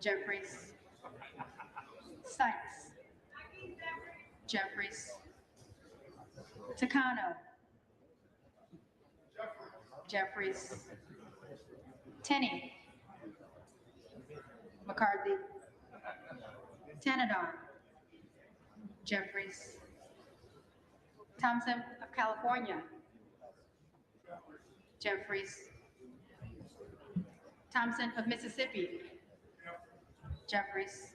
Jeffries. Sykes. Jeffries. Takano. Jeffries. Tenney. McCarthy. Tanadar. Jeffries. Thompson of California. Jeffries. Thompson of Mississippi. Jeffries.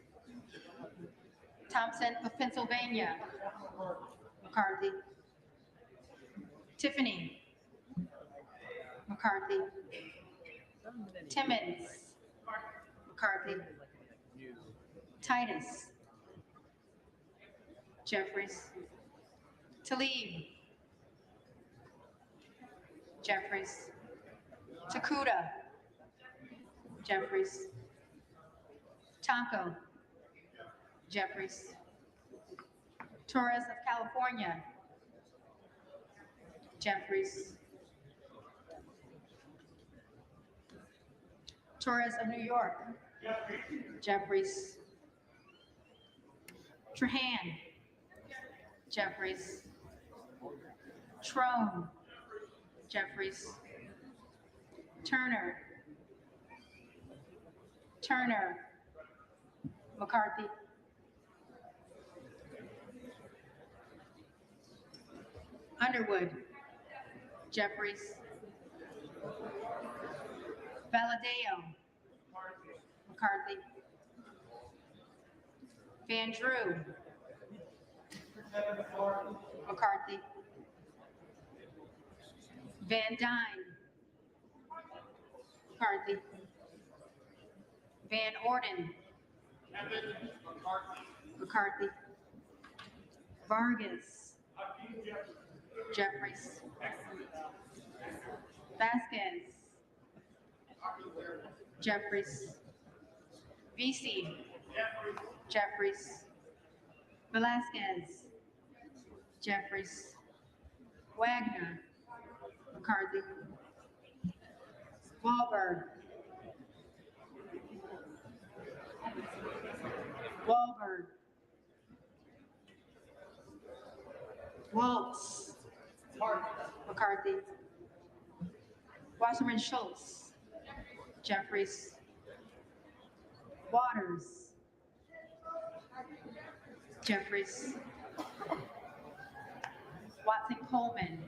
Thompson of Pennsylvania. McCarthy. Tiffany. McCarthy. Timmons. McCarthy. Titus. Jeffries. Talib. Jeffries. Takuda. Jeffries. Tonko. Jeffries. Torres of California. Jeffries. Torres of New York. Jeffries. Trahan. Jeffries. Trone. Jeffries. Turner. Turner. McCarthy. Underwood. Jeffries. Valadeo. McCarthy. Van Drew. McCarthy. Van Dyne. McCarthy. Van Orden. McCarthy. Vargas. Jeffries. Vasquez. Jeffries. VC. Jeffries. Velasquez. Jeffries. Wagner. McCarthy. Wahlberg. Wahlberg. Waltz. McCarthy. Wasserman Schultz. Jeffries. Waters. Jeffries. Watson Coleman.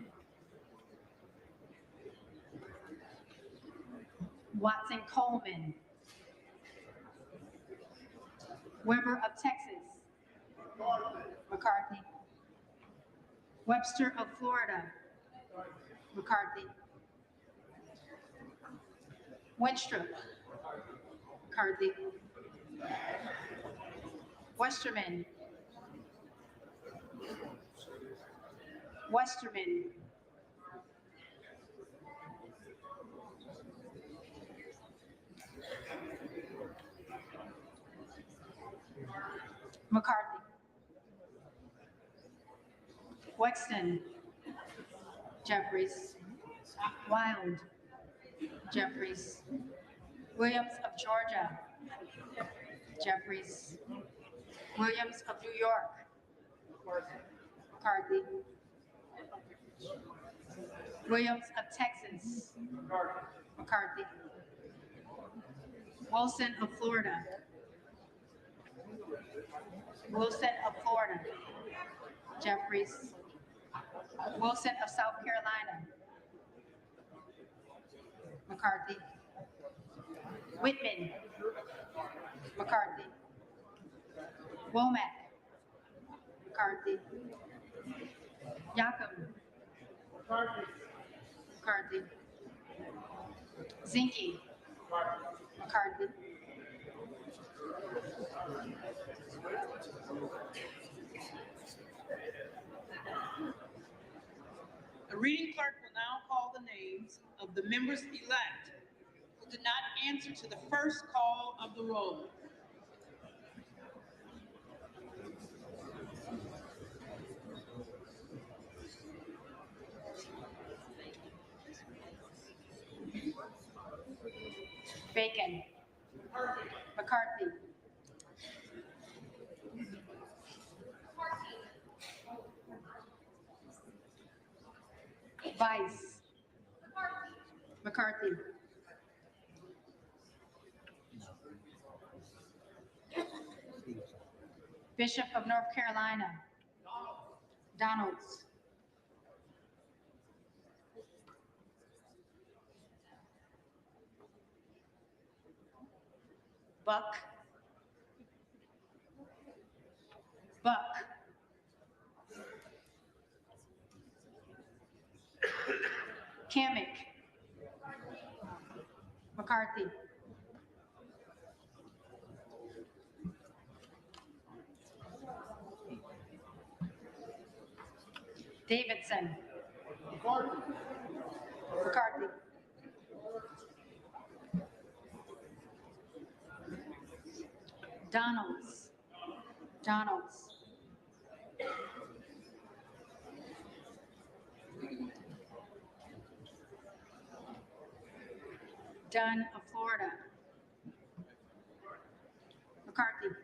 Watson Coleman. Weber of Texas. McCarthy. Webster of Florida. McCarthy. Winstrup. McCarthy. Westerman. Westerman. McCarthy. Wexton. Jeffries. Wild. Jeffries. Williams of Georgia. Jeffries. Williams of New York. McCarthy. Williams of Texas. McCarthy. Wilson of Florida. Wilson of Florida. Jeffries. Wilson of South Carolina. McCarthy. Whitman. McCarthy. Womack. McCarthy. Yakum. McCarthy. Zinke. McCarthy. The reading clerk will now call the names of the members-elect who did not answer to the first call of the roll. Bacon. McCarthy. Vice. McCarthy. Bishop of North Carolina. Donalds. Buck. Buck. Kamick. McCarthy. Davidson. McCarthy. Donalds. Donalds. Dunn of Florida. McCarthy.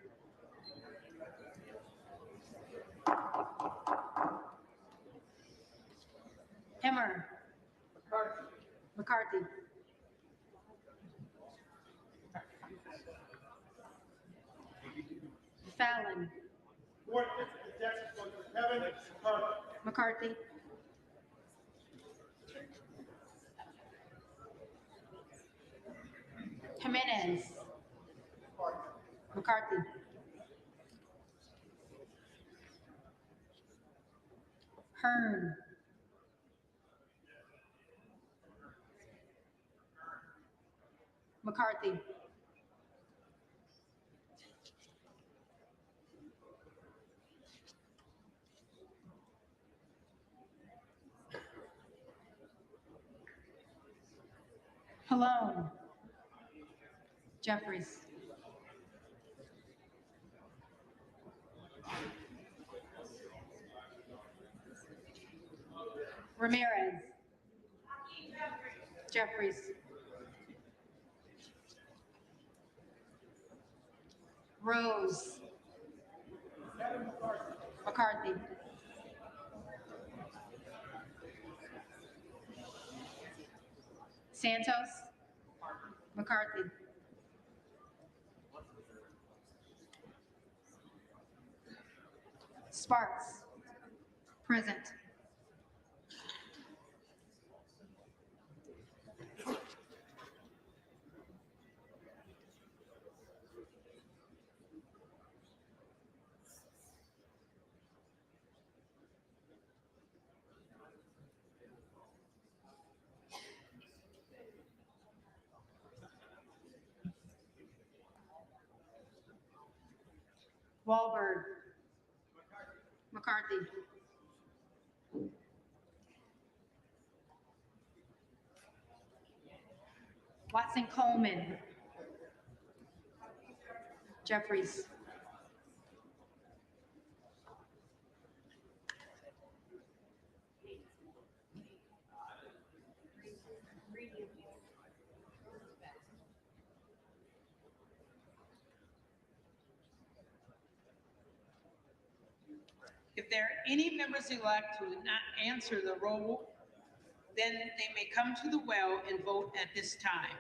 Hemmer. McCarthy. Fallon. McCarthy. Jimenez. McCarthy. Hearn. McCarthy. Pallone. Jeffries. Ramirez. Jeffries. Rose. McCarthy. Santos. McCarthy. Sparks. Present. Wahlberg. McCarthy. Watson Coleman. Jeffries. If there are any members-elect who did not answer the roll, then they may come to the well and vote at this time.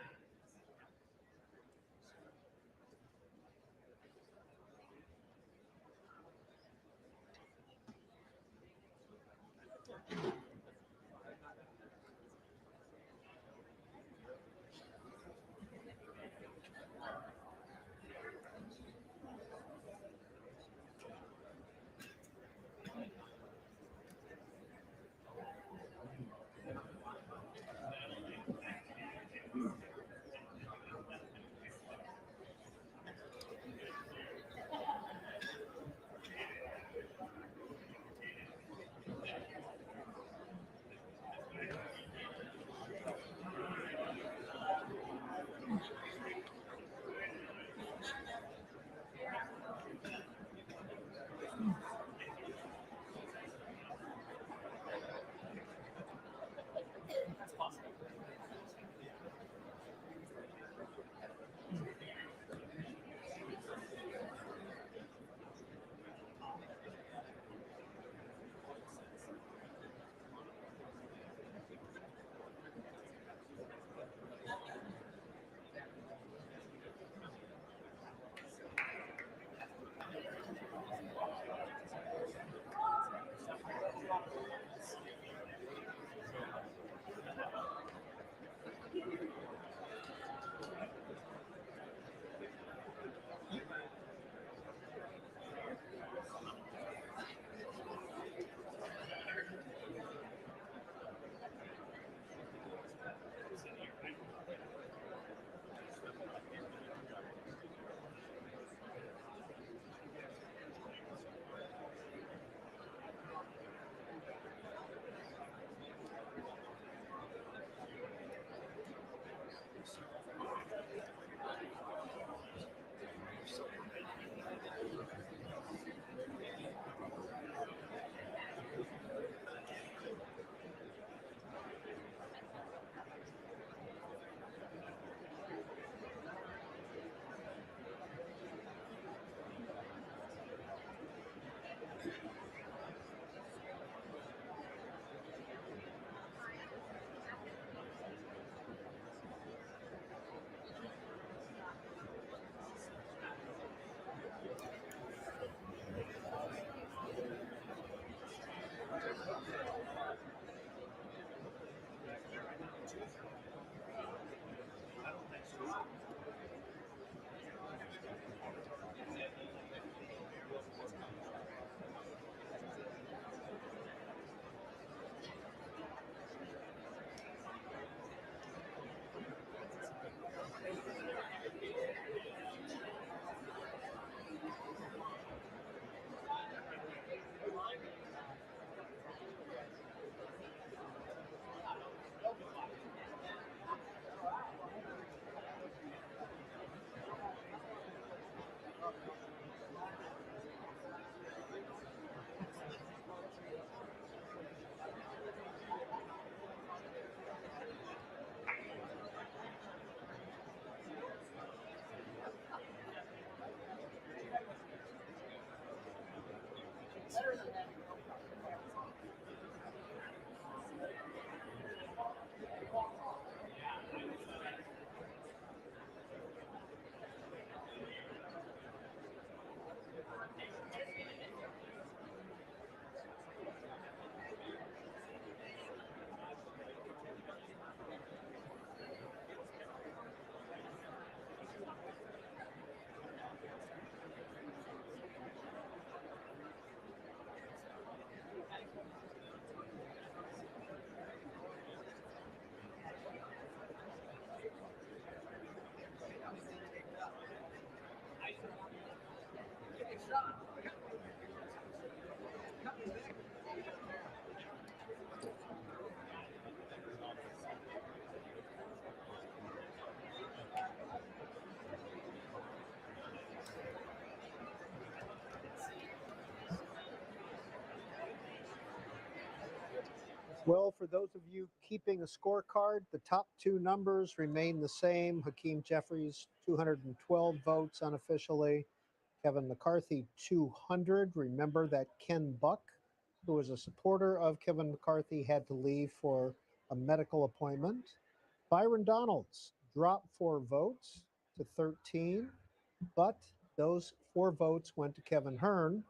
Well, for those of you keeping a scorecard, the top two numbers remain the same. Hakeem Jeffries, 212 votes unofficially. Kevin McCarthy, 200. Remember that Ken Buck, who was a supporter of Kevin McCarthy, had to leave for a medical appointment. Byron Donalds dropped 4 votes to 13, but those 4 votes went to Kevin Hearn,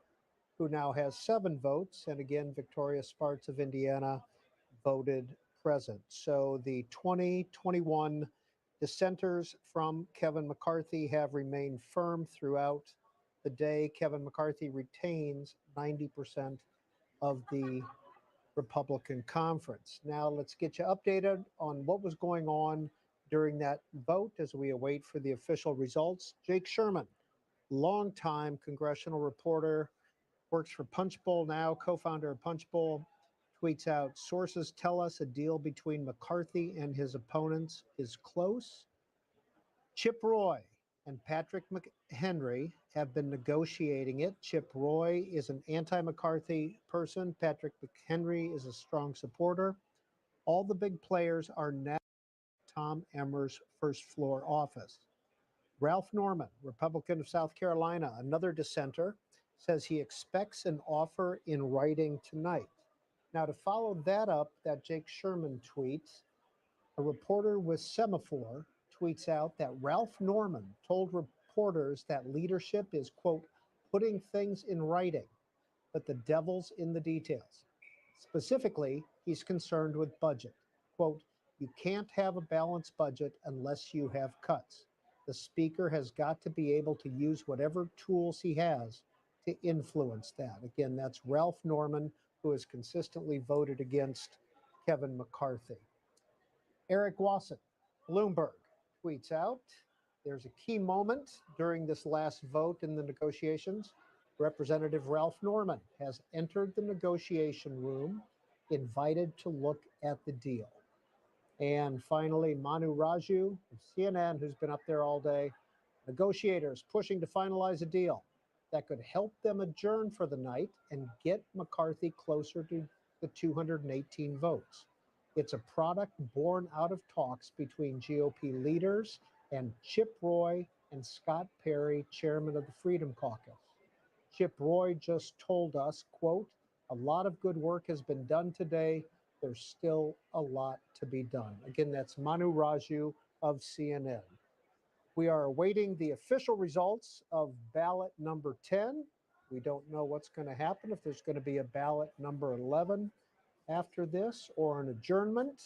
who now has 7 votes. And again, Victoria Sparks of Indiana voted present. So the 2021 dissenters from Kevin McCarthy have remained firm throughout the day. Kevin McCarthy retains 90% of the Republican conference. Now let's get you updated on what was going on during that vote as we await for the official results. Jake Sherman, longtime congressional reporter, works for Punchbowl now, co-founder of Punchbowl, tweets out, sources tell us a deal between McCarthy and his opponents is close. Chip Roy and Patrick McHenry have been negotiating it. Chip Roy is an anti-McCarthy person. Patrick McHenry is a strong supporter. All the big players are now Tom Emmer's first floor office. Ralph Norman, Republican of South Carolina, another dissenter, says he expects an offer in writing tonight. Now, to follow that up, that Jake Sherman tweet, a reporter with Semaphore tweets out that Ralph Norman told reporters that leadership is, quote, putting things in writing, but the devil's in the details. Specifically, he's concerned with budget. Quote, you can't have a balanced budget unless you have cuts. The speaker has got to be able to use whatever tools he has to influence that. Again, that's Ralph Norman, who has consistently voted against Kevin McCarthy. Eric Wasson, Bloomberg, tweets out, there's a key moment during this last vote in the negotiations. Representative Ralph Norman has entered the negotiation room, invited to look at the deal. And finally, Manu Raju of CNN, who's been up there all day, negotiators pushing to finalize a deal that could help them adjourn for the night and get McCarthy closer to the 218 votes. It's a product born out of talks between GOP leaders and Chip Roy and Scott Perry, chairman of the Freedom Caucus. Chip Roy just told us, quote, a lot of good work has been done today. There's still a lot to be done. Again, that's Manu Raju of CNN. We are awaiting the official results of ballot number 10. We don't know what's going to happen, if there's going to be a ballot number 11 after this or an adjournment.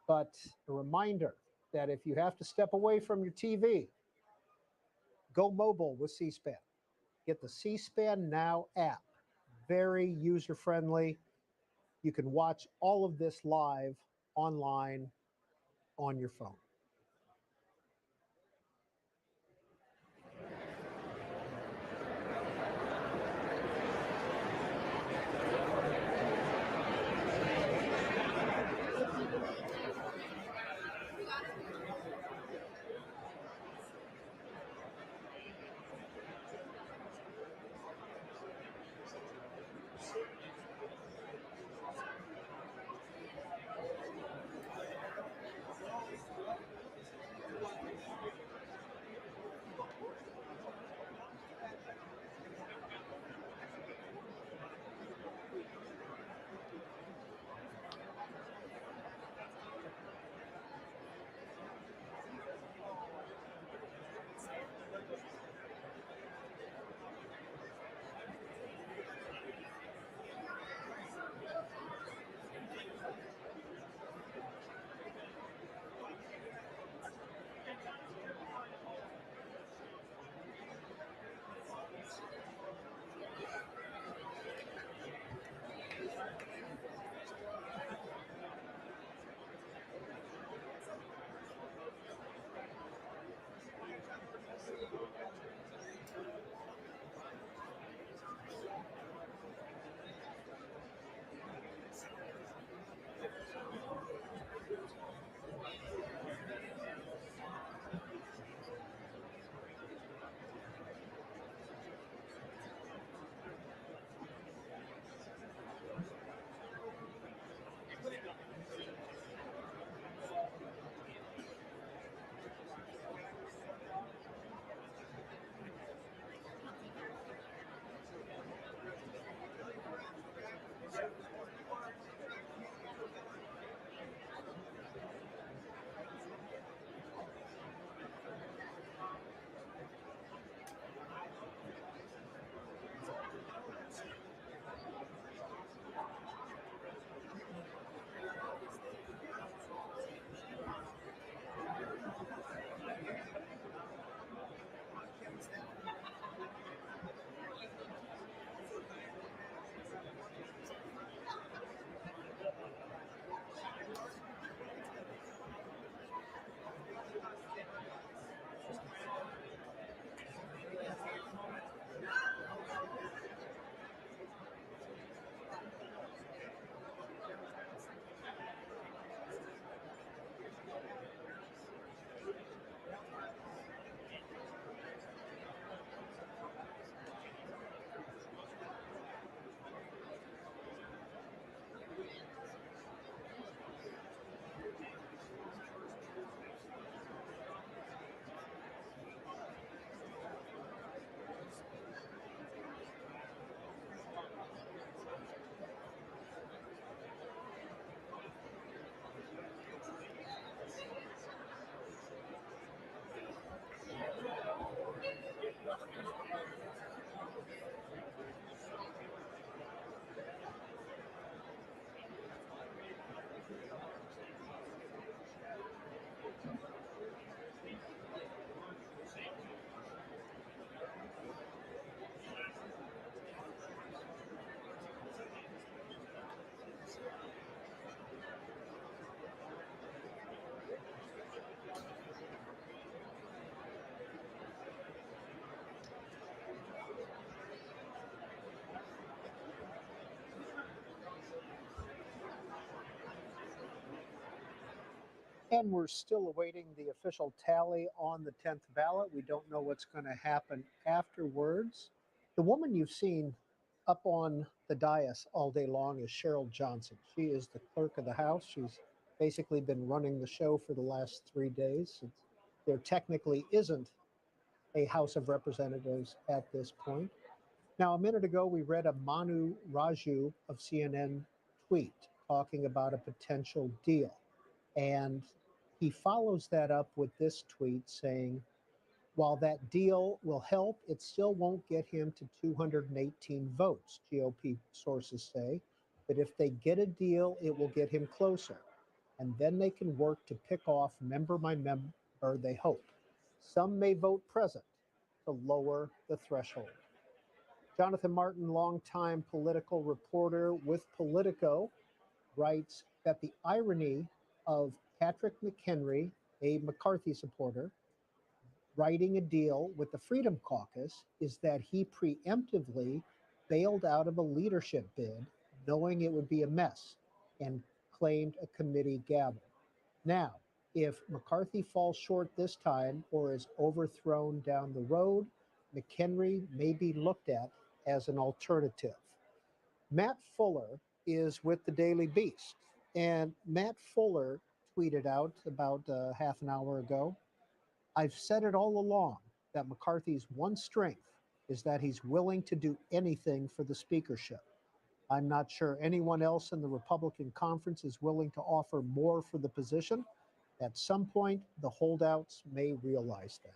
But a reminder that if you have to step away from your TV, go mobile with C-SPAN. Get the C-SPAN Now app. Very user-friendly. You can watch all of this live online on your phone. And we're still awaiting the official tally on the 10th ballot. We don't know what's going to happen afterwards. The woman you've seen up on the dais all day long is Cheryl Johnson. She is the clerk of the House. She's basically been running the show for the last 3 days. There technically isn't a House of Representatives at this point. Now, a minute ago, we read a Manu Raju of CNN tweet talking about a potential deal. And he follows that up with this tweet saying, while that deal will help, it still won't get him to 218 votes, GOP sources say. But if they get a deal, it will get him closer. And then they can work to pick off member by member, they hope. Some may vote present to lower the threshold. Jonathan Martin, longtime political reporter with Politico, writes that the irony of Patrick McHenry, a McCarthy supporter, writing a deal with the Freedom Caucus is that he preemptively bailed out of a leadership bid, knowing it would be a mess, and claimed a committee gavel. Now, if McCarthy falls short this time or is overthrown down the road, McHenry may be looked at as an alternative. Matt Fuller is with the Daily Beast, and Matt Fuller tweeted out about half an hour ago, I've said it all along that McCarthy's one strength is that he's willing to do anything for the speakership. I'm not sure anyone else in the Republican conference is willing to offer more for the position. At some point, the holdouts may realize that.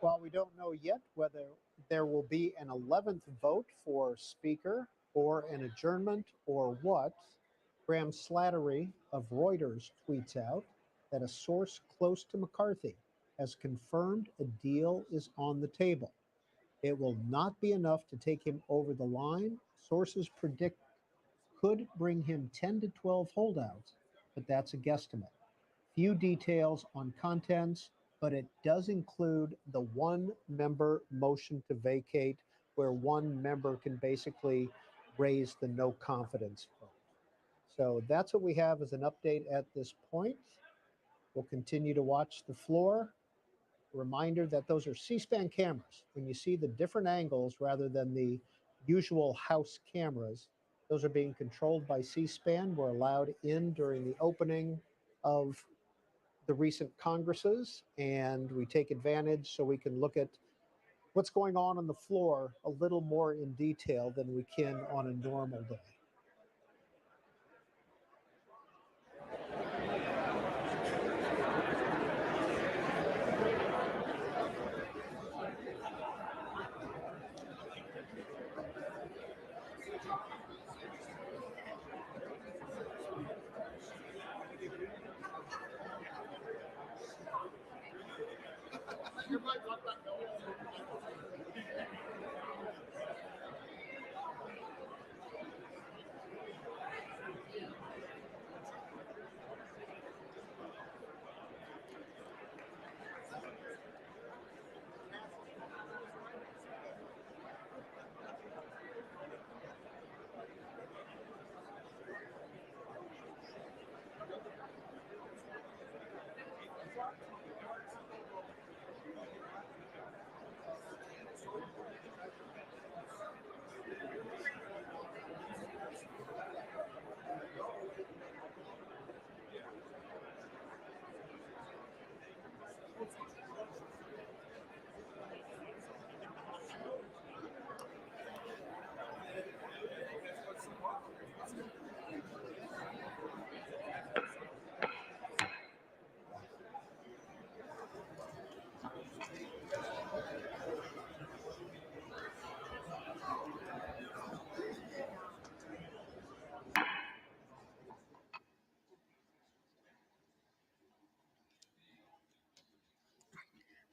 While we don't know yet whether there will be an 11th vote for Speaker or an adjournment or what, Graham Slattery of Reuters tweets out that a source close to McCarthy has confirmed a deal is on the table. It will not be enough to take him over the line. Sources predict could bring him 10 to 12 holdouts, but that's a guesstimate. Few details on contents, but it does include the one-member motion to vacate, where one member can basically raise the no confidence vote. So that's what we have as an update at this point. We'll continue to watch the floor. Reminder that those are C-SPAN cameras. When you see the different angles rather than the usual house cameras, those are being controlled by C-SPAN. We're allowed in during the opening of the recent Congresses, and we take advantage so we can look at what's going on the floor a little more in detail than we can on a normal day.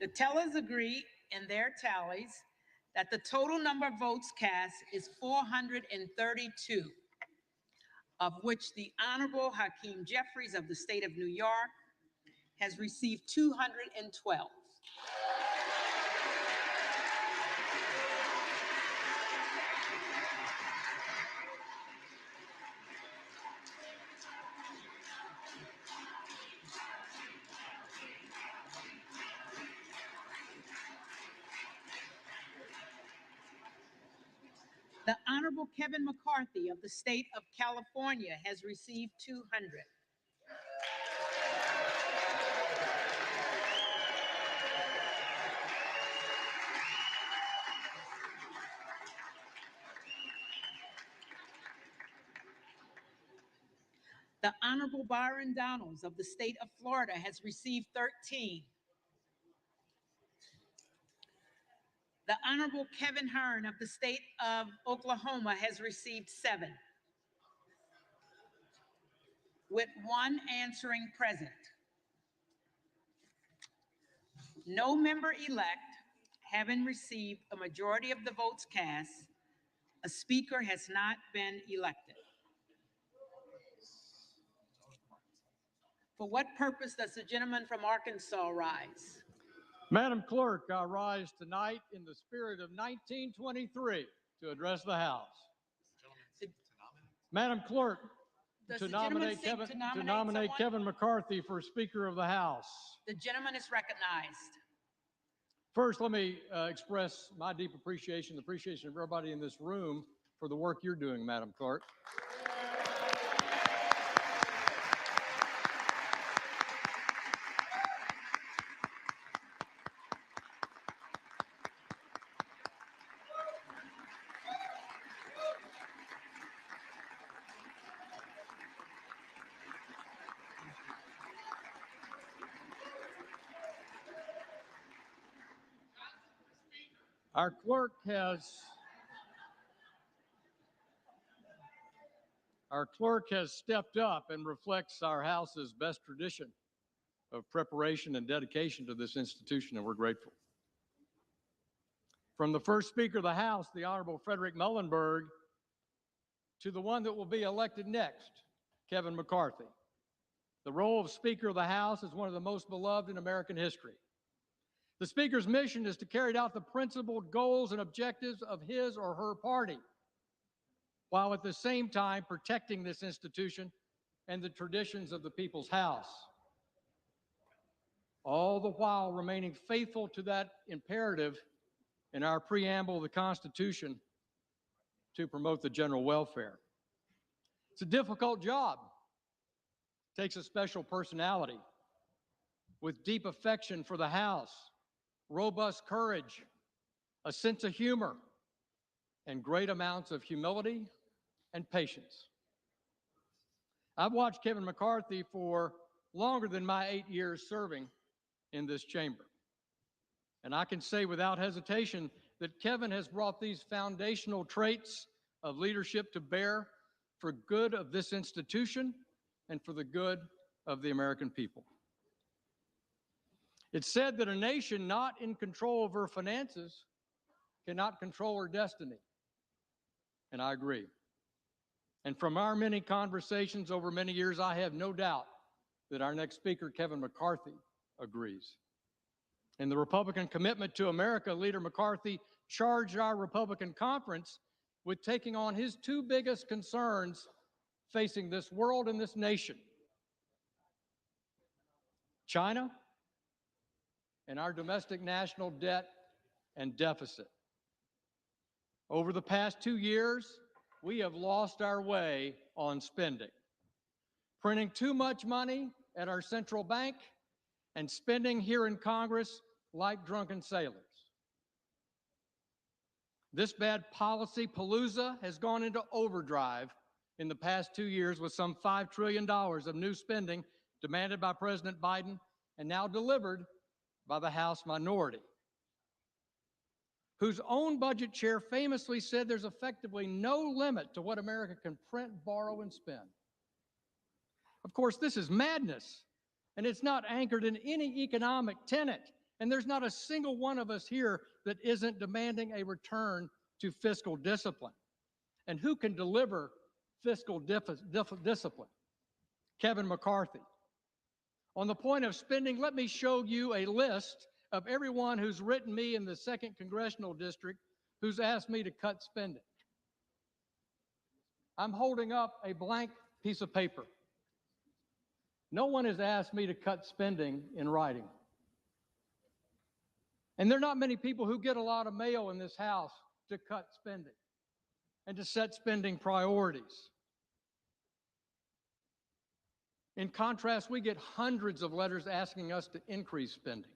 The tellers agree in their tallies that the total number of votes cast is 432, of which the Honorable Hakeem Jeffries of the state of New York has received 212. The Honorable Kevin McCarthy of the state of California has received 200. The Honorable Byron Donalds of the state of Florida has received 13. The Honorable Kevin Hearn of the state of Oklahoma has received 7, with 1 answering present. No member-elect having received a majority of the votes cast, a speaker has not been elected. For what purpose does the gentleman from Arkansas rise? Madam Clerk, I rise tonight in the spirit of 1923 to address the House. Madam Clerk, Does to the gentleman nominate seek Kevin, to to nominate nominate someone? Kevin McCarthy for Speaker of the House. The gentleman is recognized. First, let me express my deep appreciation, the appreciation of everybody in this room for the work you're doing, Madam Clerk. Our clerk has stepped up and reflects our House's best tradition of preparation and dedication to this institution, and we're grateful. From the first Speaker of the House, the Honorable Frederick Muhlenberg, to the one that will be elected next, Kevin McCarthy. The role of Speaker of the House is one of the most beloved in American history. The Speaker's mission is to carry out the principled goals and objectives of his or her party, while at the same time protecting this institution and the traditions of the People's House. All the while remaining faithful to that imperative in our preamble of the Constitution to promote the general welfare. It's a difficult job. It takes a special personality with deep affection for the House, robust courage, a sense of humor, and great amounts of humility and patience. I've watched Kevin McCarthy for longer than my 8 years serving in this chamber. And I can say without hesitation that Kevin has brought these foundational traits of leadership to bear for good of this institution and for the good of the American people. It's said that a nation not in control of her finances cannot control her destiny. And I agree. And from our many conversations over many years, I have no doubt that our next speaker, Kevin McCarthy, agrees. In the Republican Commitment to America, Leader McCarthy charged our Republican conference with taking on his two biggest concerns facing this world and this nation: China and our domestic national debt and deficit. Over the past 2 years, we have lost our way on spending, printing too much money at our central bank and spending here in Congress like drunken sailors. This bad policy palooza has gone into overdrive in the past 2 years with some $5 trillion of new spending demanded by President Biden and now delivered by the House minority, whose own budget chair famously said there's effectively no limit to what America can print, borrow, and spend. Of course, this is madness, and it's not anchored in any economic tenet. And there's not a single one of us here that isn't demanding a return to fiscal discipline. And who can deliver fiscal discipline? Kevin McCarthy. On the point of spending, let me show you a list of everyone who's written me in the 2nd Congressional District who's asked me to cut spending. I'm holding up a blank piece of paper. No one has asked me to cut spending in writing. And there are not many people who get a lot of mail in this House to cut spending and to set spending priorities. In contrast, we get hundreds of letters asking us to increase spending.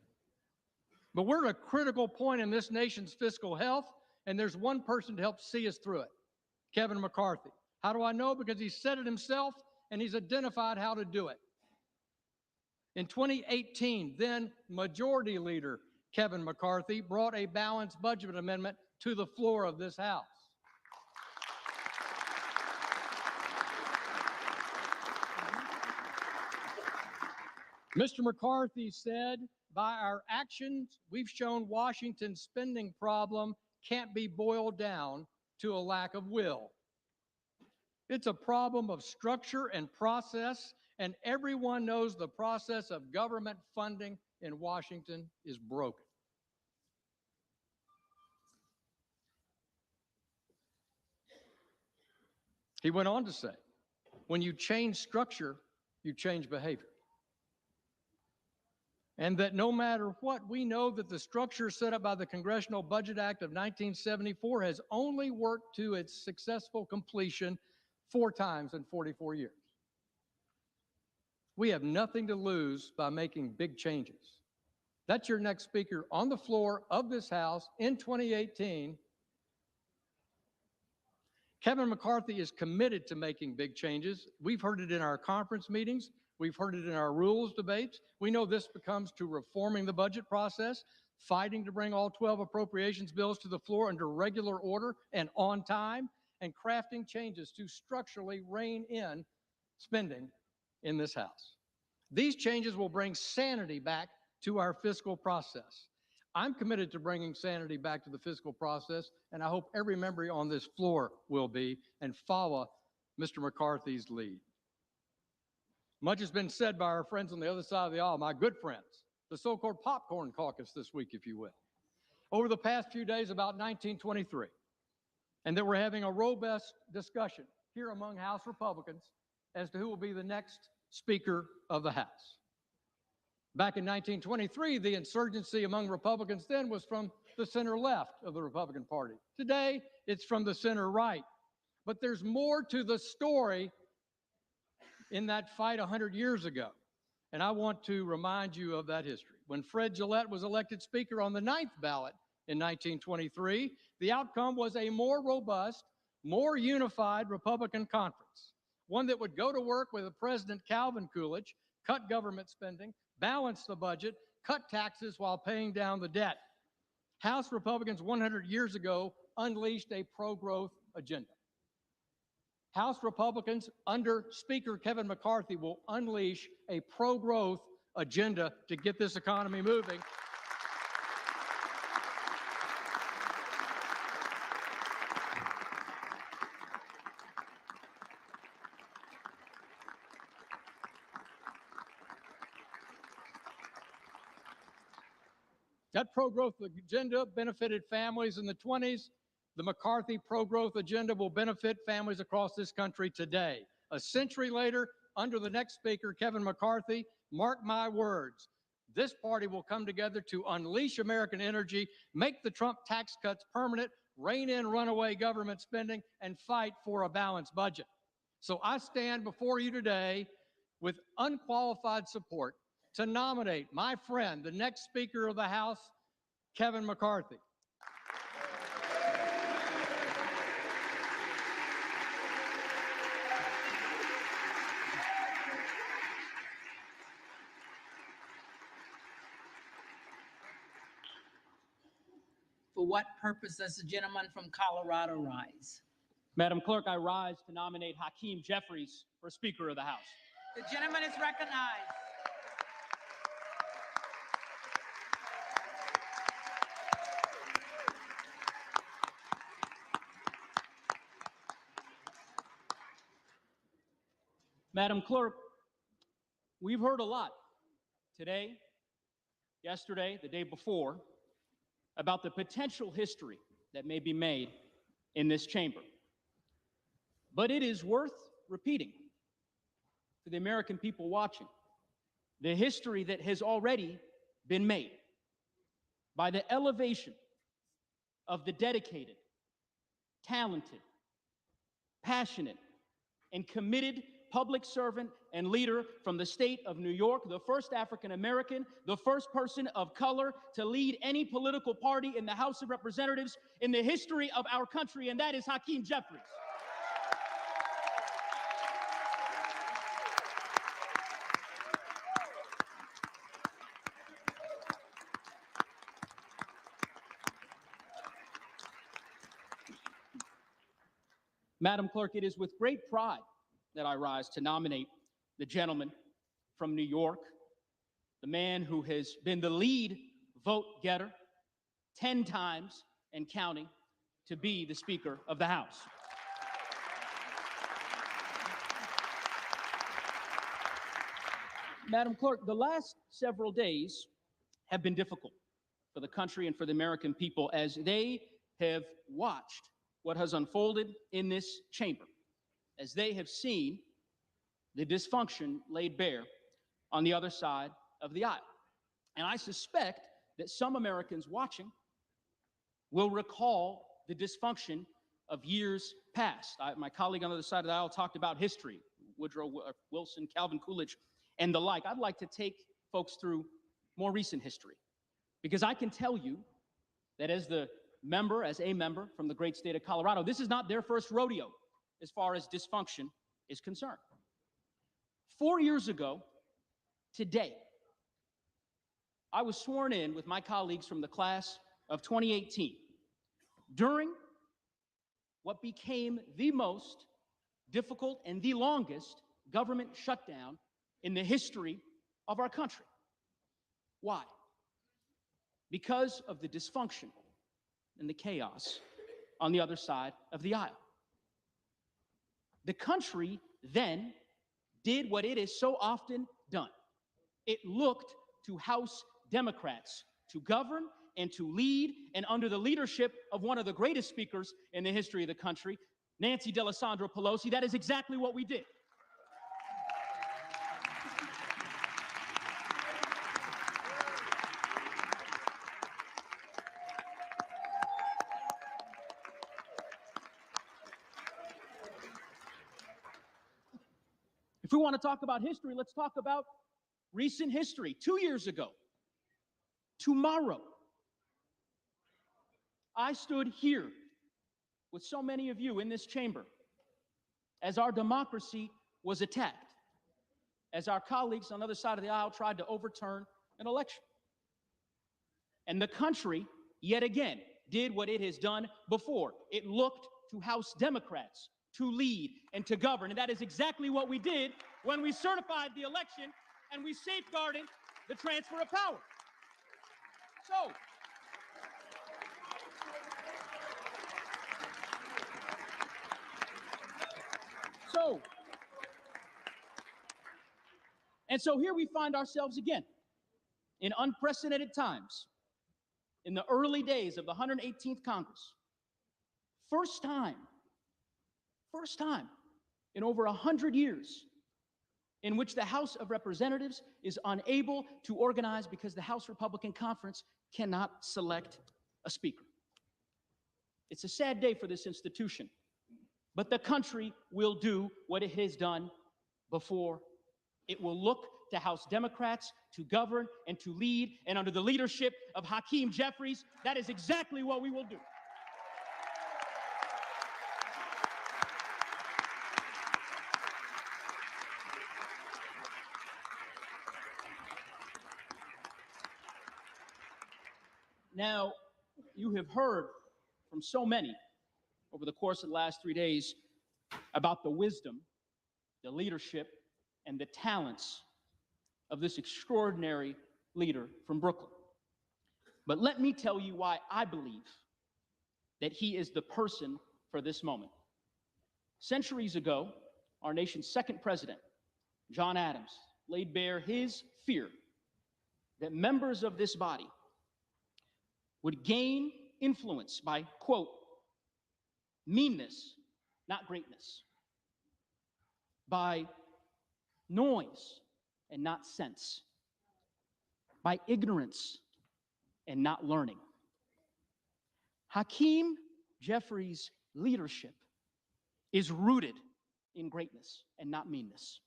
But we're at a critical point in this nation's fiscal health, and there's one person to help see us through it: Kevin McCarthy. How do I know? Because he said it himself, and he's identified how to do it. In 2018, then Majority Leader Kevin McCarthy brought a balanced budget amendment to the floor of this House. Mr. McCarthy said, by our actions, we've shown Washington's spending problem can't be boiled down to a lack of will. It's a problem of structure and process, and everyone knows the process of government funding in Washington is broken. He went on to say, when you change structure, you change behavior. And that no matter what, we know that the structure set up by the Congressional Budget Act of 1974 has only worked to its successful completion 4 times in 44 years. We have nothing to lose by making big changes. That's your next speaker on the floor of this House in 2018. Kevin McCarthy is committed to making big changes. We've heard it in our conference meetings. We've heard it in our rules debates. We know this becomes to reforming the budget process, fighting to bring all 12 appropriations bills to the floor under regular order and on time, and crafting changes to structurally rein in spending in this House. These changes will bring sanity back to our fiscal process. I'm committed to bringing sanity back to the fiscal process, and I hope every member on this floor will be and follow Mr. McCarthy's lead. Much has been said by our friends on the other side of the aisle, my good friends, the so-called popcorn caucus this week, if you will, over the past few days about 1923, and that we're having a robust discussion here among House Republicans as to who will be the next Speaker of the House. Back in 1923, the insurgency among Republicans then was from the center left of the Republican Party. Today, it's from the center right. But there's more to the story in that fight 100 years ago. And I want to remind you of that history. When Fred Gillette was elected Speaker on the 9th ballot in 1923, the outcome was a more robust, more unified Republican conference, one that would go to work with President Calvin Coolidge, cut government spending, balance the budget, cut taxes while paying down the debt. House Republicans 100 years ago unleashed a pro-growth agenda. House Republicans under Speaker Kevin McCarthy will unleash a pro-growth agenda to get this economy moving. That pro-growth agenda benefited families in the 20s. The McCarthy pro-growth agenda will benefit families across this country today. A century later, under the next Speaker, Kevin McCarthy, mark my words, this party will come together to unleash American energy, make the Trump tax cuts permanent, rein in runaway government spending, and fight for a balanced budget. So I stand before you today with unqualified support to nominate my friend, the next Speaker of the House, Kevin McCarthy. For what purpose does the gentleman from Colorado rise? Madam Clerk, I rise to nominate Hakeem Jeffries for Speaker of the House. The gentleman is recognized. Madam Clerk, we've heard a lot today, yesterday, the day before, about the potential history that may be made in this chamber. But it is worth repeating to the American people watching the history that has already been made by the elevation of the dedicated, talented, passionate, and committed public servant and leader from the state of New York, the first African American, the first person of color to lead any political party in the House of Representatives in the history of our country, and that is Hakeem Jeffries. Madam Clerk, it is with great pride that I rise to nominate the gentleman from New York, the man who has been the lead vote getter 10 times and counting to be the Speaker of the House. Madam Clerk, the last several days have been difficult for the country and for the American people as they have watched what has unfolded in this chamber, as they have seen the dysfunction laid bare on the other side of the aisle. And I suspect that some Americans watching will recall the dysfunction of years past. My colleague on the other side of the aisle talked about history, Woodrow Wilson, Calvin Coolidge, and the like. I'd like to take folks through more recent history, because I can tell you that as a member from the great state of Colorado, this is not their first rodeo as far as dysfunction is concerned. 4 years ago, Today, I was sworn in with my colleagues from the class of 2018 during what became the most difficult and the longest government shutdown in the history of our country. Why? Because of the dysfunction and the chaos on the other side of the aisle. The country then did what it has so often done. It looked to House Democrats to govern and to lead, and under the leadership of one of the greatest speakers in the history of the country, Nancy D'Alessandro Pelosi, that is exactly what we did. If we want to talk about history, let's talk about recent history. 2 years ago, tomorrow, I stood here with so many of you in this chamber as our democracy was attacked, as our colleagues on the other side of the aisle tried to overturn an election. And the country, yet again, did what it has done before. It looked to House Democrats to lead and to govern. And that is exactly what we did when we certified the election and we safeguarded the transfer of power. So here we find ourselves again in unprecedented times, in the early days of the 118th Congress. First time in over 100 years in which the House of Representatives is unable to organize because the House Republican Conference cannot select a speaker. It's a sad day for this institution, but the country will do what it has done before. It will look to House Democrats to govern and to lead, and under the leadership of Hakeem Jeffries, that is exactly what we will do. Now, you have heard from so many over the course of the last 3 days about the wisdom, the leadership, and the talents of this extraordinary leader from Brooklyn. But let me tell you why I believe that he is the person for this moment. Centuries ago, our nation's second president, John Adams, laid bare his fear that members of this body would gain influence by, quote, meanness, not greatness, by noise and not sense, by ignorance and not learning. Hakeem Jeffries' leadership is rooted in greatness and not meanness.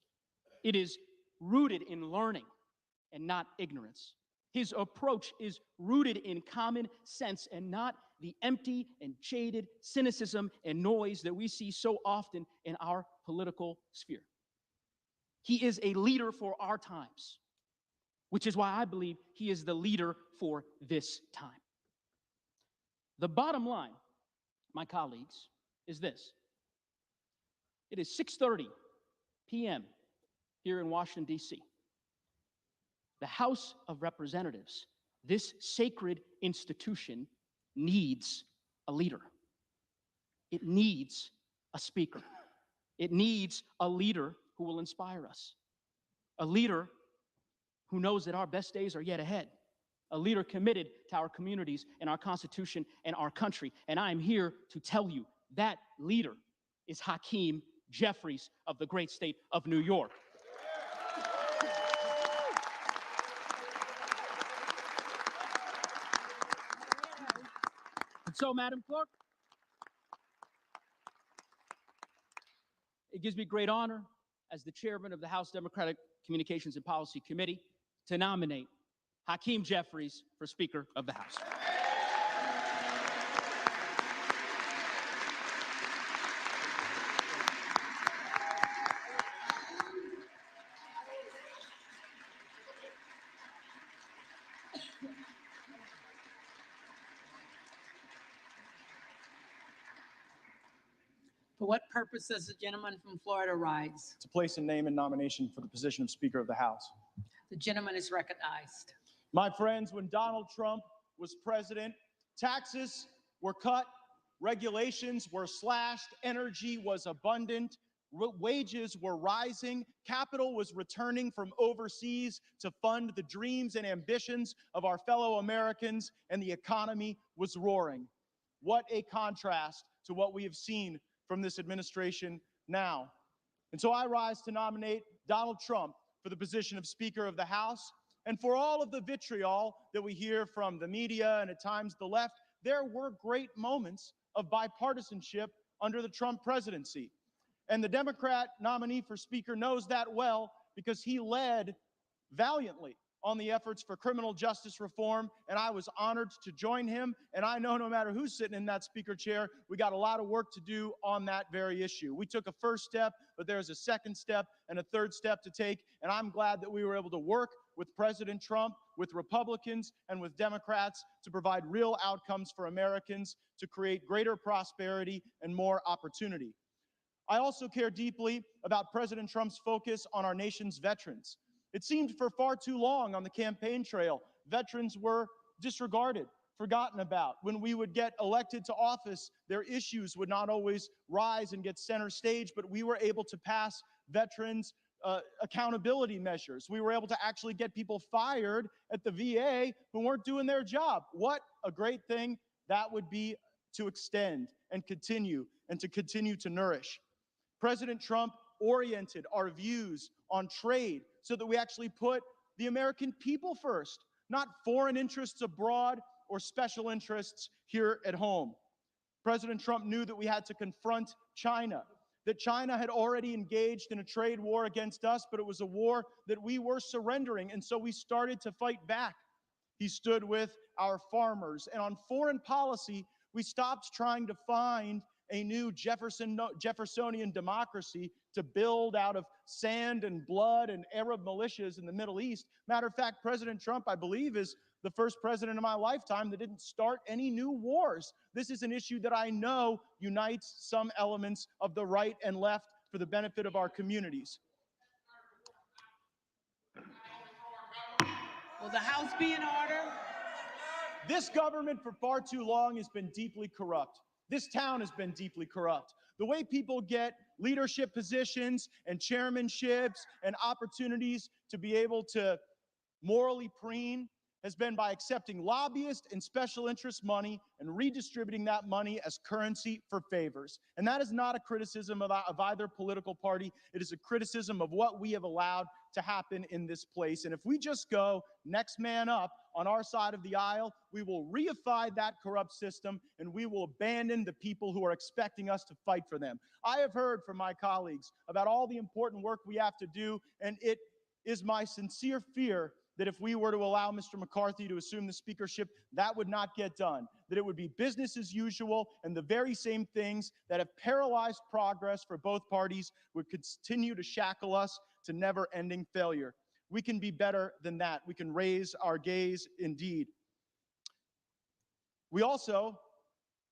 It is rooted in learning and not ignorance. His approach is rooted in common sense and not the empty and jaded cynicism and noise that we see so often in our political sphere. He is a leader for our times, which is why I believe he is the leader for this time. The bottom line, my colleagues, is this. It is 6:30 p.m. here in Washington, D.C. The House of Representatives, this sacred institution, needs a leader. It needs a speaker. It needs a leader who will inspire us. A leader who knows that our best days are yet ahead. A leader committed to our communities and our Constitution and our country. And I am here to tell you that leader is Hakeem Jeffries of the great state of New York. And so, Madam Clerk, it gives me great honor as the chairman of the House Democratic Communications and Policy Committee to nominate Hakeem Jeffries for Speaker of the House. For what purpose does the gentleman from Florida rise? To place a name and nomination for the position of Speaker of the House. The gentleman is recognized. My friends, when Donald Trump was president, taxes were cut, regulations were slashed, energy was abundant, wages were rising, capital was returning from overseas to fund the dreams and ambitions of our fellow Americans, and the economy was roaring. What a contrast to what we have seen from this administration now. And so I rise to nominate Donald Trump for the position of Speaker of the House. And for all of the vitriol that we hear from the media and at times the left, there were great moments of bipartisanship under the Trump presidency. And the Democrat nominee for Speaker knows that well because he led valiantly on the efforts for criminal justice reform, and I was honored to join him. And I know no matter who's sitting in that Speaker chair, we got a lot of work to do on that very issue. We took a first step, but there's a second step and a third step to take, and I'm glad that we were able to work with President Trump, with Republicans, and with Democrats to provide real outcomes for Americans, to create greater prosperity and more opportunity. I also care deeply about President Trump's focus on our nation's veterans. It seemed for far too long on the campaign trail, veterans were disregarded, forgotten about. When we would get elected to office, their issues would not always rise and get center stage, but we were able to pass veterans accountability measures. We were able to actually get people fired at the VA who weren't doing their job. What a great thing that would be to extend and to continue to nourish. President Trump oriented our views on trade so that we actually put the American people first, not foreign interests abroad or special interests here at home. President Trump knew that we had to confront China, that China had already engaged in a trade war against us, but it was a war that we were surrendering, and so we started to fight back. He stood with our farmers, and on foreign policy, we stopped trying to find a new Jeffersonian democracy to build out of sand and blood and Arab militias in the Middle East. Matter of fact, President Trump, I believe, is the first president in my lifetime that didn't start any new wars. This is an issue that I know unites some elements of the right and left for the benefit of our communities. Will the House be in order? This government for far too long has been deeply corrupt. This town has been deeply corrupt. The way people get leadership positions and chairmanships and opportunities to be able to morally preen has been by accepting lobbyist and special interest money and redistributing that money as currency for favors. And that is not a criticism of either political party. It is a criticism of what we have allowed to happen in this place. And if we just go next man up on our side of the aisle, we will reify that corrupt system and we will abandon the people who are expecting us to fight for them. I have heard from my colleagues about all the important work we have to do, and it is my sincere fear that if we were to allow Mr. McCarthy to assume the speakership, that would not get done, that it would be business as usual, and the very same things that have paralyzed progress for both parties would continue to shackle us to never-ending failure. We can be better than that. We can raise our gaze indeed. We also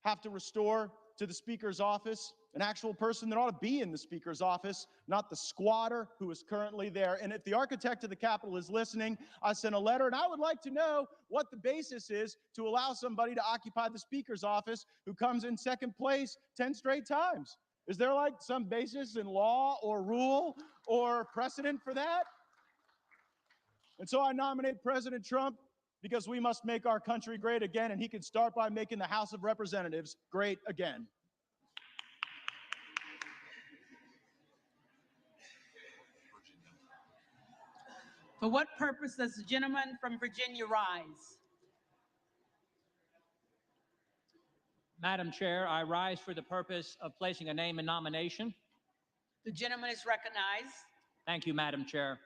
have to restore to the Speaker's office an actual person that ought to be in the Speaker's office, not the squatter who is currently there. And if the architect of the Capitol is listening, I sent a letter, and I would like to know what the basis is to allow somebody to occupy the Speaker's office who comes in second place 10 straight times. Is there like some basis in law or rule or precedent for that? And so I nominate President Trump because we must make our country great again, and he can start by making the House of Representatives great again. For what purpose does the gentleman from Virginia rise? Madam Chair, I rise for the purpose of placing a name in nomination. The gentleman is recognized. Thank you, Madam Chair.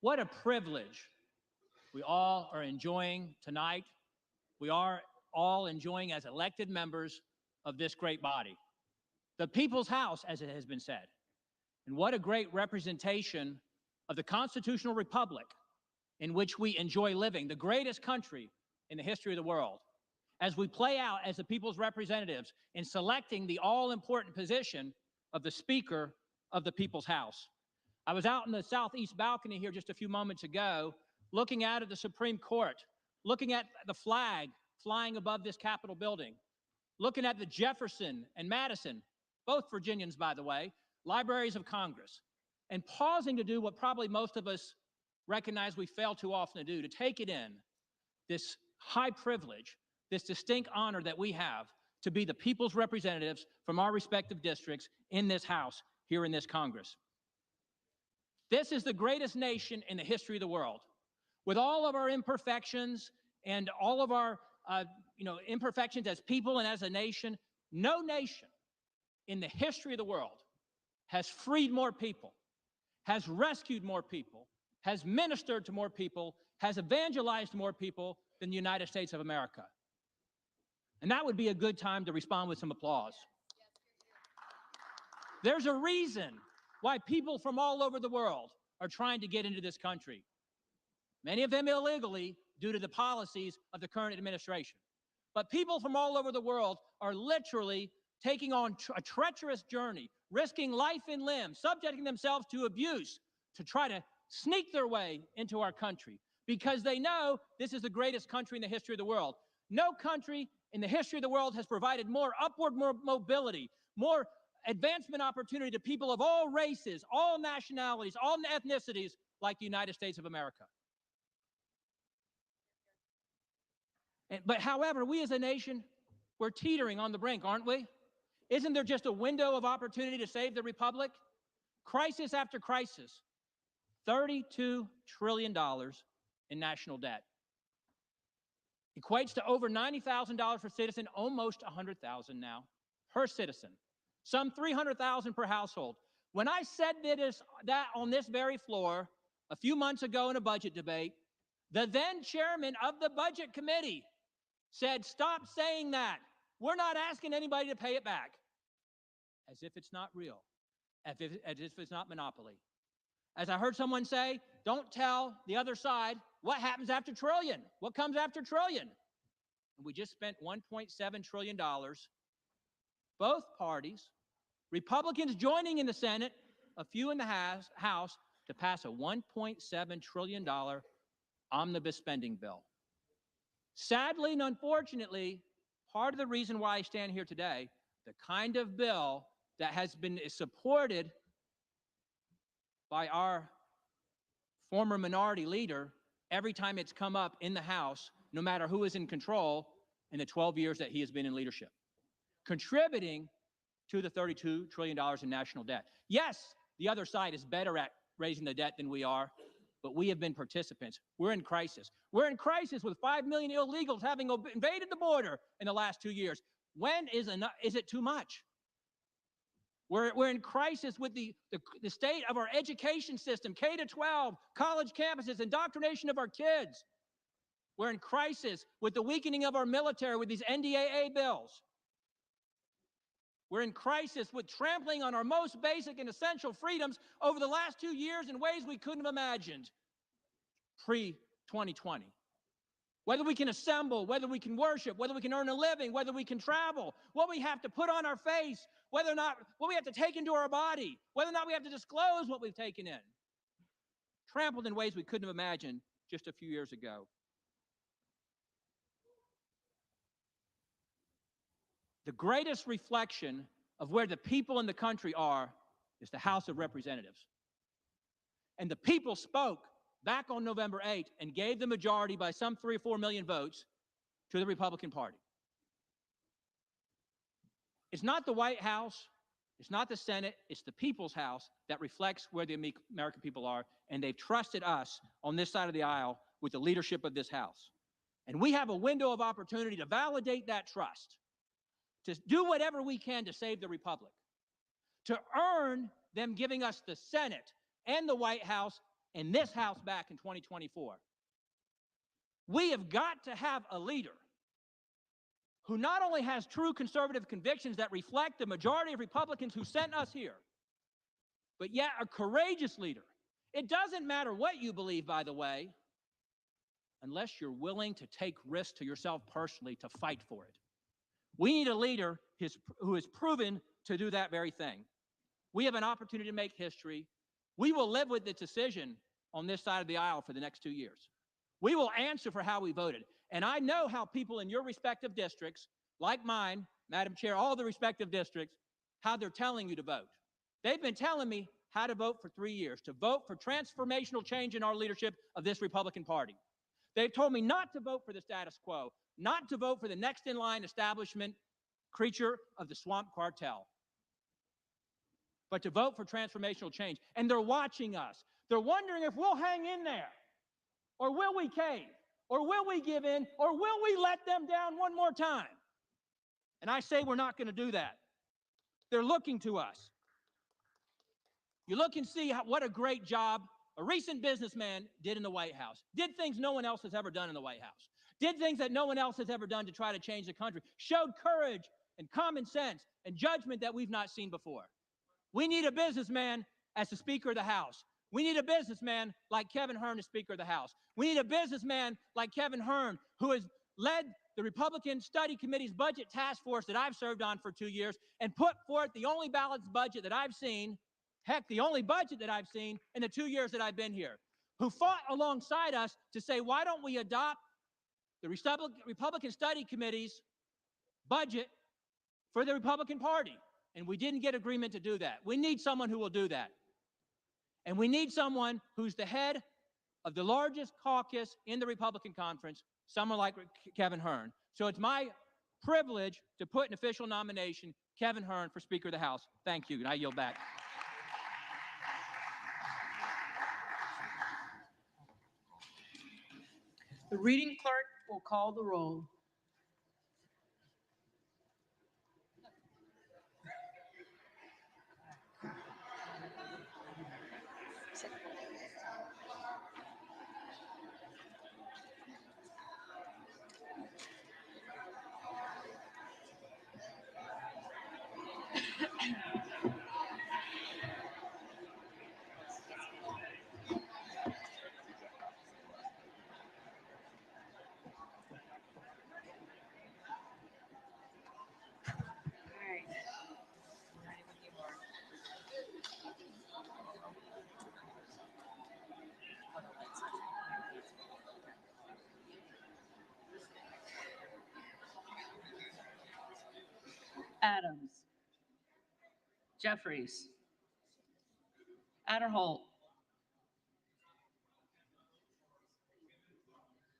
What a privilege we all are enjoying tonight. We are all enjoying as elected members of this great body. The People's House, as it has been said. And what a great representation of the constitutional republic in which we enjoy living, the greatest country in the history of the world. as we play out as the people's representatives in selecting the all-important position of the Speaker of the People's House. I was out in the southeast balcony here just a few moments ago, looking out at the Supreme Court, looking at the flag flying above this Capitol building, looking at the Jefferson and Madison, both Virginians, by the way, libraries of Congress, and pausing to do what probably most of us recognize we fail too often to do, to take it in, this high privilege, this distinct honor that we have to be the people's representatives from our respective districts in this House, here in this Congress. This is the greatest nation in the history of the world. With all of our imperfections and all of our imperfections as people and as a nation, no nation in the history of the world has freed more people, has rescued more people, has ministered to more people, has evangelized more people than the United States of America. And that would be a good time to respond with some applause. There's a reason why people from all over the world are trying to get into this country. Many of them illegally due to the policies of the current administration. But people from all over the world are literally taking on a treacherous journey, risking life and limb, subjecting themselves to abuse to try to sneak their way into our country because they know this is the greatest country in the history of the world. No country in the history of the world has provided more upward mobility, more advancement opportunity to people of all races, all nationalities, all ethnicities like the United States of America. But however, we as a nation, we're teetering on the brink, aren't we? Isn't there just a window of opportunity to save the republic? Crisis after crisis, $32 trillion in national debt. Equates to over $90,000 per citizen, almost $100,000 now per citizen. Some $300,000 per household. When I said that on this very floor a few months ago in a budget debate, the then chairman of the budget committee said, "Stop saying that. We're not asking anybody to pay it back." As if it's not real, as if it's not monopoly. As I heard someone say, don't tell the other side what happens after trillion, what comes after trillion. And we just spent $1.7 trillion, both parties, Republicans joining in the Senate, a few in the House, to pass a $1.7 trillion omnibus spending bill. Sadly and unfortunately, part of the reason why I stand here today, the kind of bill that has been supported by our former minority leader every time it's come up in the House, no matter who is in control in the 12 years that he has been in leadership, contributing to the $32 trillion in national debt. Yes, the other side is better at raising the debt than we are, but we have been participants. We're in crisis. We're in crisis with 5 million illegals having invaded the border in the last 2 years. When is it too much? We're in crisis with the state of our education system, K-12, college campuses, indoctrination of our kids. We're in crisis with the weakening of our military with these NDAA bills. We're in crisis with trampling on our most basic and essential freedoms over the last 2 years in ways we couldn't have imagined pre-2020. Whether we can assemble, whether we can worship, whether we can earn a living, whether we can travel, what we have to put on our face, whether or not what we have to take into our body, whether or not we have to disclose what we've taken in. Trampled in ways we couldn't have imagined just a few years ago. The greatest reflection of where the people in the country are is the House of Representatives. And the people spoke back on November 8th and gave the majority by some 3 or 4 million votes to the Republican Party. It's not the White House, it's not the Senate, it's the people's house that reflects where the American people are, and they've trusted us on this side of the aisle with the leadership of this House. And we have a window of opportunity to validate that trust, to do whatever we can to save the Republic, to earn them giving us the Senate and the White House and this House back in 2024. We have got to have a leader who not only has true conservative convictions that reflect the majority of Republicans who sent us here, but yet a courageous leader. It doesn't matter what you believe, by the way, unless you're willing to take risks to yourself personally to fight for it. We need a leader who is proven to do that very thing. We have an opportunity to make history. We will live with the decision on this side of the aisle for the next 2 years. We will answer for how we voted. And I know how people in your respective districts, like mine, Madam Chair, all the respective districts, how they're telling you to vote. They've been telling me how to vote for 3 years, to vote for transformational change in our leadership of this Republican Party. They've told me not to vote for the status quo, not to vote for the next in line establishment creature of the swamp cartel, but to vote for transformational change. And they're watching us. They're wondering if we'll hang in there, or will we cave, or will we give in, or will we let them down one more time? And I say we're not going to do that. They're looking to us. You look and see what a great job a recent businessman did in the White House, did things no one else has ever done in the White House, did things that no one else has ever done to try to change the country, showed courage and common sense and judgment that we've not seen before. We need a businessman as the Speaker of the House. We need a businessman like Kevin Hern as Speaker of the House. We need a businessman like Kevin Hern, who has led the Republican Study Committee's budget task force that I've served on for 2 years and put forth the only balanced budget that I've seen, heck, the only budget that I've seen in the 2 years that I've been here, who fought alongside us to say, why don't we adopt the Republican Study Committee's budget for the Republican Party? And we didn't get agreement to do that. We need someone who will do that. And we need someone who's the head of the largest caucus in the Republican conference, someone like Kevin Hern. So it's my privilege to put an official nomination, Kevin Hern, for Speaker of the House. Thank you, and I yield back. The reading clerk will call the roll. Adams, Jeffries, Adderholt,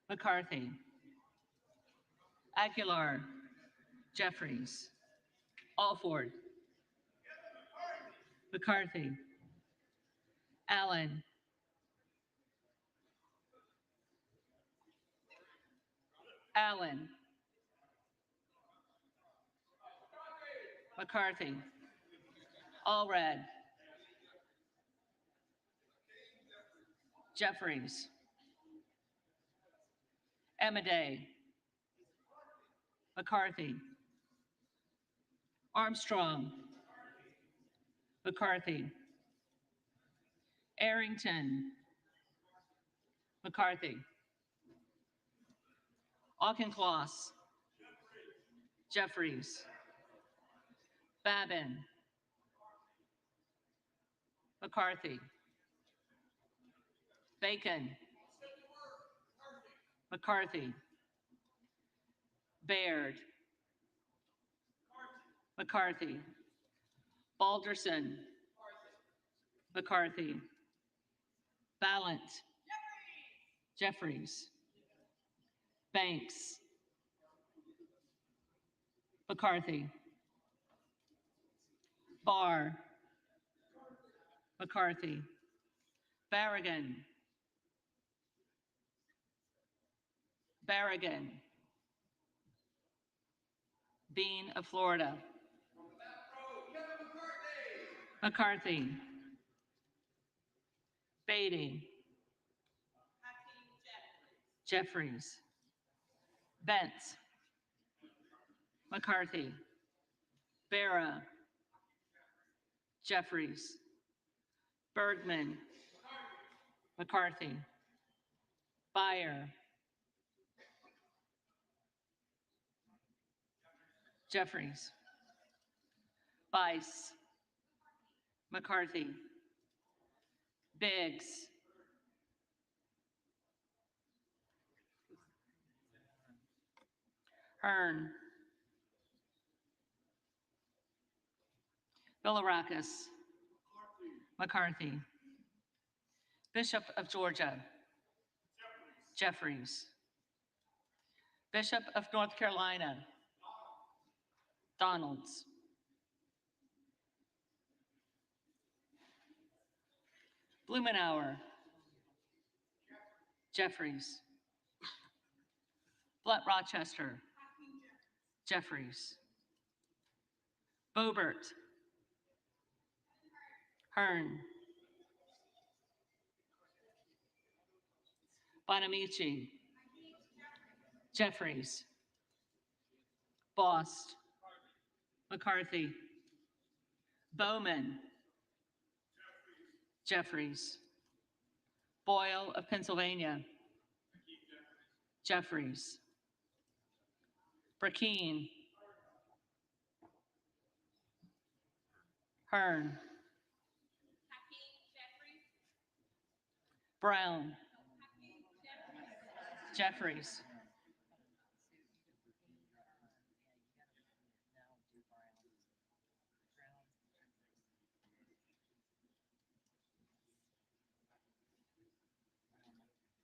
McCarthy, Aguilar, Jeffries, Alford, McCarthy, Allen, Allen, McCarthy, Allred, Jeffries, Emiday, McCarthy, Armstrong, McCarthy, Arrington, McCarthy, Auchincloss, Jeffries, Babin, McCarthy, Bacon, McCarthy, Baird, McCarthy, Balderson, McCarthy, Ballant, Jeffries, Banks, McCarthy, Barr, McCarthy, Barragan, Barragan, Bean of Florida, McCarthy, Beatty, Jeffries, Bentz, McCarthy, Barra, Jeffries, Bergman, McCarthy, Beyer, Jeffries. Bice. McCarthy. Biggs. Hearn. Bilirakis. McCarthy. Bishop of Georgia. Jeffries. Bishop of North Carolina. Donalds. Blumenauer. Jeffries. Blunt Rochester. Jeffries. Boebert. Hearn. Bonamici. Jeffries. Bost. McCarthy. Bowman. Jeffries. Boyle of Pennsylvania. Jeffries. Brackeen. Hearn. Brown. Jeffries.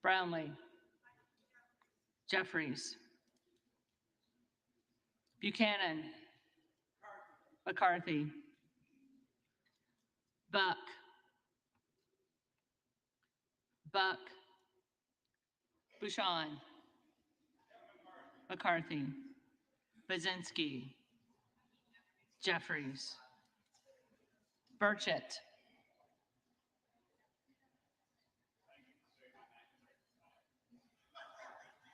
Brownlee. Jeffries. Buchanan. McCarthy. Buck. Buck. Bouchon. McCarthy. Bazinski. Jeffries. Burchett.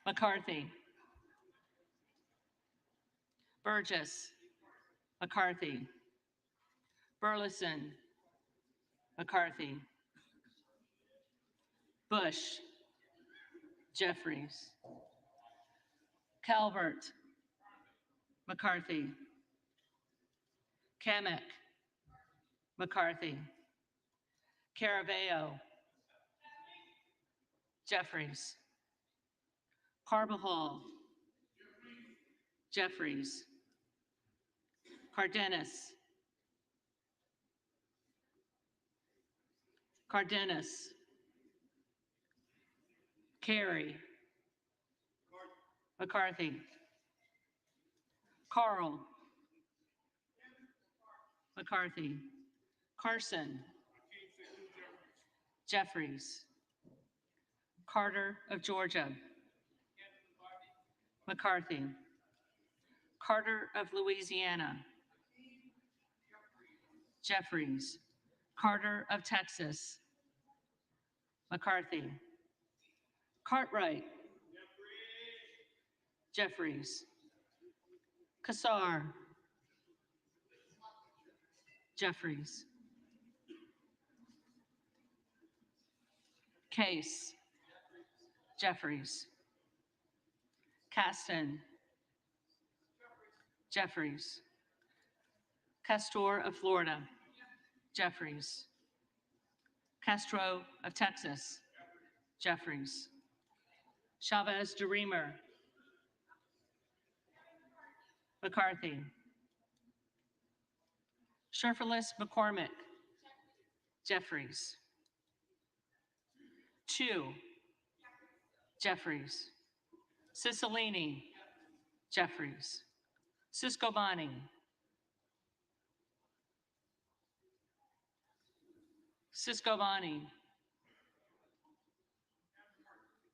McCarthy. Burgess. McCarthy. Burleson. McCarthy. Bush. Jeffries. Calvert. McCarthy. Kamek. McCarthy. Caraveo. Jeffries. Carbajal. Jeffries. Cardenas. Cardenas. Carey. McCarthy. Carl. McCarthy. Carson. Jeffries. Carter of Georgia. McCarthy. Carter of Louisiana. Jeffries. Carter of Texas. McCarthy. Cartwright. Jeffries. Kassar. Jeffries. Case. Jeffries. Caston. Jeffries. Castor of Florida. Jeffries. Castro of Texas. Jeffries. Chavez de Reamer. McCarthy. Sherfilis McCormick. Jeffries. Chu. Jeffries. Cicilline. Jeffries. Ciscobani. Ciscobani.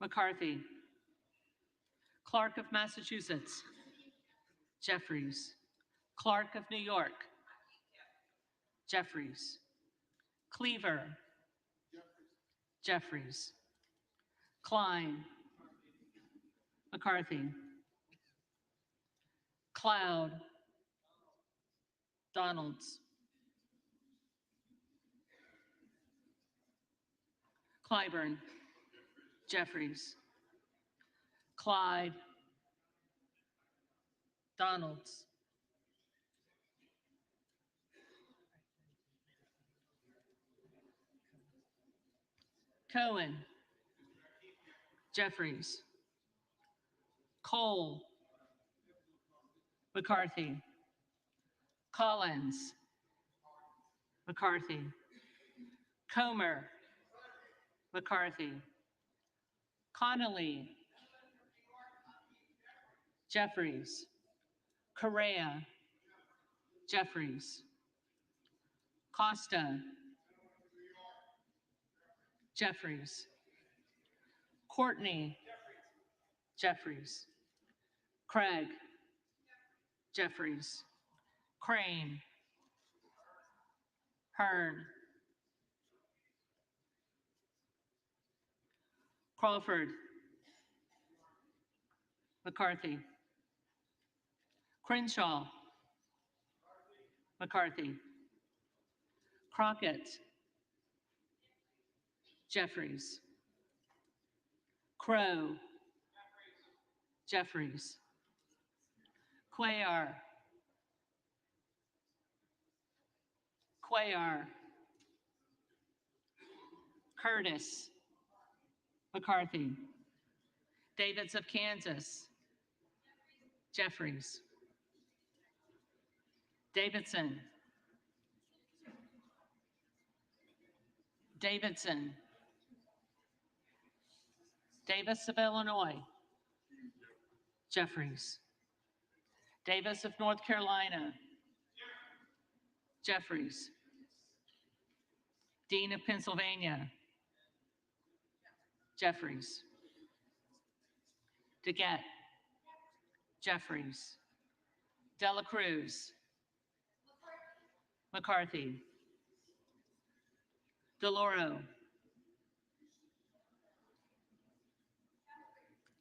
McCarthy. Clark of Massachusetts. Jeffries. Clark of New York. Jeffries. Cleaver. Jeffries. Klein. McCarthy. Cloud. Donalds. Clyburn. Jeffries. Clyde. Donalds. Cohen. Jeffries. Cole. McCarthy. Collins. McCarthy. Comer. McCarthy. Connolly. Jeffries. Correa. Jeffries. Costa. Jeffries. Courtney. Jeffries. Craig. Jeffries. Crane. Hearn. Crawford. McCarthy. Crenshaw. McCarthy. Crockett. Jeffries. Crow. Jeffries. Cuellar. Cuellar. Curtis. McCarthy. Davids of Kansas. Jeffries. Davidson. Davidson. Davis of Illinois. Jeffries. Davis of North Carolina. Jeffries. Dean of Pennsylvania. Jeffries. DeGette. Jeffries. Dela Cruz. McCarthy. DeLauro.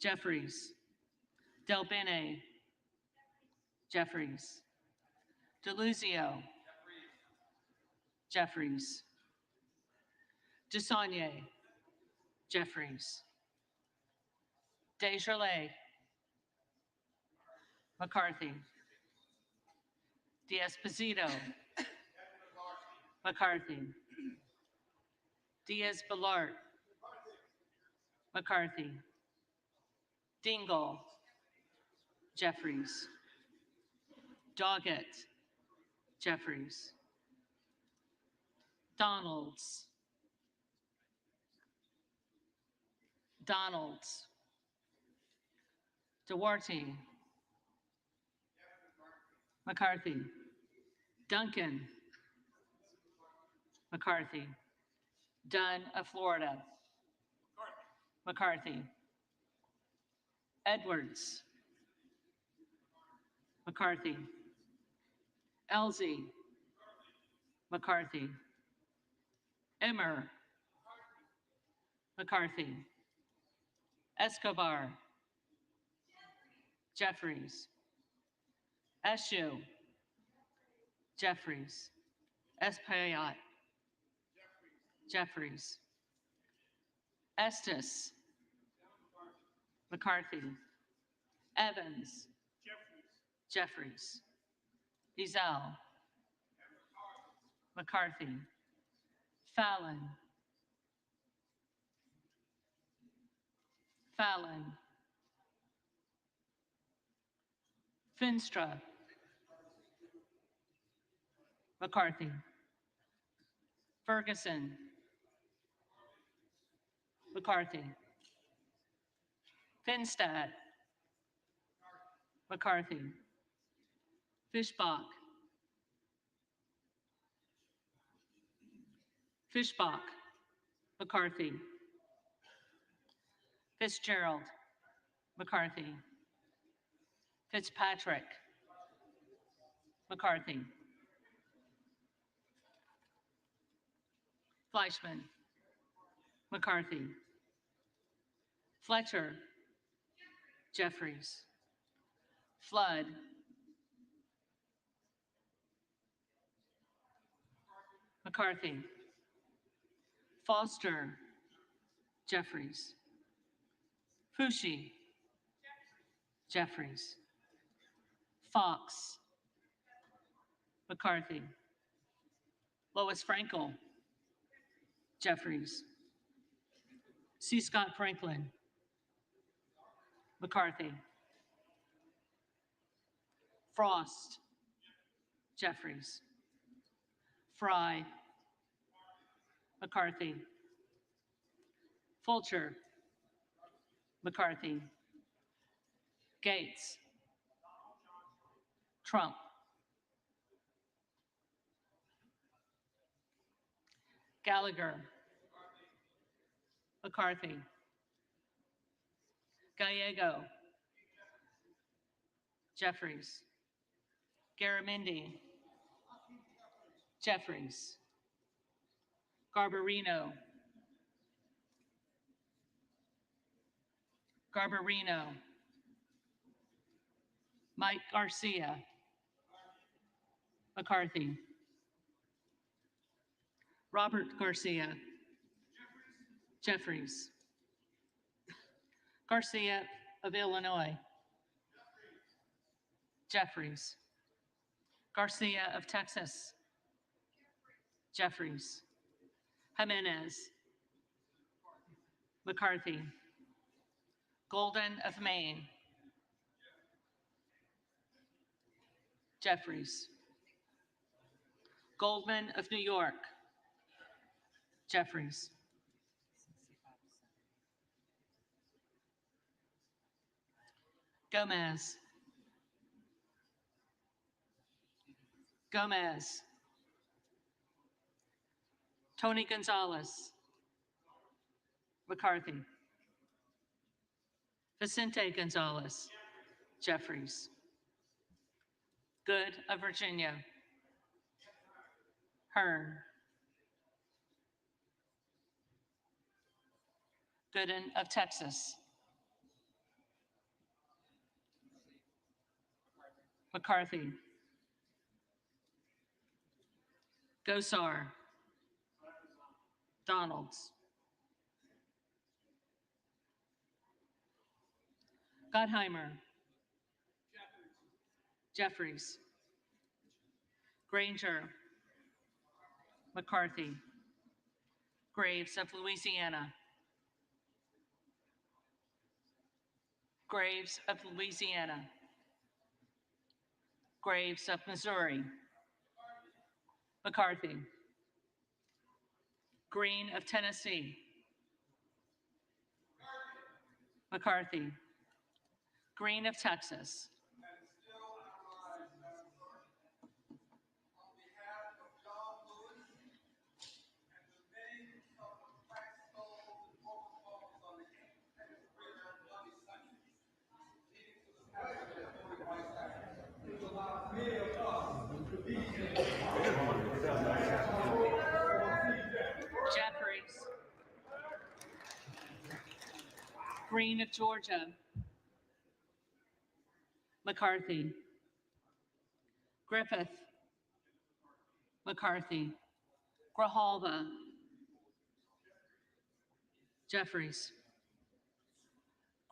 Jeffries. Del Bene. Jeffries. DeLuzio. Jeffries. DeSaulnier. Jeffries. Desjardins. McCarthy. D'Esposito. McCarthy. Diaz-Balart. McCarthy. Dingle. Jeffries. Doggett. Jeffries. Donalds. Donalds. Duarte. McCarthy. Duncan. McCarthy. Dunn of Florida. McCarthy. Edwards. McCarthy. Elsie. McCarthy. Emmer. McCarthy. Escobar. Jeffries. Eshu. Jeffries. Espaillat. Jeffries. Estes. McCarthy. Evans. Jeffries. Ezell. McCarthy. Fallon. Fallon. Finstra. McCarthy. Ferguson. McCarthy. Finstad. McCarthy. Fishbach. Fishbach. McCarthy. Fitzgerald. McCarthy. Fitzpatrick. McCarthy. Fleischman. McCarthy. Fletcher. Jeffries. Flood. McCarthy. Foster. Jeffries. Fushi. Jeffries. Fox. McCarthy. Lois Frankel. Jeffries. C. Scott Franklin. McCarthy. Frost. Jeffries. Fry. McCarthy. Fulcher. McCarthy. Gates. Trump. Gallagher. McCarthy. Gallego. Jeffries. Garamendi. Jeffries. Garbarino. Garbarino. Mike Garcia. McCarthy. Robert Garcia. Jeffries. Garcia of Illinois. Jeffries. Garcia of Texas. Jeffries. Jimenez. McCarthy. Golden of Maine. Jeffries. Goldman of New York. Jeffries. Gomez. Gomez. Tony Gonzalez. McCarthy. Vicente Gonzalez. Jeffries. Good of Virginia. Hearn. Gooden of Texas. McCarthy. Gosar. Donalds. Gottheimer. Jeffries. Granger. McCarthy. Graves of Louisiana. Graves of Louisiana. Graves of Missouri. McCarthy. Green of Tennessee. McCarthy. Green of Texas. Jeffries. Green of Georgia. McCarthy. Griffith. McCarthy. Grijalva. Jeffries.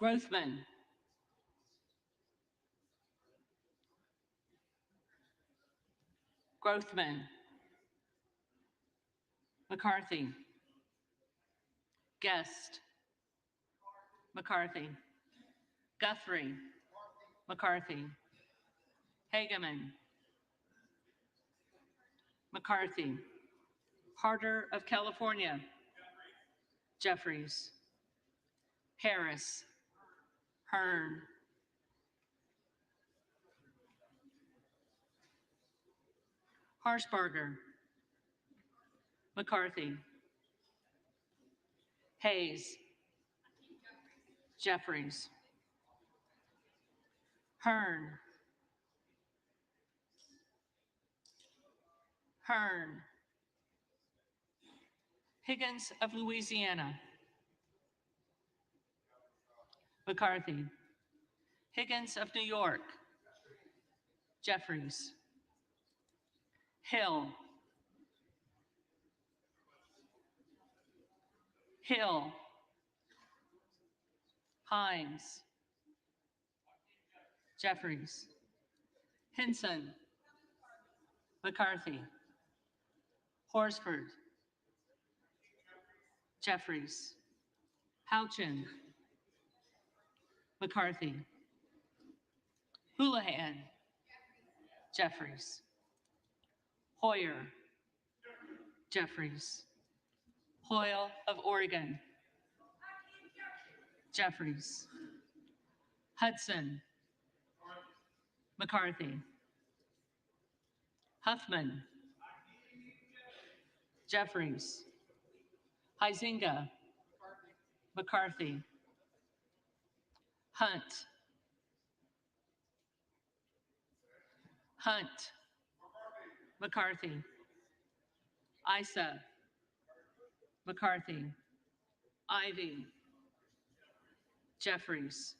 Grothman. Grothman. McCarthy. Guest. McCarthy. Guthrie. McCarthy. Hageman. McCarthy. Harder of California. Jeffries. Harris. Hearn. Harshbarger. McCarthy. Hayes. Jeffries. Hearn. Hearn. Higgins of Louisiana. McCarthy. Higgins of New York. Jeffries. Hill. Hill. Himes. Jeffries. Hinson. McCarthy. Horsford. Jeffries. Houchin. McCarthy. Houlihan. Jeffries. Hoyer. Jeffries. Hoyle of Oregon. Jeffries. Hudson. McCarthy. Huffman. Jeffries. Huizinga. McCarthy. Hunt. Hunt. McCarthy. Isa. McCarthy. Ivy. Jeffries.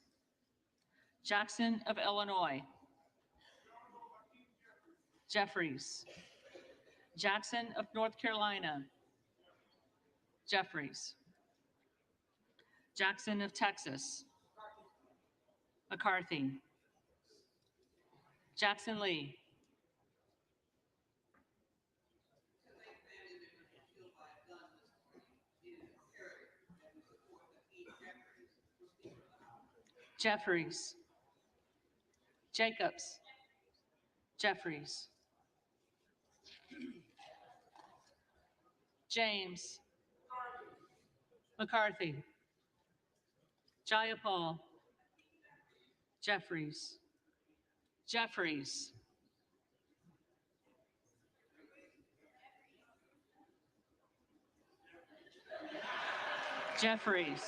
Jackson of Illinois. Jeffries. Jackson of North Carolina. Jeffries. Jackson of Texas. McCarthy. Jackson Lee. Jeffries. Jacobs. Jeffries. James. McCarthy. Jayapal. Jeffries. Jeffries. Jeffries.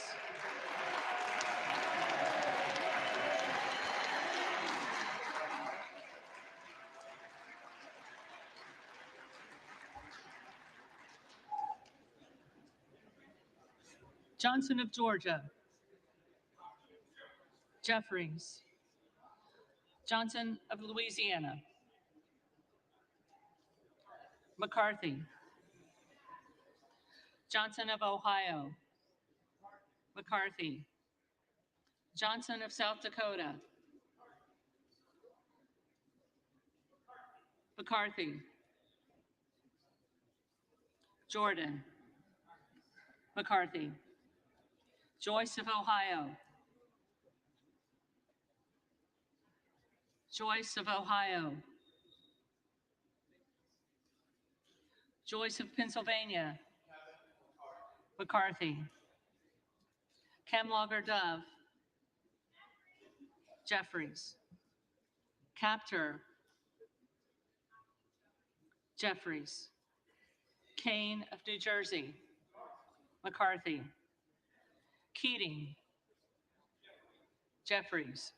Johnson of Georgia. Jeffries. Johnson of Louisiana. McCarthy. Johnson of Ohio. McCarthy. Johnson of South Dakota. McCarthy. Jordan. McCarthy. Joyce of Ohio. Joyce of Ohio. Joyce of Pennsylvania. McCarthy. Camlogger Dove. Jeffries. Captor. Jeffries. Kane of New Jersey. McCarthy. Keating. Jeffries.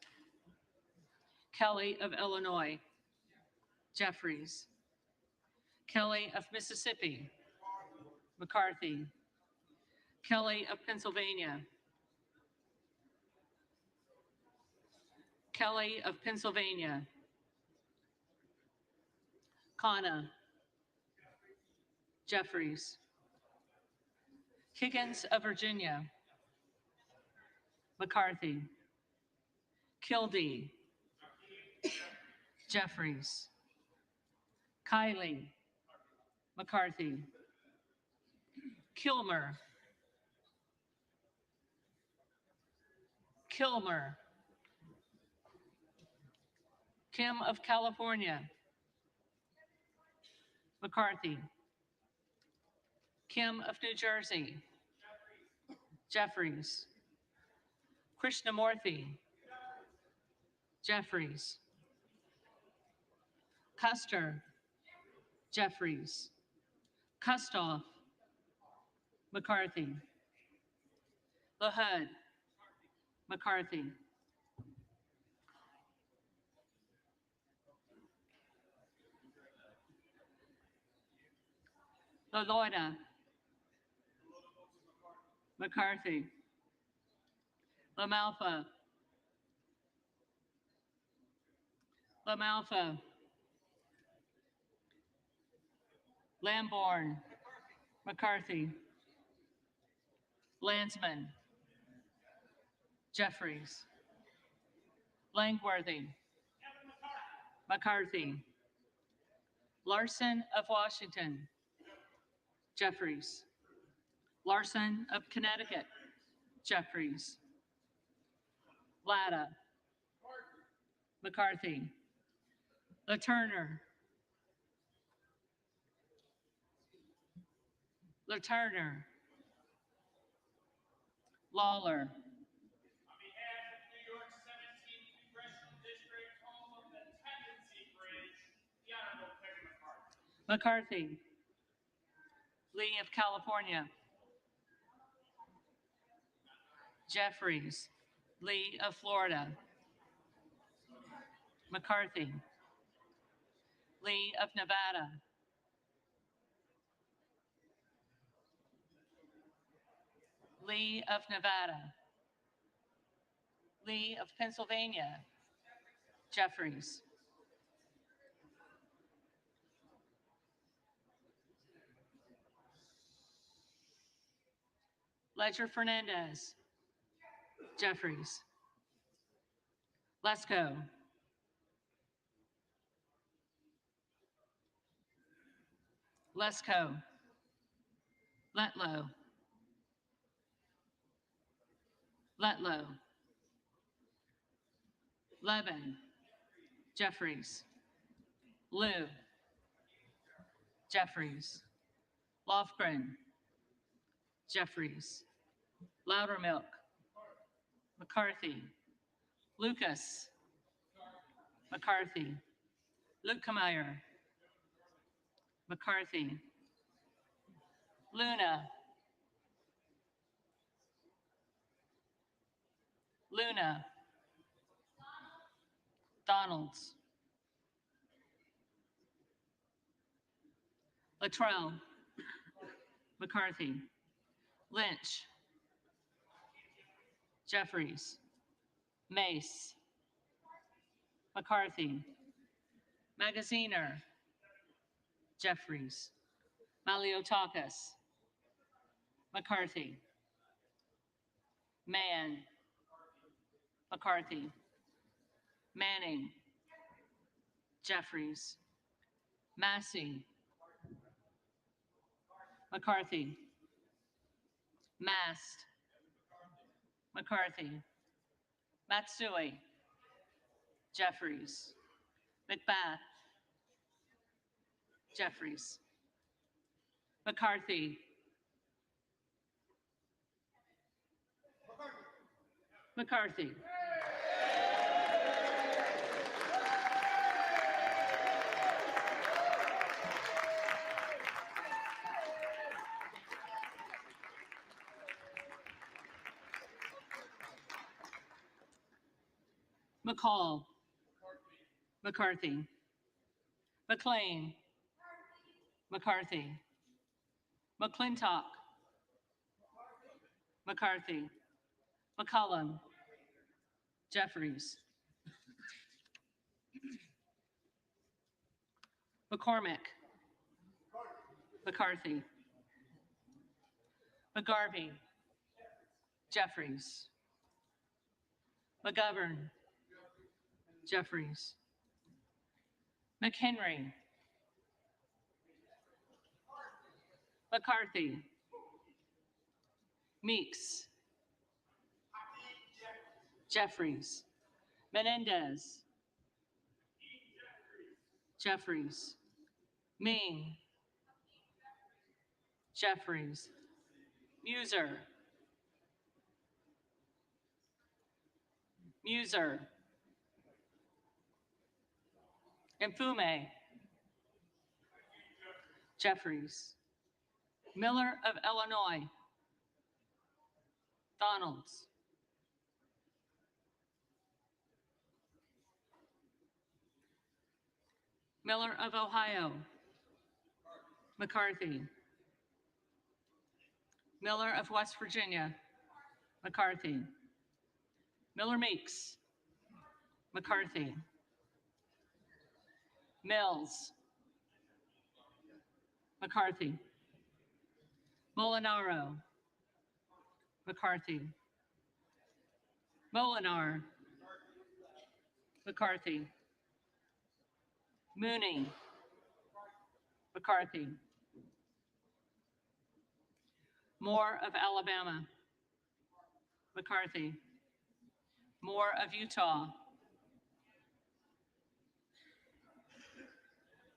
Kelly of Illinois. Jeffries. Kelly of Mississippi. McCarthy. Kelly of Pennsylvania. Kelly of Pennsylvania. Kana. Jeffries. Higgins of Virginia. McCarthy. Kildee. Jeffries. Kiley. McCarthy. Kilmer. Kilmer. Kim of California. McCarthy. Kim of New Jersey. Jeffries. Krishnamurthy. Jeffries. Custer. Jeffries. Kustoff. McCarthy. LaHood. McCarthy. LaLoida. McCarthy. LaMalfa. LaMalfa. Lamborn. McCarthy. Landsman. Jeffries. Langworthy. McCarthy. Larson of Washington. Jeffries. Larson of Connecticut. Jeffries. Latta. McCarthy. LaTurner. LaTurner. Lawler. On behalf of New York 17th Congressional District, home of the Tendency Bridge, the Honorable Kevin McCarthy. McCarthy. Lee of California. Jeffries. Lee of Florida. McCarthy. Lee of Nevada. Lee of Nevada. Lee of Pennsylvania. Jeffries. Ledger Fernandez. Jeffries. Lesko. Lesko. Letlow. Letlow. Levin. Jeffries. Liu. Jeffries. Lofgren. Jeffries. Loudermilk. McCarthy. Lucas. McCarthy. Lukemeyer. McCarthy. Luna. Luna. Donalds. Latrell. McCarthy. Lynch. Jeffries. Mace. McCarthy. Magaziner. Jeffries. Maliotakis. McCarthy. Mann. McCarthy. Manning. Jeffries. Massey. McCarthy. Mast. McCarthy. Matsui. Jeffries. McBath. Jeffries. McCarthy. McCarthy. McCall. McCarthy. McLean. McCarthy. McClintock. McCarthy. McCollum. Jeffries. McCormick. McCarthy. McGarvey. Jeffries. McGovern. Jeffries. McHenry. McCarthy. Meeks. Jeffries. Menendez. Jeffries. Ming. Jeffries. Muser. Muser. Mfume. Jeffries. Miller of Illinois. Donalds. Miller of Ohio. McCarthy. Miller of West Virginia. McCarthy. Miller Meeks. McCarthy. Mills. McCarthy. Molinaro. McCarthy. Molinar. McCarthy. Mooney. McCarthy. Moore of Alabama. McCarthy. Moore of Utah.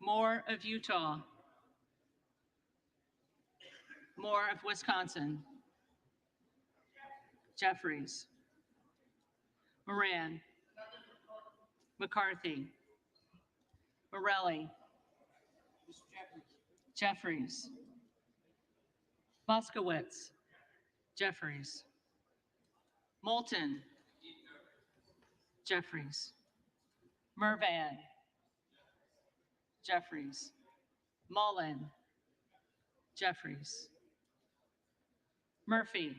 Moore of Utah. Moore of Wisconsin. Jeffries. Moran. McCarthy. Morelli. Jeffries. Moskowitz. Jeffries. Moulton. Jeffries. Mervan. Jeffries. Mullen. Jeffries. Murphy.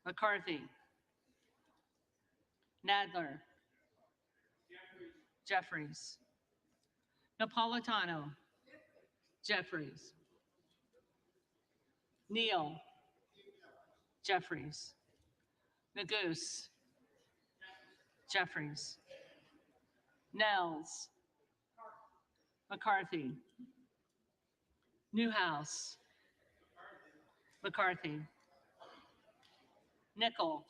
McCarthy. Nadler. Jeffries. Napolitano. Jeffries. Neal. Jeffries. Magoo. Jeffries. Nels. McCarthy. Newhouse. McCarthy. Nickel.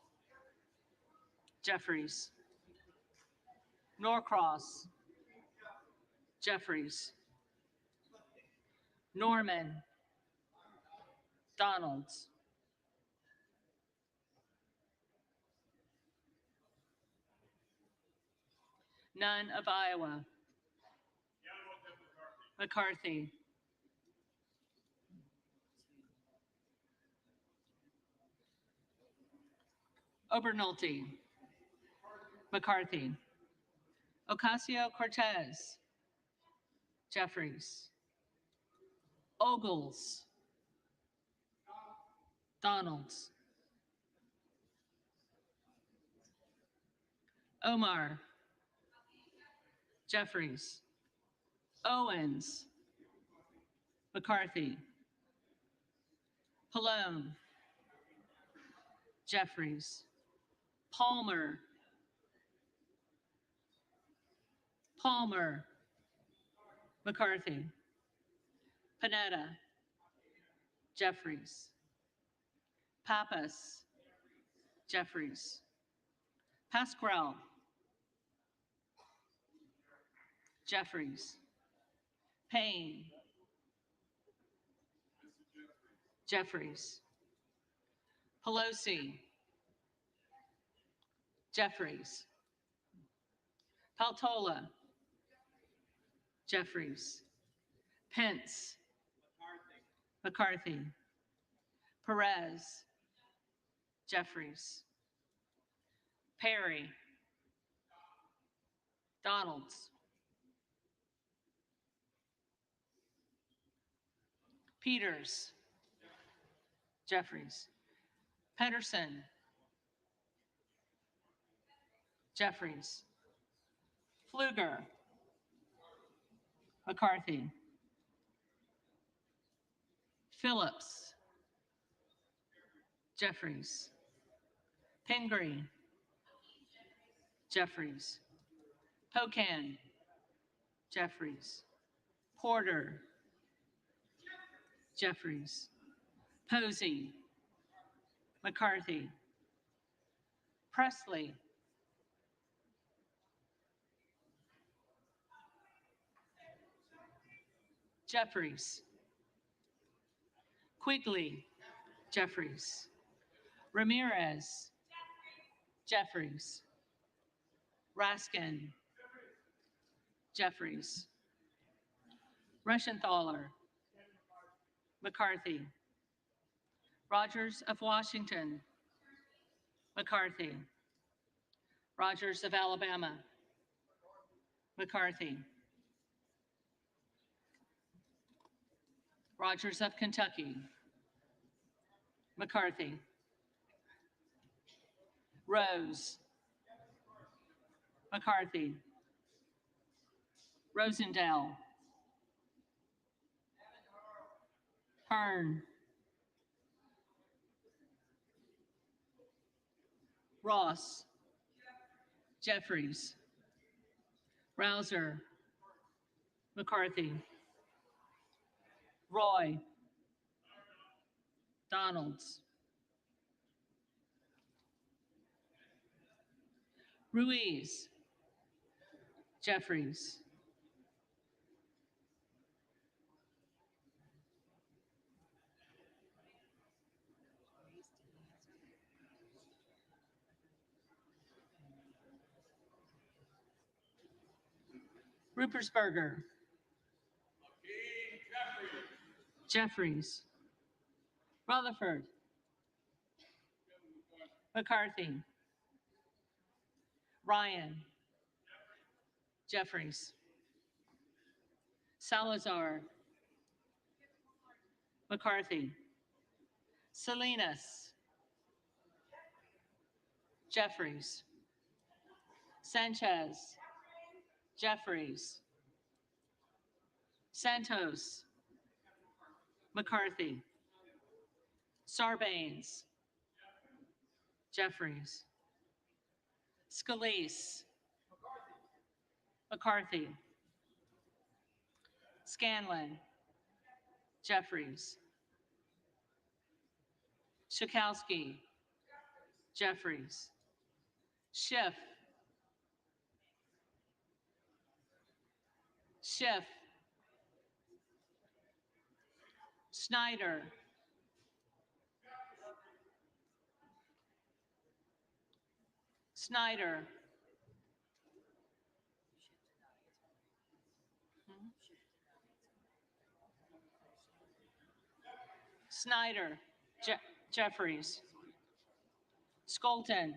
Jeffries. Norcross. Jeffries. Norman. Donalds. None of Iowa. McCarthy. Obernolte. McCarthy. Ocasio-Cortez. Jeffries. Ogles. Donalds. Omar. Jeffries. Owens. McCarthy. Pallone. Jeffries. Palmer. Palmer. McCarthy. Panetta. Jeffries. Pappas. Jeffries. Pasquarel. Jeffries. Payne. Jeffries. Pelosi. Jeffries. Paltola. Jeffries. Pence. McCarthy. Perez. Jeffries. Perry. Donalds. Peters. Jeffries. Pedersen. Jeffries. Pfluger. McCarthy. Phillips. Jeffries. Pingree. Jeffries. Pocan. Jeffries. Porter. Jeffries. Posey. McCarthy. Presley. Jeffries. Quigley. Jeffries. Ramirez. Jeffries. Raskin. Jeffries. Reschenthaler. McCarthy. Rogers of Washington. McCarthy. Rogers of Alabama. McCarthy. Rogers of Kentucky. McCarthy. Rose. McCarthy. Rosendale. Hearn. Ross. Jeffries. Rouser. McCarthy. Roy. Donalds. Ruiz. Jeffries. Rupersberger. Jeffries. Rutherford. McCarthy. Ryan. Jeffries. Salazar. McCarthy. Salinas. Jeffries. Sanchez. Jeffries. Santos. McCarthy. Sarbanes. Jeffries. Scalise. McCarthy. Scanlon. Jeffries. Schakowsky. Jeffries. Schiff. Schiff. Snyder. Snyder. Snyder. Jeffries. Skolton.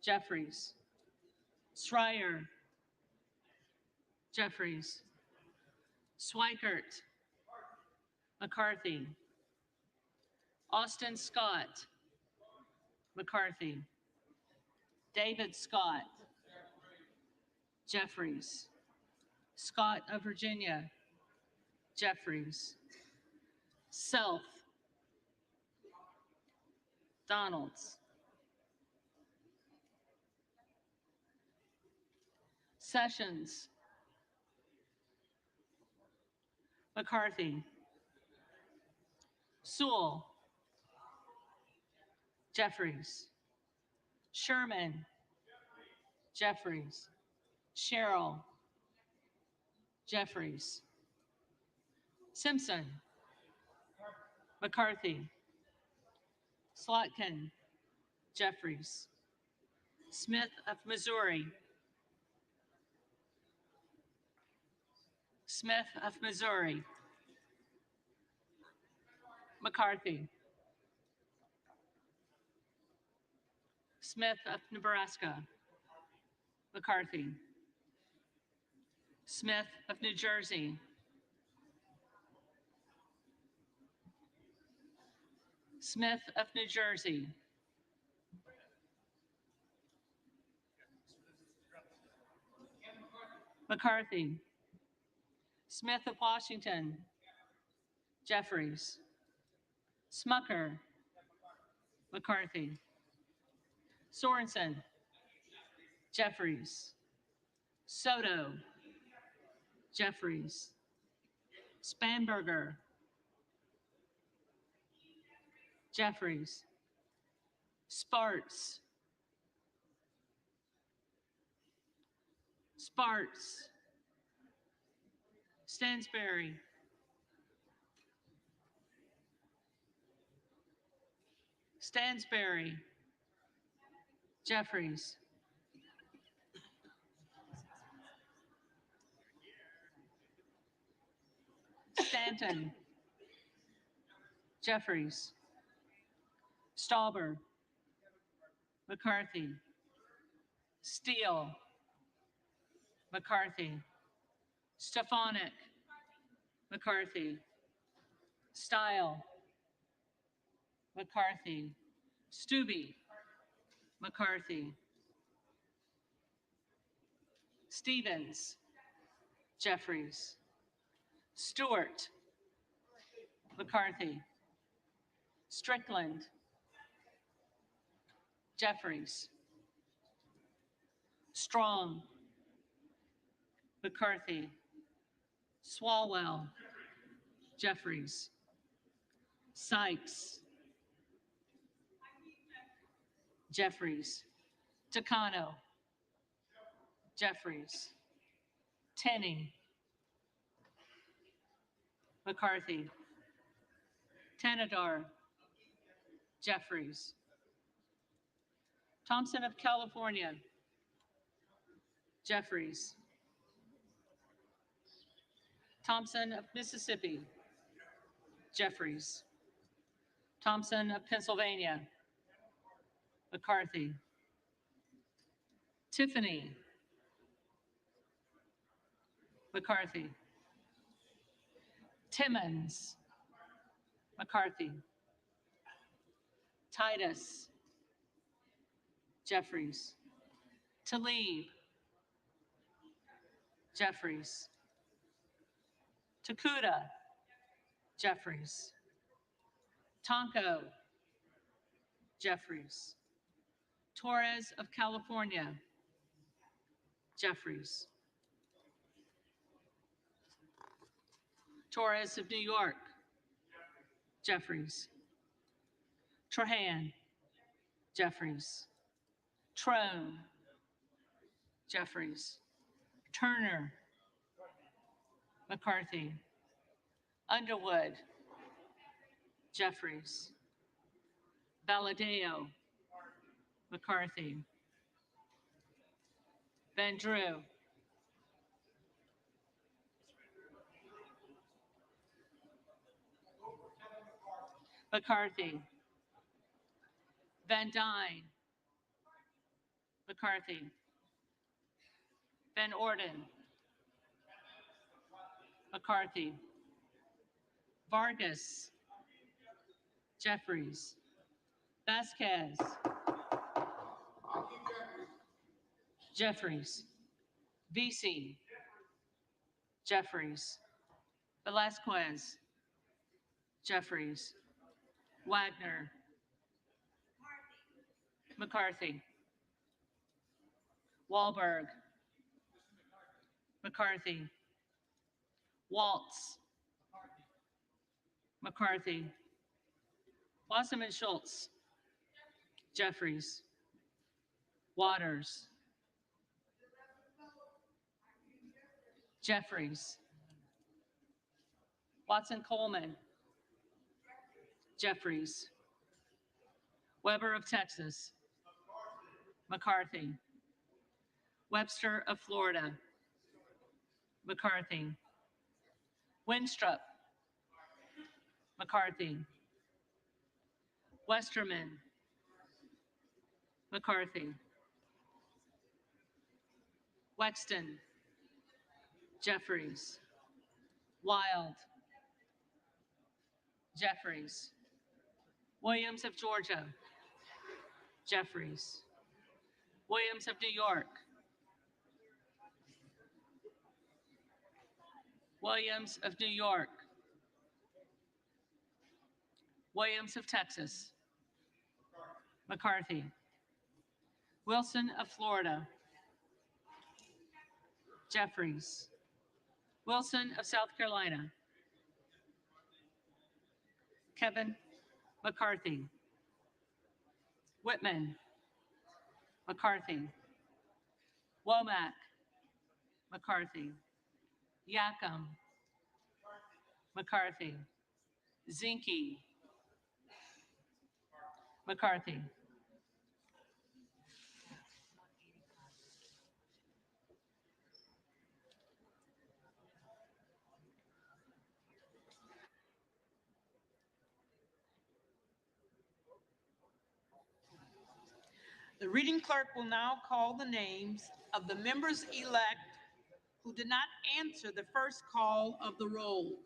Jeffries. Schreier. Jeffries. Swikert. McCarthy. Austin Scott. McCarthy. David Scott. Jeffries. Scott of Virginia. Jeffries. Self. Donalds. Sessions. McCarthy. Sewell. Jeffries. Sherman. Jeffries. Sherrill. Jeffries. Simpson. McCarthy. Slotkin. Jeffries. Smith of Missouri. Smith of Missouri. McCarthy. Smith of Nebraska. McCarthy. Smith of New Jersey. Smith of New Jersey. McCarthy. Smith of Washington. Jeffries. Smucker. McCarthy. Sorensen. Jeffries. Soto. Jeffries. Spanberger. Jeffries. Sparts. Sparts. Stansberry. Stansberry. Jeffries. Stanton. Jeffries. Stauber. McCarthy. Steele. McCarthy. Stefanik. McCarthy. Style. McCarthy. Stubbe. McCarthy. Stevens. Jeffries. Stewart. McCarthy. Strickland. Jeffries. Strong. McCarthy. Swalwell. Jeffries. Sykes. Jeffries. Takano. Jeffries. Tenney. McCarthy. Tanadar. Jeffries. Thompson of California. Jeffries. Thompson of Mississippi. Jeffries. Thompson of Pennsylvania. McCarthy. Tiffany. McCarthy. Timmons. McCarthy. Titus. Jeffries. Tlaib. Jeffries. Takuda. Jeffries. Tonko. Jeffries. Torres of California. Jeffries. Torres of New York. Jeffries. Trahan. Jeffries. Trone. Jeffries. Turner. McCarthy. Underwood. Jeffries. Valadeo. McCarthy. Van Drew. McCarthy. Van Dyne. McCarthy. Van Orden. McCarthy. Vargas. Jeffries. Vasquez. Jeffries. VC. Jeffries. Velasquez. Jeffries. Wagner. McCarthy. Wahlberg. McCarthy. Waltz. McCarthy. Wasserman Schultz. Jeffries. Waters. Jeffries. Watson Coleman. Jeffries. Weber of Texas. McCarthy. Webster of Florida. McCarthy. Winstrup. McCarthy. Westerman. McCarthy. Wexton. Jeffries. Wild. Jeffries. Williams of Georgia. Jeffries. Williams of New York. Williams of New York. Williams of Texas. McCarthy. Wilson of Florida. Jeffries. Wilson of South Carolina. Kevin McCarthy. Whitman. McCarthy. Womack. McCarthy. Yackham. McCarthy. Zinke. McCarthy. The reading clerk will now call the names of the members-elect who did not answer the first call of the roll.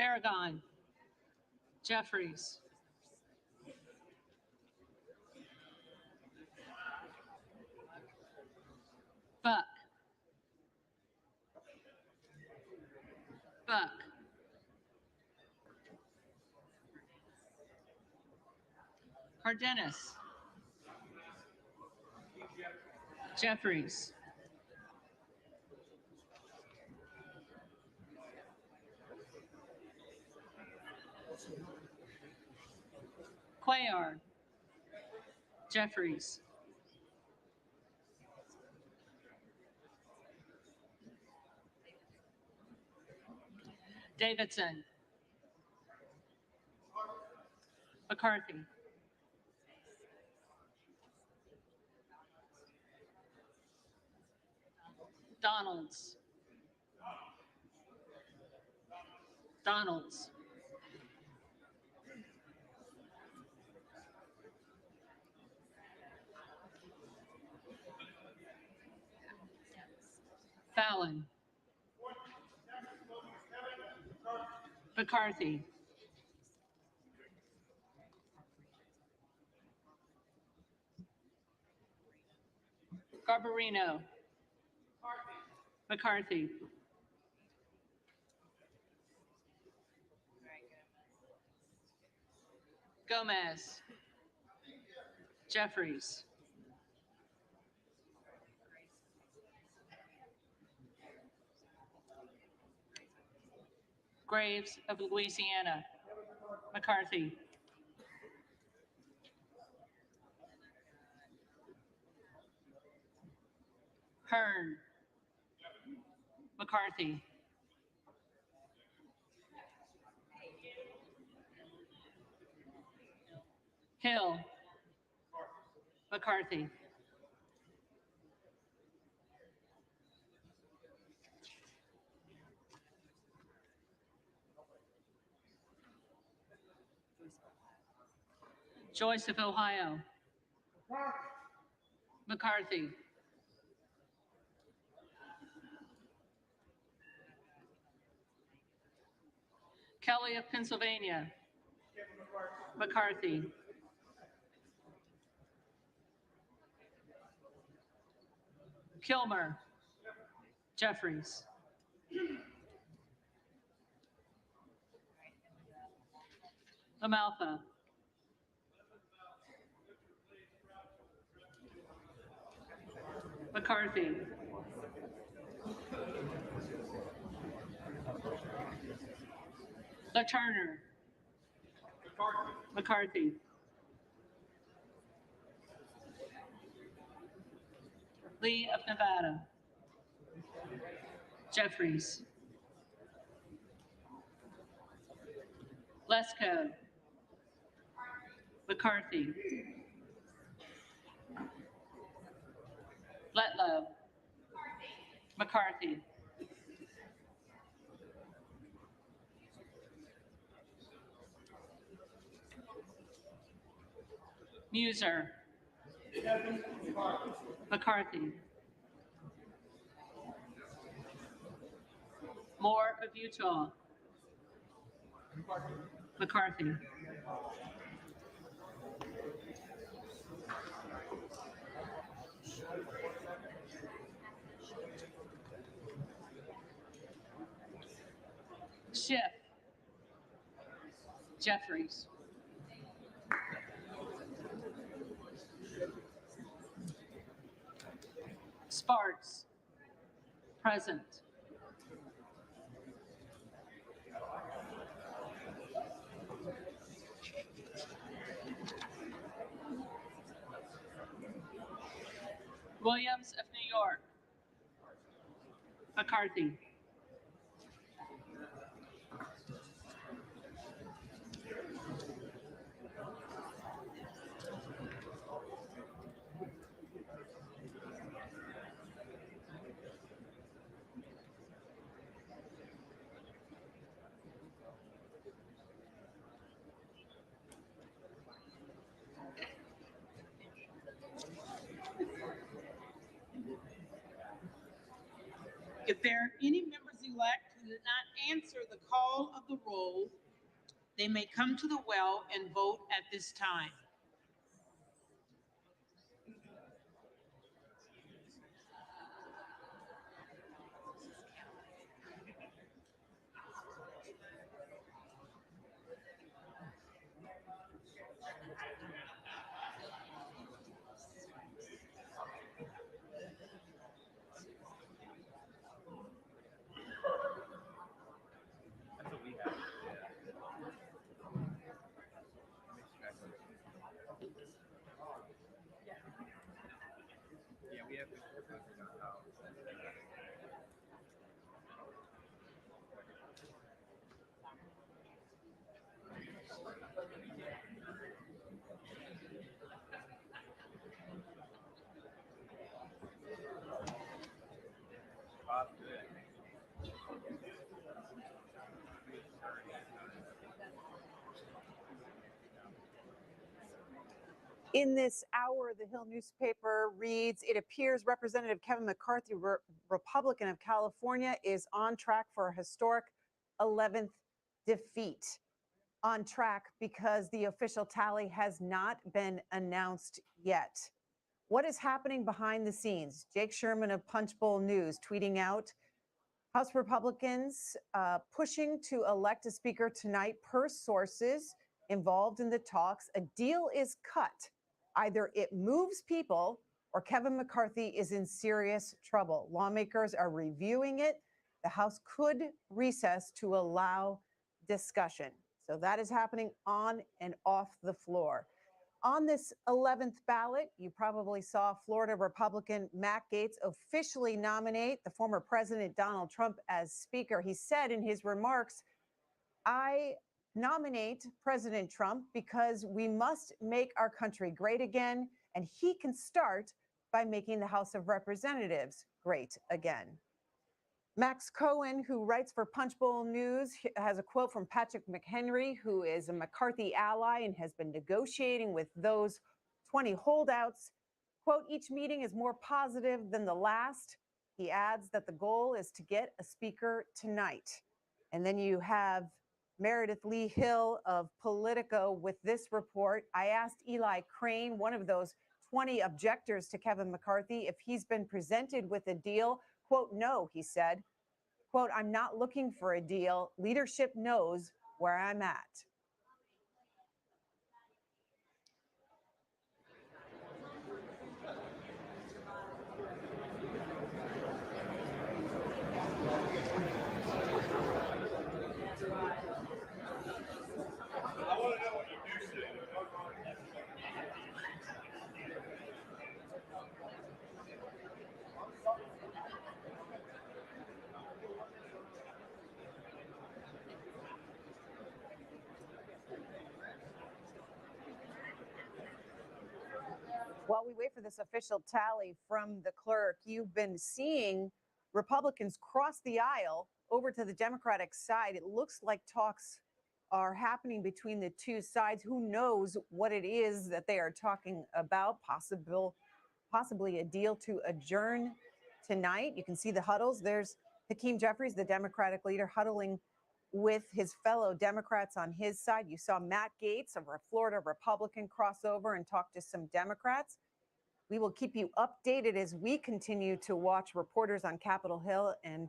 Farragon. Jeffries. Buck. Buck. Cardenas. Jeffries. Cuellar. Jeffries. Davidson. McCarthy. Donalds. Donalds. Fallon. McCarthy. Garbarino. McCarthy. Gomez. Jeffries. Graves of Louisiana. McCarthy. Hearn. McCarthy. Hill. McCarthy. Joyce of Ohio. McCarthy. Kelly of Pennsylvania. McCarthy. Kilmer. Jeffries. Amalfa. McCarthy. LaTurner. McCarthy. Lee of Nevada. Jeffries. Lesko. McCarthy. Letlow. McCarthy. Muser. McCarthy. Moore of Utah. McCarthy. Schiff. Jeffries. Sparks. Present. Williams of New York. McCarthy. If there are any members-elect who did not answer the call of the roll, they may come to the well and vote at this time. In this hour, the Hill newspaper reads, it appears Representative Kevin McCarthy, Republican of California, is on track for a historic 11th defeat. On track because the official tally has not been announced yet. What is happening behind the scenes? Jake Sherman of Punchbowl News tweeting out, House Republicans pushing to elect a speaker tonight per sources involved in the talks. A deal is cut. Either it moves people or Kevin McCarthy is in serious trouble. Lawmakers are reviewing it. The House could recess to allow discussion. So that is happening on and off the floor. On this 11th ballot, you probably saw Florida Republican Matt Gaetz officially nominate the former President Donald Trump as Speaker. He said in his remarks, I nominate President Trump because we must make our country great again, and he can start by making the House of Representatives great again. Max Cohen, who writes for Punchbowl News, has a quote from Patrick McHenry, who is a McCarthy ally and has been negotiating with those 20 holdouts. Quote, each meeting is more positive than the last. He adds that the goal is to get a speaker tonight. And then you have Meredith Lee Hill of Politico with this report. I asked Eli Crane, one of those 20 objectors to Kevin McCarthy, if he's been presented with a deal. Quote, no, he said. Quote, I'm not looking for a deal. Leadership knows where I'm at. While we wait for this official tally from the clerk, you've been seeing Republicans cross the aisle over to the Democratic side. It looks like talks are happening between the two sides. Who knows what it is that they are talking about? Possibly a deal to adjourn tonight. You can see the huddles. There's Hakeem Jeffries, the Democratic leader, huddling with his fellow Democrats on his side. You saw Matt Gaetz, a Florida Republican, cross over and talk to some Democrats. We will keep you updated as we continue to watch reporters on Capitol Hill and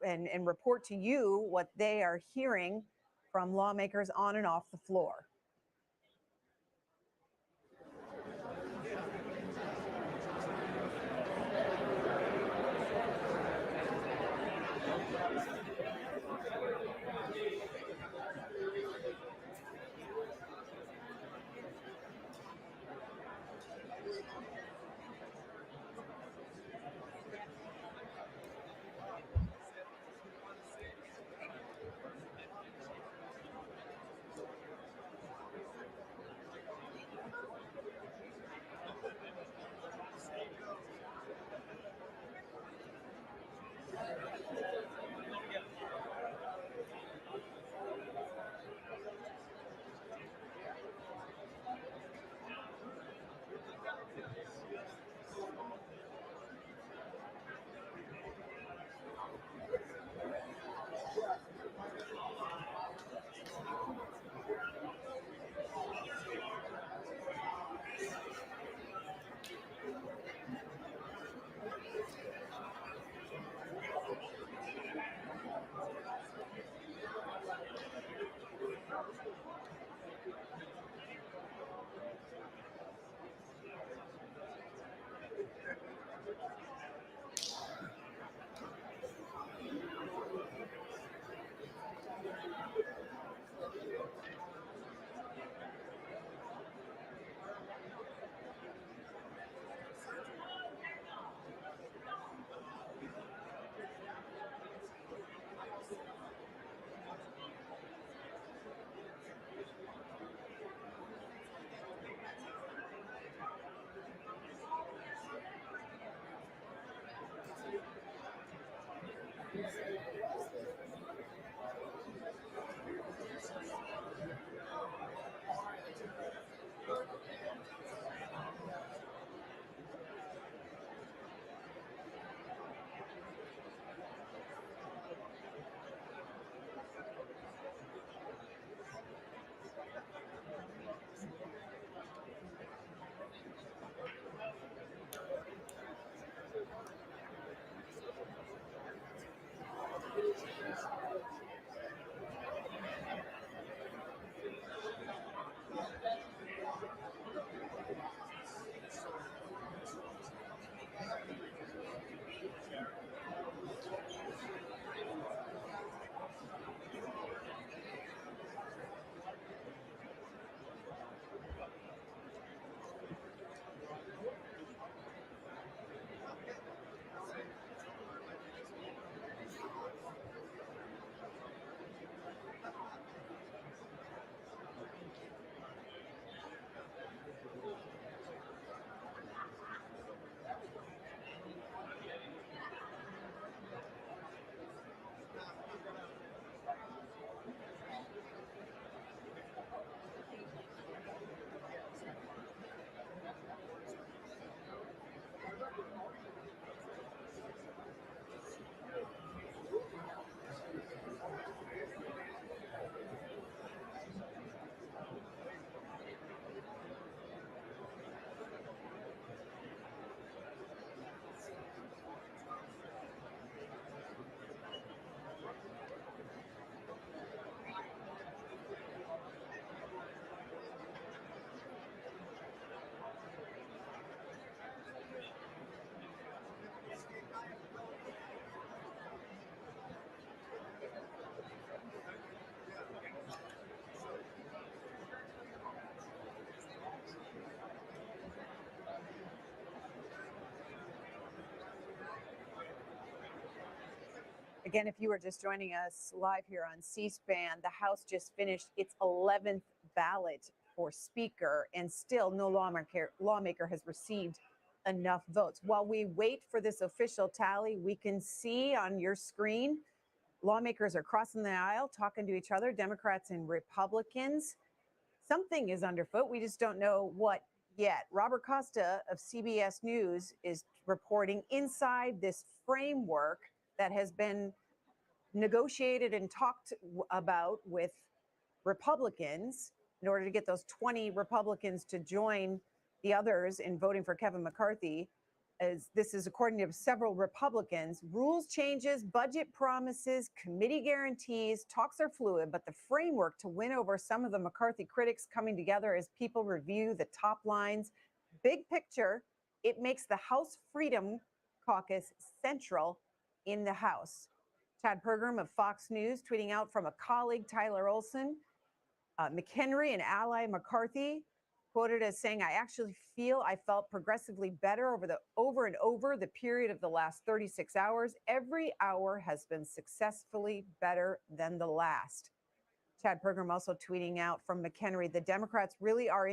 and report to you what they are hearing from lawmakers on and off the floor. Again, if you are just joining us live here on C-SPAN, the House just finished its 11th ballot for Speaker, and still no lawmaker has received enough votes. While we wait for this official tally, we can see on your screen lawmakers are crossing the aisle, talking to each other, Democrats and Republicans. Something is underfoot. We just don't know what yet. Robert Costa of CBS News is reporting inside this framework that has been negotiated and talked about with Republicans in order to get those 20 Republicans to join the others in voting for Kevin McCarthy. As this is according to several Republicans, rules changes, budget promises, committee guarantees, talks are fluid, but the framework to win over some of the McCarthy critics coming together as people review the top lines. Big picture, it makes the House Freedom Caucus central in the House. Chad Pergram of Fox News tweeting out from a colleague, Tyler Olson, McHenry, an ally McCarthy, quoted as saying, I actually feel I felt progressively better over and over the period of the last 36 hours. Every hour has been successfully better than the last. Chad Pergram also tweeting out from McHenry, the Democrats really are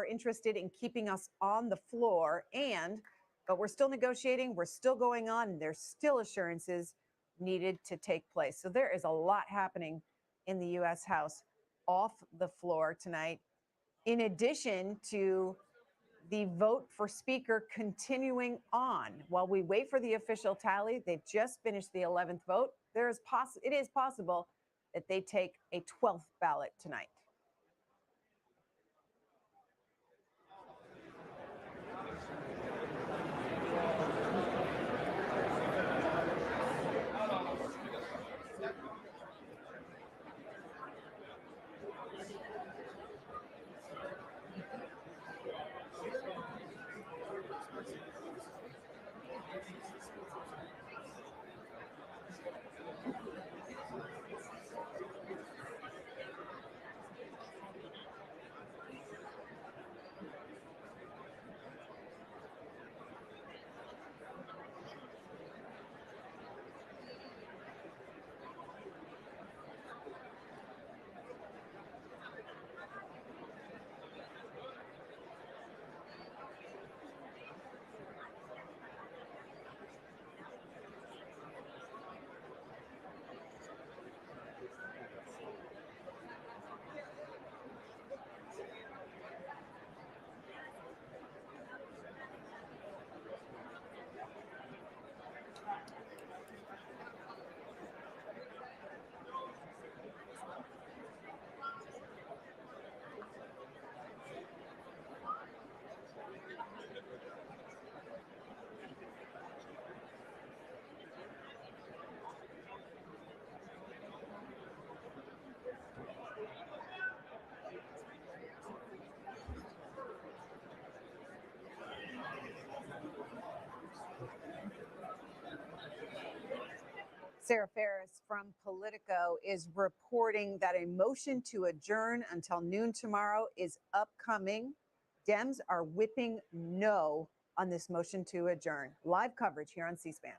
interested in keeping us on the floor, but we're still negotiating, we're still going on, and there's still assurances needed to take place. So there is a lot happening in the U.S. House off the floor tonight. In addition to the vote for Speaker continuing on, while we wait for the official tally, they've just finished the 11th vote. It is possible that they take a 12th ballot tonight. Sarah Ferris from Politico is reporting that a motion to adjourn until noon tomorrow is upcoming. Dems are whipping no on this motion to adjourn. Live coverage here on C-SPAN.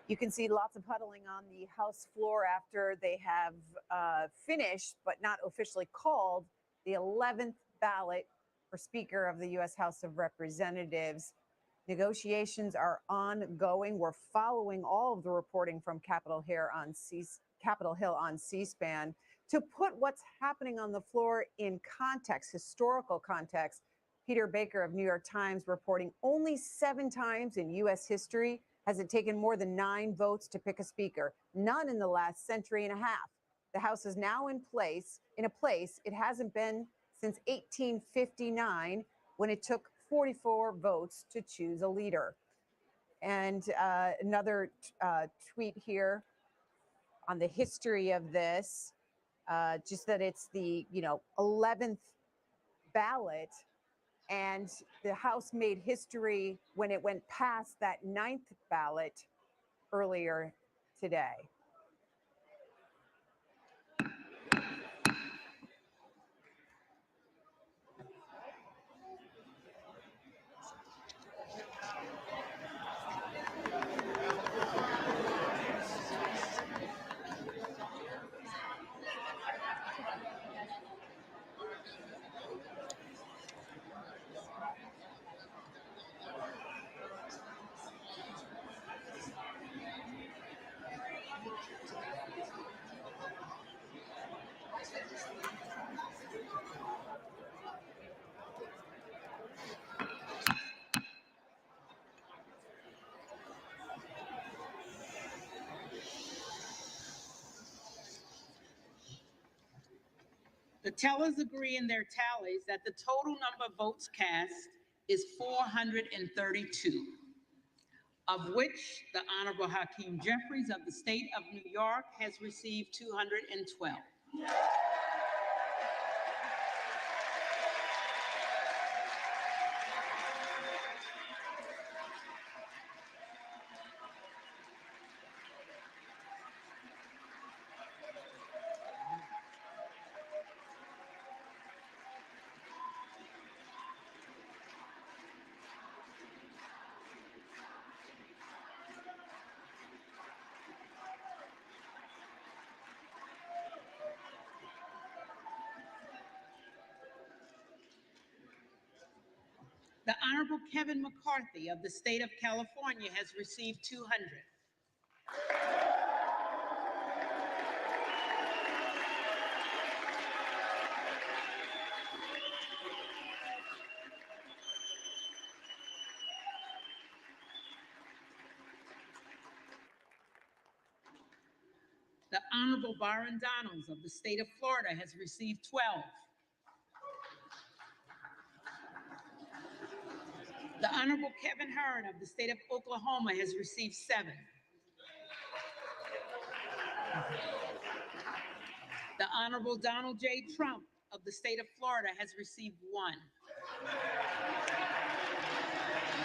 You can see lots of huddling on the House floor after they have finished, but not officially called, the 11th ballot for Speaker of the U.S. House of Representatives. Negotiations are ongoing. We're following all of the reporting from Capitol Hill on C-SPAN. To put what's happening on the floor in context, historical context, Peter Baker of New York Times reporting only 7 times in U.S. history has it taken more than 9 votes to pick a speaker, none in the last century and a half. The House is now in a place it hasn't been since 1859, when it took 44 votes to choose a leader. And another tweet here on the history of this, just that it's the 11th ballot, and the House made history when it went past that 9th ballot earlier today. The tellers agree in their tallies that the total number of votes cast is 432, of which the Honorable Hakeem Jeffries of the state of New York has received 212. The Honorable Kevin McCarthy of the state of California has received 200. The Honorable Byron Donalds of the state of Florida has received 12. The Honorable Kevin Hearn of the state of Oklahoma has received 7. The Honorable Donald J. Trump of the state of Florida has received 1.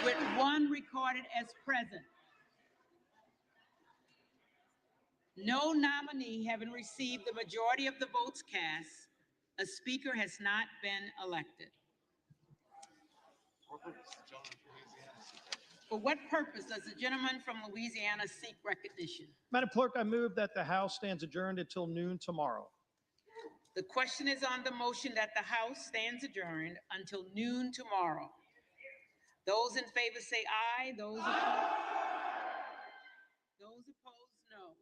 With 1 recorded as present. No nominee having received the majority of the votes cast, a speaker has not been elected. For what purpose does the gentleman from Louisiana seek recognition? Madam Clerk, I move that the House stands adjourned until noon tomorrow. The question is on the motion that the House stands adjourned until noon tomorrow. Those in favor say aye. Those opposed no.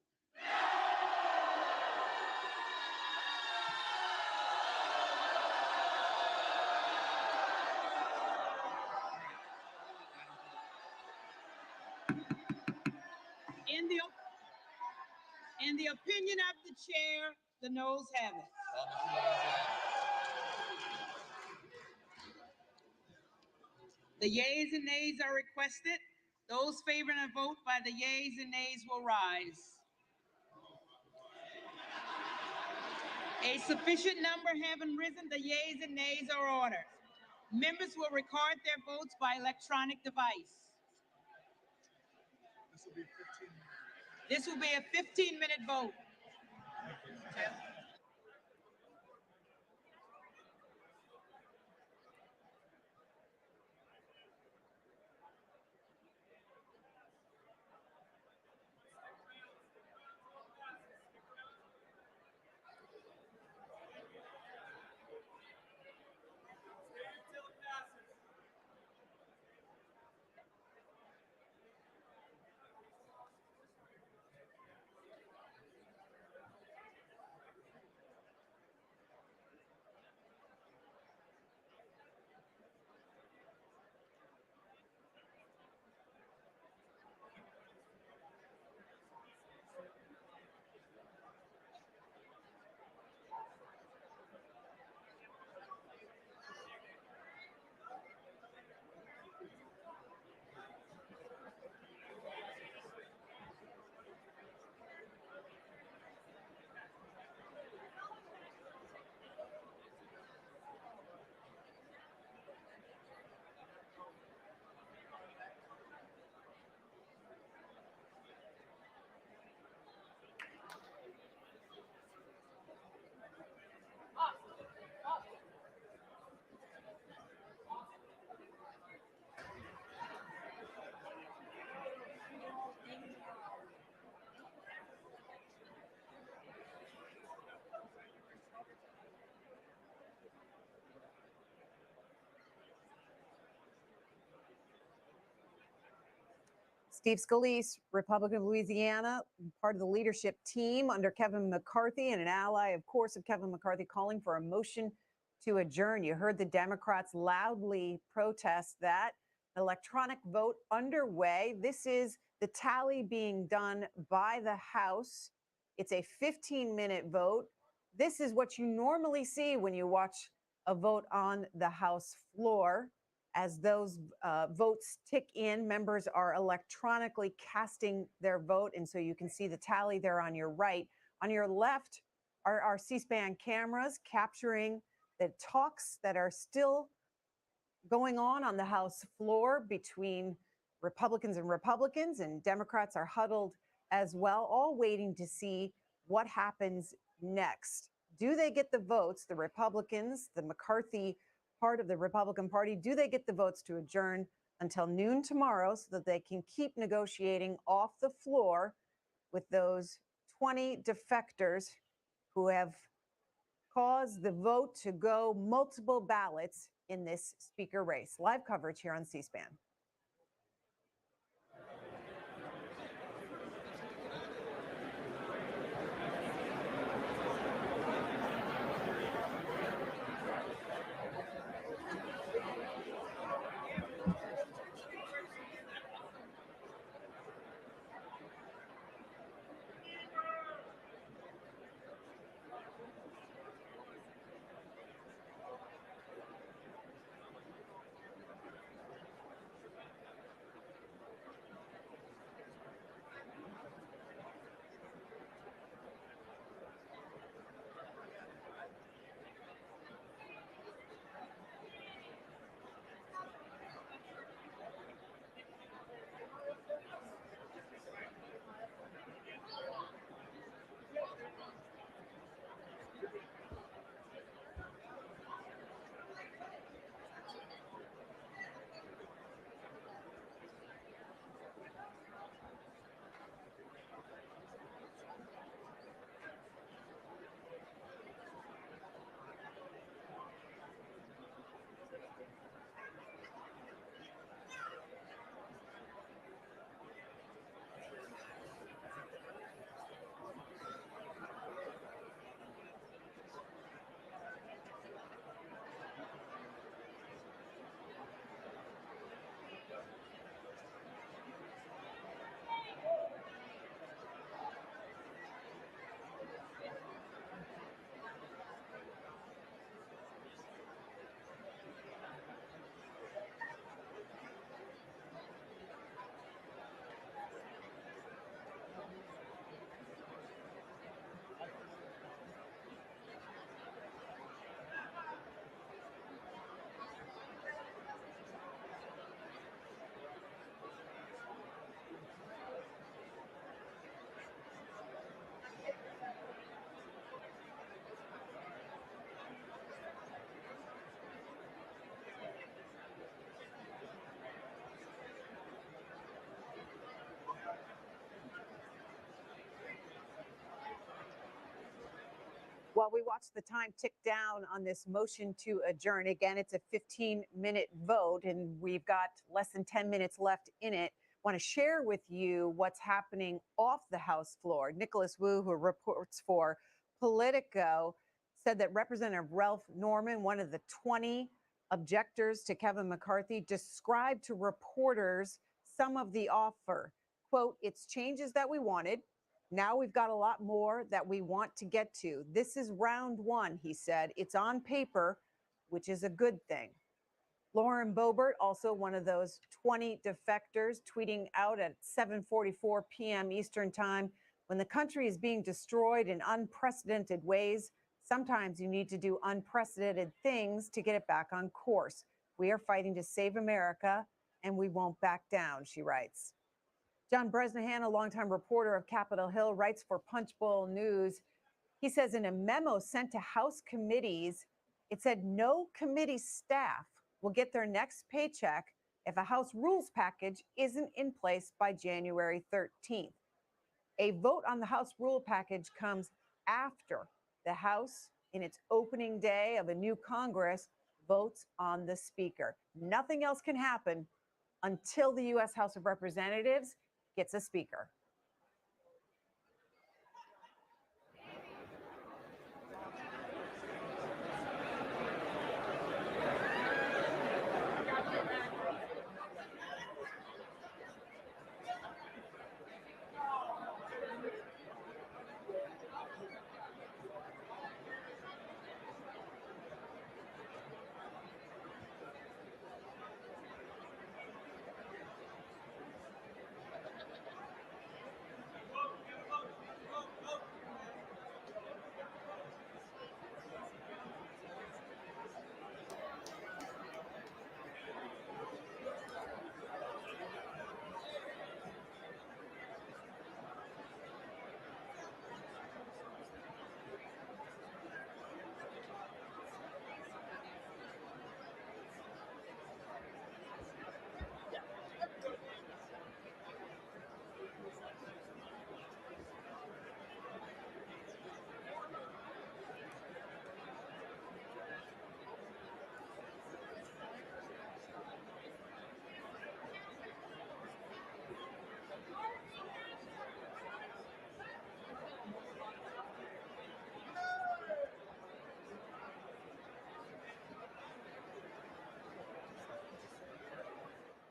In the opinion of the chair, the noes have it. The yeas and nays are requested. Those favoring a vote by the yeas and nays will rise. A sufficient number having risen, the yeas and nays are ordered. Members will record their votes by electronic device. This will be a 15-minute vote. Steve Scalise, Republican of Louisiana, part of the leadership team under Kevin McCarthy and an ally, of course, of Kevin McCarthy, calling for a motion to adjourn. You heard the Democrats loudly protest that. Electronic vote underway. This is the tally being done by the House. It's a 15-minute vote. This is what you normally see when you watch a vote on the House floor. As those votes tick in, members are electronically casting their vote. And so you can see the tally there on your right. On your left are our C-SPAN cameras capturing the talks that are still going on the House floor between Republicans, and Democrats are huddled as well, all waiting to see what happens next. Do they get the votes, the Republicans, the McCarthy part of the Republican Party, do they get the votes to adjourn until noon tomorrow so that they can keep negotiating off the floor with those 20 defectors who have caused the vote to go multiple ballots in this speaker race? Live coverage here on C-SPAN. While we watch the time tick down on this motion to adjourn, again, it's a 15-minute vote, and we've got less than 10 minutes left in it. Want to share with you what's happening off the House floor. Nicholas Wu, who reports for Politico, said that Representative Ralph Norman, one of the 20 objectors to Kevin McCarthy, described to reporters some of the offer. Quote, "It's changes that we wanted. Now we've got a lot more that we want to get to. This is round one," he said. "It's on paper, which is a good thing." Lauren Boebert, also one of those 20 defectors, tweeting out at 7:44 p.m. Eastern Time, "When the country is being destroyed in unprecedented ways, sometimes you need to do unprecedented things to get it back on course. We are fighting to save America, and we won't back down," she writes. John Bresnahan, a longtime reporter of Capitol Hill, writes for Punchbowl News. He says in a memo sent to House committees, it said no committee staff will get their next paycheck if a House rules package isn't in place by January 13th. A vote on the House rule package comes after the House, in its opening day of a new Congress, votes on the Speaker. Nothing else can happen until the U.S. House of Representatives gets a speaker.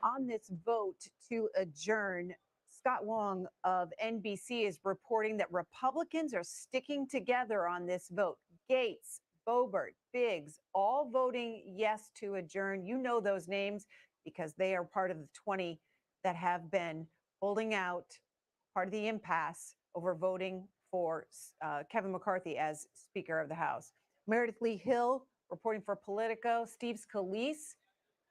On this vote to adjourn, Scott Wong of NBC is reporting that Republicans are sticking together on this vote. Gates, Boebert, Biggs, all voting yes to adjourn. You know those names because they are part of the 20 that have been holding out, part of the impasse over voting for Kevin McCarthy as Speaker of the House. Meredith Lee Hill reporting for Politico. Steve Scalise,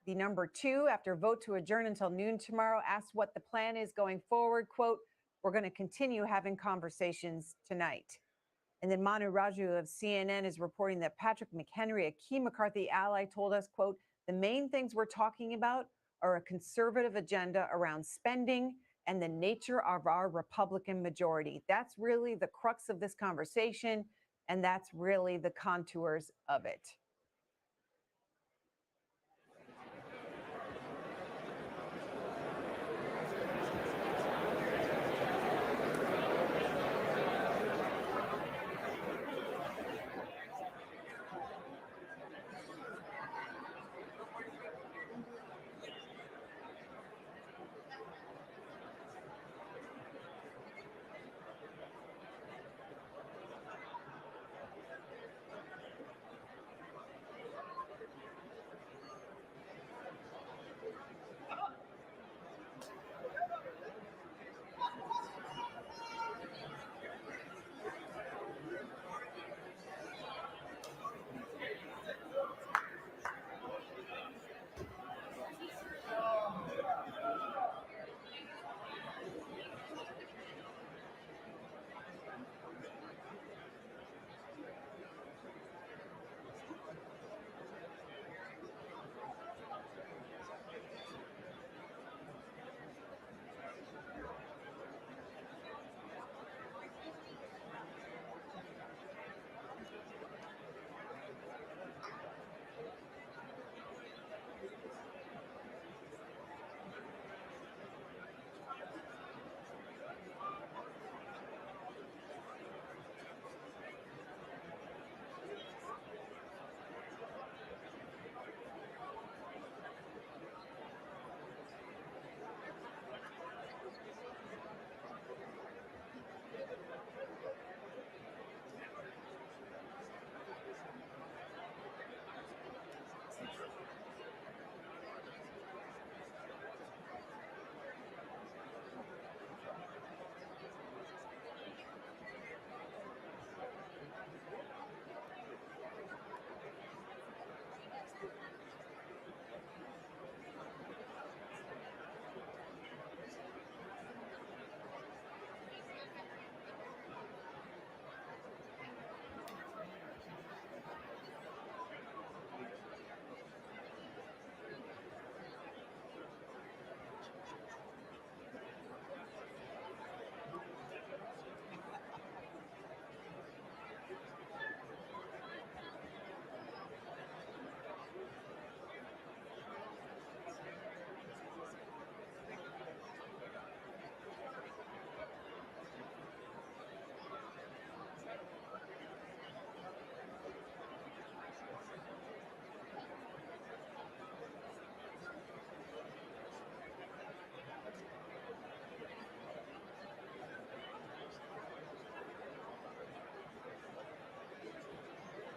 the number 2, after vote to adjourn until noon tomorrow, asked what the plan is going forward. Quote, "We're going to continue having conversations tonight." And then Manu Raju of CNN is reporting that Patrick McHenry, a key McCarthy ally, told us, quote, "The main things we're talking about are a conservative agenda around spending and the nature of our Republican majority. That's really the crux of this conversation, and that's really the contours of it."